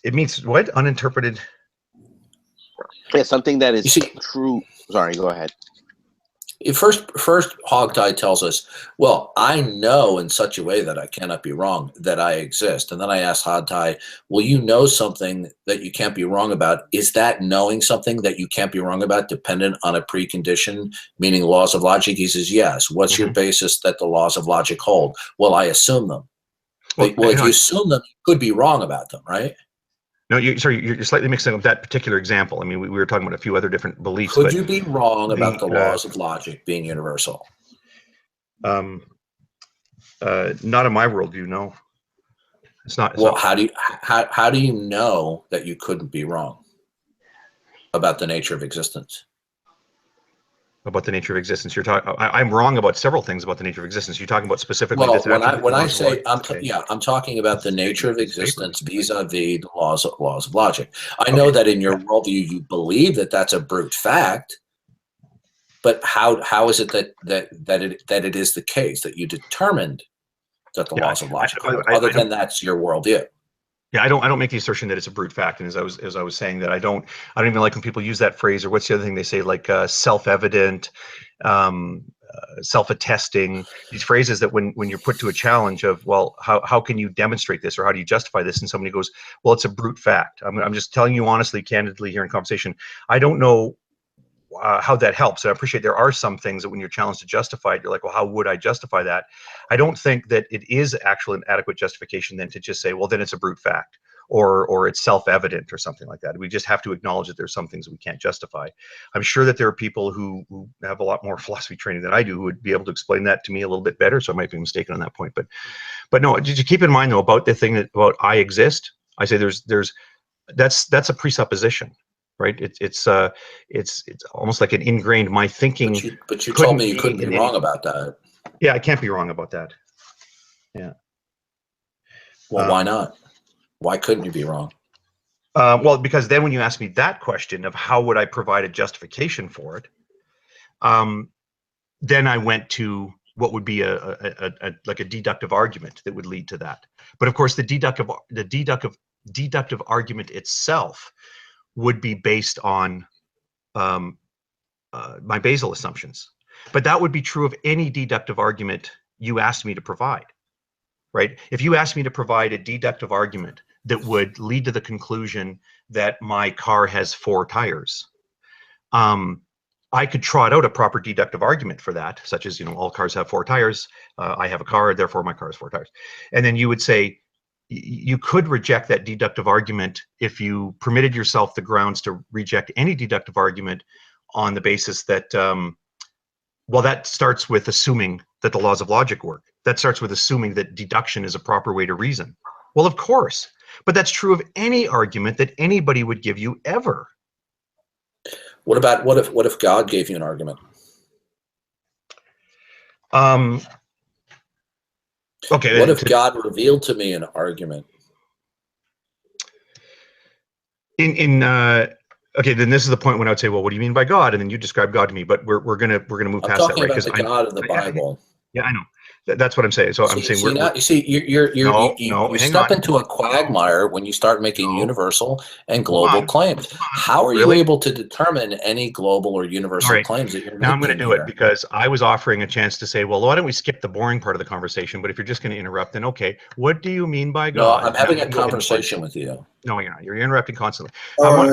It means what? Uninterpreted? Yeah, something that is true. Sorry, go ahead. First, Hogtie tells us, well, I know in such a way that I cannot be wrong that I exist. And then I asked Hogtie, well, you know something that you can't be wrong about. Is that knowing something that you can't be wrong about dependent on a precondition, meaning laws of logic? He says, yes. What's your basis that the laws of logic hold? Well, I assume them. Well, if you assume them, you could be wrong about them, right? No, you're slightly mixing up that particular example. I mean, we were talking about a few other different beliefs. Could you be wrong about the laws of logic being universal? Not in my worldview, no. It's not. Well, how do you know that you couldn't be wrong about the nature of existence? About the nature of existence, you're talking. I'm wrong about several things about the nature of existence. You're talking about specifically. Well, when I say I'm talking about the nature of existence vis-a-vis the laws of logic. I know that in your worldview you believe that that's a brute fact, but how is it that it is the case that you determined that the laws of logic, other than that's your worldview? Yeah, I don't make the assertion that it's a brute fact. And as I was saying that I don't even like when people use that phrase, or what's the other thing they say, like self-evident, self-attesting, these phrases that when you're put to a challenge of, well, how can you demonstrate this, or how do you justify this? And somebody goes, well, it's a brute fact. I'm just telling you honestly, candidly here in conversation, I don't know how that helps. I appreciate there are some things that when you're challenged to justify it, you're like, well, how would I justify that? I don't think that it is actually an adequate justification then to just say, well, then it's a brute fact, or it's self-evident or something like that. We just have to acknowledge that there's some things that we can't justify. I'm sure that there are people who have a lot more philosophy training than I do who would be able to explain that to me a little bit better, so I might be mistaken on that point. But no, just keep in mind though, about the thing that about I exist, I say that's a presupposition. Right, it's almost like an ingrained my thinking. But you told me you couldn't be wrong about that. Yeah, I can't be wrong about that. Yeah. Well, why not? Why couldn't you be wrong? Well, because then when you ask me that question of how would I provide a justification for it, then I went to what would be like a deductive argument that would lead to that. But of course, the deductive argument itself would be based on my basal assumptions. But that would be true of any deductive argument you asked me to provide, right? If you asked me to provide a deductive argument that would lead to the conclusion that my car has 4 tires, I could trot out a proper deductive argument for that, such as, all cars have 4 tires. I have a car, therefore my car has 4 tires. And then you would say, you could reject that deductive argument if you permitted yourself the grounds to reject any deductive argument on the basis that, well, that starts with assuming that the laws of logic work. That starts with assuming that deduction is a proper way to reason. Well, of course, but that's true of any argument that anybody would give you ever. What if God gave you an argument? Okay. What if God revealed to me an argument? Okay, then this is the point when I would say, well, what do you mean by God? And then you describe God to me, but we're gonna move past that, right? I'm talking about the God of the Bible. Yeah, I know. That's what I'm saying. So I'm saying you step into a quagmire when you start making universal and global claims. How are you able to determine any global or universal claims that you're making? Now I'm going to do it because I was offering a chance to say, well, why don't we skip the boring part of the conversation? But if you're just going to interrupt, then okay, what do you mean by God? No, I'm having a conversation with you. No, you're not. You're interrupting constantly. All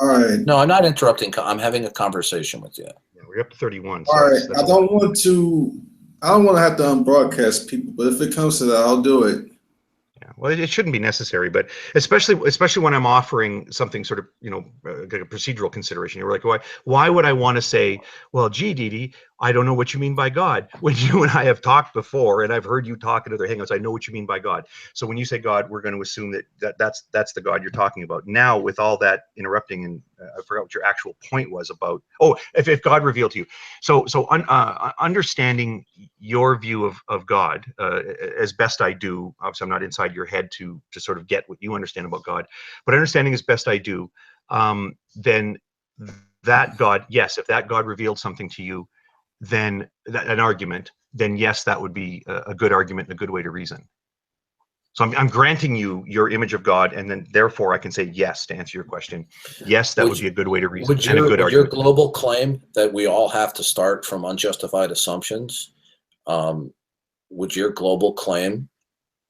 right. No, I'm not interrupting. I'm having a conversation with you. Yeah, we're up to 31. So all right. I don't want to have to unbroadcast people, but if it comes to that, I'll do it. Yeah, well, it shouldn't be necessary, but especially when I'm offering something sort of, like a procedural consideration. You're like, why would I want to say, well, gee, Didi, I don't know what you mean by God. When you and I have talked before, and I've heard you talk at other hangouts, I know what you mean by God. So when you say God, we're going to assume that's the God you're talking about. Now, with all that interrupting, and I forgot what your actual point was about. Oh, if God revealed to you. So understanding your view of God as best I do. Obviously, I'm not inside your head to sort of get what you understand about God, but understanding as best I do, then that God, yes, if that God revealed something to you, then an argument, then yes, that would be a good argument and a good way to reason. So I'm granting you your image of God, and then therefore I can say yes to answer your question. Yes, that would be a good way to reason and a good argument. Would your global claim that we all have to start from unjustified assumptions, would your global claim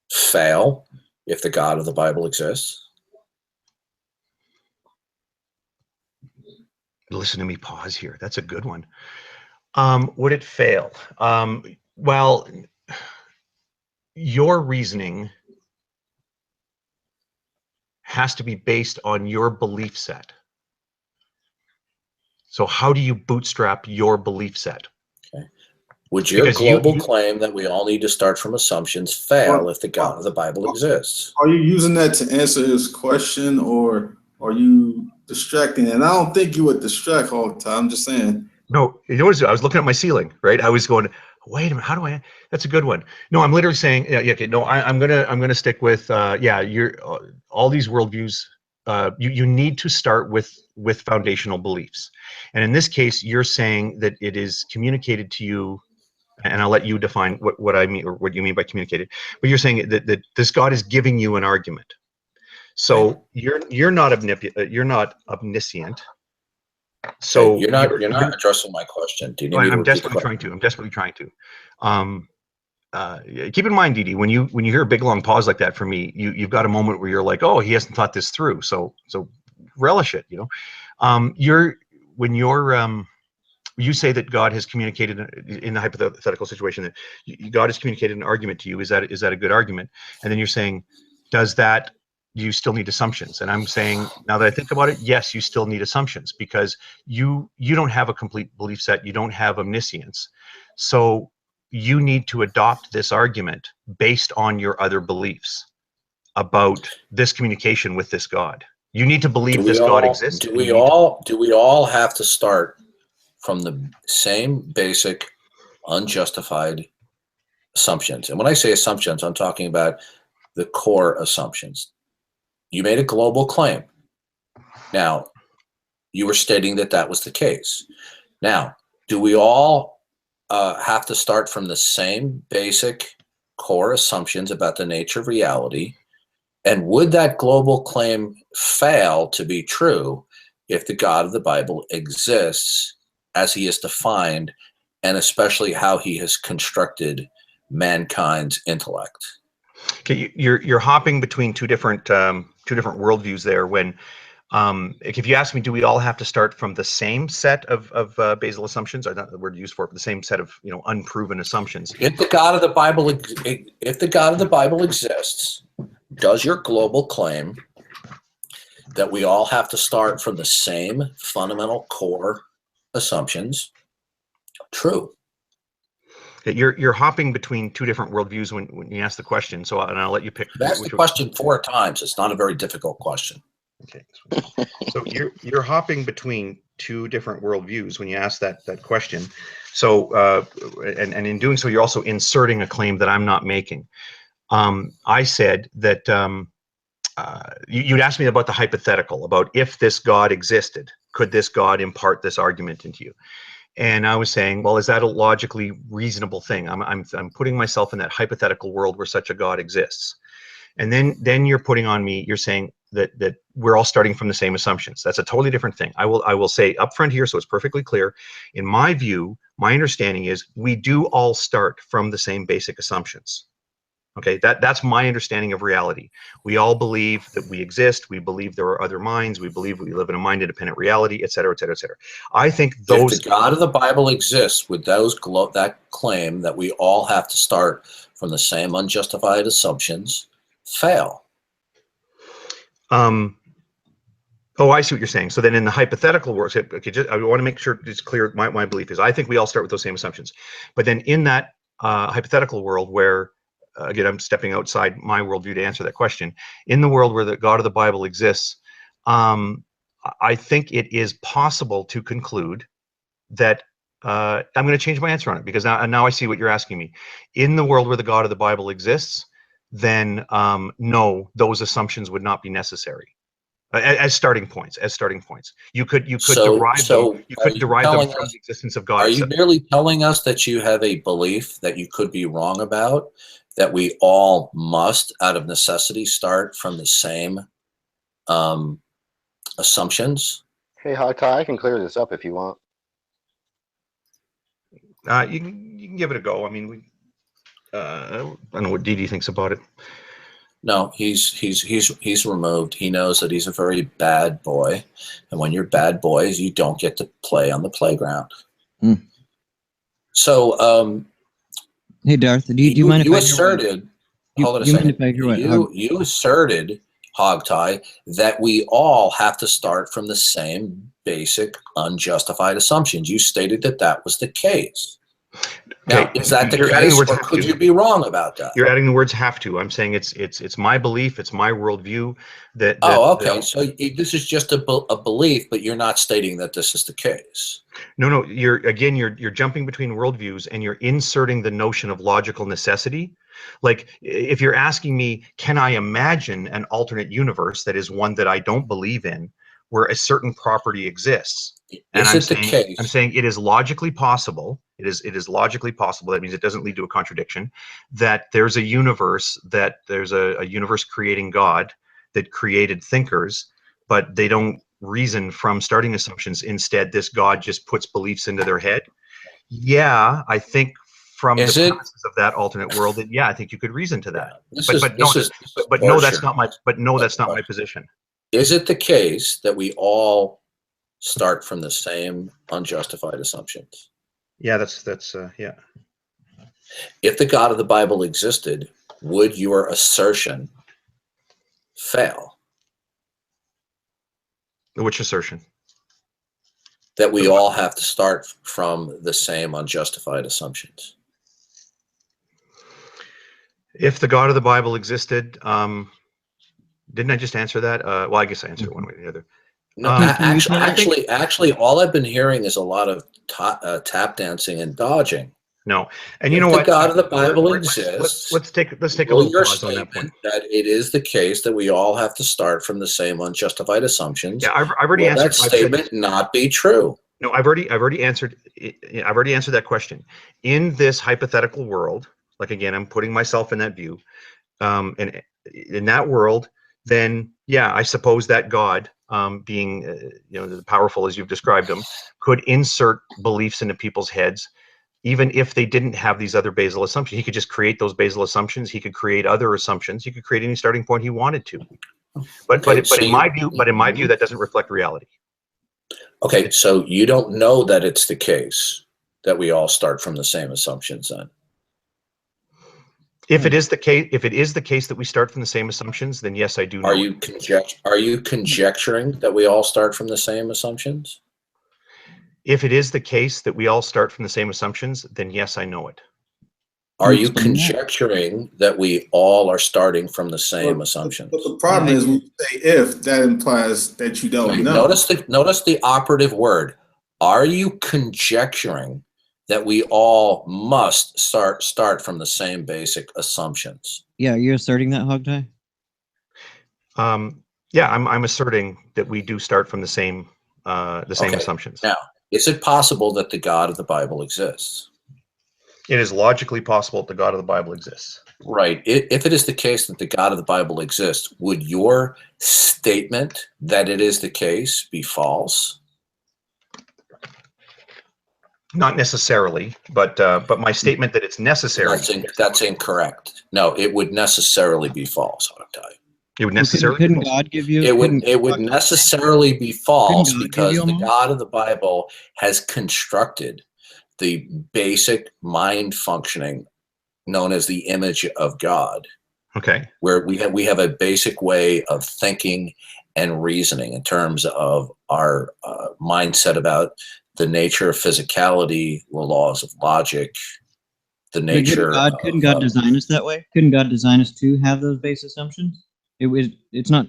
fail if the God of the Bible exists? Listen to me pause here. That's a good one. Would it fail? Well, your reasoning has to be based on your belief set. So how do you bootstrap your belief set? Okay. Would your global claim that we all need to start from assumptions fail if the God of the Bible exists? Are you using that to answer his question, or are you distracting? And I don't think you would distract all the time. I'm just saying. No, you know what I was looking at my ceiling, right? I was going, wait a minute, how do I? That's a good one. No, I'm literally saying, yeah, okay, no, I'm gonna stick with, yeah, all these worldviews. You need to start with foundational beliefs, and in this case, you're saying that it is communicated to you and I'll let you define what I mean or what you mean by communicated. But you're saying that this God is giving you an argument. So you're not omniscient. So okay, you're not addressing my question. Do you need me to I'm repeat the desperately question? trying to. I'm desperately trying to. Keep in mind, Didi, when you hear a big long pause like that from me, you've got a moment where you're like, oh, he hasn't thought this through. So relish it. You know, you say that God has communicated in the hypothetical situation that God has communicated an argument to you. Is that a good argument? And then you're saying, do you still need assumptions? And I'm saying, now that I think about it, yes, you still need assumptions, because you don't have a complete belief set. You don't have omniscience. So you need to adopt this argument based on your other beliefs about this communication with this God. You need to believe this God exists. Do we all have to start from the same basic unjustified assumptions? And when I say assumptions, I'm talking about the core assumptions. You made a global claim. Now, you were stating that was the case. Now, do we all have to start from the same basic core assumptions about the nature of reality? And would that global claim fail to be true if the God of the Bible exists as he is defined, and especially how he has constructed mankind's intellect? Okay, you're hopping between two different worldviews there. When if you ask me, do we all have to start from the same set of basal assumptions, or not the word used for it, but the same set of unproven assumptions? If the God of the Bible exists, does your global claim that we all have to start from the same fundamental core assumptions true? You're hopping between two different worldviews when you ask the question. So, and I'll let you pick. That's the question 4 times. It's not a very difficult question. Okay. So you're hopping between two different worldviews when you ask that question. So, and in doing so, you're also inserting a claim that I'm not making. I said that you'd asked me about the hypothetical, about if this God existed, could this God impart this argument into you? And I was saying, well, is that a logically reasonable thing? I'm putting myself in that hypothetical world where such a God exists. And then you're putting on me, you're saying that we're all starting from the same assumptions. That's a totally different thing. I will say up front here, so it's perfectly clear. In my view, my understanding is we do all start from the same basic assumptions. Okay, that's my understanding of reality. We all believe that we exist. We believe there are other minds. We believe we live in a mind-independent reality, et cetera, et cetera, et cetera. I think those. If the God of the Bible exists, would that claim that we all have to start from the same unjustified assumptions fail? Oh, I see what you're saying. So then in the hypothetical world, okay, I want to make sure it's clear. My belief is I think we all start with those same assumptions. But then in that hypothetical world where, again, I'm stepping outside my worldview to answer that question. In the world where the God of the Bible exists, I think it is possible to conclude that I'm going to change my answer on it, because now I see what you're asking me. In the world where the God of the Bible exists, then no, those assumptions would not be necessary as starting points. You could derive them from the existence of God. Are you merely telling us that you have a belief that you could be wrong about, that we all must, out of necessity, start from the same assumptions? Hey, Hakai, I can clear this up if you want. You can give it a go. I mean, I don't know what Didi thinks about it. No, he's removed. He knows that he's a very bad boy, and when you're bad boys, you don't get to play on the playground. So, hey, Darth, do you mind if I asserted? Hold on a second. You asserted, Hogtie, that we all have to start from the same basic unjustified assumptions. You stated that was the case. Now, is that the case, or could you be wrong about that? You're adding the words "have to." I'm saying it's my belief, it's my worldview that. Okay. So this is just a belief, but you're not stating that this is the case. No. You're jumping between worldviews, and you're inserting the notion of logical necessity. Like, if you're asking me, can I imagine an alternate universe that is one that I don't believe in, where a certain property exists. And Is it the case? I'm saying it is logically possible. It is logically possible. That means it doesn't lead to a contradiction. That there's a universe, that there's a universe creating God that created thinkers, but they don't reason from starting assumptions. Instead, this God just puts beliefs into their head. Yeah, I think from the premises of that alternate world, that yeah, I think you could reason to that. But no, that's not my position. Is it the case that we all start from the same unjustified assumptions? Yeah, that's yeah. If the God of the Bible existed, would your assertion fail? Which assertion? That we all have to start from the same unjustified assumptions. If the God of the Bible existed, didn't I just answer that? Well, I guess I answered it one way or the other. No, actually, all I've been hearing is a lot of tap dancing and dodging. No, and you know what? The God of the Bible exists. Let's take a little pause on that point. That it is the case that we all have to start from the same unjustified assumptions. Yeah, I've already answered that statement. Not be true. No, I've already answered. I've already answered that question. In this hypothetical world, like again, I'm putting myself in that view, and in that world, then yeah, I suppose that God, being as powerful as you've described him, could insert beliefs into people's heads. Even if they didn't have these other basal assumptions, he could just create those basal assumptions. He could create other assumptions. He could create any starting point he wanted to. But in my view, that doesn't reflect reality. Okay, so you don't know that it's the case that we all start from the same assumptions then? If it is the case that we start from the same assumptions, then yes, I do know. Are you conjecturing that we all start from the same assumptions? If it is the case that we all start from the same assumptions, then yes, I know it. Are you conjecturing that we all are starting from the same assumptions? But the problem is when you say if, that implies that you don't know. Notice the operative word. Are you conjecturing that we all must start from the same basic assumptions? Yeah, you're asserting that, Hogtie? Yeah, I'm asserting that we do start from the same assumptions. Now, is it possible that the God of the Bible exists? It is logically possible that the God of the Bible exists. Right. If it is the case that the God of the Bible exists, would your statement that it is the case be false? Not necessarily, but my statement that it's necessary. That's incorrect. No, it would necessarily be false, Hogtie. It would necessarily. Couldn't God give you? It would necessarily be false because the God of the Bible has constructed the basic mind functioning known as the image of God. Okay. Where we have a basic way of thinking and reasoning in terms of our mindset about the nature of physicality, the laws of logic, the nature. Couldn't God design us that way? Couldn't God design us to have those base assumptions? It's not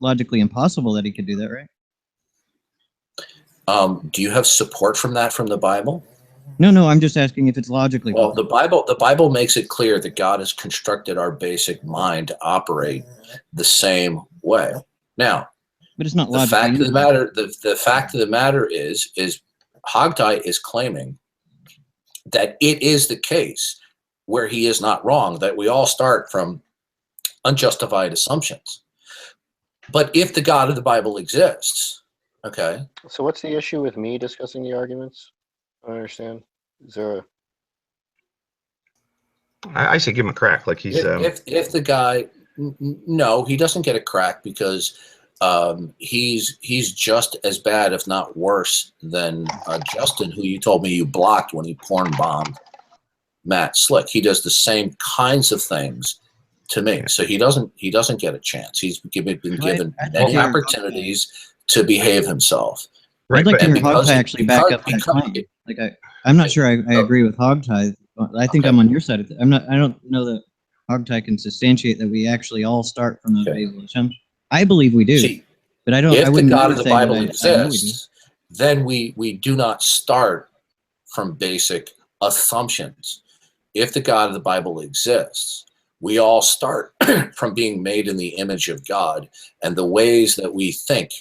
logically impossible that he could do that, right? Do you have support from the Bible? No, I'm just asking if it's logically possible. The Bible makes it clear that God has constructed our basic mind to operate the same way. Now, but it's not the fact of the matter. The fact of the matter is Hogtie is claiming that it is the case where he is not wrong, that we all start from unjustified assumptions. But if the God of the Bible exists, okay. So what's the issue with me discussing the arguments? I don't understand. Is there I say give him a crack. Like he's if the guy, no, he doesn't get a crack because he's just as bad, if not worse, than Justin, who you told me you blocked when he porn bombed Matt Slick. He does the same kinds of things to me, so he doesn't get a chance. He's been given many opportunities to behave himself. I'd like to hear Hogtie actually back up that claim. Like I'm not sure I agree with Hogtie. I think I'm on your side of it. I don't know that Hogtie can substantiate that we actually all start from those basal assumptions. I believe we do, but I don't. If I wouldn't the God of the say Bible that exists, then we do not start from basic assumptions. If the God of the Bible exists, we all start from being made in the image of God, and the ways that we think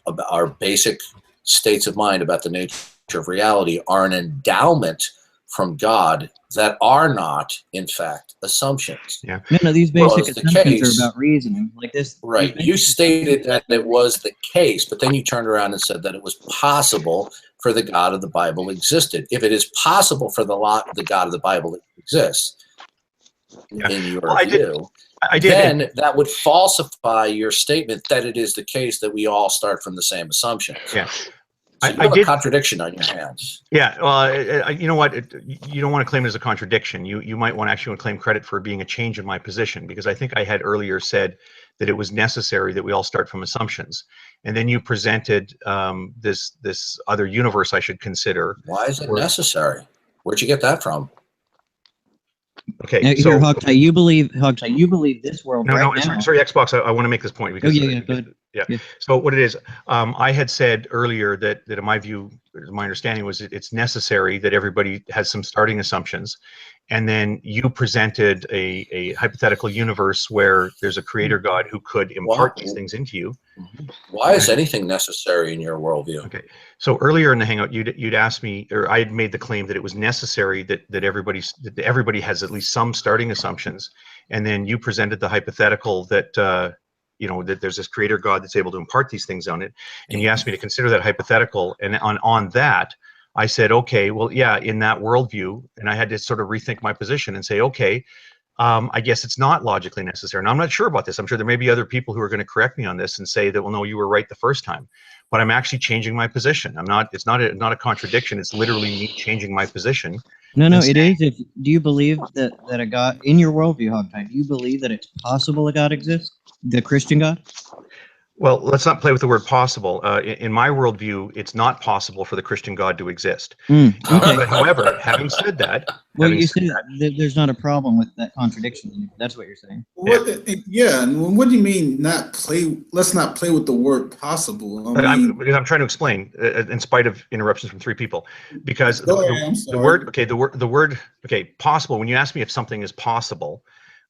about our basic states of mind about the nature of reality are an endowment from God that are not, in fact, assumptions. Yeah. No, these basic the assumptions case, are about reasoning. Like this. right. You stated that it was the case, but then you turned around and said that it was possible for the God of the Bible existed. If it is possible for the God of the Bible exists, in your view, then that would falsify your statement that it is the case that we all start from the same assumptions. Yeah. So you have a contradiction on your hands. Yeah, well, you know what? You don't want to claim it as a contradiction. You might want to actually claim credit for being a change in my position, because I think I had earlier said that it was necessary that we all start from assumptions, and then you presented this other universe I should consider. Why is it necessary? Where'd you get that from? Okay, now, so here, Hogtie, you believe this world no, now. sorry, Xbox. I want to make this point because go ahead. Yeah. So what it is, I had said earlier that in my view, my understanding was it's necessary that everybody has some starting assumptions, and then you presented a hypothetical universe where there's a creator God who could impart these things into you. Why is anything necessary in your worldview? Okay. So earlier in the hangout, you'd asked me, or I had made the claim that it was necessary that everybody has at least some starting assumptions, and then you presented the hypothetical that that there's this creator God that's able to impart these things on it, and you asked me to consider that hypothetical, and on that I said, okay, well, yeah, in that worldview, and I had to sort of rethink my position and say, okay, I guess it's not logically necessary. And I'm not sure about this. I'm sure there may be other people who are going to correct me on this and say that, well, no, you were right the first time. But I'm actually changing my position. It's not a contradiction. It's literally me changing my position. No, it is. Do you believe that a God, in your worldview, Hogtie, do you believe that it's possible a God exists? The Christian God? Well, let's not play with the word possible. In my worldview, it's not possible for the Christian God to exist. Okay. But however, having said that, well, you said that there's not a problem with that contradiction. That's what you're saying. Yeah, and what do you mean not play? Let's not play with the word possible. Because I'm trying to explain, in spite of interruptions from three people, because the word possible. When you ask me if something is possible,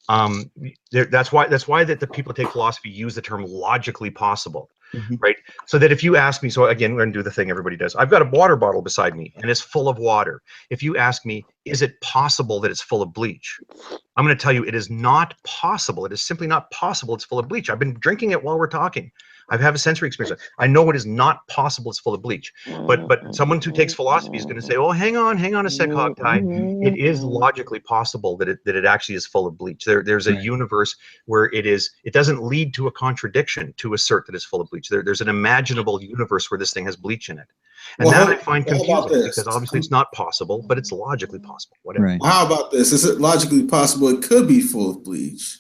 that's why that the people who take philosophy use the term logically possible, right? So that if you ask me, so again, we're going to do the thing everybody does. I've got a water bottle beside me and it's full of water. If you ask me, is it possible that it's full of bleach? I'm going to tell you it is not possible. It is simply not possible it's full of bleach. I've been drinking it while we're talking. I have a sensory experience. I know it is not possible it's full of bleach. But someone who takes philosophy is going to say, oh, hang on a sec, Hogtie. It is logically possible that it actually is full of bleach. There's a universe where it doesn't lead to a contradiction to assert that it's full of bleach. There's an imaginable universe where this thing has bleach in it. And that I find confusing because obviously it's not possible, but it's logically possible. Whatever. Right. How about this? Is it logically possible it could be full of bleach?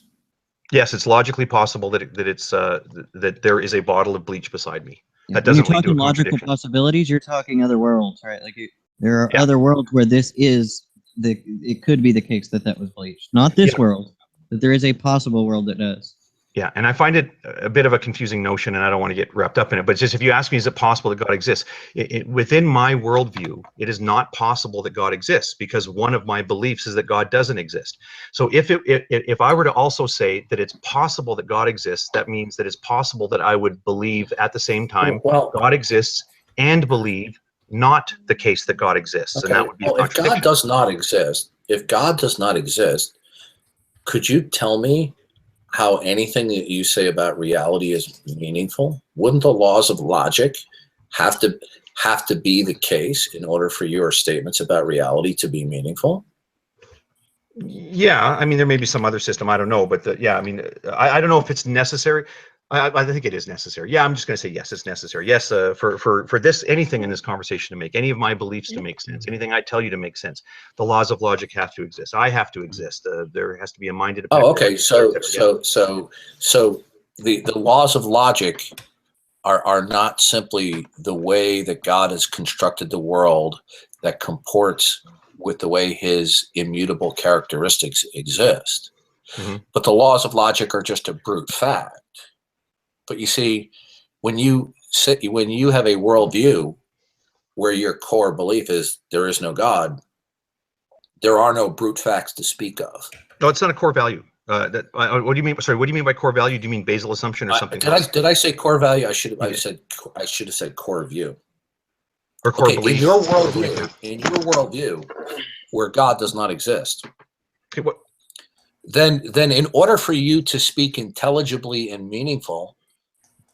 Yes, it's logically possible that there is a bottle of bleach beside me. Yeah. That doesn't when lead to you're a talking logical contradiction. possibilities, you're talking other worlds, right? Like there are other worlds where this is it could be the case that was bleached. Not this world, but there is a possible world that does. Yeah, and I find it a bit of a confusing notion, and I don't want to get wrapped up in it. But just if you ask me, is it possible that God exists? Within my worldview, it is not possible that God exists because one of my beliefs is that God doesn't exist. So if I were to also say that it's possible that God exists, that means that it's possible that I would believe at the same time God exists and believe not the case that God exists, and that would be a contradiction. If God does not exist, could you tell me how anything that you say about reality is meaningful? Wouldn't the laws of logic have to be the case in order for your statements about reality to be meaningful? Yeah, I mean, there may be some other system, I don't know, but I mean, I don't know if it's necessary. I think it is necessary. Yeah, I'm just going to say yes, it's necessary. Yes, for this, anything in this conversation to make, any of my beliefs to make sense, anything I tell you to make sense, the laws of logic have to exist. I have to exist. There has to be a mind independent. Oh, okay. So the laws of logic are not simply the way that God has constructed the world that comports with the way his immutable characteristics exist. But the laws of logic are just a brute fact. But you see, when you have a worldview where your core belief is there is no God, there are no brute facts to speak of. No, it's not a core value. What do you mean? Sorry, what do you mean by core value? Do you mean basal assumption or something else? Did I say core value? I should have said core view. Or core Okay, belief. in your worldview, where God does not exist, okay, what? Then in order for you to speak intelligibly and meaningful,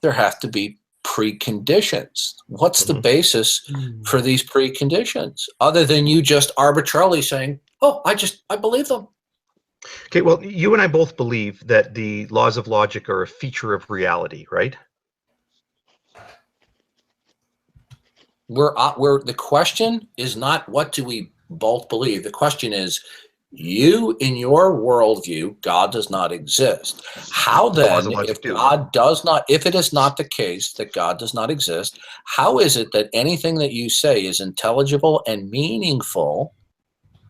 there have to be preconditions. What's the basis for these preconditions, other than you just arbitrarily saying, "Oh, I believe them"? Okay, well, you and I both believe that the laws of logic are a feature of reality, right? The question is not what do we both believe. The question is, you in your worldview, God does not exist. How then, if it is not the case that God does not exist, how is it that anything that you say is intelligible and meaningful?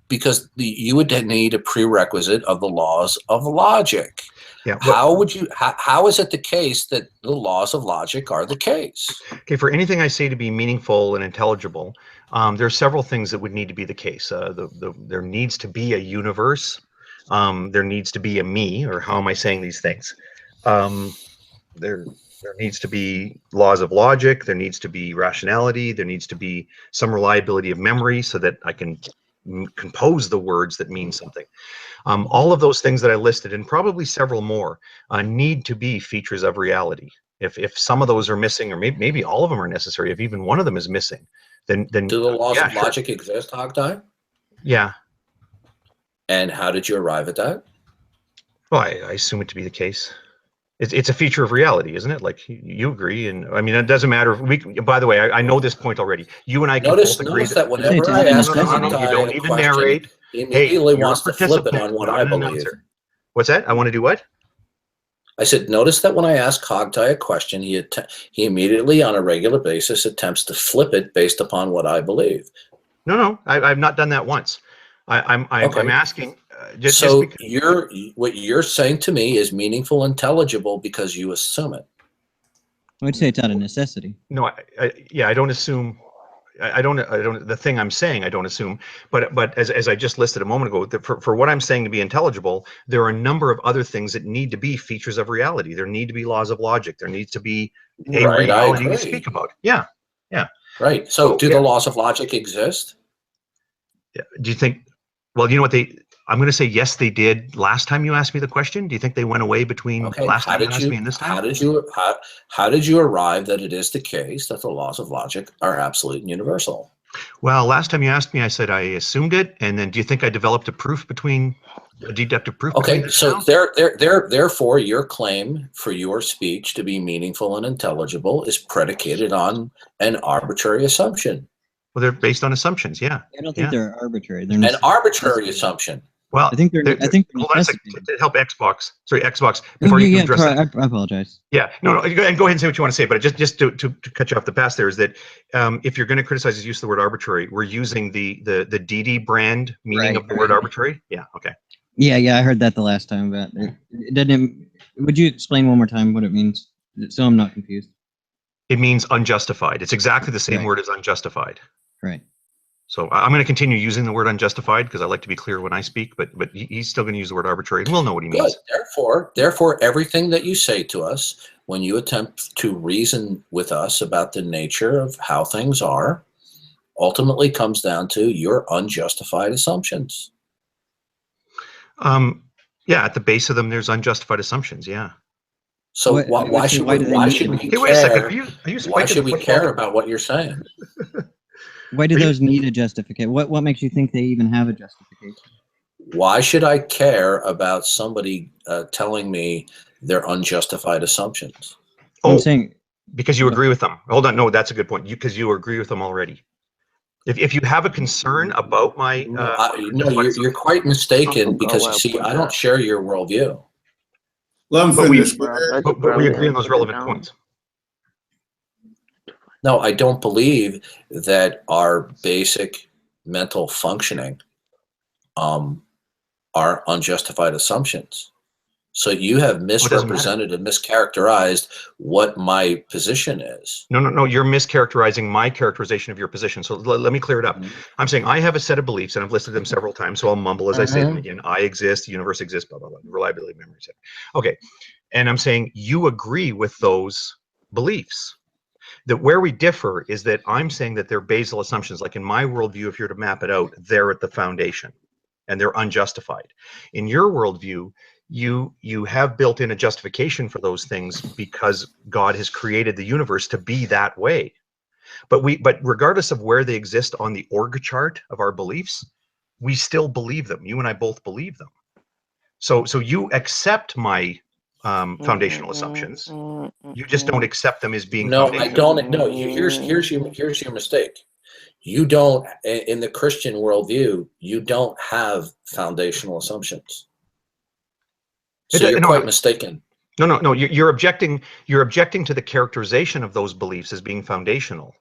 Because you would need a prerequisite of the laws of logic. Yeah. How is it the case that the laws of logic are the case? Okay, for anything I say to be meaningful and intelligible, there are several things that would need to be the case. There needs to be a universe. There needs to be a me, or how am I saying these things? There needs to be laws of logic. There needs to be rationality. There needs to be some reliability of memory so that I can compose the words that mean something. All of those things that I listed, and probably several more, need to be features of reality. If some of those are missing, or maybe all of them are necessary, if even one of them is missing, then do the laws of logic exist, Hogtie? Yeah. And how did you arrive at that? Well, I assume it to be the case. It's a feature of reality, isn't it? Like you agree, and I mean it doesn't matter. By the way, I know this point already. You and I can both agree that whenever I ask Hogtie you don't a even question, narrate. he immediately wants to flip it participant, on what not I an believe. announcer. What's that? I want to do what? I said, notice that when I ask Hogtie a question, he immediately, on a regular basis, attempts to flip it based upon what I believe. No, I've not done that once. I'm asking. What you're saying to me is meaningful, intelligible because you assume it. I would say it's out of necessity. No, I don't assume. I don't. The thing I'm saying, I don't assume. But as I just listed a moment ago, for what I'm saying to be intelligible, there are a number of other things that need to be features of reality. There need to be laws of logic. There needs to be a reality to speak about. Yeah. Right. So, do the laws of logic exist? Yeah. Do you think? Well, you know what I'm going to say yes, they did last time you asked me the question. Do you think they went away between last time you asked me and this time? How did you arrive that it is the case that the laws of logic are absolute and universal? Well, last time you asked me, I said I assumed it, and then do you think I developed a deductive proof? Okay, so therefore, your claim for your speech to be meaningful and intelligible is predicated on an arbitrary assumption. Well, they're based on assumptions, yeah. I don't think they're arbitrary. They're an arbitrary assumption. Well, I think they're hold on a second, to help Xbox. Sorry, Xbox. Before you address that. I apologize. Yeah, no, and go ahead and say what you want to say. But just to cut you off the pass, there is that if you're going to criticize his use of the word arbitrary, we're using the DD brand meaning of the word arbitrary. Yeah. Okay. Yeah, I heard that the last time, but it didn't. Would you explain one more time what it means, so I'm not confused? It means unjustified. It's exactly the same word as unjustified. Right. So I'm going to continue using the word unjustified because I like to be clear when I speak, but he's still going to use the word arbitrary, and we'll know what he means. Therefore, everything that you say to us when you attempt to reason with us about the nature of how things are ultimately comes down to your unjustified assumptions. Yeah, at the base of them, there's unjustified assumptions. Yeah. So why should we care? Wait a second. Why should we care about what you're saying? Why do those need a justification? What makes you think they even have a justification? Why should I care about somebody telling me their unjustified assumptions? I'm saying because you agree with them. Hold on, no, that's a good point. Because you agree with them already. If you have a concern about my you're quite mistaken because you see, I don't share your worldview. Let him finish. But we agree on those relevant points. No, I don't believe that our basic mental functioning are unjustified assumptions. So you have Well, it doesn't matter. misrepresented and mischaracterized what my position is. No. You're mischaracterizing my characterization of your position. So let me clear it up. I'm saying I have a set of beliefs, and I've listed them several times, so I'll mumble as I say them again. I exist, the universe exists, blah, blah, blah. Reliability, memory, etc. Okay. And I'm saying you agree with those beliefs. That where we differ is that I'm saying that they're basal assumptions. Like in my worldview, if you're to map it out, they're at the foundation, and they're unjustified. In your worldview, you have built in a justification for those things because God has created the universe to be that way. But regardless of where they exist on the org chart of our beliefs, we still believe them. You and I both believe them. So you accept my foundational assumptions. You just don't accept them as being No, foundational. I don't. No, here's your mistake. You don't, in the Christian worldview, you don't have foundational assumptions. So you're quite mistaken. No. You're objecting to the characterization of those beliefs as being foundational,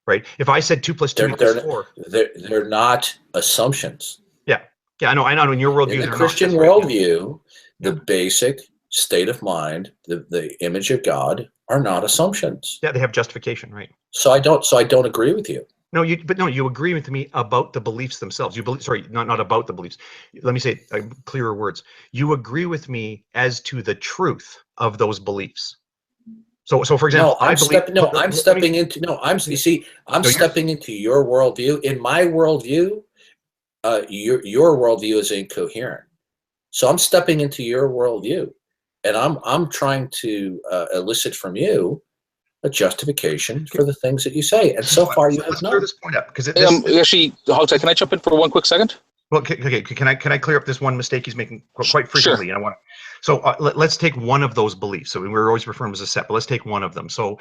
right? If I said 2 + 2 = 4, they're not assumptions. Yeah, I know. In your worldview, In the Christian worldview, the basic state of mind, the image of God, are not assumptions. Yeah, they have justification, right? So I don't agree with you. No, you agree with me about the beliefs themselves. You believe, sorry, not about the beliefs. Let me say clearer words. You agree with me as to the truth of those beliefs. So for example, I'm stepping into your worldview. In my worldview, your worldview is incoherent. So I'm stepping into your worldview, and I'm trying to elicit from you a justification for the things that you say, and so far you have not. Clear this point up, because actually, Hogtie, can I jump in for 1 quick second? Well, okay. Can I clear up this one mistake he's making quite frequently? Sure. And I want to. So let's take one of those beliefs. So we're always referring to them as a set, but let's take one of them. So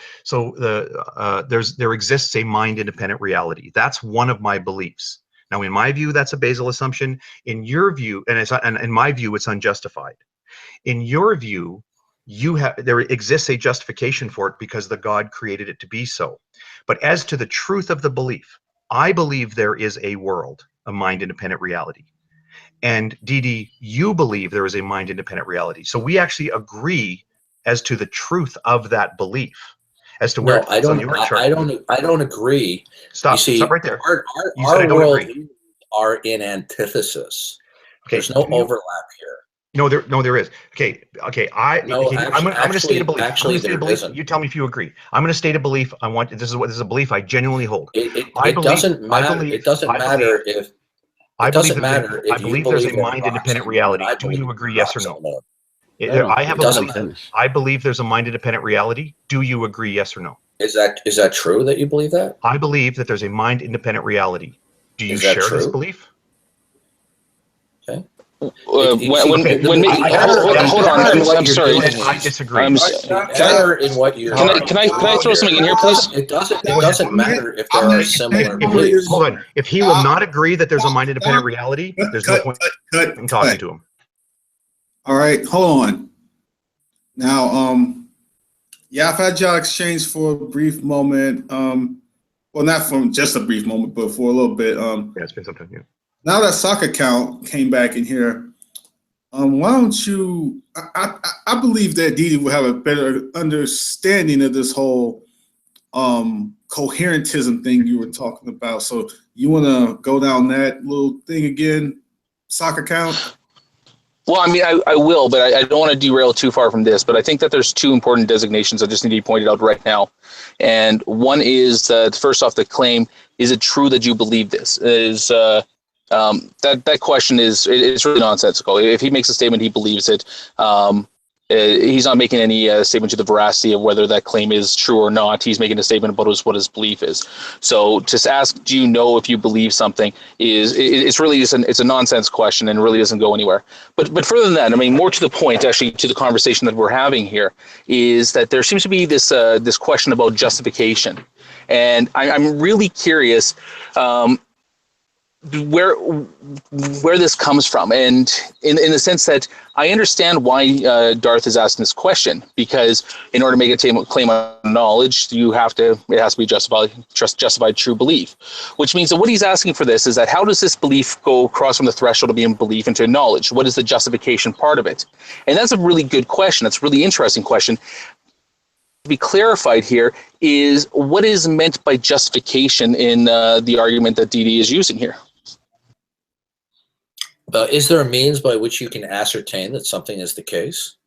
there exists a mind-independent reality. That's one of my beliefs. Now, in my view, that's a basal assumption. In your view, and in my view, it's unjustified. In your view, there exists a justification for it because the God created it to be so. But as to the truth of the belief, I believe there is a world, a mind-independent reality. And Dee, you believe there is a mind-independent reality. So we actually agree as to the truth of that belief, as to where I don't agree. Stop right there. Our worldviews are in antithesis. Okay, there's no overlap here. No, there is. Okay. I'm going to state a belief. Actually, there isn't. You tell me if you agree. I'm going to state a belief. This is a belief I genuinely hold. It doesn't matter if I believe there's a mind-independent reality. Do you agree? Yes or no? I believe there's a mind-independent reality. Do you agree? Yes or no? Is that true that you believe that? I believe that there's a mind-independent reality. Do you share this belief? Okay. Hold on. I'm sorry. I disagree. Can I throw something in here, please? It doesn't matter if there are similar beliefs. Hold on. If he will not agree that there's a mind-independent reality, there's no point in talking to him. All right, hold on. Now, I've had y'all exchange for a brief moment. Well, not for just a brief moment, but for a little bit. It's been some time. Yeah. Now that soccer count came back in here, why don't you? I believe that Dee will have a better understanding of this whole coherentism thing you were talking about. So you want to go down that little thing again, soccer count? Well, I mean, I will, but I don't want to derail too far from this. But I think that there's two important designations that just need to be pointed out right now. And one is first off, the claim: is it true that you believe this? That question it's really nonsensical. If he makes a statement, he believes it. He's not making any statement to the veracity of whether that claim is true or not. He's making a statement about what his belief is. So just ask, do you know if you believe something? It's really just it's a nonsense question and really doesn't go anywhere. But further than that, I mean, more to the point, actually, to the conversation that we're having here, is that there seems to be this question about justification, and I'm really curious. where this comes from, and in the sense that I understand why Darth is asking this question, because in order to make a claim on knowledge, it has to be justified true belief, which means that what he's asking for this is that how does this belief go across from the threshold of being belief into knowledge? What is the justification part of it? And that's a really good question. That's a really interesting question. To be clarified here is what is meant by justification in the argument that DD is using here. Is there a means by which you can ascertain that something is the case?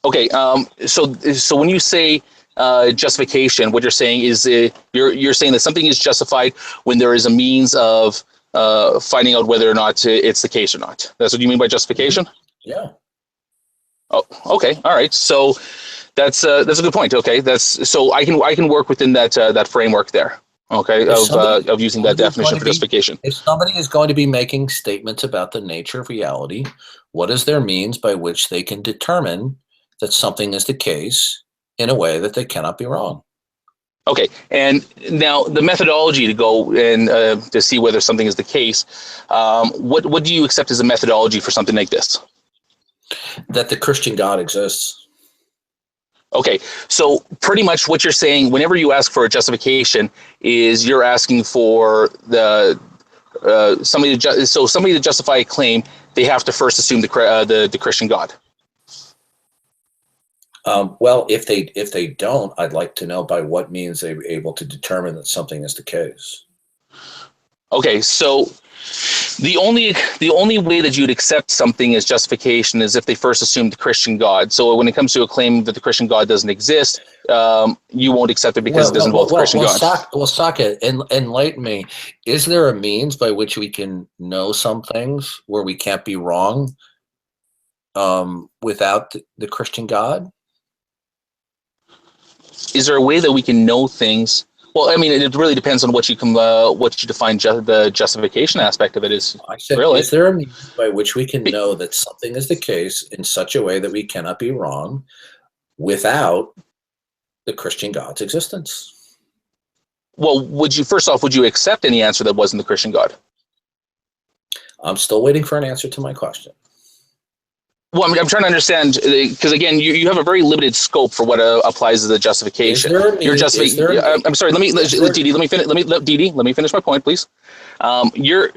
Okay, so when you say justification, what you're saying is you're saying that something is justified when there is a means of finding out whether or not it's the case or not. That's what you mean by justification? Yeah. Oh, okay, all right. So that's a good point. Okay, so I can work within that framework there. Okay, of using that definition for justification. If somebody is going to be making statements about the nature of reality, what is their means by which they can determine that something is the case in a way that they cannot be wrong? Okay, and now the methodology to go and to see whether something is the case, what do you accept as a methodology for something like this? That the Christian God exists. Okay, so pretty much what you're saying, whenever you ask for a justification, is you're asking for somebody to justify a claim, they have to first assume the Christian God. Well, if they don't, I'd like to know by what means they're able to determine that something is the case. Okay, so the only way that you'd accept something as justification is if they first assume the Christian God. So when it comes to a claim that the Christian God doesn't exist, you won't accept it because it doesn't involve the Christian God. Saka, enlighten me. Is there a means by which we can know some things where we can't be wrong without the Christian God? Is there a way that we can know things? Well, I mean, it really depends on what you define the justification aspect of it is. I said, really. Is there a means by which we can know that something is the case in such a way that we cannot be wrong without the Christian God's existence? Well, would you accept any answer that wasn't the Christian God? I'm still waiting for an answer to my question. Well, I'm trying to understand, because again, you have a very limited scope for what applies to the justification. I'm sorry. Let me finish my point, please. You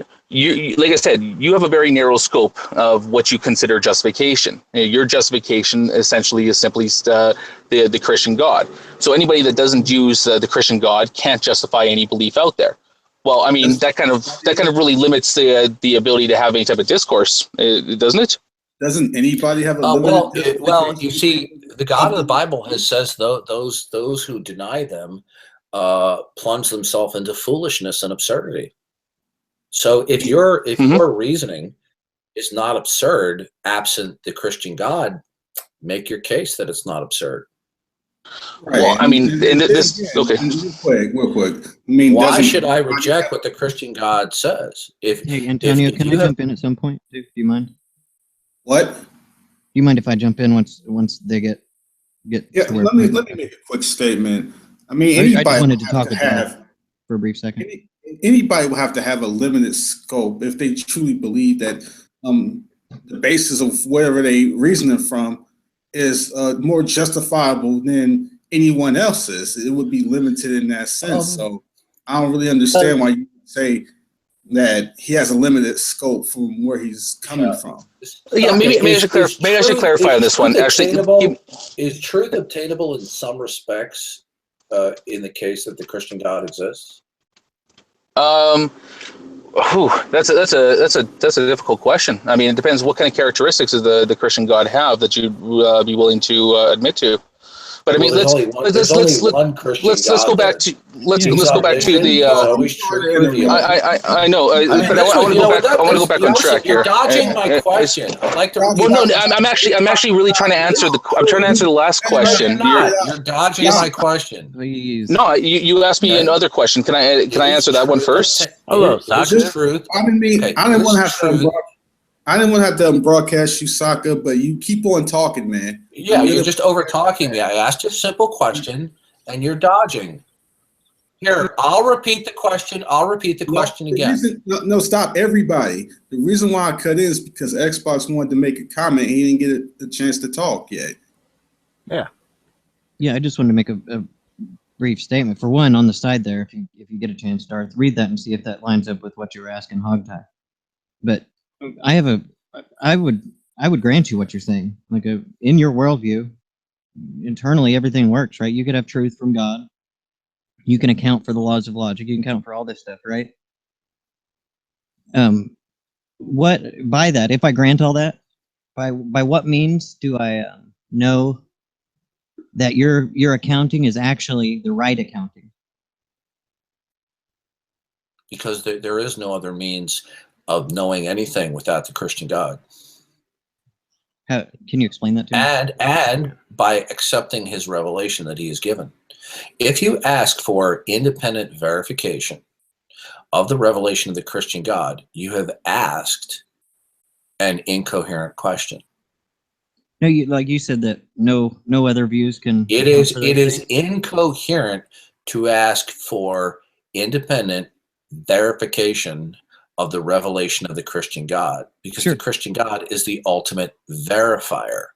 like I said, you have a very narrow scope of what you consider justification. Your justification essentially is simply the Christian God. So anybody that doesn't use the Christian God can't justify any belief out there. Well, I mean, that kind of really limits the ability to have any type of discourse, doesn't it? Doesn't anybody have a limited well, you see, the God of the Bible says those who deny them plunge themselves into foolishness and absurdity. So if your reasoning is not absurd, absent the Christian God, make your case that it's not absurd. Right. Well, I mean, okay. Real quick. I mean, why should I reject what the Christian God says? Hey, Antonio, can I jump in at some point? Do you mind? What? Do you mind if I jump in once they get? Yeah, let me make a quick statement. I mean, anybody I just wanted to talk to have for a brief second. Anybody will have to have a limited scope if they truly believe that the basis of whatever they reasoning from is more justifiable than anyone else's. It would be limited in that sense. So I don't really understand why you say that he has a limited scope from where he's coming from. Yeah, maybe I should clarify on this one. Actually, is truth obtainable in some respects in the case that the Christian God exists? That's a difficult question. I mean, it depends what kind of characteristics does the Christian God have that you'd be willing to admit to. But I mean, let's go back to the. I know, but I want to go back on track here. You're dodging my question. I'd like to. Well, no, I'm actually really trying to answer the last question. You're dodging my question. Please. No, you asked me another question. Can I answer that one first? Hello, truth. I didn't want to have to broadcast you, Saka, but you keep on talking, man. Yeah, you're just over talking me. I asked you a simple question, and you're dodging. Here, I'll repeat the question. I'll repeat the question again. No, stop, everybody. The reason why I cut in is because Xbox wanted to make a comment. He didn't get a chance to talk yet. Yeah. Yeah, I just wanted to make a brief statement. For one, on the side there, if you get a chance, Darth, read that and see if that lines up with what you were asking Hogtie. But I would grant you what you're saying. Like in your worldview, internally everything works, right? You could have truth from God. You can account for the laws of logic. You can account for all this stuff, right? What by that? If I grant all that, by what means do I know that your accounting is actually the right accounting? Because there is no other means of knowing anything without the Christian God. Can you explain that to me? And by accepting his revelation that he has given. If you ask for independent verification of the revelation of the Christian God, you have asked an incoherent question. No, like you said that no other views can. It is incoherent to ask for independent verification of the revelation of the Christian God, because the Christian God is the ultimate verifier.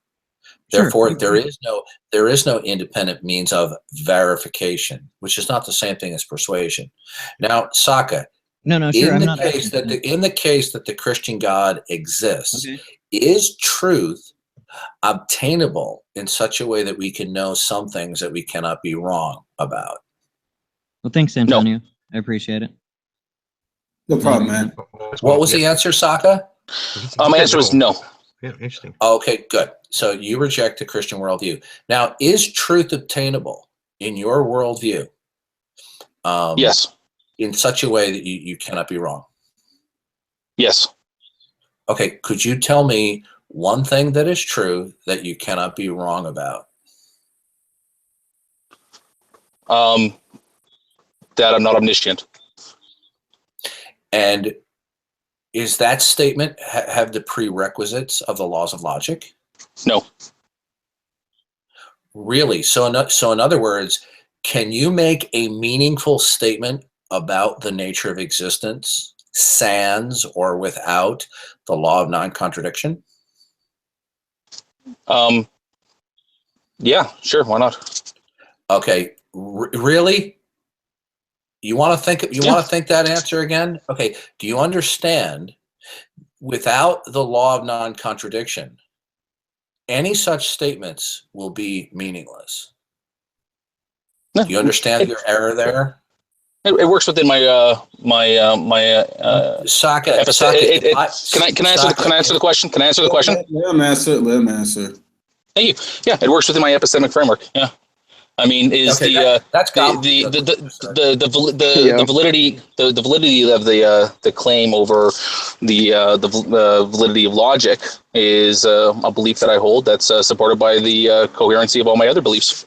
Therefore, there is no independent means of verification, which is not the same thing as persuasion. Now, Saka, in the case that the Christian God exists, is truth obtainable in such a way that we can know some things that we cannot be wrong about? Well, thanks, Antonio. I appreciate it. No problem, man. What was the answer, Saka? My answer was no. Yeah, interesting. Okay, good. So you reject the Christian worldview. Now, is truth obtainable in your worldview? Yes. In such a way that you cannot be wrong? Yes. Okay, could you tell me one thing that is true that you cannot be wrong about? That I'm not omniscient. And is that statement have the prerequisites of the laws of logic? No. Really? So in other words, can you make a meaningful statement about the nature of existence sans or without the law of non-contradiction? Yeah, sure. Why not? Okay. Really? You want to think? Want to think that answer again? Okay. Do you understand? Without the law of non-contradiction, any such statements will be meaningless. Do you understand your error there? It works within my Saka. Can I answer the question? Can I answer the question? Let him answer. Thank you. Yeah, it works within my epistemic framework. Yeah. I mean, is the validity of the claim over the validity of logic is a belief that I hold that's supported by the coherency of all my other beliefs.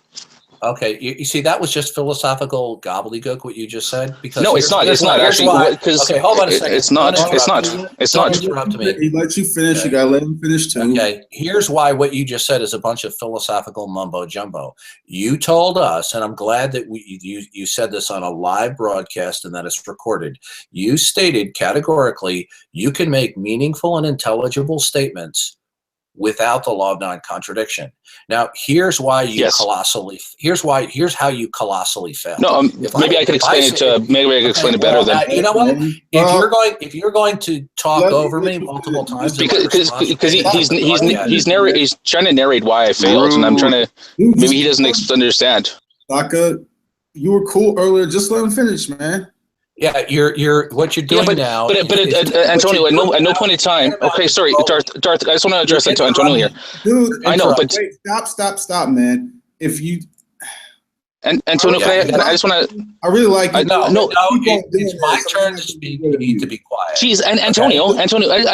Okay, you see, that was just philosophical gobbledygook, what you just said. Because no, it's not. It's not actually. Okay, hold on a second. It's not. It's not. It's not. Don't interrupt me. He lets you finish. You gotta let him finish too. Okay, here's why what you just said is a bunch of philosophical mumbo jumbo. You told us, and I'm glad that you said this on a live broadcast and that it's recorded. You stated categorically you can make meaningful and intelligible statements without the law of non-contradiction. Now, here's why you here's how you colossally fail. No, maybe I could explain it better than. You know what? If you're going to talk over me multiple times, because he's trying to narrate why I failed, and I'm trying to. Maybe he doesn't understand. Saka, you were cool earlier. Just let him finish, man. Yeah, you're what you're doing now. But Antonio, at no point in time. Okay, sorry, Darth. I just want to address Antonio here. Dude, I know, but wait, stop, man. If you and Antonio, I just want to. I really like it. No, it's my turn to speak. You need to be quiet. Jeez, and Antonio, I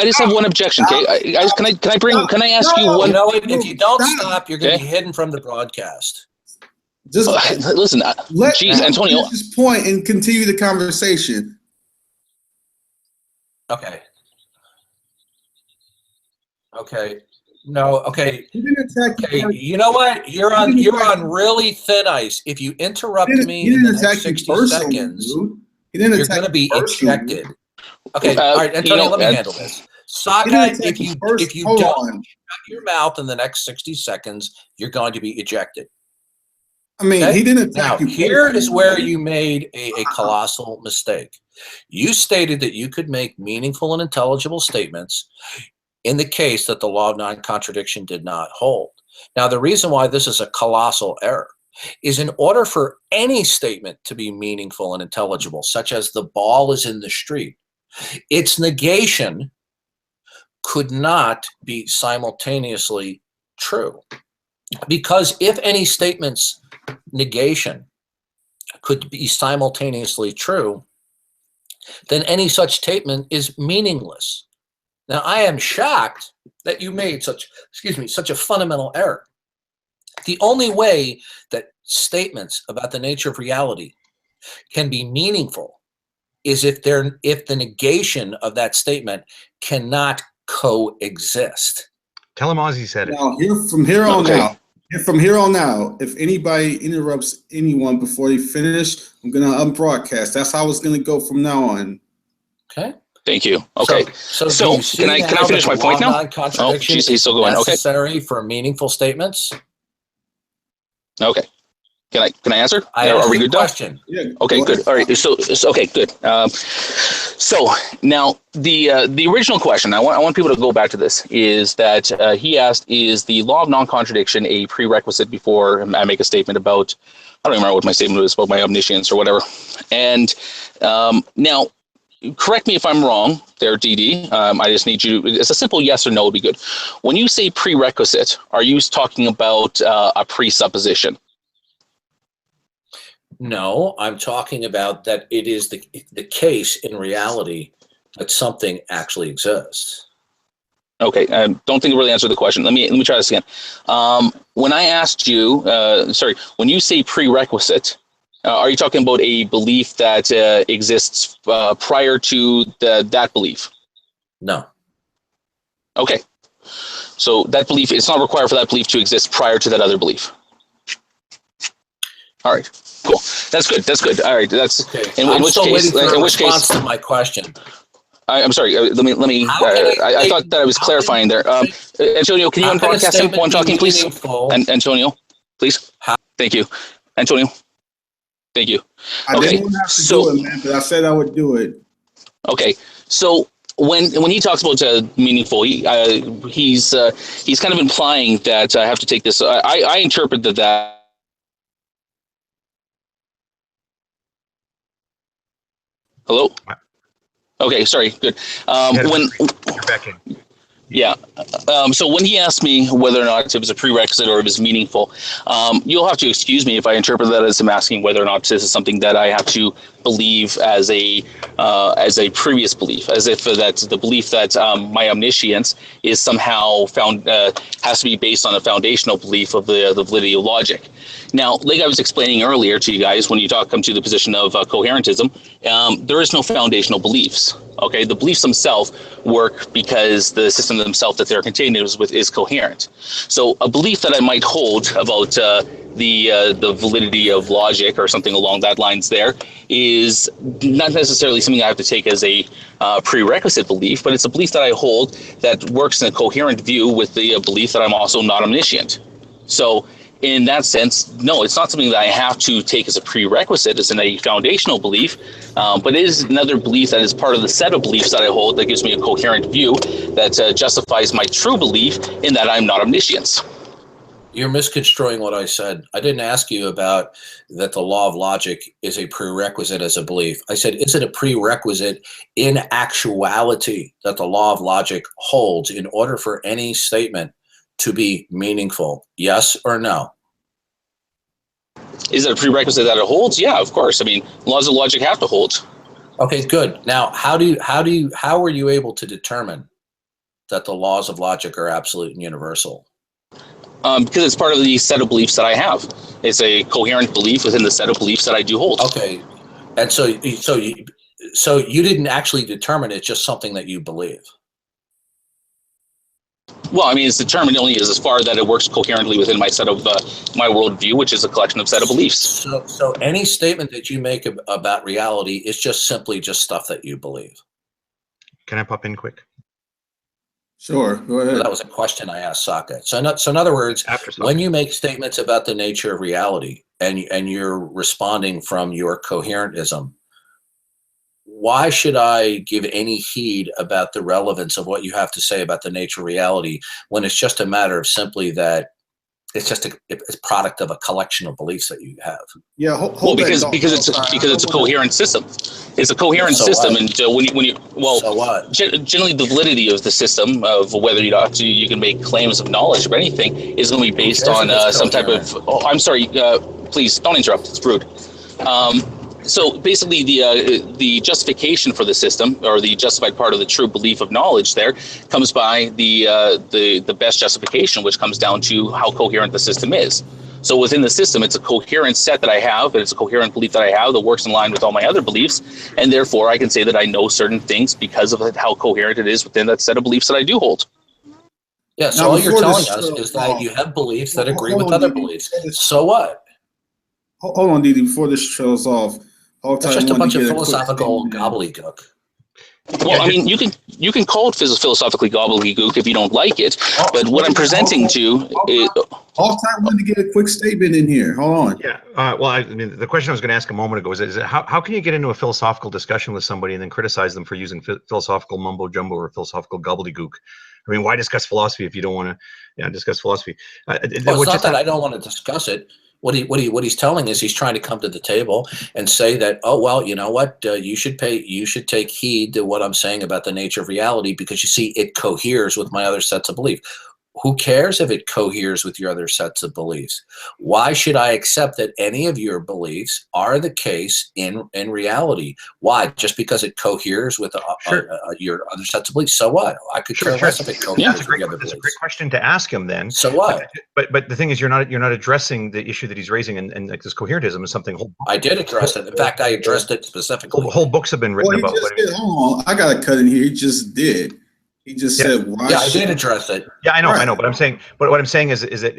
just have one objection. Okay, can I ask you one? You know what? If you don't stop, you're going to be hidden from the broadcast. Just listen. Jeez, Antonio. Finish this point and continue the conversation. Okay. No, okay. He didn't attack you. Okay, you know what? You're on really thin ice. If you interrupt me in the next 60 seconds, you're going to be ejected. Okay, all right, Antonio, let me handle this. Saka, if you don't shut your mouth in the next 60 seconds, you're going to be ejected. I mean, Okay? he didn't attack Now, you. here is where you made a colossal mistake. You stated that you could make meaningful and intelligible statements in the case that the law of non-contradiction did not hold. Now, the reason why this is a colossal error is in order for any statement to be meaningful and intelligible, such as the ball is in the street, its negation could not be simultaneously true. Because if any statement's negation could be simultaneously true, then any such statement is meaningless. Now, I am shocked that you made such a fundamental error. The only way that statements about the nature of reality can be meaningful is if the negation of that statement cannot coexist. Tell him Ozzy said it. Now, from here on out, if anybody interrupts anyone before they finish, I'm going to unbroadcast. That's how it's going to go from now on. Okay. Thank you. Okay. So can I finish my point now? Oh, geez, he's still going. Okay. Necessary for meaningful statements. Okay. Can I answer? Are we good now? Yeah, okay, good. All right. So okay, good. So now the original question, I want people to go back to this, is that he asked, is the law of non-contradiction a prerequisite before I make a statement about, I don't remember what my statement was, about my omniscience or whatever. And now, correct me if I'm wrong there, DD. I just need you, it's a simple yes or no would be good. When you say prerequisite, are you talking about a presupposition? No, I'm talking about that it is the case in reality that something actually exists. Okay, I don't think it really answered the question. Let me try this again. When I asked you, when you say prerequisite, are you talking about a belief that exists prior to that belief? No. Okay, so that belief, it's not required for that belief to exist prior to that other belief. All right, cool. That's good. That's good. All right, that's okay. In which case, to my question. I'm sorry. Let me. I thought that I was clarifying there. Antonio, can you unbroadcast him while I'm talking, please? Antonio, please. Thank you, Antonio. Thank you. I didn't have to do it, man, but I said I would do it. Okay, so when he talks about meaningful, he's kind of implying that I have to take this. I interpret that. Hello? Okay, sorry, good. You're back in. Yeah. So when he asked me whether or not it was a prerequisite or it was meaningful, you'll have to excuse me if I interpret that as him asking whether or not this is something that I have to believe as a previous belief, as if that's the belief that my omniscience is somehow has to be based on a foundational belief of the validity of logic. Now, like I was explaining earlier to you guys, when you come to the position of coherentism, there is no foundational beliefs. Okay, the beliefs themselves work because the system themselves that they're contained is coherent. So a belief that I might hold about the validity of logic or something along that lines there is not necessarily something I have to take as a prerequisite belief, but it's a belief that I hold that works in a coherent view with the belief that I'm also not omniscient. So in that sense, no, it's not something that I have to take as a prerequisite, as in a foundational belief, but it is another belief that is part of the set of beliefs that I hold that gives me a coherent view that justifies my true belief in that I'm not omniscient. You're misconstruing what I said. I didn't ask you about that the law of logic is a prerequisite as a belief. I said, is it a prerequisite in actuality that the law of logic holds in order for any statement to be meaningful? Yes or no? Is it a prerequisite that it holds? Yeah, of course. I mean, laws of logic have to hold. Okay, good. Now, how were you able to determine that the laws of logic are absolute and universal? Because it's part of the set of beliefs that I have. It's a coherent belief within the set of beliefs that I do hold. Okay, and so you didn't actually determine it's just something that you believe. Well, I mean, it's determined only as far that it works coherently within my set of my worldview, which is a collection of set of beliefs. So any statement that you make about reality is just simply just stuff that you believe. Can I pop in quick? Sure, go ahead. That was a question I asked Sokka. So in other words, when you make statements about the nature of reality and you're responding from your coherentism, why should I give any heed about the relevance of what you have to say about the nature of reality when it's just a matter of simply that it's just a product of a collection of beliefs that you have? Yeah, well, because it's a coherent system. It's a coherent system, and when you generally the validity of the system of whether you can make claims of knowledge or anything is going to be based on some type of. Oh, I'm sorry. Please don't interrupt. It's rude. So basically, the justification for the system, or the justified part of the true belief of knowledge, there comes by the best justification, which comes down to how coherent the system is. So within the system, it's a coherent set that I have, and it's a coherent belief that I have that works in line with all my other beliefs, and therefore I can say that I know certain things because of how coherent it is within that set of beliefs that I do hold. Yeah. So all you're telling us is that you have beliefs that agree with other beliefs. So what? Hold on, Didi, before this trails off. It's just a bunch of philosophical gobbledygook. Well, I mean, you can call it philosophically gobbledygook if you don't like it, but what I'm presenting to is... Hogtie wanted to get a quick statement in here. Hold on. Yeah. Well, I mean, the question I was going to ask a moment ago is how can you get into a philosophical discussion with somebody and then criticize them for using philosophical mumbo jumbo or philosophical gobbledygook? I mean, why discuss philosophy if you don't want to discuss philosophy? It's not that I don't want to discuss it. What he's telling is he's trying to come to the table and say that, oh, well, you know what, you should take heed to what I'm saying about the nature of reality because you see it coheres with my other sets of belief. Who cares if it coheres with your other sets of beliefs? Why should I accept that any of your beliefs are the case in reality? Why? Just because it coheres with your other sets of beliefs? So what? I could care less if it coheres with the other beliefs. That's a great question to ask him then. So what? But the thing is, you're not addressing the issue that he's raising, and like this coherentism is something. I did address it. In fact, I addressed it specifically. Whole books have been written about. Hold on, I got to cut in here. He just did. He just said, "Why?" Yeah, I did address it. Yeah, I know. But what I'm saying is that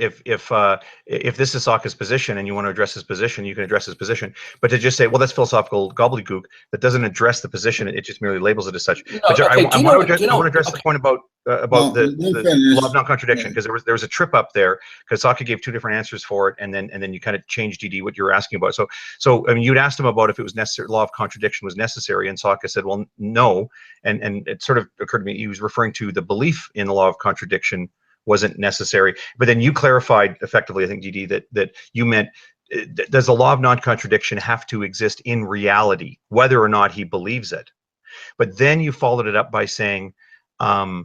if this is Sokka's position and you want to address his position, you can address his position. But to just say, well, that's philosophical gobbledygook, that doesn't address the position. It just merely labels it as such. No, but okay, I want to address the point about the law of non-contradiction, because there was a trip up there because Sokka gave two different answers for it, and then you kind of changed, DD, what you were asking about. So I mean, you'd asked him about if it was necessary, law of contradiction was necessary, and Sokka said, well, no, and it sort of occurred to me he was referring to the belief in the law of contradiction wasn't necessary, but then you clarified effectively, I think, DD, that you meant, does the law of non-contradiction have to exist in reality, whether or not he believes it? But then you followed it up by saying, well,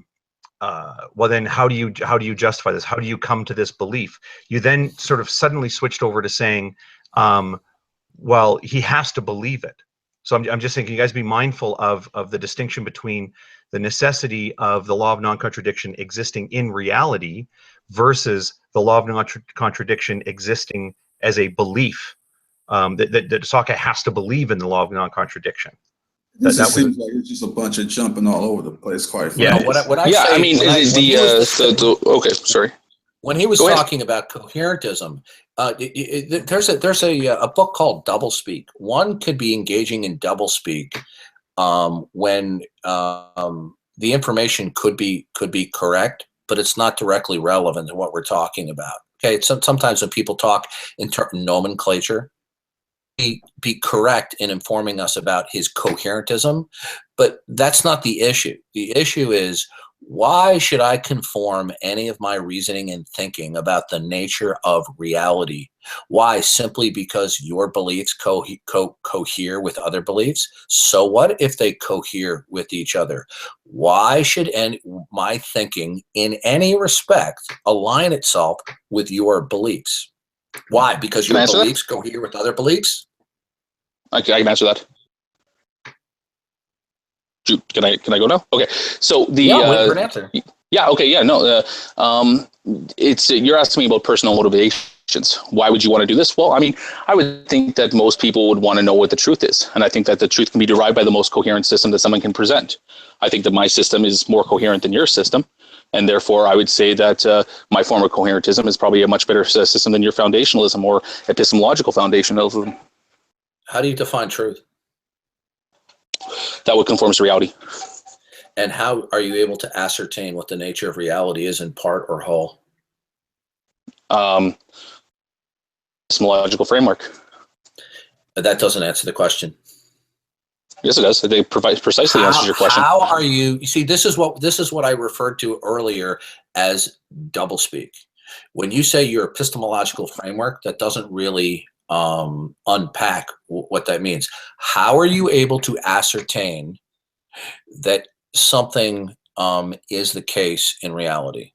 then how do you justify this? How do you come to this belief? You then sort of suddenly switched over to saying, well, he has to believe it. So I'm just saying, can you guys be mindful of the distinction between the necessity of the law of non-contradiction existing in reality versus the law of non-contradiction existing as a belief, that Sokka has to believe in the law of non-contradiction. This seems like it's just a bunch of jumping all over the place, quite frankly. Okay, sorry. When he was talking about coherentism, there's a book called Doublespeak. One could be engaging in doublespeak when the information could be correct, but it's not directly relevant to what we're talking about. Okay, sometimes when people talk in nomenclature, be correct in informing us about his coherentism, but that's not the issue. The issue is, why should I conform any of my reasoning and thinking about the nature of reality? Why? Simply because your beliefs cohere with other beliefs? So what if they cohere with each other? Why should my thinking in any respect align itself with your beliefs? Why? Because your beliefs cohere with other beliefs? I can answer that. Can I go now? Okay. So wait for an answer. Yeah. Okay. Yeah. No. You're asking me about personal motivations. Why would you want to do this? Well, I mean, I would think that most people would want to know what the truth is, and I think that the truth can be derived by the most coherent system that someone can present. I think that my system is more coherent than your system, And therefore, I would say that my form of coherentism is probably a much better system than your foundationalism or epistemological foundationalism. How do you define truth? That would conform to reality. And how are you able to ascertain what the nature of reality is in part or whole? Epistemological framework. That doesn't answer the question. Yes, it does. They provide precisely answers your question. How are you see, this is what I referred to earlier as doublespeak. When you say your epistemological framework, that doesn't really unpack what that means. How are you able to ascertain that something is the case in reality?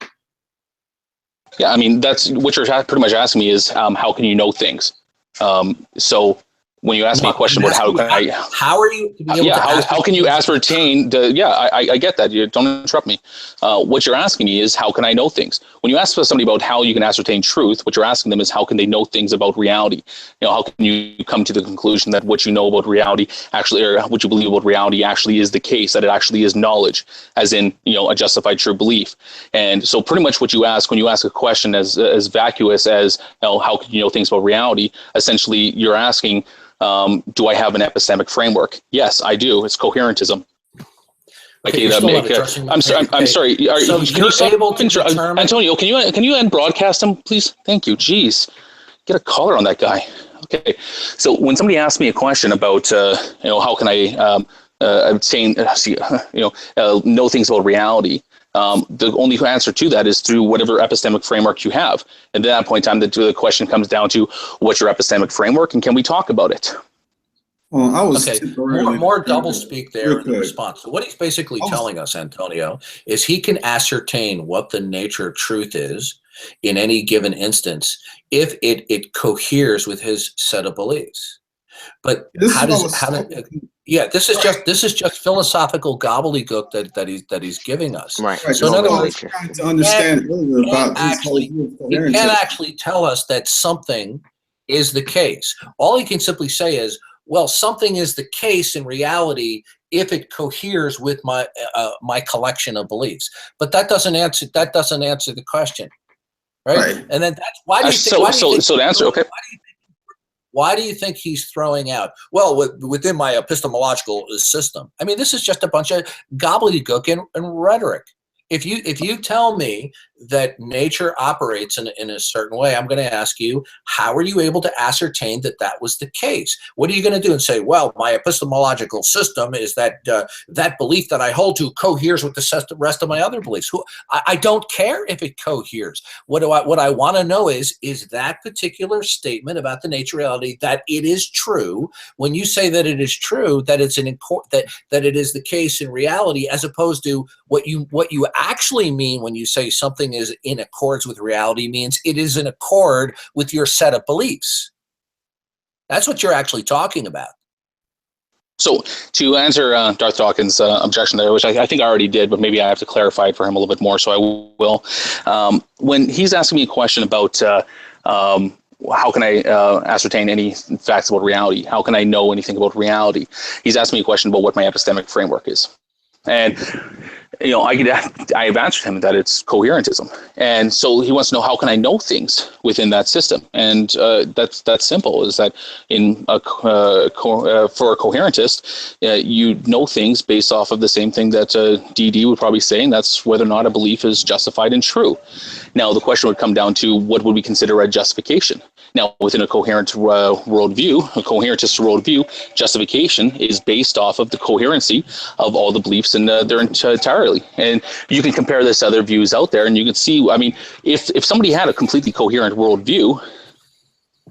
Yeah, I mean, that's what you're pretty much asking me is how can you know things? So when you ask me a question about how are you how can you ascertain I get that. You don't interrupt me. What you're asking me is how can I know things? When you ask somebody about how you can ascertain truth, what you're asking them is how can they know things about reality? You know, how can you come to the conclusion that what you know about reality actually, or what you believe about reality actually is the case, that it actually is knowledge, as in, you know, a justified true belief. And so pretty much what you ask when you ask a question as vacuous as, you know, how can you know things about reality? Essentially, you're asking, do I have an epistemic framework? Yes, I do. It's coherentism. Okay, I'm sorry. Antonio, can you end broadcast him, please? Thank you. Jeez, get a collar on that guy. Okay. So when somebody asks me a question about, you know, how can I obtain, know things about reality? The only answer to that is through whatever epistemic framework you have. And at that point in time, the question comes down to what's your epistemic framework and can we talk about it? Well, I was more double speak there in the response. So what he's basically telling us, Antonio, is he can ascertain what the nature of truth is in any given instance if it coheres with his set of beliefs. But this is just philosophical gobbledygook that he's giving us. Right. So in other words, trying to understand he can't actually tell us that something is the case. All he can simply say is, well, something is the case in reality if it coheres with my my collection of beliefs. But that doesn't answer the question, right? And then that's why do you think? Why do you think he's throwing out? Well, within my epistemological system. I mean, this is just a bunch of gobbledygook and rhetoric. If you tell me that nature operates in a certain way, I'm going to ask you, how are you able to ascertain that that was the case? What are you going to do and say, well, my epistemological system is that that belief that I hold to coheres with the rest of my other beliefs? I don't care if it coheres. What I want to know is that particular statement about the nature of reality, that it is true. When you say that it is true, that it's that it is the case in reality, as opposed to what you actually mean when you say something is in accords with reality means it is in accord with your set of beliefs. That's what you're actually talking about. So to answer Darth Dawkins' objection there, which I think I already did, but maybe I have to clarify it for him a little bit more, so I will. When he's asking me a question about how can I ascertain any facts about reality? How can I know anything about reality? He's asking me a question about what my epistemic framework is. And you know, I have answered him that it's coherentism, and so he wants to know how can I know things within that system, and that's simple. Is that for a coherentist, you know things based off of the same thing that DD would probably say, and that's whether or not a belief is justified and true. Now, the question would come down to what would we consider a justification. Now, within a coherent worldview, a coherentist worldview, justification is based off of the coherency of all the beliefs in their entirety. And you can compare this to other views out there, and you can see, I mean, if somebody had a completely coherent worldview,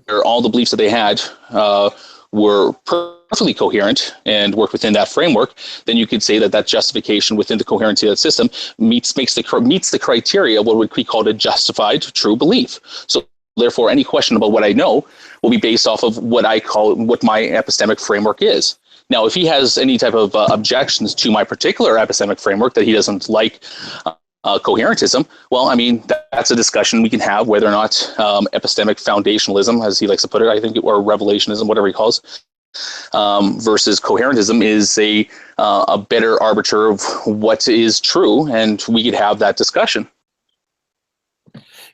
where all the beliefs that they had were perfectly coherent and worked within that framework, then you could say that justification within the coherency of that system meets the criteria of what would be called a justified true belief. So therefore, any question about what I know will be based off of what my epistemic framework is. Now, if he has any type of objections to my particular epistemic framework that he doesn't like coherentism, well, I mean, that's a discussion we can have whether or not epistemic foundationalism, as he likes to put it, I think, or revelationism, whatever he calls, versus coherentism is a better arbiter of what is true, and we could have that discussion.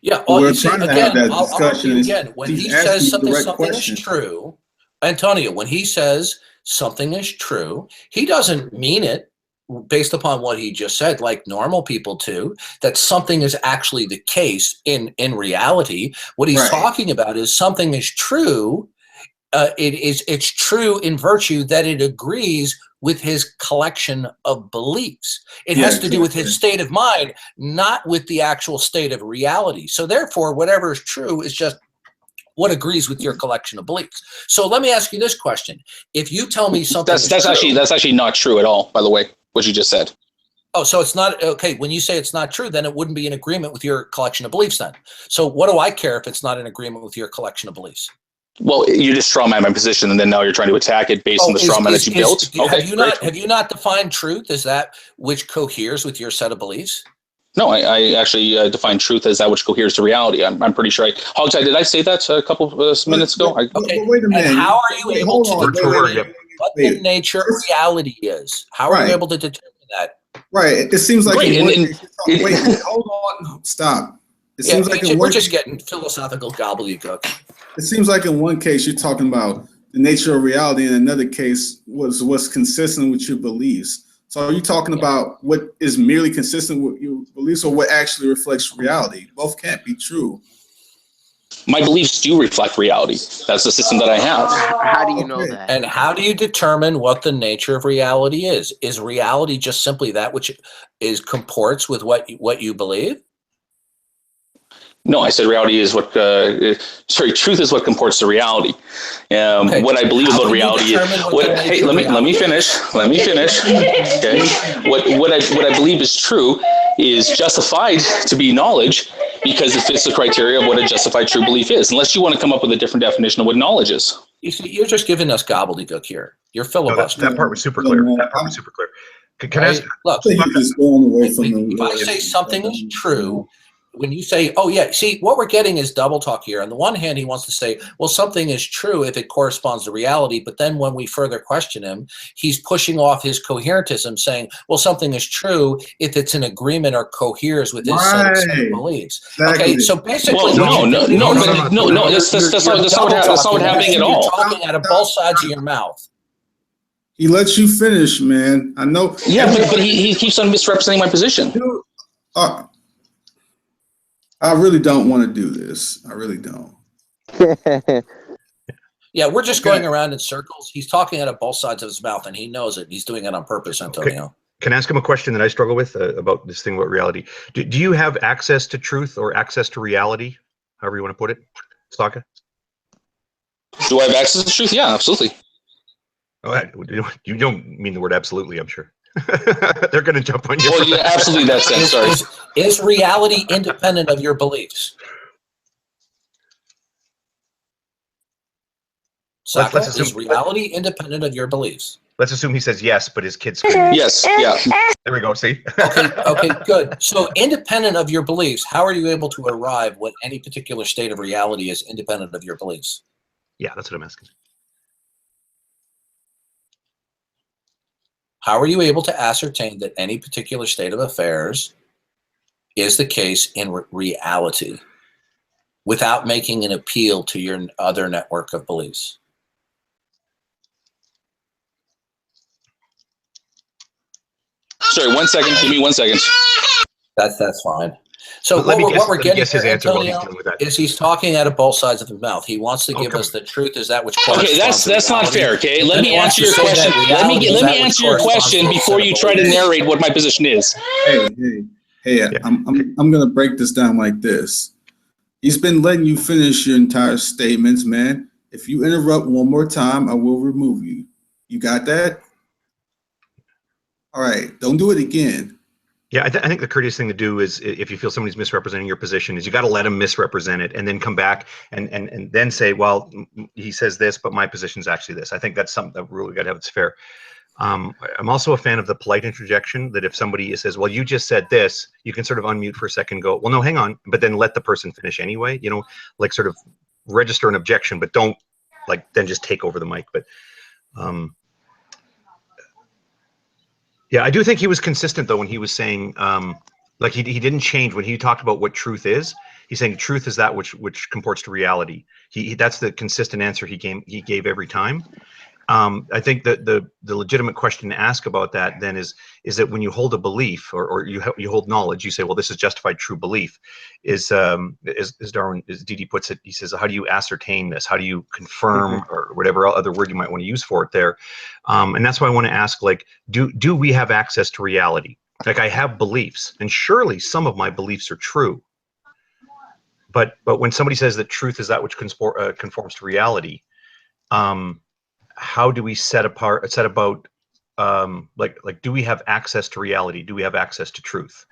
Yeah, We're you see, trying to again, have that I'll argue discussion. again. When He's he asking says the something, direct something question. is true, Antonio, when he says something is true, he doesn't mean it based upon what he just said, like normal people do, that something is actually the case in reality. What he's talking about is something is true. It's true in virtue that it agrees with his collection of beliefs. It has to do with his state of mind, not with the actual state of reality. So therefore, whatever is true is just what agrees with your collection of beliefs. So let me ask you this question. If you tell me something that's actually not true at all, by the way, what you just said. Oh, so it's not okay. When you say it's not true, then it wouldn't be in agreement with your collection of beliefs then. So what do I care if it's not in agreement with your collection of beliefs? Well, you just straw man my position, and then now you're trying to attack it based on the straw man that you built. Okay, have you not defined truth as that which coheres with your set of beliefs? No, I actually define truth as that which coheres to reality. I'm pretty sure. Hogtie, did I say that a couple minutes ago? Okay. Wait a minute. And how are you able to determine what the Wait. nature of reality is? How are you able to determine that? Right. It seems like Right, in one case, wait, hold on, stop. It seems like in we're one just getting philosophical gobbledygook. It seems like in one case you're talking about the nature of reality, and in another case was what's consistent with your beliefs. So are you talking about what is merely consistent with your beliefs, or what actually reflects reality? Both can't be true. My beliefs do reflect reality. That's the system that I have. How do you know that? And how do you determine what the nature of reality is? Is reality just simply that which is comports with what you believe? No, I said reality is what. Truth is what comports to reality. What I believe about reality is. Hey, let me finish. Let me finish. Okay. What I believe is true is justified to be knowledge because it fits the criteria of what a justified true belief is. Unless you want to come up with a different definition of what knowledge is. You see, you're just giving us gobbledygook here. You're filibustering. No, that part was super clear. That part was super clear. Can I ask? Look, if I say something is true, when you say, oh yeah, see, what we're getting is double talk here. On the one hand, he wants to say, well, something is true if it corresponds to reality. But then when we further question him, he's pushing off his coherentism, saying, well, something is true if it's in agreement or coheres with his set of beliefs. Exactly. Okay, so basically, no, that's not what happening at all. You're talking out of both sides of your mouth. He lets you finish, man. I know. Yeah, but he keeps on misrepresenting my position. I really don't want to do this. I really don't. Yeah, we're just going around in circles. He's talking out of both sides of his mouth, and he knows it. He's doing it on purpose, Antonio. Can I ask him a question that I struggle with about this thing about reality? Do you have access to truth or access to reality, however you want to put it, Staka? Do I have access to truth? Yeah, absolutely. Oh, you don't mean the word absolutely, I'm sure. They're going to jump on you. Well, yeah, absolutely. That's it. Sorry. Is reality independent of your beliefs? Saka, is reality independent of your beliefs? Let's assume he says yes, but his kids scream. Yes. Yeah. There we go. See. Okay. Good. So, independent of your beliefs, how are you able to arrive what any particular state of reality is independent of your beliefs? Yeah, that's what I'm asking. How are you able to ascertain that any particular state of affairs is the case in reality without making an appeal to your other network of beliefs? Sorry, 1 second. Give me 1 second. That's fine. So Let me what we're getting guess his answer while he's Antonio, dealing with that. is he's talking out of both sides of his mouth. He wants to give us the truth is that which Okay, that's not fair. Okay, let me answer your question. Let me answer your question before you try to narrate what my position is. Hey, I'm gonna break this down like this. He's been letting you finish your entire statements, man. If you interrupt one more time, I will remove you. You got that? All right, don't do it again. Yeah, I think the courteous thing to do is, if you feel somebody's misrepresenting your position, is you got to let them misrepresent it and then come back and then say, well, he says this, but my position is actually this. I think that's something that really got to have. It's fair. I'm also a fan of the polite interjection that if somebody says, well, you just said this, you can sort of unmute for a second and go, well, no, hang on, but then let the person finish anyway, like sort of register an objection, but don't then just take over the mic. But Yeah, I do think he was consistent though when he was saying, like he didn't change when he talked about what truth is. He's saying truth is that which comports to reality. That's the consistent answer he gave every time. I think that the legitimate question to ask about that then is that when you hold a belief or you hold knowledge, you say, well, this is justified true belief. As Darwin, as Dede puts it, he says, how do you ascertain this? How do you confirm or whatever other word you might want to use for it there? And that's why I want to ask, like, do we have access to reality? Like, I have beliefs, and surely some of my beliefs are true. But when somebody says that truth is that which conforms to reality, how do we set about like do we have access to reality? Do we have access to truth?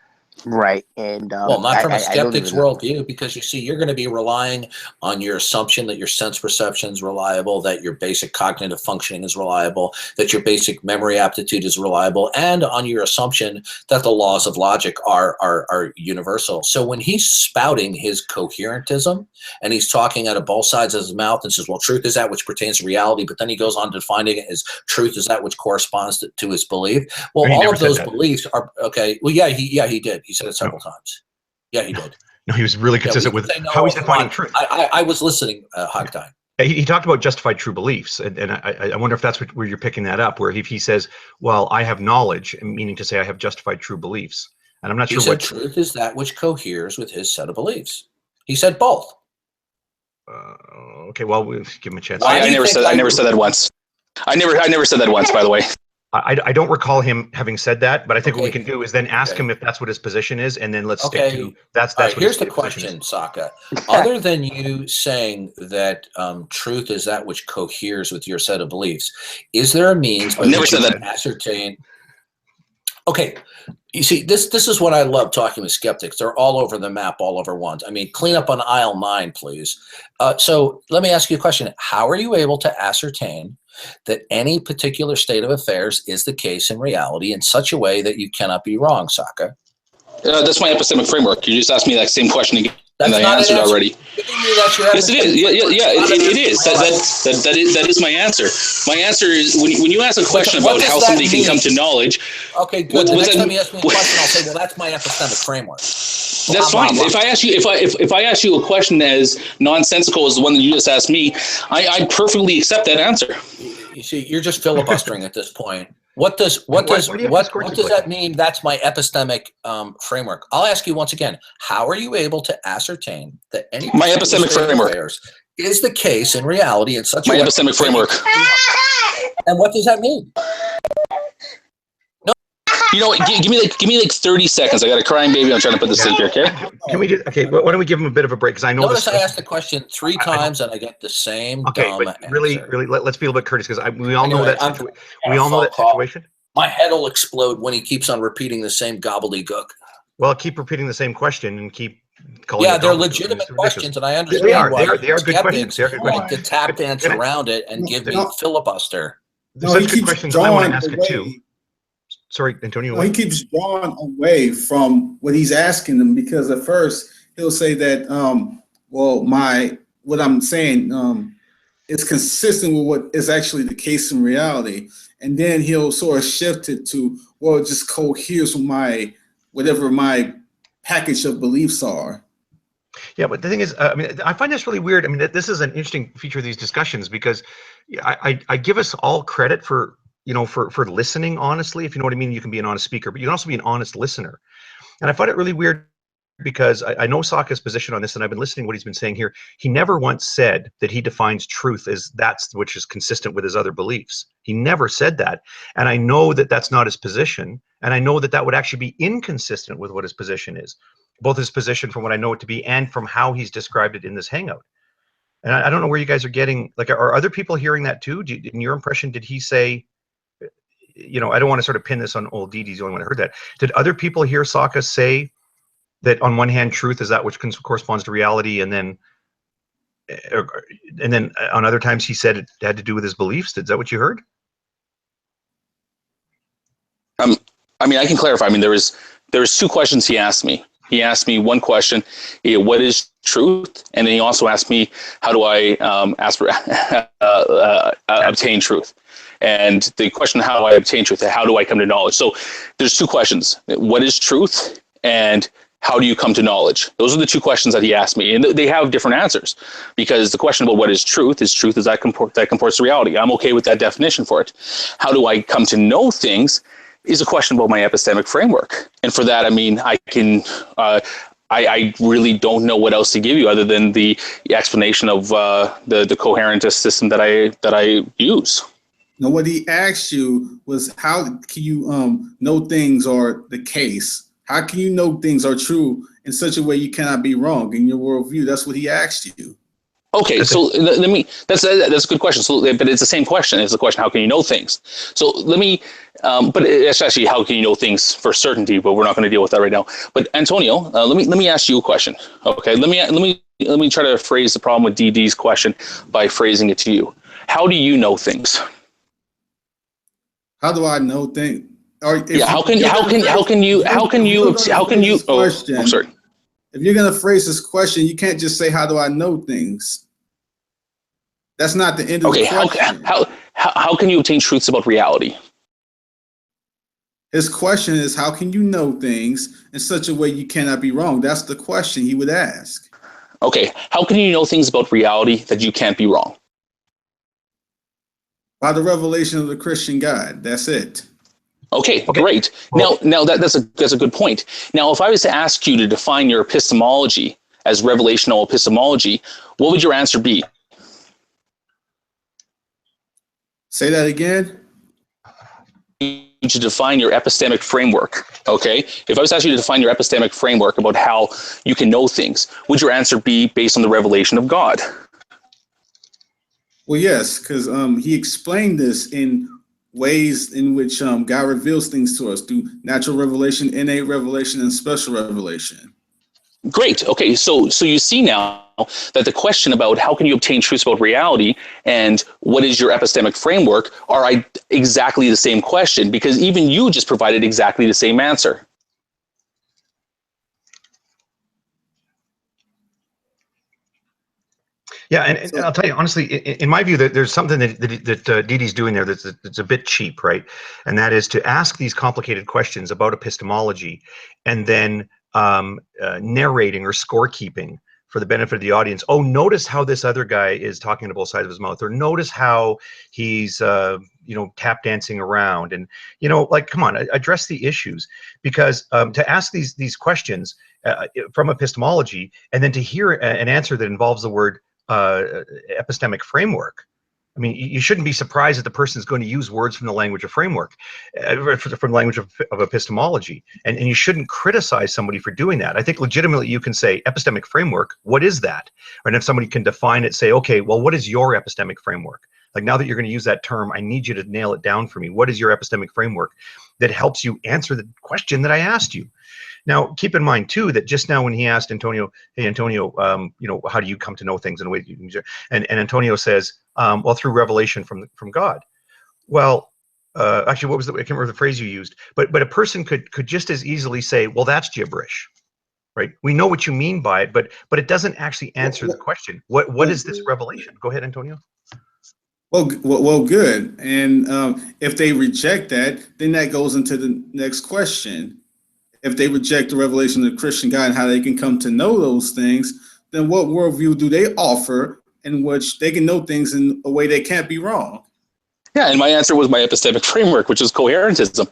Right. And well, not from a I don't skeptic's even know. worldview, because you see, you're going to be relying on your assumption that your sense perception is reliable, that your basic cognitive functioning is reliable, that your basic memory aptitude is reliable, and on your assumption that the laws of logic are universal. So when he's spouting his coherentism and he's talking out of both sides of his mouth and says, well, truth is that which pertains to reality, but then he goes on defining it as truth is that which corresponds to his belief. Well, all of those beliefs are okay. Well, he did. He said it several times. Yeah, he did. No, he was really consistent with how he's defining truth. I was listening, Hogtie. He talked about justified true beliefs, and I wonder if that's where you're picking that up, where if he says, well, I have knowledge, meaning to say I have justified true beliefs. And I'm not sure what truth is that which coheres with his set of beliefs. He said both. Okay, well, we'll give him a chance. I never said that once. I never said that once, by the way. I don't recall him having said that, but I think what we can do is then ask him if that's what his position is, and then let's stick to that's right, what here's the question, Sokka. Other than you saying that truth is that which coheres with your set of beliefs, is there a means by which you can ascertain? Okay, you see, this is what I love talking with skeptics. They're all over the map, all over once. I mean, clean up on aisle 9, please. So let me ask you a question. How are you able to ascertain that any particular state of affairs is the case in reality in such a way that you cannot be wrong, Sokka? That's my epistemic framework. You just asked me that same question again, and I answered already. Yes, it is. Yeah, it is. That is my answer. My answer is when you ask a question about how somebody can come to knowledge. Okay, good. The next time you ask me a question, I'll say, well, that's my epistemic framework. That's fine. If I ask you, if I ask you a question as nonsensical as the one that you just asked me, I perfectly accept that answer. You see, you're just filibustering at this point. What does that mean? That's my epistemic framework. I'll ask you once again. How are you able to ascertain that any my epistemic framework is the case in reality in such a way? My epistemic framework. And what does that mean? You know, give me like 30 seconds. I got a crying baby. I'm trying to put this in here. Okay. Can we just why don't we give him a bit of a break? Because I know Notice I asked the question 3 times and I get the same dumb but really, answer. let's be a little bit courteous because we all know that situation. My head will explode when he keeps on repeating the same gobbledygook. Well, keep repeating the same question and keep calling. Yeah, they're legitimate questions, and I understand why they are good questions. They're good questions. To tap dance around it and give me filibuster. They're such good questions. I want to ask it too. Sorry, Antonio. Well, he keeps drawing away from what he's asking them because at first he'll say that, what I'm saying is consistent with what is actually the case in reality, and then he'll sort of shift it to, well, it just coheres with whatever my package of beliefs are. Yeah, but the thing is, I find this really weird. I mean, this is an interesting feature of these discussions because I give us all credit for listening honestly, if you know what I mean. You can be an honest speaker, but you can also be an honest listener. And I find it really weird because I know Sokka's position on this, and I've been listening to what he's been saying here. He never once said that he defines truth as which is consistent with his other beliefs. He never said that. And I know that that's not his position. And I know that that would actually be inconsistent with what his position is, both his position from what I know it to be and from how he's described it in this hangout. And I don't know where you guys are getting, like, are other people hearing that too? In your impression, did he say, I don't want to sort of pin this on old Dede's the only one who heard that. Did other people hear Sokka say that on one hand, truth is that which corresponds to reality, and then on other times he said it had to do with his beliefs? Is that what you heard? I mean, I can clarify. I mean, there was 2 questions he asked me. He asked me one question, what is truth? And then he also asked me, how do I obtain truth? And the question, how do I obtain truth? How do I come to knowledge? So there's two questions. What is truth? And how do you come to knowledge? Those are the two questions that he asked me. And they have different answers, because the question about what is truth is that comports to reality. I'm okay with that definition for it. How do I come to know things is a question about my epistemic framework. And for that, I mean, I really don't know what else to give you other than the explanation of the coherentist system that I use. Now, what he asked you was, how can you know things are the case? How can you know things are true in such a way you cannot be wrong in your worldview? That's what he asked you. Okay, so let me. That's a good question. So, but it's the same question. It's the question: how can you know things? So let me. But it's actually, how can you know things for certainty? But we're not going to deal with that right now. But Antonio, let me ask you a question. Okay, let me try to phrase the problem with DD's question by phrasing it to you. How do you know things? How do I know things? Yeah, how can you? Oh, I'm sorry. If you're going to phrase this question, you can't just say, how do I know things? That's not the end of the question. How can you obtain truths about reality? His question is, how can you know things in such a way you cannot be wrong? That's the question he would ask. Okay, how can you know things about reality that you can't be wrong? By the revelation of the Christian God. That's it. Okay, great. Now that's a good point. Now, if I was to ask you to define your epistemology as revelational epistemology, what would your answer be? Say that again. To define your epistemic framework, okay? If I was to ask you to define your epistemic framework about how you can know things, would your answer be based on the revelation of God? Well, yes, because he explained this in ways in which God reveals things to us through natural revelation, innate revelation, and special revelation. Great. Okay, so you see now that the question about how can you obtain truths about reality and what is your epistemic framework are exactly the same question, because even you just provided exactly the same answer. Yeah, and I'll tell you honestly, in my view, that there's something that Didi's doing there that's a bit cheap, right? And that is to ask these complicated questions about epistemology, and then narrating or scorekeeping for the benefit of the audience. Oh, notice how this other guy is talking to both sides of his mouth, or notice how he's tap dancing around, and like, come on, address the issues, because to ask these questions from epistemology and then to hear an answer that involves the word epistemic framework. I mean, you shouldn't be surprised that the person is going to use words from the language of framework, from the language of epistemology, and you shouldn't criticize somebody for doing that. I think legitimately you can say epistemic framework. What is that? And if somebody can define it, say, okay, well, what is your epistemic framework? Like, now that you're going to use that term, I need you to nail it down for me. What is your epistemic framework that helps you answer the question that I asked you? Now, keep in mind too that just now when he asked Antonio, "Hey, Antonio, how do you come to know things in a way that you can?" And Antonio says, "Well, through revelation from God." Well, actually, what was I can't remember the phrase you used, but a person could just as easily say, "Well, that's gibberish," right? We know what you mean by it, but it doesn't actually answer the question. What is this revelation? Go ahead, Antonio. Well, good. And if they reject that, then that goes into the next question. If they reject the revelation of the Christian God and how they can come to know those things, then what worldview do they offer in which they can know things in a way they can't be wrong? Yeah, and my answer was my epistemic framework, which is coherentism,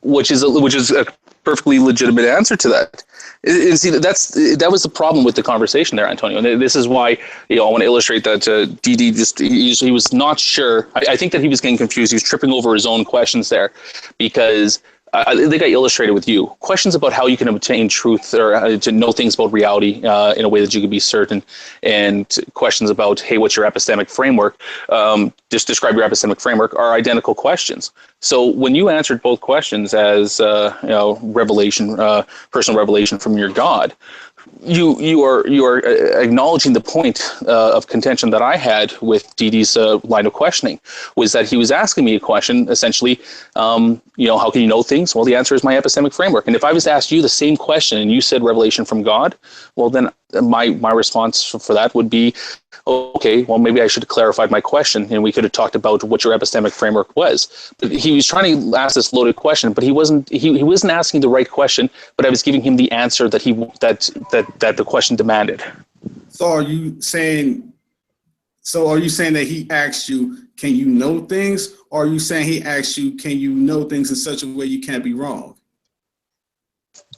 which is a perfectly legitimate answer to that. And see, that was the problem with the conversation there, Antonio. And this is why I want to illustrate that DD he was not sure. I think that he was getting confused. He was tripping over his own questions there, because I think I illustrated with you questions about how you can obtain truth or to know things about reality in a way that you can be certain, and questions about, hey, what's your epistemic framework? Just describe your epistemic framework are identical questions. So when you answered both questions as revelation, personal revelation from your God, you are acknowledging the point of contention that I had with Didi's line of questioning, was that he was asking me a question essentially, how can you know things? Well, the answer is my epistemic framework. And if I was to ask you the same question and you said revelation from God, well, then my response for that would be, okay, well, maybe I should have clarified my question and we could have talked about what your epistemic framework was. But he was trying to ask this loaded question, but he wasn't asking the right question, but I was giving him the answer that that the question demanded. So are you saying that he asked you, can you know things? Or are you saying he asked you, can you know things in such a way you can't be wrong?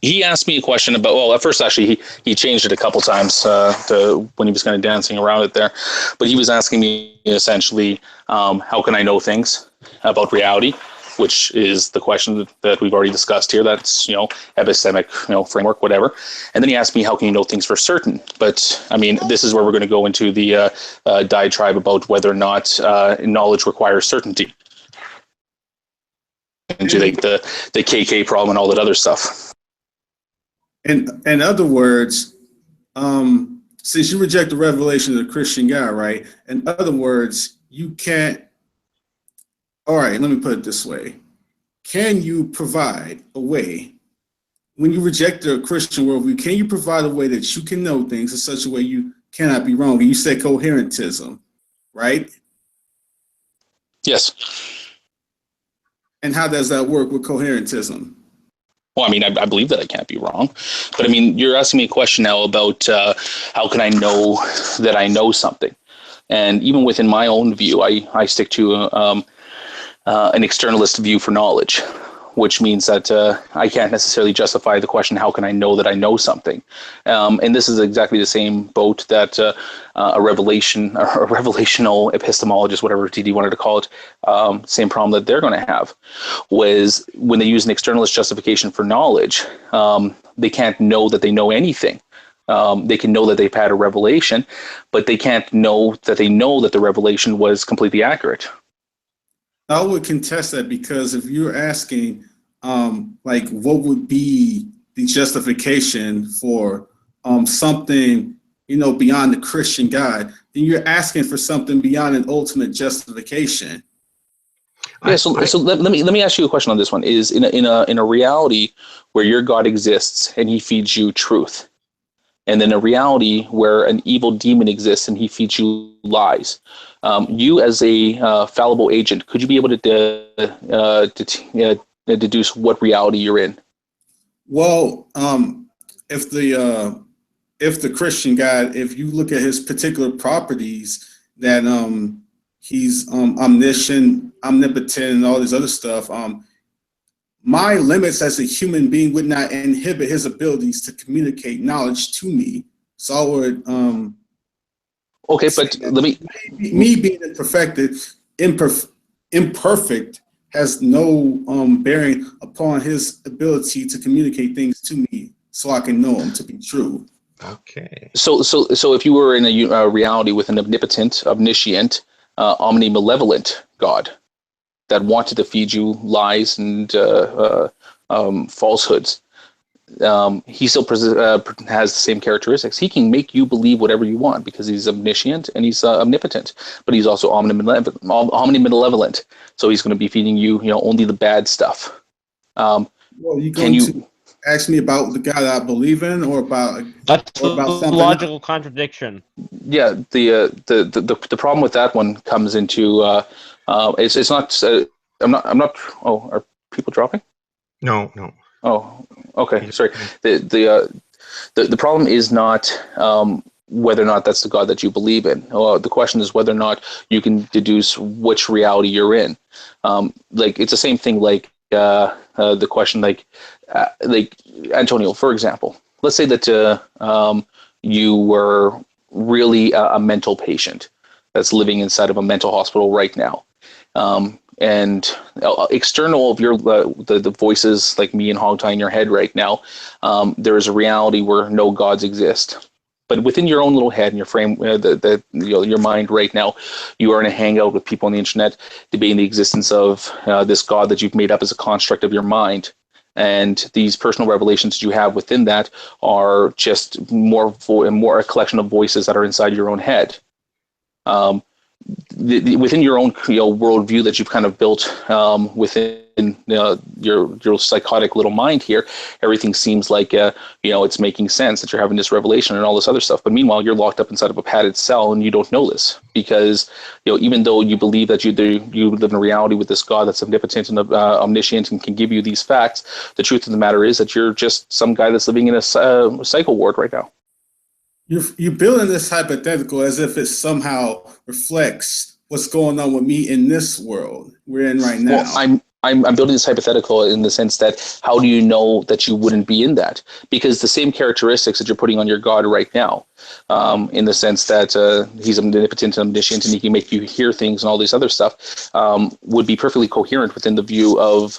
He asked me a question about, well, at first actually he changed it a couple times when he was kind of dancing around it there, but he was asking me essentially, how can I know things about reality, which is the question that we've already discussed here. That's, epistemic, framework, whatever. And then he asked me, how can you know things for certain? But I mean, this is where we're going to go into the diatribe about whether or not knowledge requires certainty. Into the KK problem and all that other stuff. In other words, since you reject the revelation of the Christian God, right? In other words, you can't. All right, let me put it this way. Can you provide a way, when you reject the Christian worldview, can you provide a way that you can know things in such a way you cannot be wrong? And you said coherentism, right? Yes. And how does that work with coherentism? Well, I mean, I believe that I can't be wrong, but I mean, you're asking me a question now about how can I know that I know something? And even within my own view, I stick to an externalist view for knowledge, which means that I can't necessarily justify the question, how can I know that I know something? And this is exactly the same boat that a revelational epistemologist, whatever TD wanted to call it, same problem that they're going to have, was when they use an externalist justification for knowledge, they can't know that they know anything. They can know that they've had a revelation, but they can't know that the revelation was completely accurate. I would contest that, because if you're asking, what would be the justification for something, beyond the Christian God, then you're asking for something beyond an ultimate justification. Yeah. So let me ask you a question on this one. Is in a reality where your God exists and he feeds you truth, and then a reality where an evil demon exists and he feeds you lies. You as a fallible agent, could you be able to deduce what reality you're in? Well, if the Christian God, if you look at his particular properties, that he's omniscient, omnipotent, and all this other stuff, my limits as a human being would not inhibit his abilities to communicate knowledge to me. So I would okay, but let me being imperfect has no bearing upon his ability to communicate things to me, so I can know them to be true. Okay. So if you were in a reality with an omnipotent, omniscient, omnimalevolent God that wanted to feed you lies and falsehoods, he still has the same characteristics. He can make you believe whatever you want because he's omniscient and he's omnipotent, but he's also omnimalevolent. So he's going to be feeding you, only the bad stuff. Well, can you ask me about the God I believe in, or about something? Logical contradiction. Yeah, the problem with that one comes into it's not. I'm not. Oh, are people dropping? No. Oh, okay. Sorry. The problem is not whether or not that's the God that you believe in. The question is whether or not you can deduce which reality you're in. It's the same thing. The question, like Antonio, for example. Let's say that you were really a mental patient that's living inside of a mental hospital right now. And external of your the voices like me and Hogtie in your head right now, there is a reality where no gods exist. But within your own little head and your frame, your mind right now, you are in a hangout with people on the internet debating the existence of this God that you've made up as a construct of your mind. And these personal revelations that you have within that are just more a collection of voices that are inside your own head. Within your own worldview that you've kind of built within your psychotic little mind here, everything seems like it's making sense that you're having this revelation and all this other stuff. But meanwhile, you're locked up inside of a padded cell and you don't know this, because even though you believe that you live in a reality with this God that's omnipotent and omniscient and can give you these facts, the truth of the matter is that you're just some guy that's living in a psycho ward right now. You're building this hypothetical as if it somehow reflects what's going on with me in this world we're in right now. Well, I'm building this hypothetical in the sense that how do you know that you wouldn't be in that? Because the same characteristics that you're putting on your God right now, in the sense that he's omnipotent and omniscient and he can make you hear things and all this other stuff, would be perfectly coherent within the view of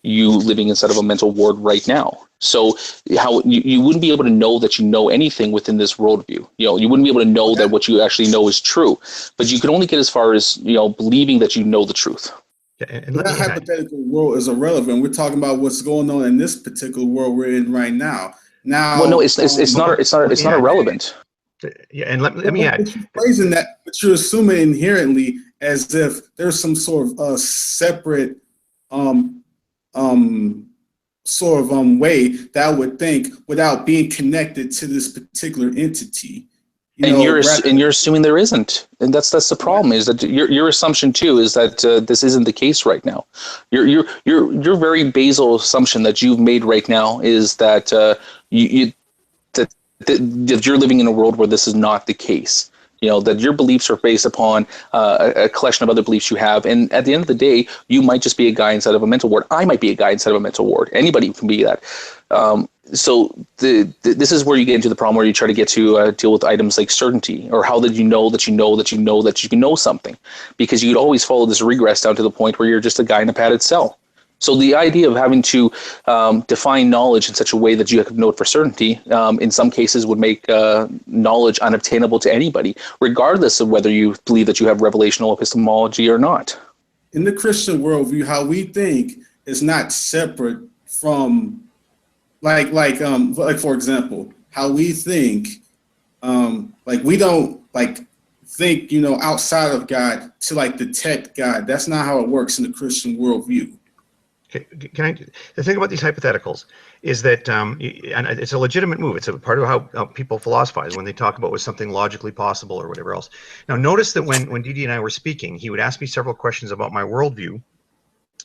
you living inside of a mental ward right now. So how you wouldn't be able to know that you know anything within this worldview. You wouldn't be able to know that what you actually know is true, but you can only get as far as believing that you know the truth. And that hypothetical world is irrelevant. We're talking about what's going on in this particular world we're in right now. Now, well, no, it's not irrelevant. Yeah, and let me add. You're phrasing that, but you're assuming inherently as if there's some sort of separate way that I would think without being connected to this particular entity. You're assuming there isn't, and that's the problem. Is that your assumption too is that this isn't the case right now. Your very basal assumption that you've made right now is that that you're living in a world where this is not the case. That your beliefs are based upon a collection of other beliefs you have. And at the end of the day, you might just be a guy inside of a mental ward. I might be a guy inside of a mental ward. Anybody can be that. So this is where you get into the problem where you try to get to deal with items like certainty, or how did you know that you know that you know that you can know something? Because you could always follow this regress down to the point where you're just a guy in a padded cell. So the idea of having to define knowledge in such a way that you have to know it for certainty, in some cases would make knowledge unobtainable to anybody, regardless of whether you believe that you have revelational epistemology or not. In the Christian worldview, how we think is not separate from, like for example, how we think, we don't think outside of God to detect God. That's not how it works in the Christian worldview. The thing about these hypotheticals is that, and it's a legitimate move. It's a part of how people philosophize when they talk about was something logically possible or whatever else. Now, notice that when Didi and I were speaking, he would ask me several questions about my worldview.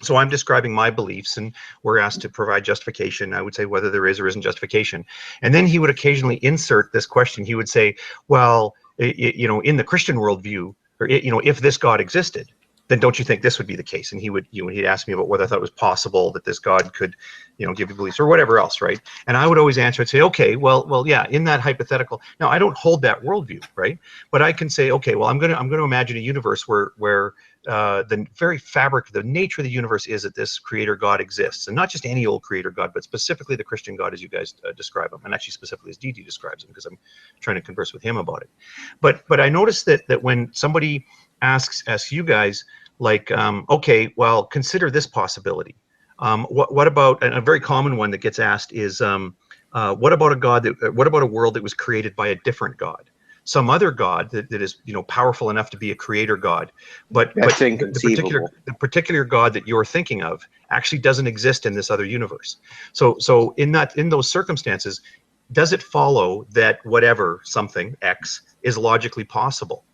So I'm describing my beliefs, and we're asked to provide justification. I would say whether there is or isn't justification. And then he would occasionally insert this question. He would say, well, in the Christian worldview, or if this God existed, then don't you think this would be the case? And he'd ask me about whether I thought it was possible that this God could, give you beliefs or whatever else, right? And I would always answer and say, okay, well, yeah, in that hypothetical. Now I don't hold that worldview, right? But I can say, okay, well, I'm going to imagine a universe where the very fabric, the nature of the universe is that this creator God exists, and not just any old creator God, but specifically the Christian God as you guys describe him, and actually specifically as Didi describes him, because I'm trying to converse with him about it. But I noticed that when somebody asks you guys, okay, well, consider this possibility. What about, and a very common one that gets asked is, what about a world that was created by a different God? Some other God that is, powerful enough to be a creator God, but the particular God that you're thinking of actually doesn't exist in this other universe. So in those circumstances, does it follow that whatever something X is logically possible?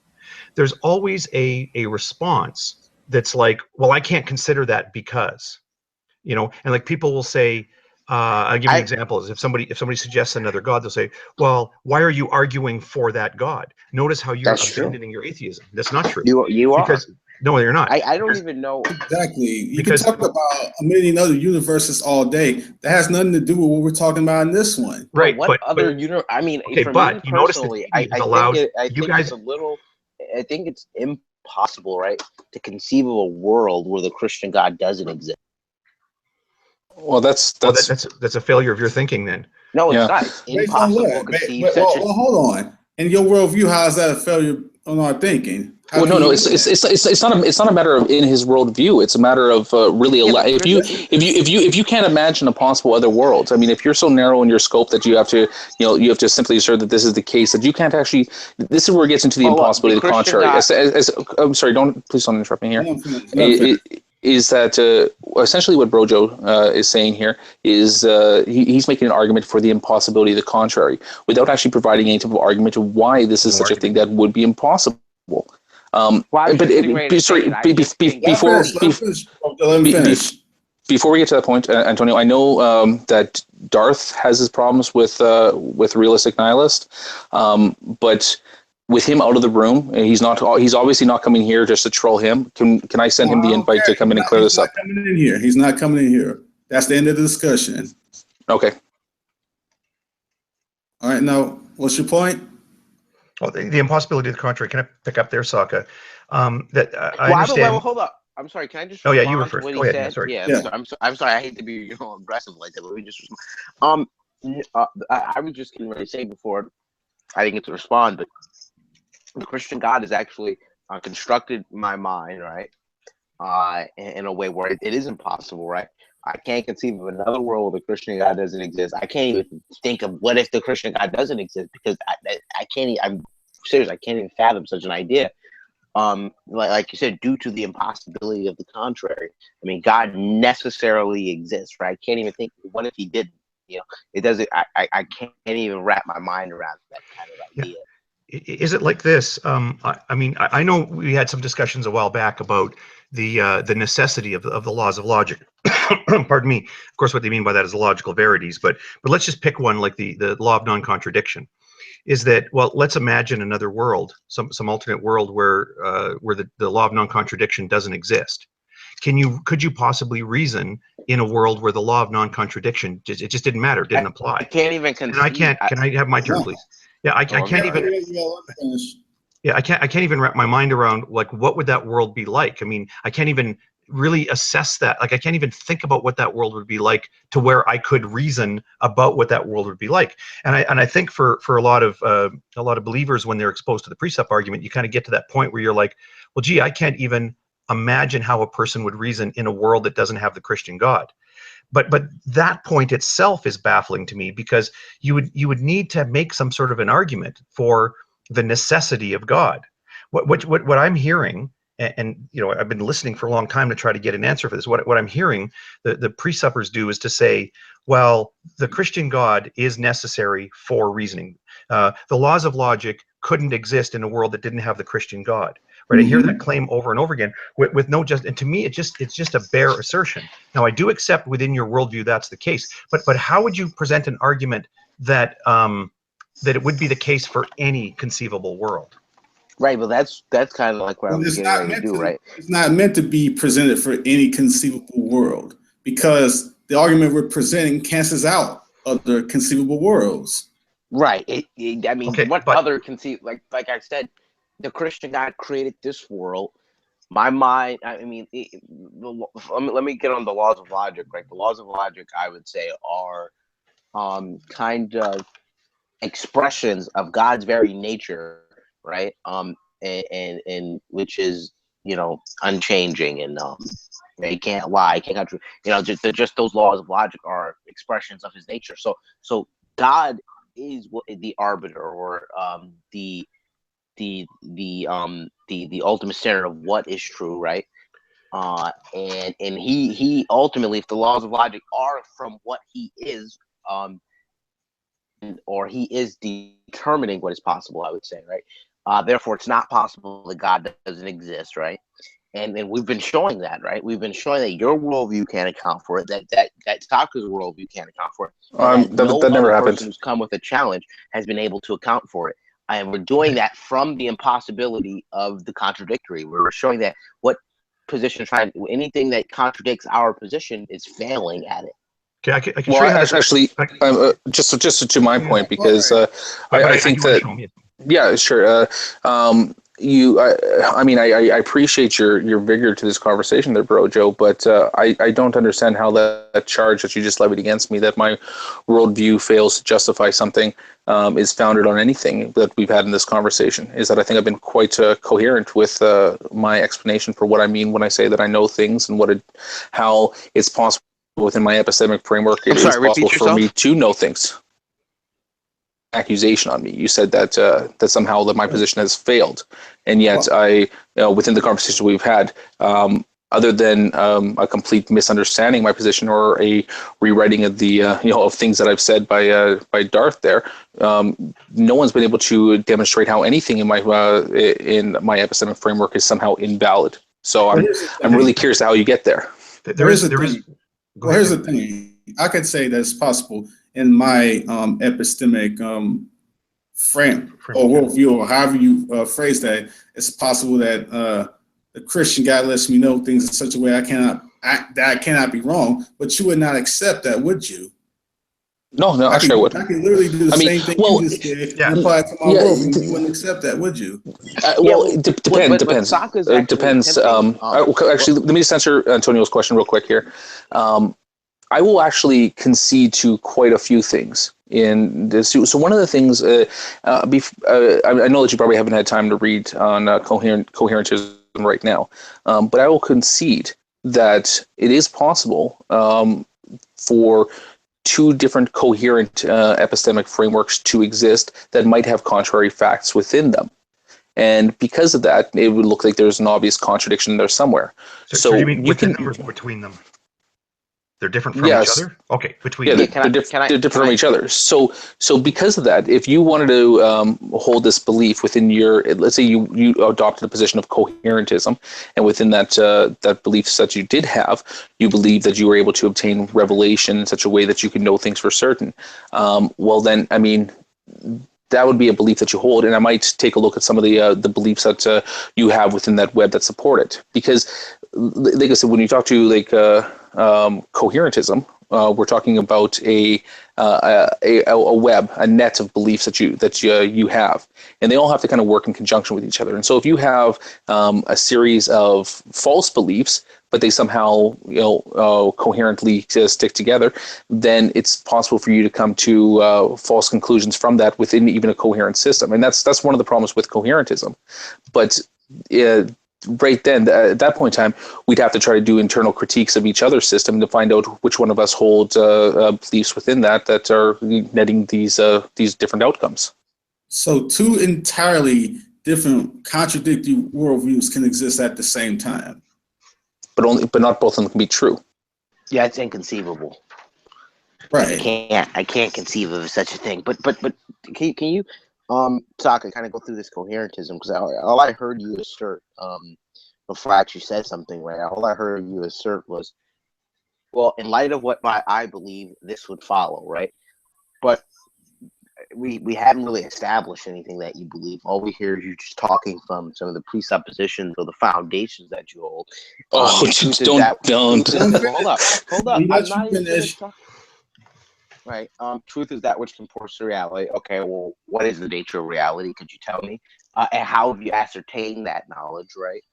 There's always a response that's like, well, I can't consider that because, and people will say, I'll give you an example. Is if somebody suggests another God, they'll say, well, why are you arguing for that God? Notice how you're abandoning your atheism. That's not true. You are. No, you're not. I don't even know. Exactly. You can talk about a million other universes all day. That has nothing to do with what we're talking about in this one. Right. What other universe? I mean, okay, for but me you notice personally, that I think it's impossible, right, to conceive of a world where the Christian God doesn't exist. Well, that's a failure of your thinking then. No, it's not. It's impossible to conceive such a... Well, hold on. In your worldview, how is that a failure on our thinking? Well, no, it's not a matter of in his worldview. It's a matter of really if you can't imagine a possible other world. I mean, if you're so narrow in your scope that you have to simply assert that this is the case, that you can't actually. This is where it gets into the impossibility of the contrary. I'm sorry, please don't interrupt me here. Is that essentially what Brojo is saying here is he's making an argument for the impossibility of the contrary without actually providing any type of argument of why this is such a thing that would be impossible. Before we get to that point, Antonio, I know that Darth has his problems with realistic nihilist, but with him out of the room, he's obviously not coming here just to troll him. Can I send him the invite to come in and clear this up? He's not coming in here. That's the end of the discussion. Okay. All right. Now, what's your point? Well, the impossibility of the contrary. Can I pick up there, Sokka? I understand. Well, hold up. I'm sorry. Can I just? Oh yeah, you were first. Go ahead. Yeah, sorry. I'm sorry. I hate to be aggressive like that, but let me just. I was just getting ready to say before I didn't get to respond, but the Christian God has actually constructed my mind, right? In a way where it is impossible, right? I can't conceive of another world where the Christian God doesn't exist. I can't even think of what if the Christian God doesn't exist, because I can't. I'm serious. I can't even fathom such an idea. Like you said, due to the impossibility of the contrary. I mean, God necessarily exists, right? I can't even think. What if He didn't? It doesn't. I can't even wrap my mind around that kind of idea. Is it like this? I mean, I know we had some discussions a while back about the necessity of the laws of logic. Pardon me. Of course, what they mean by that is the logical verities. But let's just pick one, like the law of non-contradiction. Is that, well, let's imagine another world, some alternate world where the law of non-contradiction doesn't exist. Could you possibly reason in a world where the law of non-contradiction it just didn't matter, didn't apply? I can't even conceive. And can I have my turn, please? Yeah, I can't even. Yeah, I can't even wrap my mind around, like, what would that world be like? I mean, I can't even really assess that. Like, I can't even think about what that world would be like to where I could reason about what that world would be like. And I think for a lot of believers, when they're exposed to the precept argument, you kind of get to that point where you're like, well, gee, I can't even imagine how a person would reason in a world that doesn't have the Christian God. But that point itself is baffling to me, because you would need to make some sort of an argument for the necessity of God. What I'm hearing, and I've been listening for a long time to try to get an answer for this. What I'm hearing the presuppers do is to say, well, the Christian God is necessary for reasoning. The laws of logic couldn't exist in a world that didn't have the Christian God. Right? I hear that claim over and over again with no and to me it's just a bare assertion. Now, I do accept within your worldview that's the case, but how would you present an argument that that it would be the case for any conceivable world? Right, but that's kind of like what I was getting ready to do, right? It's not meant to be presented for any conceivable world, because the argument we're presenting cancels out other conceivable worlds. Right. I mean, other like I said, the Christian God created this world. My mind, I mean, let me get on the laws of logic, right? The laws of logic, I would say, are kind of expressions of God's very nature, right? And which is, unchanging, and he can't lie, can't contradict. Just those laws of logic are expressions of His nature. So God is the arbiter, or the ultimate standard of what is true, right? And he ultimately, if the laws of logic are from what He is, or He is determining what is possible, I would say, right? Therefore, it's not possible that God doesn't exist, right? And we've been showing that, right? We've been showing that your worldview can't account for it, that Sokka's worldview can't account for it. That never happened. Person who's come with a challenge has been able to account for it. And we're doing that from the impossibility of the contradictory. We're showing that what position anything that contradicts our position is failing at it. Okay, I can well, actually, just to my point, because I think that, yeah, sure. I appreciate your vigor to this conversation there, bro, Joe, but I don't understand how that charge that you just levied against me, that my worldview fails to justify something, is founded on anything that we've had in this conversation. Is that I think I've been quite coherent with my explanation for what I mean when I say that I know things and how it's possible within my epistemic framework. It is possible for me to know things. Accusation on me. You said that that somehow that my position has failed, and yet within the conversation we've had, other than a complete misunderstanding of my position or a rewriting of the of things that I've said by Darth there, no one's been able to demonstrate how anything in my epistemic framework is somehow invalid. So I'm really curious how you get there. Here's the thing. I could say that it's possible in my epistemic frame or worldview, or however you phrase that. It's possible that the Christian God lets me know things in such a way that I cannot be wrong. But you would not accept that, would you? No, actually I would. I can literally do the same thing you just did and apply it to my worldview. You wouldn't accept that, would you? Depends. It depends. Actually, let me just answer Antonio's question real quick here. I will actually concede to quite a few things in this. So one of the things, I know that you probably haven't had time to read on coherentism right now, but I will concede that it is possible for two different coherent epistemic frameworks to exist that might have contrary facts within them. And because of that, it would look like there's an obvious contradiction there somewhere. So you mean with the numbers between them? They're different from each other? Okay, between them. They're different from each other. So because of that, if you wanted to hold this belief within your, let's say you adopted a position of coherentism, and within that that belief set you did have, you believe that you were able to obtain revelation in such a way that you could know things for certain. Well, then, I mean, that would be a belief that you hold, and I might take a look at some of the beliefs that you have within that web that support it. Because, like I said, when you talk to coherentism, we're talking about a web, a net of beliefs that you have, and they all have to kind of work in conjunction with each other. And so, if you have a series of false beliefs, but they somehow coherently stick together, then it's possible for you to come to false conclusions from that within even a coherent system. And that's one of the problems with coherentism. But right then, at that point in time, we'd have to try to do internal critiques of each other's system to find out which one of us holds beliefs within that are netting these different outcomes. So two entirely different contradictory worldviews can exist at the same time. But not both of them can be true. Yeah, it's inconceivable. Right. I can't conceive of such a thing. But can you Sokka, kind of go through this coherentism, because all I heard you assert before I actually said something, right? All I heard you assert was, well, in light of what I believe, this would follow, right? But we haven't really established anything that you believe. All we hear is you just talking from some of the presuppositions or the foundations that you hold. Don't. Hold up. I'm not even finished talking. Right. Truth is that which conforms to reality. Okay. Well, what is the nature of reality? Could you tell me? And how have you ascertained that knowledge? Right.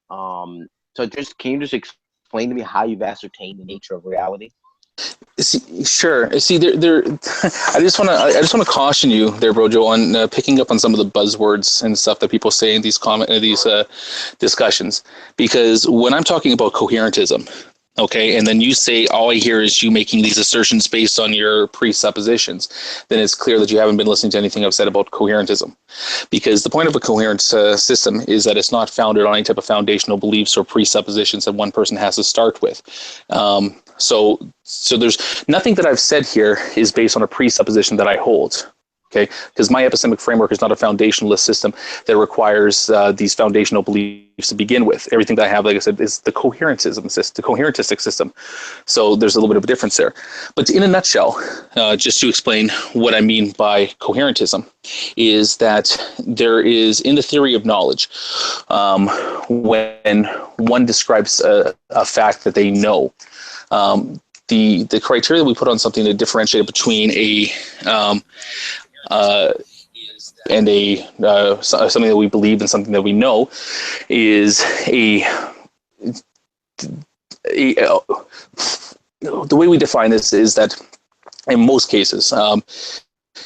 So can you just explain to me how you've ascertained the nature of reality? Sure. See, I just want to caution you there, Brojo, on picking up on some of the buzzwords and stuff that people say in these discussions. Because when I'm talking about coherentism, okay, and then you say all I hear is you making these assertions based on your presuppositions, then it's clear that you haven't been listening to anything I've said about coherentism. Because the point of a coherent system is that it's not founded on any type of foundational beliefs or presuppositions that one person has to start with. So there's nothing that I've said here is based on a presupposition that I hold. Okay, because my epistemic framework is not a foundationalist system that requires these foundational beliefs to begin with. Everything that I have, like I said, is the coherentistic system. So there's a little bit of a difference there. But in a nutshell, just to explain what I mean by coherentism, is that there is, in the theory of knowledge, when one describes a fact that they know, the criteria we put on something to differentiate between and something that we believe and something that we know is the way we define this is that in most cases,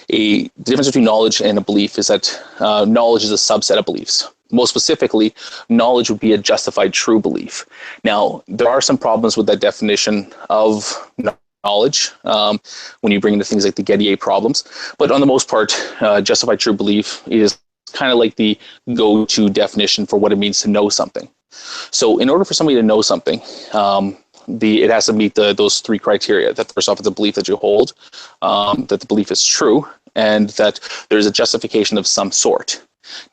the difference between knowledge and a belief is that knowledge is a subset of beliefs. Most specifically, knowledge would be a justified true belief. Now, there are some problems with that definition of knowledge when you bring into things like the Gettier problems, but on the most part, justified true belief is kind of like the go-to definition for what it means to know something. So in order for somebody to know something, it has to meet those three criteria. That first off, it's a belief that you hold, that the belief is true, and that there's a justification of some sort.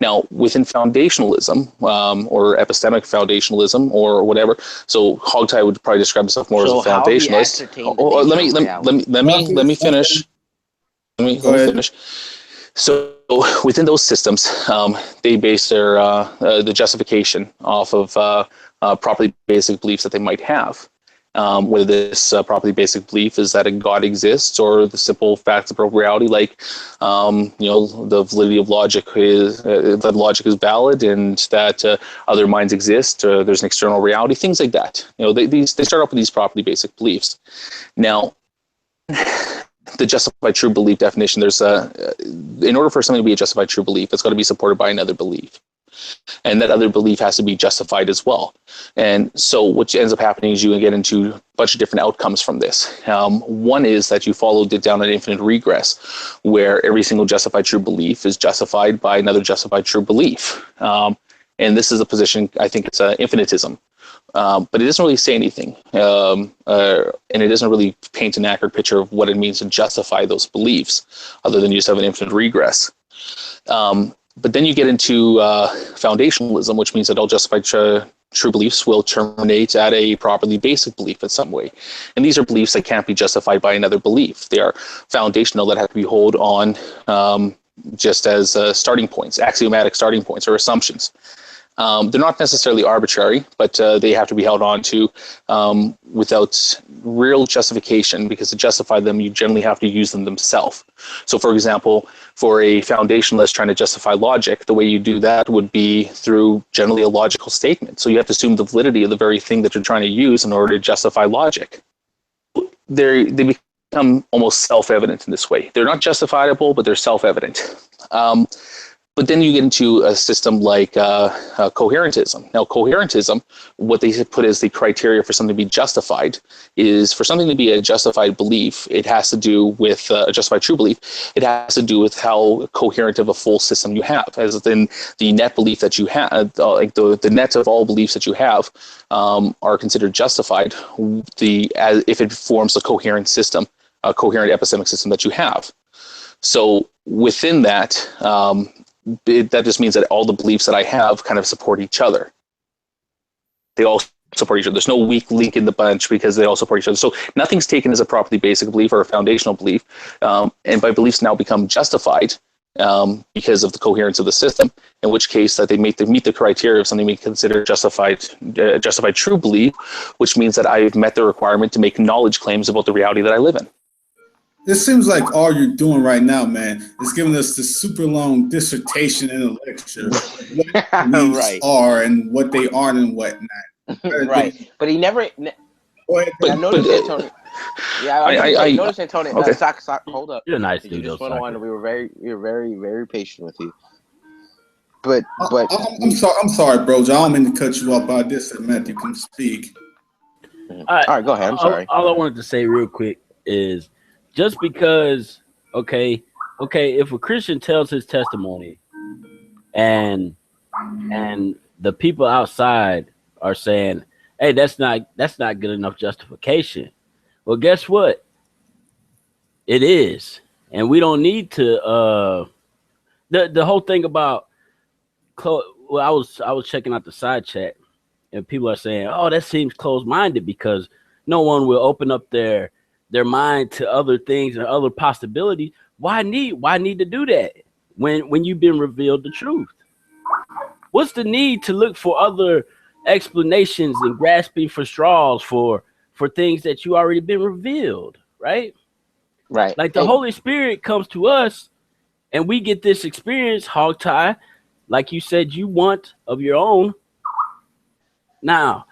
Now, within foundationalism, or epistemic foundationalism, or whatever, so Hogtie would probably describe himself more as a foundationalist. Let me finish. Let me finish. So within those systems, they base their the justification off of properly basic beliefs that they might have. Whether this properly basic belief is that a God exists, or the simple facts of reality, like the validity of logic is that logic is valid, and that other minds exist. There's an external reality, things like that. They start off with these properly basic beliefs. Now, the justified true belief definition, in order for something to be a justified true belief, it's got to be supported by another belief. And that other belief has to be justified as well. And so what ends up happening is you get into a bunch of different outcomes from this. One is that you followed it down an infinite regress, where every single justified true belief is justified by another justified true belief. And this is a position, I think it's infinitism. But it doesn't really say anything. And it doesn't really paint an accurate picture of what it means to justify those beliefs, other than you just have an infinite regress. But then you get into foundationalism, which means that all justified true beliefs will terminate at a properly basic belief in some way. And these are beliefs that can't be justified by another belief. They are foundational, that have to be held on just as starting points, axiomatic starting points or assumptions. They're not necessarily arbitrary, but they have to be held on to without real justification, because to justify them, you generally have to use them themselves. So, for example, for a foundationalist trying to justify logic, the way you do that would be through generally a logical statement. So you have to assume the validity of the very thing that you're trying to use in order to justify logic. They become almost self-evident in this way. They're not justifiable, but they're self-evident. But then you get into a system like coherentism. Now, coherentism, what they put as the criteria for something to be justified is, for something to be a justified belief, it has to do with a justified true belief. It has to do with how coherent of a full system you have, as in the net belief that you have, like the net of all beliefs that you have are considered justified if it forms a coherent system, a coherent epistemic system that you have. So within that, that just means that all the beliefs that I have kind of support each other. They all support each other. There's no weak link in the bunch, because they all support each other. So nothing's taken as a properly basic belief or a foundational belief. And by beliefs now become justified because of the coherence of the system, in which case that they meet the criteria of something we consider justified true belief, which means that I've met the requirement to make knowledge claims about the reality that I live in. It seems like all you're doing right now, man, is giving us this super long dissertation in a lecture. What beliefs Right. are and what they aren't and whatnot. Right, but he never. I noticed Antonio. Yeah, I noticed Antonio. Okay. Sock, hold up. You're a nice You dude, just though, went Sock. on. We were very patient with you. But I'm sorry, bro. I don't mean to cut you off, but I did say Matthew can speak. All right, go ahead. I'm sorry. All I wanted to say real quick is, just because, okay, if a Christian tells his testimony and the people outside are saying, hey, that's not good enough justification. Well, guess what? It is. And we don't need to the whole thing about well, I was checking out the side chat, and people are saying, oh, that seems closed-minded, because no one will open up their mind to other things and other possibilities. Why need to do that when you've been revealed the truth? What's the need to look for other explanations and grasping for straws for things that you already been revealed, right? Right. Like the Holy Spirit comes to us And we get this experience, Hogtie, like you said you want of your own. Now,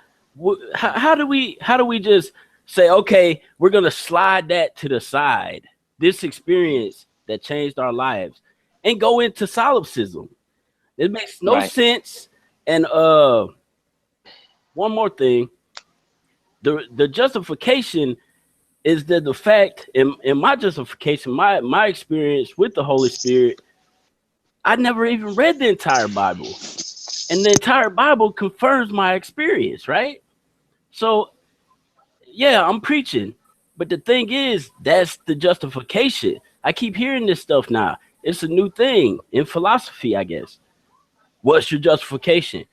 how do we just say, okay, we're going to slide that to the side, this experience that changed our lives, and go into solipsism? It makes no sense. And one more thing, the justification is that the fact in my justification, my experience with the Holy Spirit, I never even read the entire Bible. And the entire Bible confirms my experience, right? So, yeah, I'm preaching. But the thing is, that's the justification. I keep hearing this stuff now. It's a new thing in philosophy, I guess. What's your justification?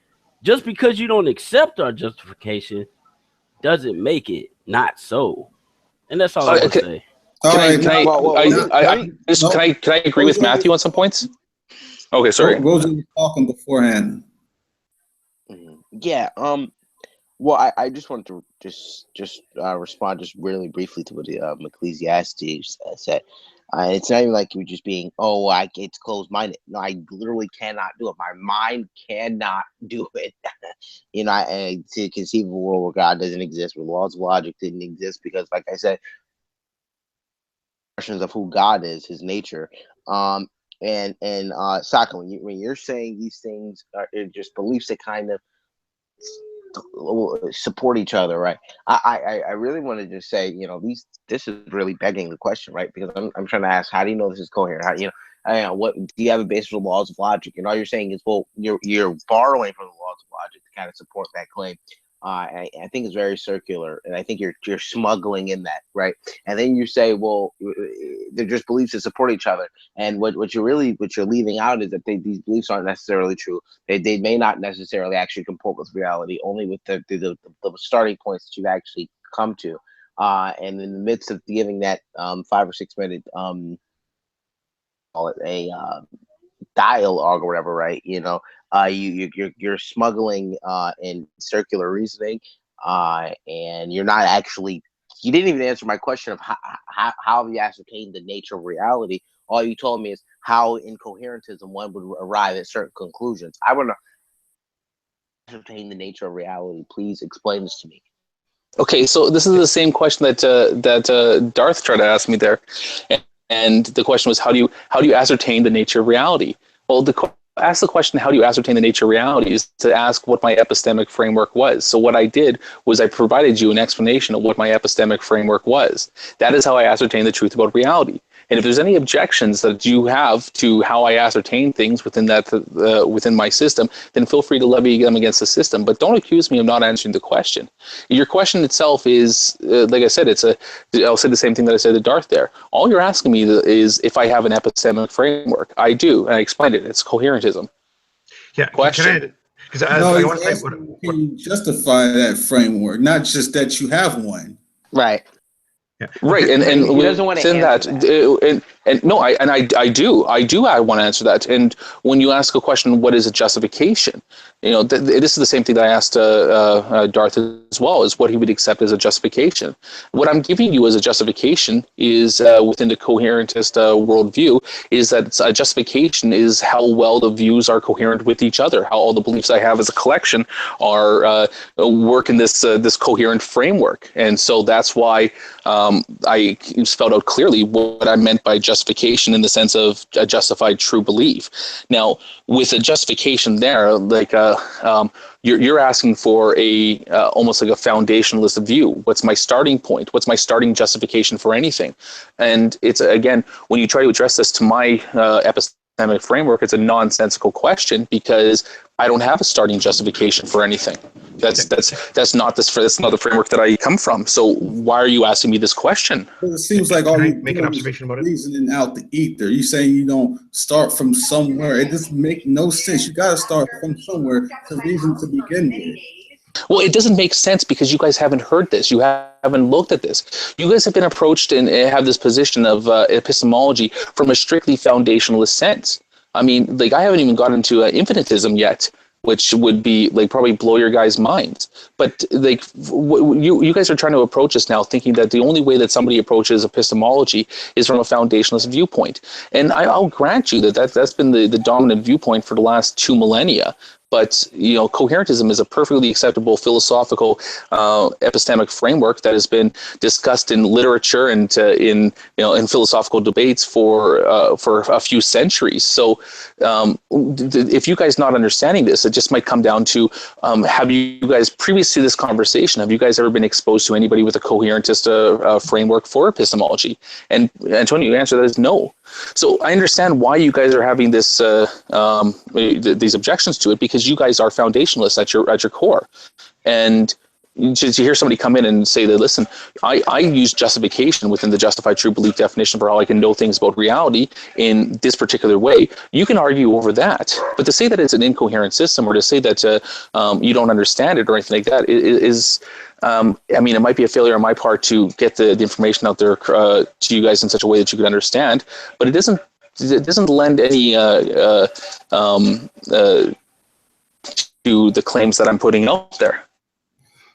Just because you don't accept our justification doesn't make it not so. And that's all I want to say. Can I agree with Matthew on some points? Okay, sorry. Rosie was talking beforehand. Yeah. Well, I just wanted to respond just really briefly to what Ecclesiastes said. It's not even like you're just being, it's closed-minded. No, I literally cannot do it. My mind cannot do it. To conceive of a world where God doesn't exist, where laws of logic didn't exist, because, like I said, questions of who God is, His nature, and Saka, when you're saying these things are just beliefs that kind of support each other, right? I really want to just say, this is really begging the question, right? Because I'm trying to ask, how do you know this is coherent? How what do you have a basis for the laws of logic? And all you're saying is, well, you're borrowing from the laws of logic to kind of support that claim. I think it's very circular, and I think you're smuggling in that, right? And then you say, well, they're just beliefs that support each other. And what you're leaving out is that these beliefs aren't necessarily true. They may not necessarily actually comport with reality, only with the starting points that you've actually come to. And in the midst of giving that 5 or 6 minute call it a dialogue or whatever, right? You're smuggling in circular reasoning, and you're not actually. You didn't even answer my question of how you ascertain the nature of reality. All you told me is how in coherentism one would arrive at certain conclusions. I want to ascertain the nature of reality. Please explain this to me. Okay, so this is the same question that Darth tried to ask me there, and the question was, how do you ascertain the nature of reality? Well, ask the question, how do you ascertain the nature of reality, is to ask what my epistemic framework was. So what I did was I provided you an explanation of what my epistemic framework was. That is how I ascertain the truth about reality. And if there's any objections that you have to how I ascertain things within within my system, then feel free to levy them against the system. But don't accuse me of not answering the question. Your question itself is, like I said, I'll say the same thing that I said to Darth there. All you're asking me is if I have an epistemic framework. I do, and I explained it. It's coherentism. Yeah. Question. Can you justify that framework, not just that you have one? Right. Yeah. Right, and he doesn't want to answer I do. I want to answer that. And when you ask a question, what is a justification? This is the same thing that I asked Darth as well, is what he would accept as a justification. What I'm giving you as a justification is within the coherentist worldview, is that a justification is how well the views are coherent with each other, how all the beliefs I have as a collection are work in this coherent framework. And so that's why I spelled out clearly what I meant by justification in the sense of a justified true belief. Now, with a justification there, like you're asking for a almost like a foundationalist view. What's my starting point? What's my starting justification for anything? And it's, again, when you try to address this to my epistemic framework, it's a nonsensical question, because I don't have a starting justification for anything. That's not the framework that I come from. So why are you asking me this question? Well, it seems like all you make an observation about it. Reasoning out the ether. You saying you don't start from somewhere. It doesn't make no sense. You got to start from somewhere to reason to begin with. Well, it doesn't make sense because you guys haven't heard this. You haven't looked at this. You guys have been approached and have this position of epistemology from a strictly foundationalist sense. I mean, like, I haven't even gotten into infinitism yet. which would be like probably blow your guys' minds. But like you guys are trying to approach this now thinking that the only way that somebody approaches epistemology is from a foundationalist viewpoint. And I'll grant you that's been the dominant viewpoint for the last 2 millennia. But coherentism is a perfectly acceptable philosophical epistemic framework that has been discussed in literature and in philosophical debates for a few centuries. So if you guys not understanding this, it just might come down to have you guys previous to this conversation, have you guys ever been exposed to anybody with a coherentist framework for epistemology? And Antonio, your answer to that is no. So I understand why you guys are having this these objections to it, because you guys are foundationalists at your core. And to hear somebody come in and say that, listen, I use justification within the justified true belief definition for how I can know things about reality in this particular way, you can argue over that. But to say that it's an incoherent system, or to say that you don't understand it or anything like that is I mean, it might be a failure on my part to get the information out there to you guys in such a way that you could understand, but it doesn't lend any to the claims that I'm putting out there.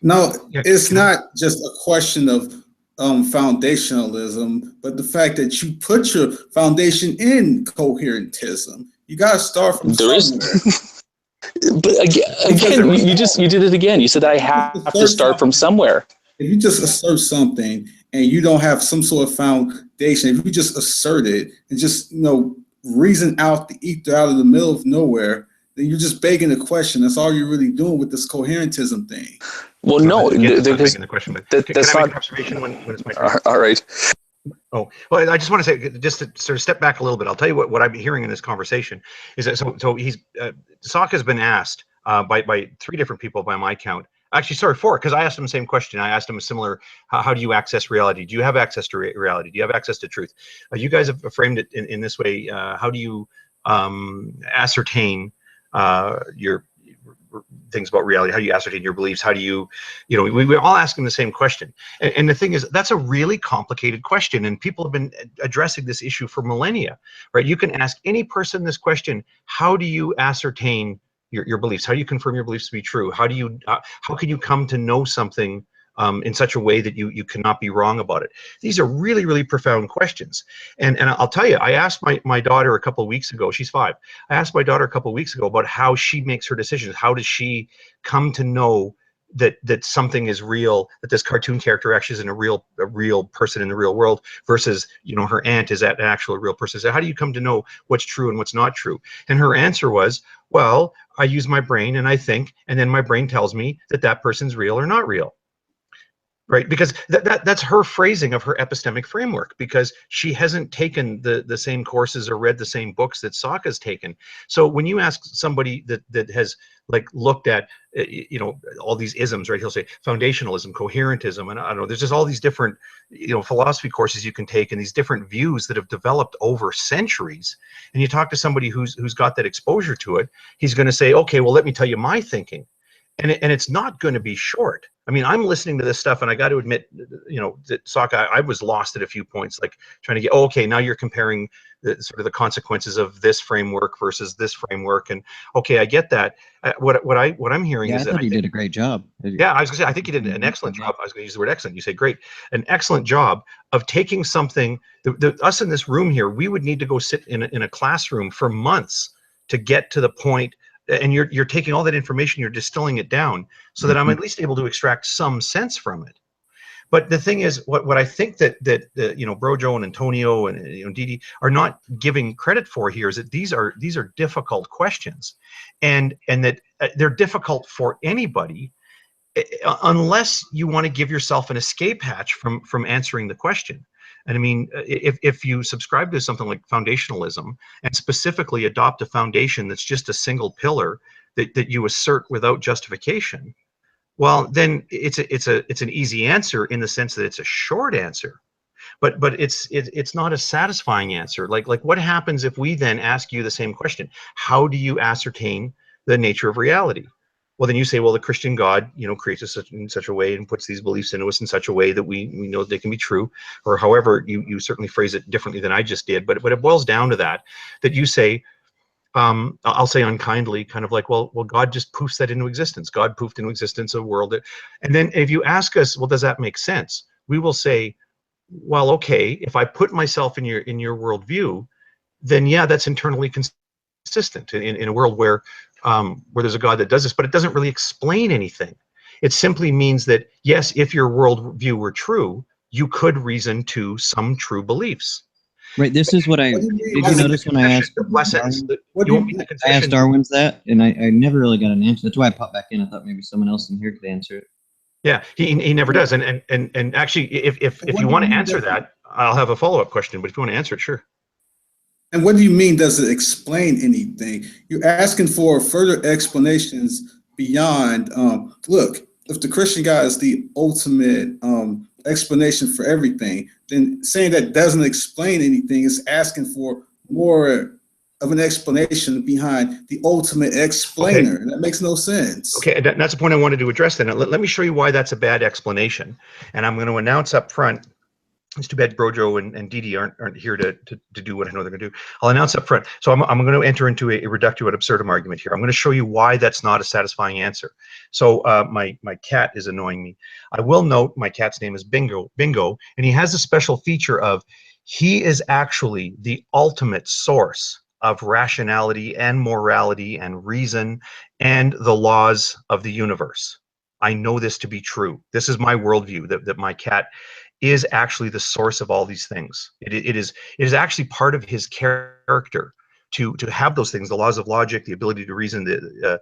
No, it's not just a question of foundationalism, but the fact that you put your foundation in coherentism. You got to start from somewhere. But again, you did it again. You said I have to start from somewhere. If you just assert something and you don't have some sort of foundation, if you just assert it and just reason out the ether out of the middle of nowhere, then you're just begging the question. That's all you're really doing with this coherentism thing. Well, no, that's not. Can I make an observation when it's my turn? All right. Oh, well, I just want to say, just to sort of step back a little bit, I'll tell you what I've been hearing in this conversation is that so he's Sokka's been asked by 3 different people by my count. Actually, sorry, 4, because I asked him the same question. I asked him a similar, how do you access reality? Do you have access to reality? Do you have access to truth? You guys have framed it in this way. How do you ascertain your things about reality? How do you ascertain your beliefs? How do you, we all ask him the same question. And the thing is, that's a really complicated question, and people have been addressing this issue for millennia, right? You can ask any person this question: how do you ascertain your beliefs? How do you confirm your beliefs to be true? How do you, how can you come to know something in such a way that you cannot be wrong about it? These are really, really profound questions. And I'll tell you, I asked my daughter a couple of weeks ago, she's 5. I asked my daughter a couple of weeks ago about how she makes her decisions. How does she come to know that something is real, that this cartoon character actually isn't a real person in the real world, versus, her aunt is an actual real person. So how do you come to know what's true and what's not true? And her answer was, well, I use my brain and I think, and then my brain tells me that person's real or not real. Right, because that's her phrasing of her epistemic framework, because she hasn't taken the same courses or read the same books that Sokka's taken. So when you ask somebody that has looked at all these isms, right, he'll say foundationalism, coherentism, and I don't know, there's just all these different philosophy courses you can take, and these different views that have developed over centuries. And you talk to somebody who's got that exposure to it, he's going to say, okay, well, let me tell you my thinking. And it's not going to be short. I mean, I'm listening to this stuff, and I got to admit, that Sokka, I was lost at a few points, trying to get, okay, now you're comparing the consequences of this framework versus this framework, and okay, I get that. What I'm hearing is I thought you did a great job. Yeah, I was gonna say, I think you did an excellent job. I was gonna use the word excellent. You say great, an excellent job of taking something. Us in this room here, we would need to go sit in a classroom for months to get to the point. And you're taking all that information, you're distilling it down so that I'm at least able to extract some sense from it. But the thing is, what I think that Brojo and Antonio and Didi are not giving credit for here is that these are difficult questions, and that they're difficult for anybody unless you want to give yourself an escape hatch from answering the question. And I mean, if you subscribe to something like foundationalism and specifically adopt a foundation that's just a single pillar that you assert without justification, well, then it's an easy answer in the sense that it's a short answer, but it's not a satisfying answer. Like what happens if we then ask you the same question? How do you ascertain the nature of reality? Well, then you say, well, the Christian God, creates us in such a way and puts these beliefs into us in such a way that we know they can be true, or however you certainly phrase it differently than I just did. But it boils down to that you say, I'll say unkindly, kind of like, well, God just poofs that into existence. God poofed into existence a world and then if you ask us, well, does that make sense? We will say, well, okay, if I put myself in your worldview, then yeah, that's internally consistent in a world where there's a God that does this, but it doesn't really explain anything. It simply means that yes, if your worldview were true, you could reason to some true beliefs. Right. This is what did you notice when I asked I asked Darwin's that, and I never really got an answer. That's why I popped back in. I thought maybe someone else in here could answer it. Yeah, he never does. And actually, if you want to answer that, I'll have a follow-up question. But if you want to answer it, sure. And what do you mean, does it explain anything? You're asking for further explanations beyond, look, if the Christian God is the ultimate explanation for everything, then saying that doesn't explain anything is asking for more of an explanation behind the ultimate explainer. Okay. That makes no sense. Okay, that's the point I wanted to address then. Let me show you why that's a bad explanation. And I'm going to announce up front, it's too bad Brojo and Didi aren't here to do what I know they're going to do. I'll announce up front. So I'm going to enter into a reductio ad absurdum argument here. I'm going to show you why that's not a satisfying answer. So my cat is annoying me. I will note my cat's name is Bingo, and he has a special feature of he is actually the ultimate source of rationality and morality and reason and the laws of the universe. I know this to be true. This is my worldview, that my cat is actually the source of all these things. It is actually part of his character to have those things, the laws of logic, the ability to reason, the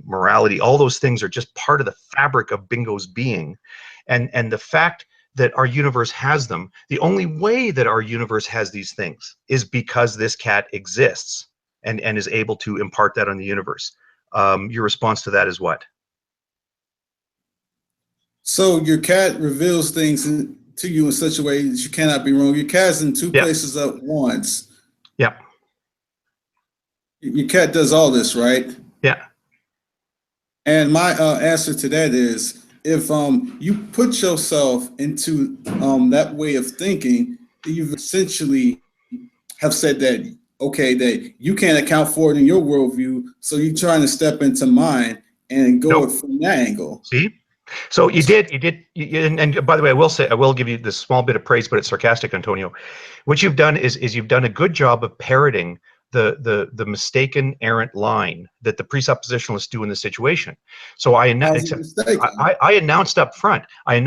morality, all those things are just part of the fabric of Bingo's being. And the fact that our universe has them, the only way that our universe has these things is because this cat exists and is able to impart that on the universe. Your response to that is what? So your cat reveals things to you in such a way that you cannot be wrong. Your cat's in two places at once. Yeah. Your cat does all this, right? Yeah. And my answer to that is, if you put yourself into that way of thinking, you've essentially have said that, okay, that you can't account for it in your worldview, so you're trying to step into mine and go it from that angle. See? So you did, and by the way, I will give you this small bit of praise, but it's sarcastic, Antonio. What you've done is you've done a good job of parroting the mistaken errant line that the presuppositionalists do in this situation. So I announced up front I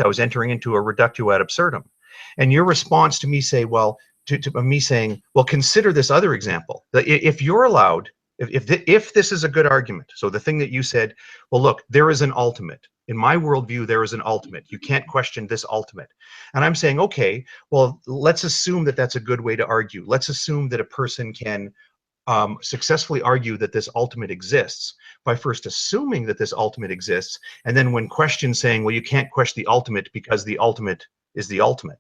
was entering into a reductio ad absurdum, and your response to me to me saying, well, consider this other example. That if you're allowed. If this is a good argument, so the thing that you said, well, look, there is an ultimate. In my worldview, there is an ultimate. You can't question this ultimate. And I'm saying, okay, well, let's assume that that's a good way to argue. Let's assume that a person can successfully argue that this ultimate exists by first assuming that this ultimate exists, and then when questioned saying, well, you can't question the ultimate because the ultimate is the ultimate.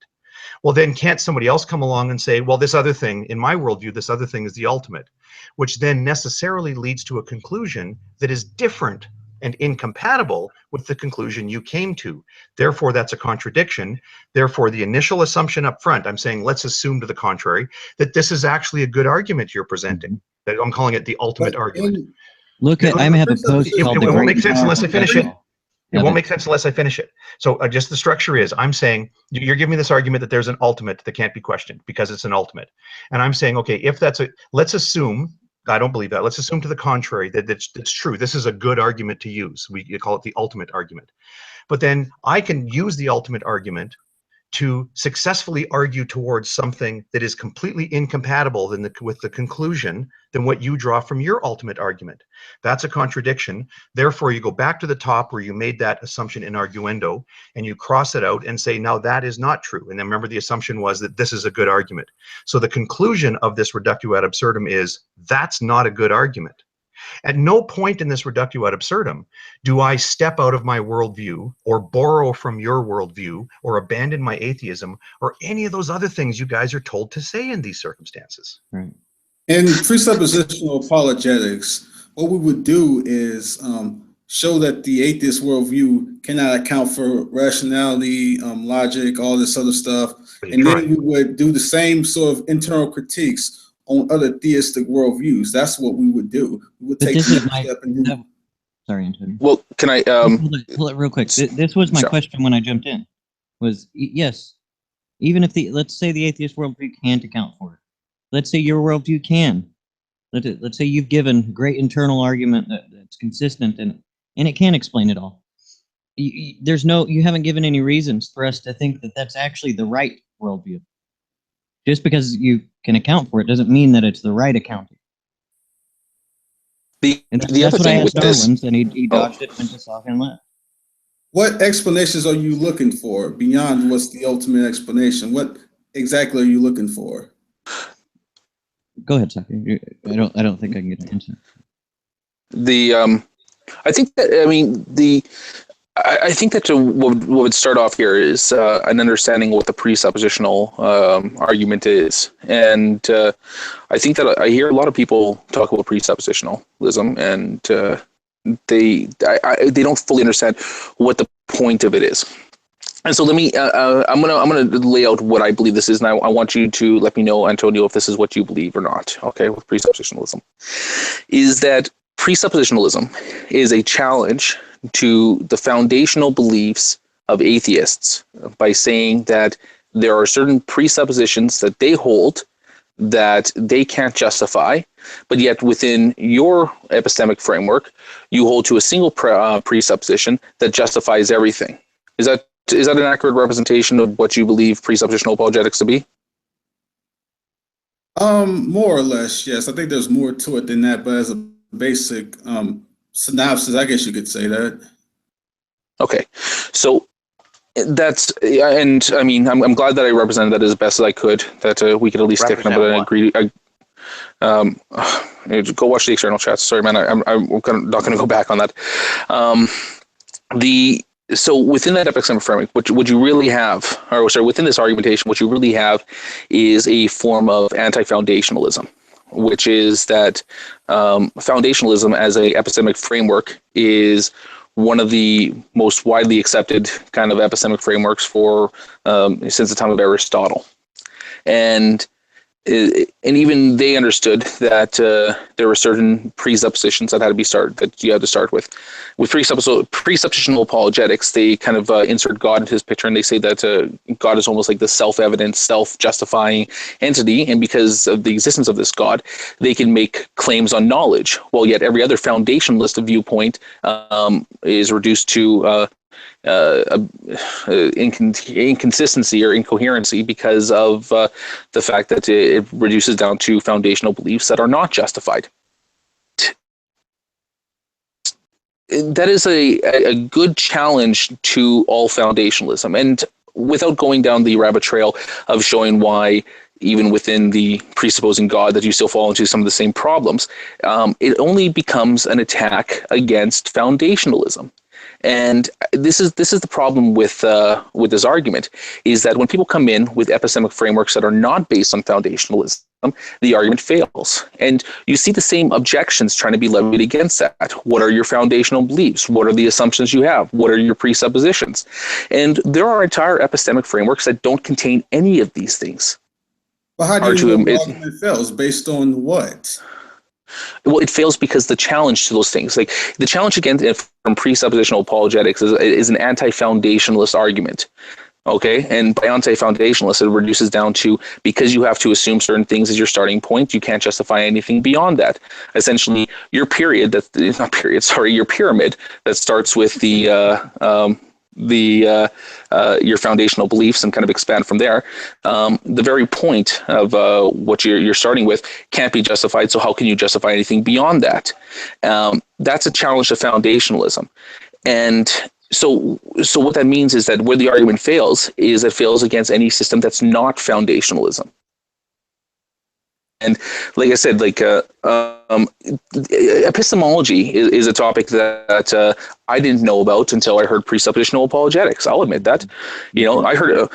Well, then can't somebody else come along and say, well, this other thing, in my worldview, this other thing is the ultimate, which then necessarily leads to a conclusion that is different and incompatible with the conclusion you came to. Therefore, that's a contradiction. Therefore, the initial assumption up front, I'm saying, let's assume to the contrary, that this is actually a good argument you're presenting. That I'm calling it the ultimate argument. Look, I have a post called It won't make sense unless I finish it. It won't make sense unless I finish it. So just the structure is, I'm saying, you're giving me this argument that there's an ultimate that can't be questioned because it's an ultimate. And I'm saying, okay, if that's let's assume, I don't believe that, let's assume to the contrary that it's true. This is a good argument to use. We call it the ultimate argument. But then I can use the ultimate argument to successfully argue towards something that is completely incompatible with the conclusion than what you draw from your ultimate argument. That's a contradiction. Therefore, you go back to the top where you made that assumption in arguendo, and you cross it out and say, now that is not true. And then remember, the assumption was that this is a good argument. So the conclusion of this reductio ad absurdum is, that's not a good argument. At no point in this reductio ad absurdum do I step out of my worldview or borrow from your worldview or abandon my atheism or any of those other things you guys are told to say in these circumstances. Right. In presuppositional apologetics, what we would do is show that the atheist worldview cannot account for rationality, logic, all this other stuff. And then we would do the same sort of internal critiques on other theistic worldviews. That's what we would do. We would take the next step and do. Sorry, Antonio. Well, can I hold it real quick? This was my question when I jumped in. Yes, even if let's say the atheist worldview can't account for it. Let's say your worldview can. Let's say you've given a great internal argument that's consistent and it can explain it all. You haven't given any reasons for us to think that that's actually the right worldview. Just because you can account for it doesn't mean that it's the right accounting. The that's what I asked Darwin's, and he dodged it, went to sock and left. What explanations are you looking for beyond what's the ultimate explanation? What exactly are you looking for? Go ahead, Saki. I don't think I can get an answer. I think that I think that what would start off here is an understanding of what the presuppositional argument is, and I think that I hear a lot of people talk about presuppositionalism, and they don't fully understand what the point of it is. And so I'm gonna lay out what I believe this is, and I want you to let me know, Antonio, if this is what you believe or not. Okay, with presuppositionalism, is that presuppositionalism is a challenge to the foundational beliefs of atheists by saying that there are certain presuppositions that they hold that they can't justify, but yet within your epistemic framework, you hold to a single presupposition that justifies everything. Is that an accurate representation of what you believe presuppositional apologetics to be? More or less, yes. I think there's more to it than that, but as a basic synopsis, I guess you could say that. Okay, so that's, and I mean, I'm glad that I represented that as best as I could. That we could at least stick number and agree. Go watch the external chats. Sorry, man, I'm not going to go back on that. So within that epistemic framework, what you really have, or sorry, within this argumentation, what you really have is a form of anti-foundationalism, which is that foundationalism as a epistemic framework is one of the most widely accepted kind of epistemic frameworks for since the time of Aristotle, and even they understood that there were certain presuppositions that had to be that you had to start with. With presuppositional apologetics, they kind of insert God into his picture, and they say that God is almost like the self-evident, self-justifying entity, and because of the existence of this God, they can make claims on knowledge. While yet every other foundationalist viewpoint is reduced to inconsistency or incoherency because of the fact that it reduces down to foundational beliefs that are not justified. That is a good challenge to all foundationalism, and without going down the rabbit trail of showing why even within the presupposing God that you still fall into some of the same problems, it only becomes an attack against foundationalism. And this is the problem with this argument, is that when people come in with epistemic frameworks that are not based on foundationalism, the argument fails. And you see the same objections trying to be levied against that. What are your foundational beliefs? What are the assumptions you have? What are your presuppositions? And there are entire epistemic frameworks that don't contain any of these things. Well, how do you know the argument fails? Based on what? Well, it fails because the challenge to those things, like the challenge against from presuppositional apologetics, is an anti-foundationalist argument. Okay, and by anti-foundationalist, it reduces down to, because you have to assume certain things as your starting point, you can't justify anything beyond that. Essentially, your pyramid that starts with your foundational beliefs and kind of expand from there. The very point of what you're starting with can't be justified. So how can you justify anything beyond that? That's a challenge to foundationalism. And so what that means is that where the argument fails is it fails against any system that's not foundationalism. And like I said, epistemology is a topic that I didn't know about until I heard presuppositional apologetics. I'll admit that. I heard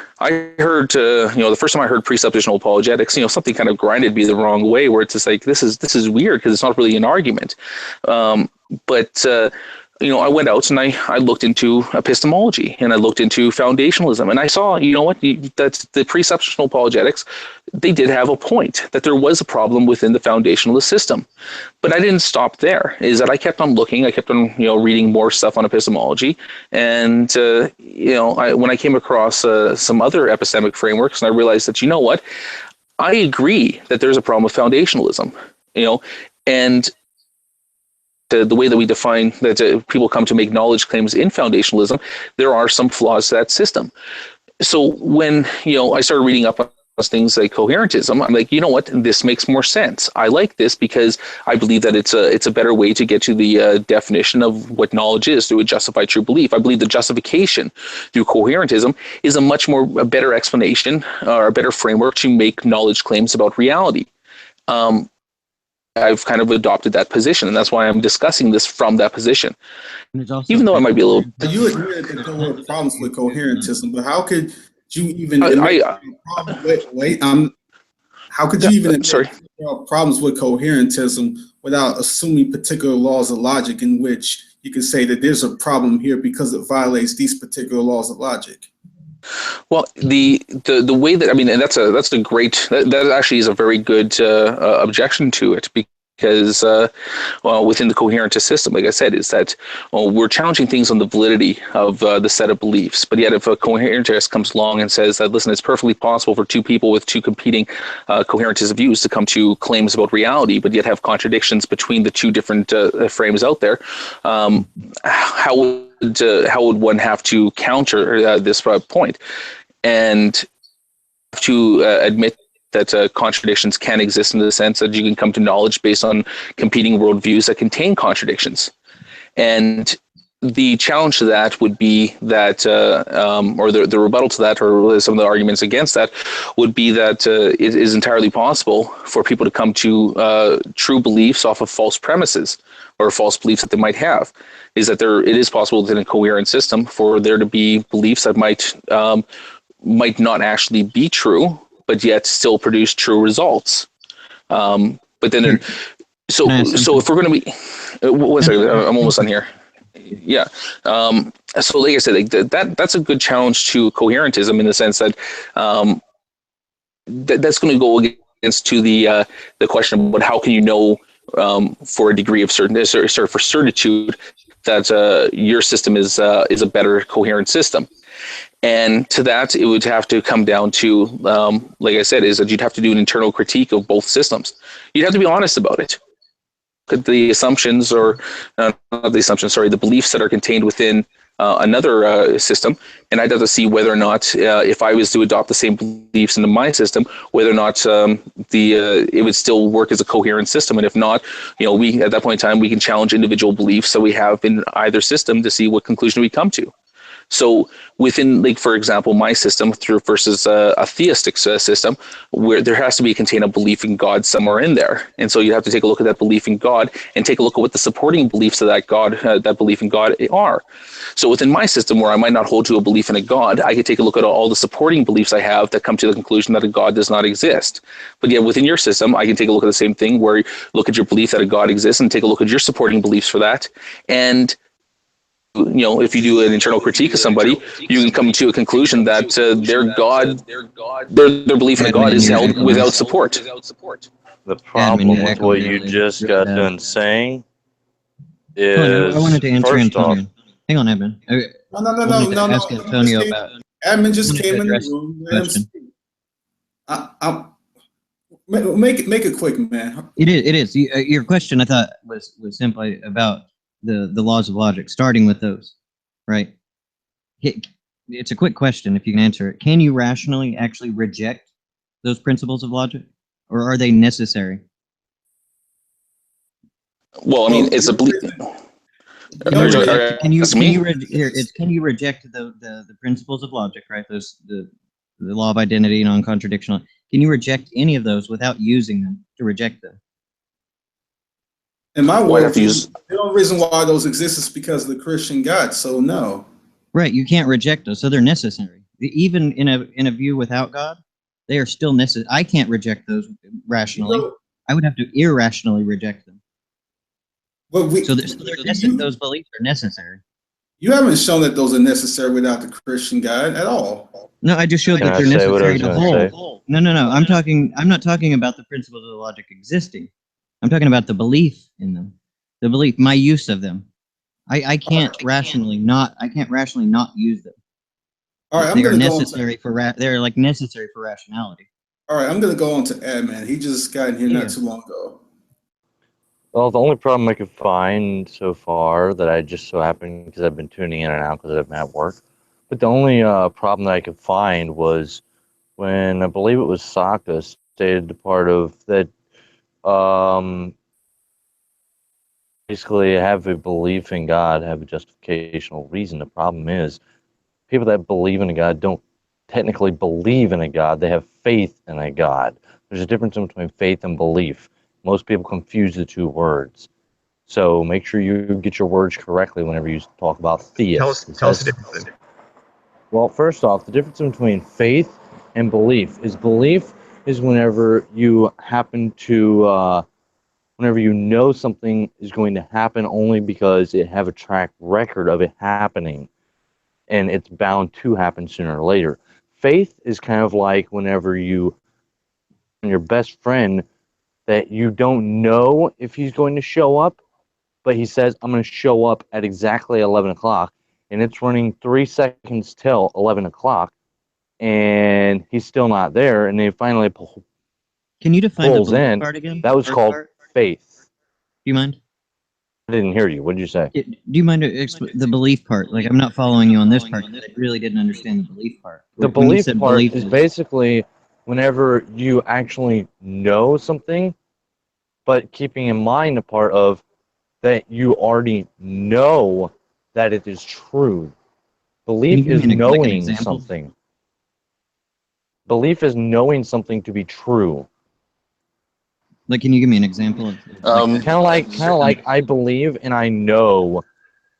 the first time I heard presuppositional apologetics, something kind of grinded me the wrong way, where it's just like, this is weird because it's not really an argument. But I went out and I looked into epistemology and I looked into foundationalism, and I saw, that's the presuppositional apologetics. They did have a point that there was a problem within the foundationalist system, but I didn't stop there. Is that I kept on looking, I kept on reading more stuff on epistemology, and when I came across some other epistemic frameworks, and I realized that I agree that there's a problem with foundationalism, and the way that we define that people come to make knowledge claims in foundationalism, there are some flaws to that system. So when I started reading up on things like coherentism, I'm like, this makes more sense. I like this because I believe that it's a better way to get to the definition of what knowledge is through a justified true belief. I believe the justification through coherentism is a better explanation or a better framework to make knowledge claims about reality. I've kind of adopted that position, and that's why I'm discussing this from that position. Even though I might be a little... You admitted that there were problems with coherentism, but how could you even admit how could you even admit there are problems with coherentism without assuming particular laws of logic in which you can say that there's a problem here because it violates these particular laws of logic? Well, the way that, and that actually is a very good objection to it, because within the coherentist system, like I said, is that we're challenging things on the validity of the set of beliefs. But yet if a coherentist comes along and says that, listen, it's perfectly possible for two people with two competing coherentist views to come to claims about reality, but yet have contradictions between the two different frames out there, how would one have to counter this point? And to admit that contradictions can exist in the sense that you can come to knowledge based on competing worldviews that contain contradictions. And the challenge to that would be that, or the rebuttal to that, or some of the arguments against that, would be that it is entirely possible for people to come to true beliefs off of false premises or false beliefs that they might have. Is that it is possible within a coherent system for there to be beliefs that might not actually be true, but yet still produce true results. But then, so if we're going to be, one second, I'm almost done here. Yeah. So like I said, that's a good challenge to coherentism in the sense that that's going to go against to the question about how can you know for a degree of certainty, or for certitude, that your system is a better coherent system. And to that, it would have to come down to, like I said, is that you'd have to do an internal critique of both systems. You'd have to be honest about it. Look at the assumptions, or not the assumptions, sorry, the beliefs that are contained within another system, and I'd have to see whether or not, if I was to adopt the same beliefs into my system, whether or not it would still work as a coherent system. And if not, we at that point in time, we can challenge individual beliefs that we have in either system to see what conclusion we come to. So within, like, for example, my system versus a theistic system, where there has to be contained a belief in God somewhere in there. And so you have to take a look at that belief in God and take a look at what the supporting beliefs of that God, that belief in God are. So within my system, where I might not hold to a belief in a God, I could take a look at all the supporting beliefs I have that come to the conclusion that a God does not exist. But yet within your system, I can take a look at the same thing, where you look at your belief that a God exists and take a look at your supporting beliefs for that. And if you do an internal critique of somebody, you can come to a conclusion that their belief in a God is held without support. The problem with what you just got done saying is, I wanted to answer first off, Antonio. Hang on, Edmund. No. Ask Antonio about. Admin just came in the room. Make it quick, man. It is. Your question, I thought, was simply about the laws of logic, starting with those, right? It's a quick question, if you can answer it. Can you rationally actually reject those principles of logic, or are they necessary? Well, I mean, it's a belief. Can you reject the principles of logic, right? The law of identity, non-contradictional. Can you reject any of those without using them to reject them? In my worldview, the only reason why those exist is because of the Christian God. So no. Right, you can't reject those, so they're necessary. Even in a view without God, they are still necessary. I can't reject those rationally. I would have to irrationally reject them. Well, those beliefs are necessary. You haven't shown that those are necessary without the Christian guide at all. No, I just showed that they're necessary to hold. No. I'm not talking about the principles of logic existing. I'm talking about the belief in them. The belief, my use of them. I can't rationally not use them. All right, they're necessary they're like necessary for rationality. All right, I'm gonna go on to Ed, man. He just got in here not too long ago. Well, the only problem I could find so far that I just so happened, because I've been tuning in and out because I've been at work, but the only problem that I could find was when I believe it was Sokka stated the part of that basically have a belief in God, have a justificational reason. The problem is people that believe in a God don't technically believe in a God, they have faith in a God. There's a difference between faith and belief. Most people confuse the two words. So make sure you get your words correctly whenever you talk about theists. Tell us the difference. Well, first off, the difference between faith and belief is whenever you happen to, whenever you know something is going to happen only because it have a track record of it happening, and it's bound to happen sooner or later. Faith is kind of like whenever you, your best friend, that you don't know if he's going to show up, but he says, I'm going to show up at exactly 11 o'clock, and it's running 3 seconds till 11 o'clock, and he's still not there, and then finally Can you define the pulls belief in. part again? That was First called part? faith. Do you mind? I didn't hear you. What did you say? Do you mind the belief part? Like, I'm not following you on this part. I really didn't understand the belief part. The When you belief said part belief is basically whenever you actually know something, but keeping in mind the part of that you already know that it is true. Belief is knowing something. Belief is knowing something to be true. Like, can you give me an example of Kind of like I believe and I know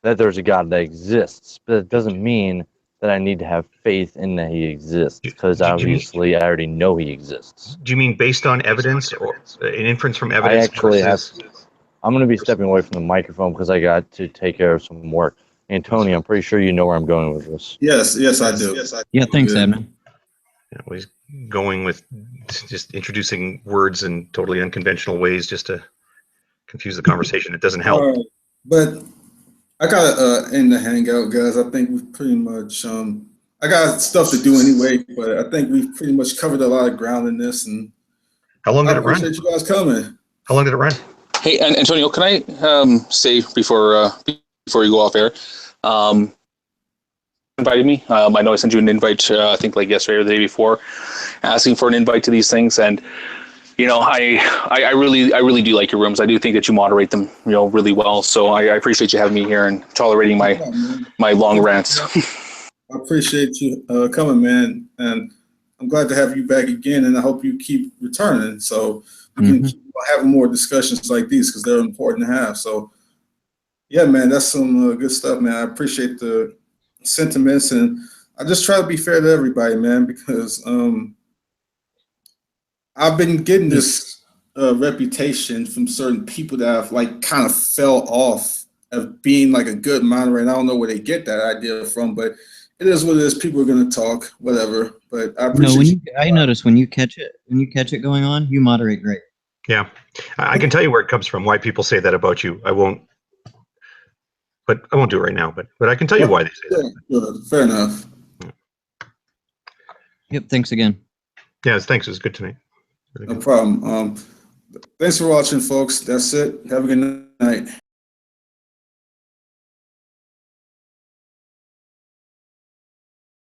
that there's a God that exists, but it doesn't mean that I need to have faith in that he exists, because obviously I already know he exists. Do you mean based on evidence or an inference from evidence? I actually versus... I'm going to be stepping away from the microphone because I got to take care of some work. Antonio, I'm pretty sure you know where I'm going with this. Yes, I do. Yeah, thanks, Edmund. He's going with just introducing words in totally unconventional ways just to confuse the conversation. It doesn't help. All right. But I gotta end the hangout, guys. I think we've pretty much I got stuff to do anyway, but I think we've pretty much covered a lot of ground in this. And how long did I it run? appreciate you guys coming. How long did it run? Hey, Antonio, can I say before you go off air, invited me. I know I sent you an invite, I think like yesterday or the day before, asking for an invite to these things, and you know, I really do like your rooms. I do think that you moderate them, you know, really well. So I appreciate you having me here and tolerating my long rants. I appreciate you coming, man, and I'm glad to have you back again. And I hope you keep returning, so we can keep having more discussions like these, because they're important to have. So, yeah, man, that's some good stuff, man. I appreciate the sentiments, and I just try to be fair to everybody, man, because I've been getting this reputation from certain people that have like kind of fell off of being like a good moderator. I don't know where they get that idea from, but it is what it is. People are going to talk, whatever. But I appreciate. I notice when you catch it going on, you moderate great. Yeah, I can tell you where it comes from. Why people say that about you. I won't do it right now. But I can tell you why they say that. Good. Fair enough. Yep. Thanks again. Yeah, thanks. It was good tonight. No problem. Thanks for watching, folks. That's it. Have a good night.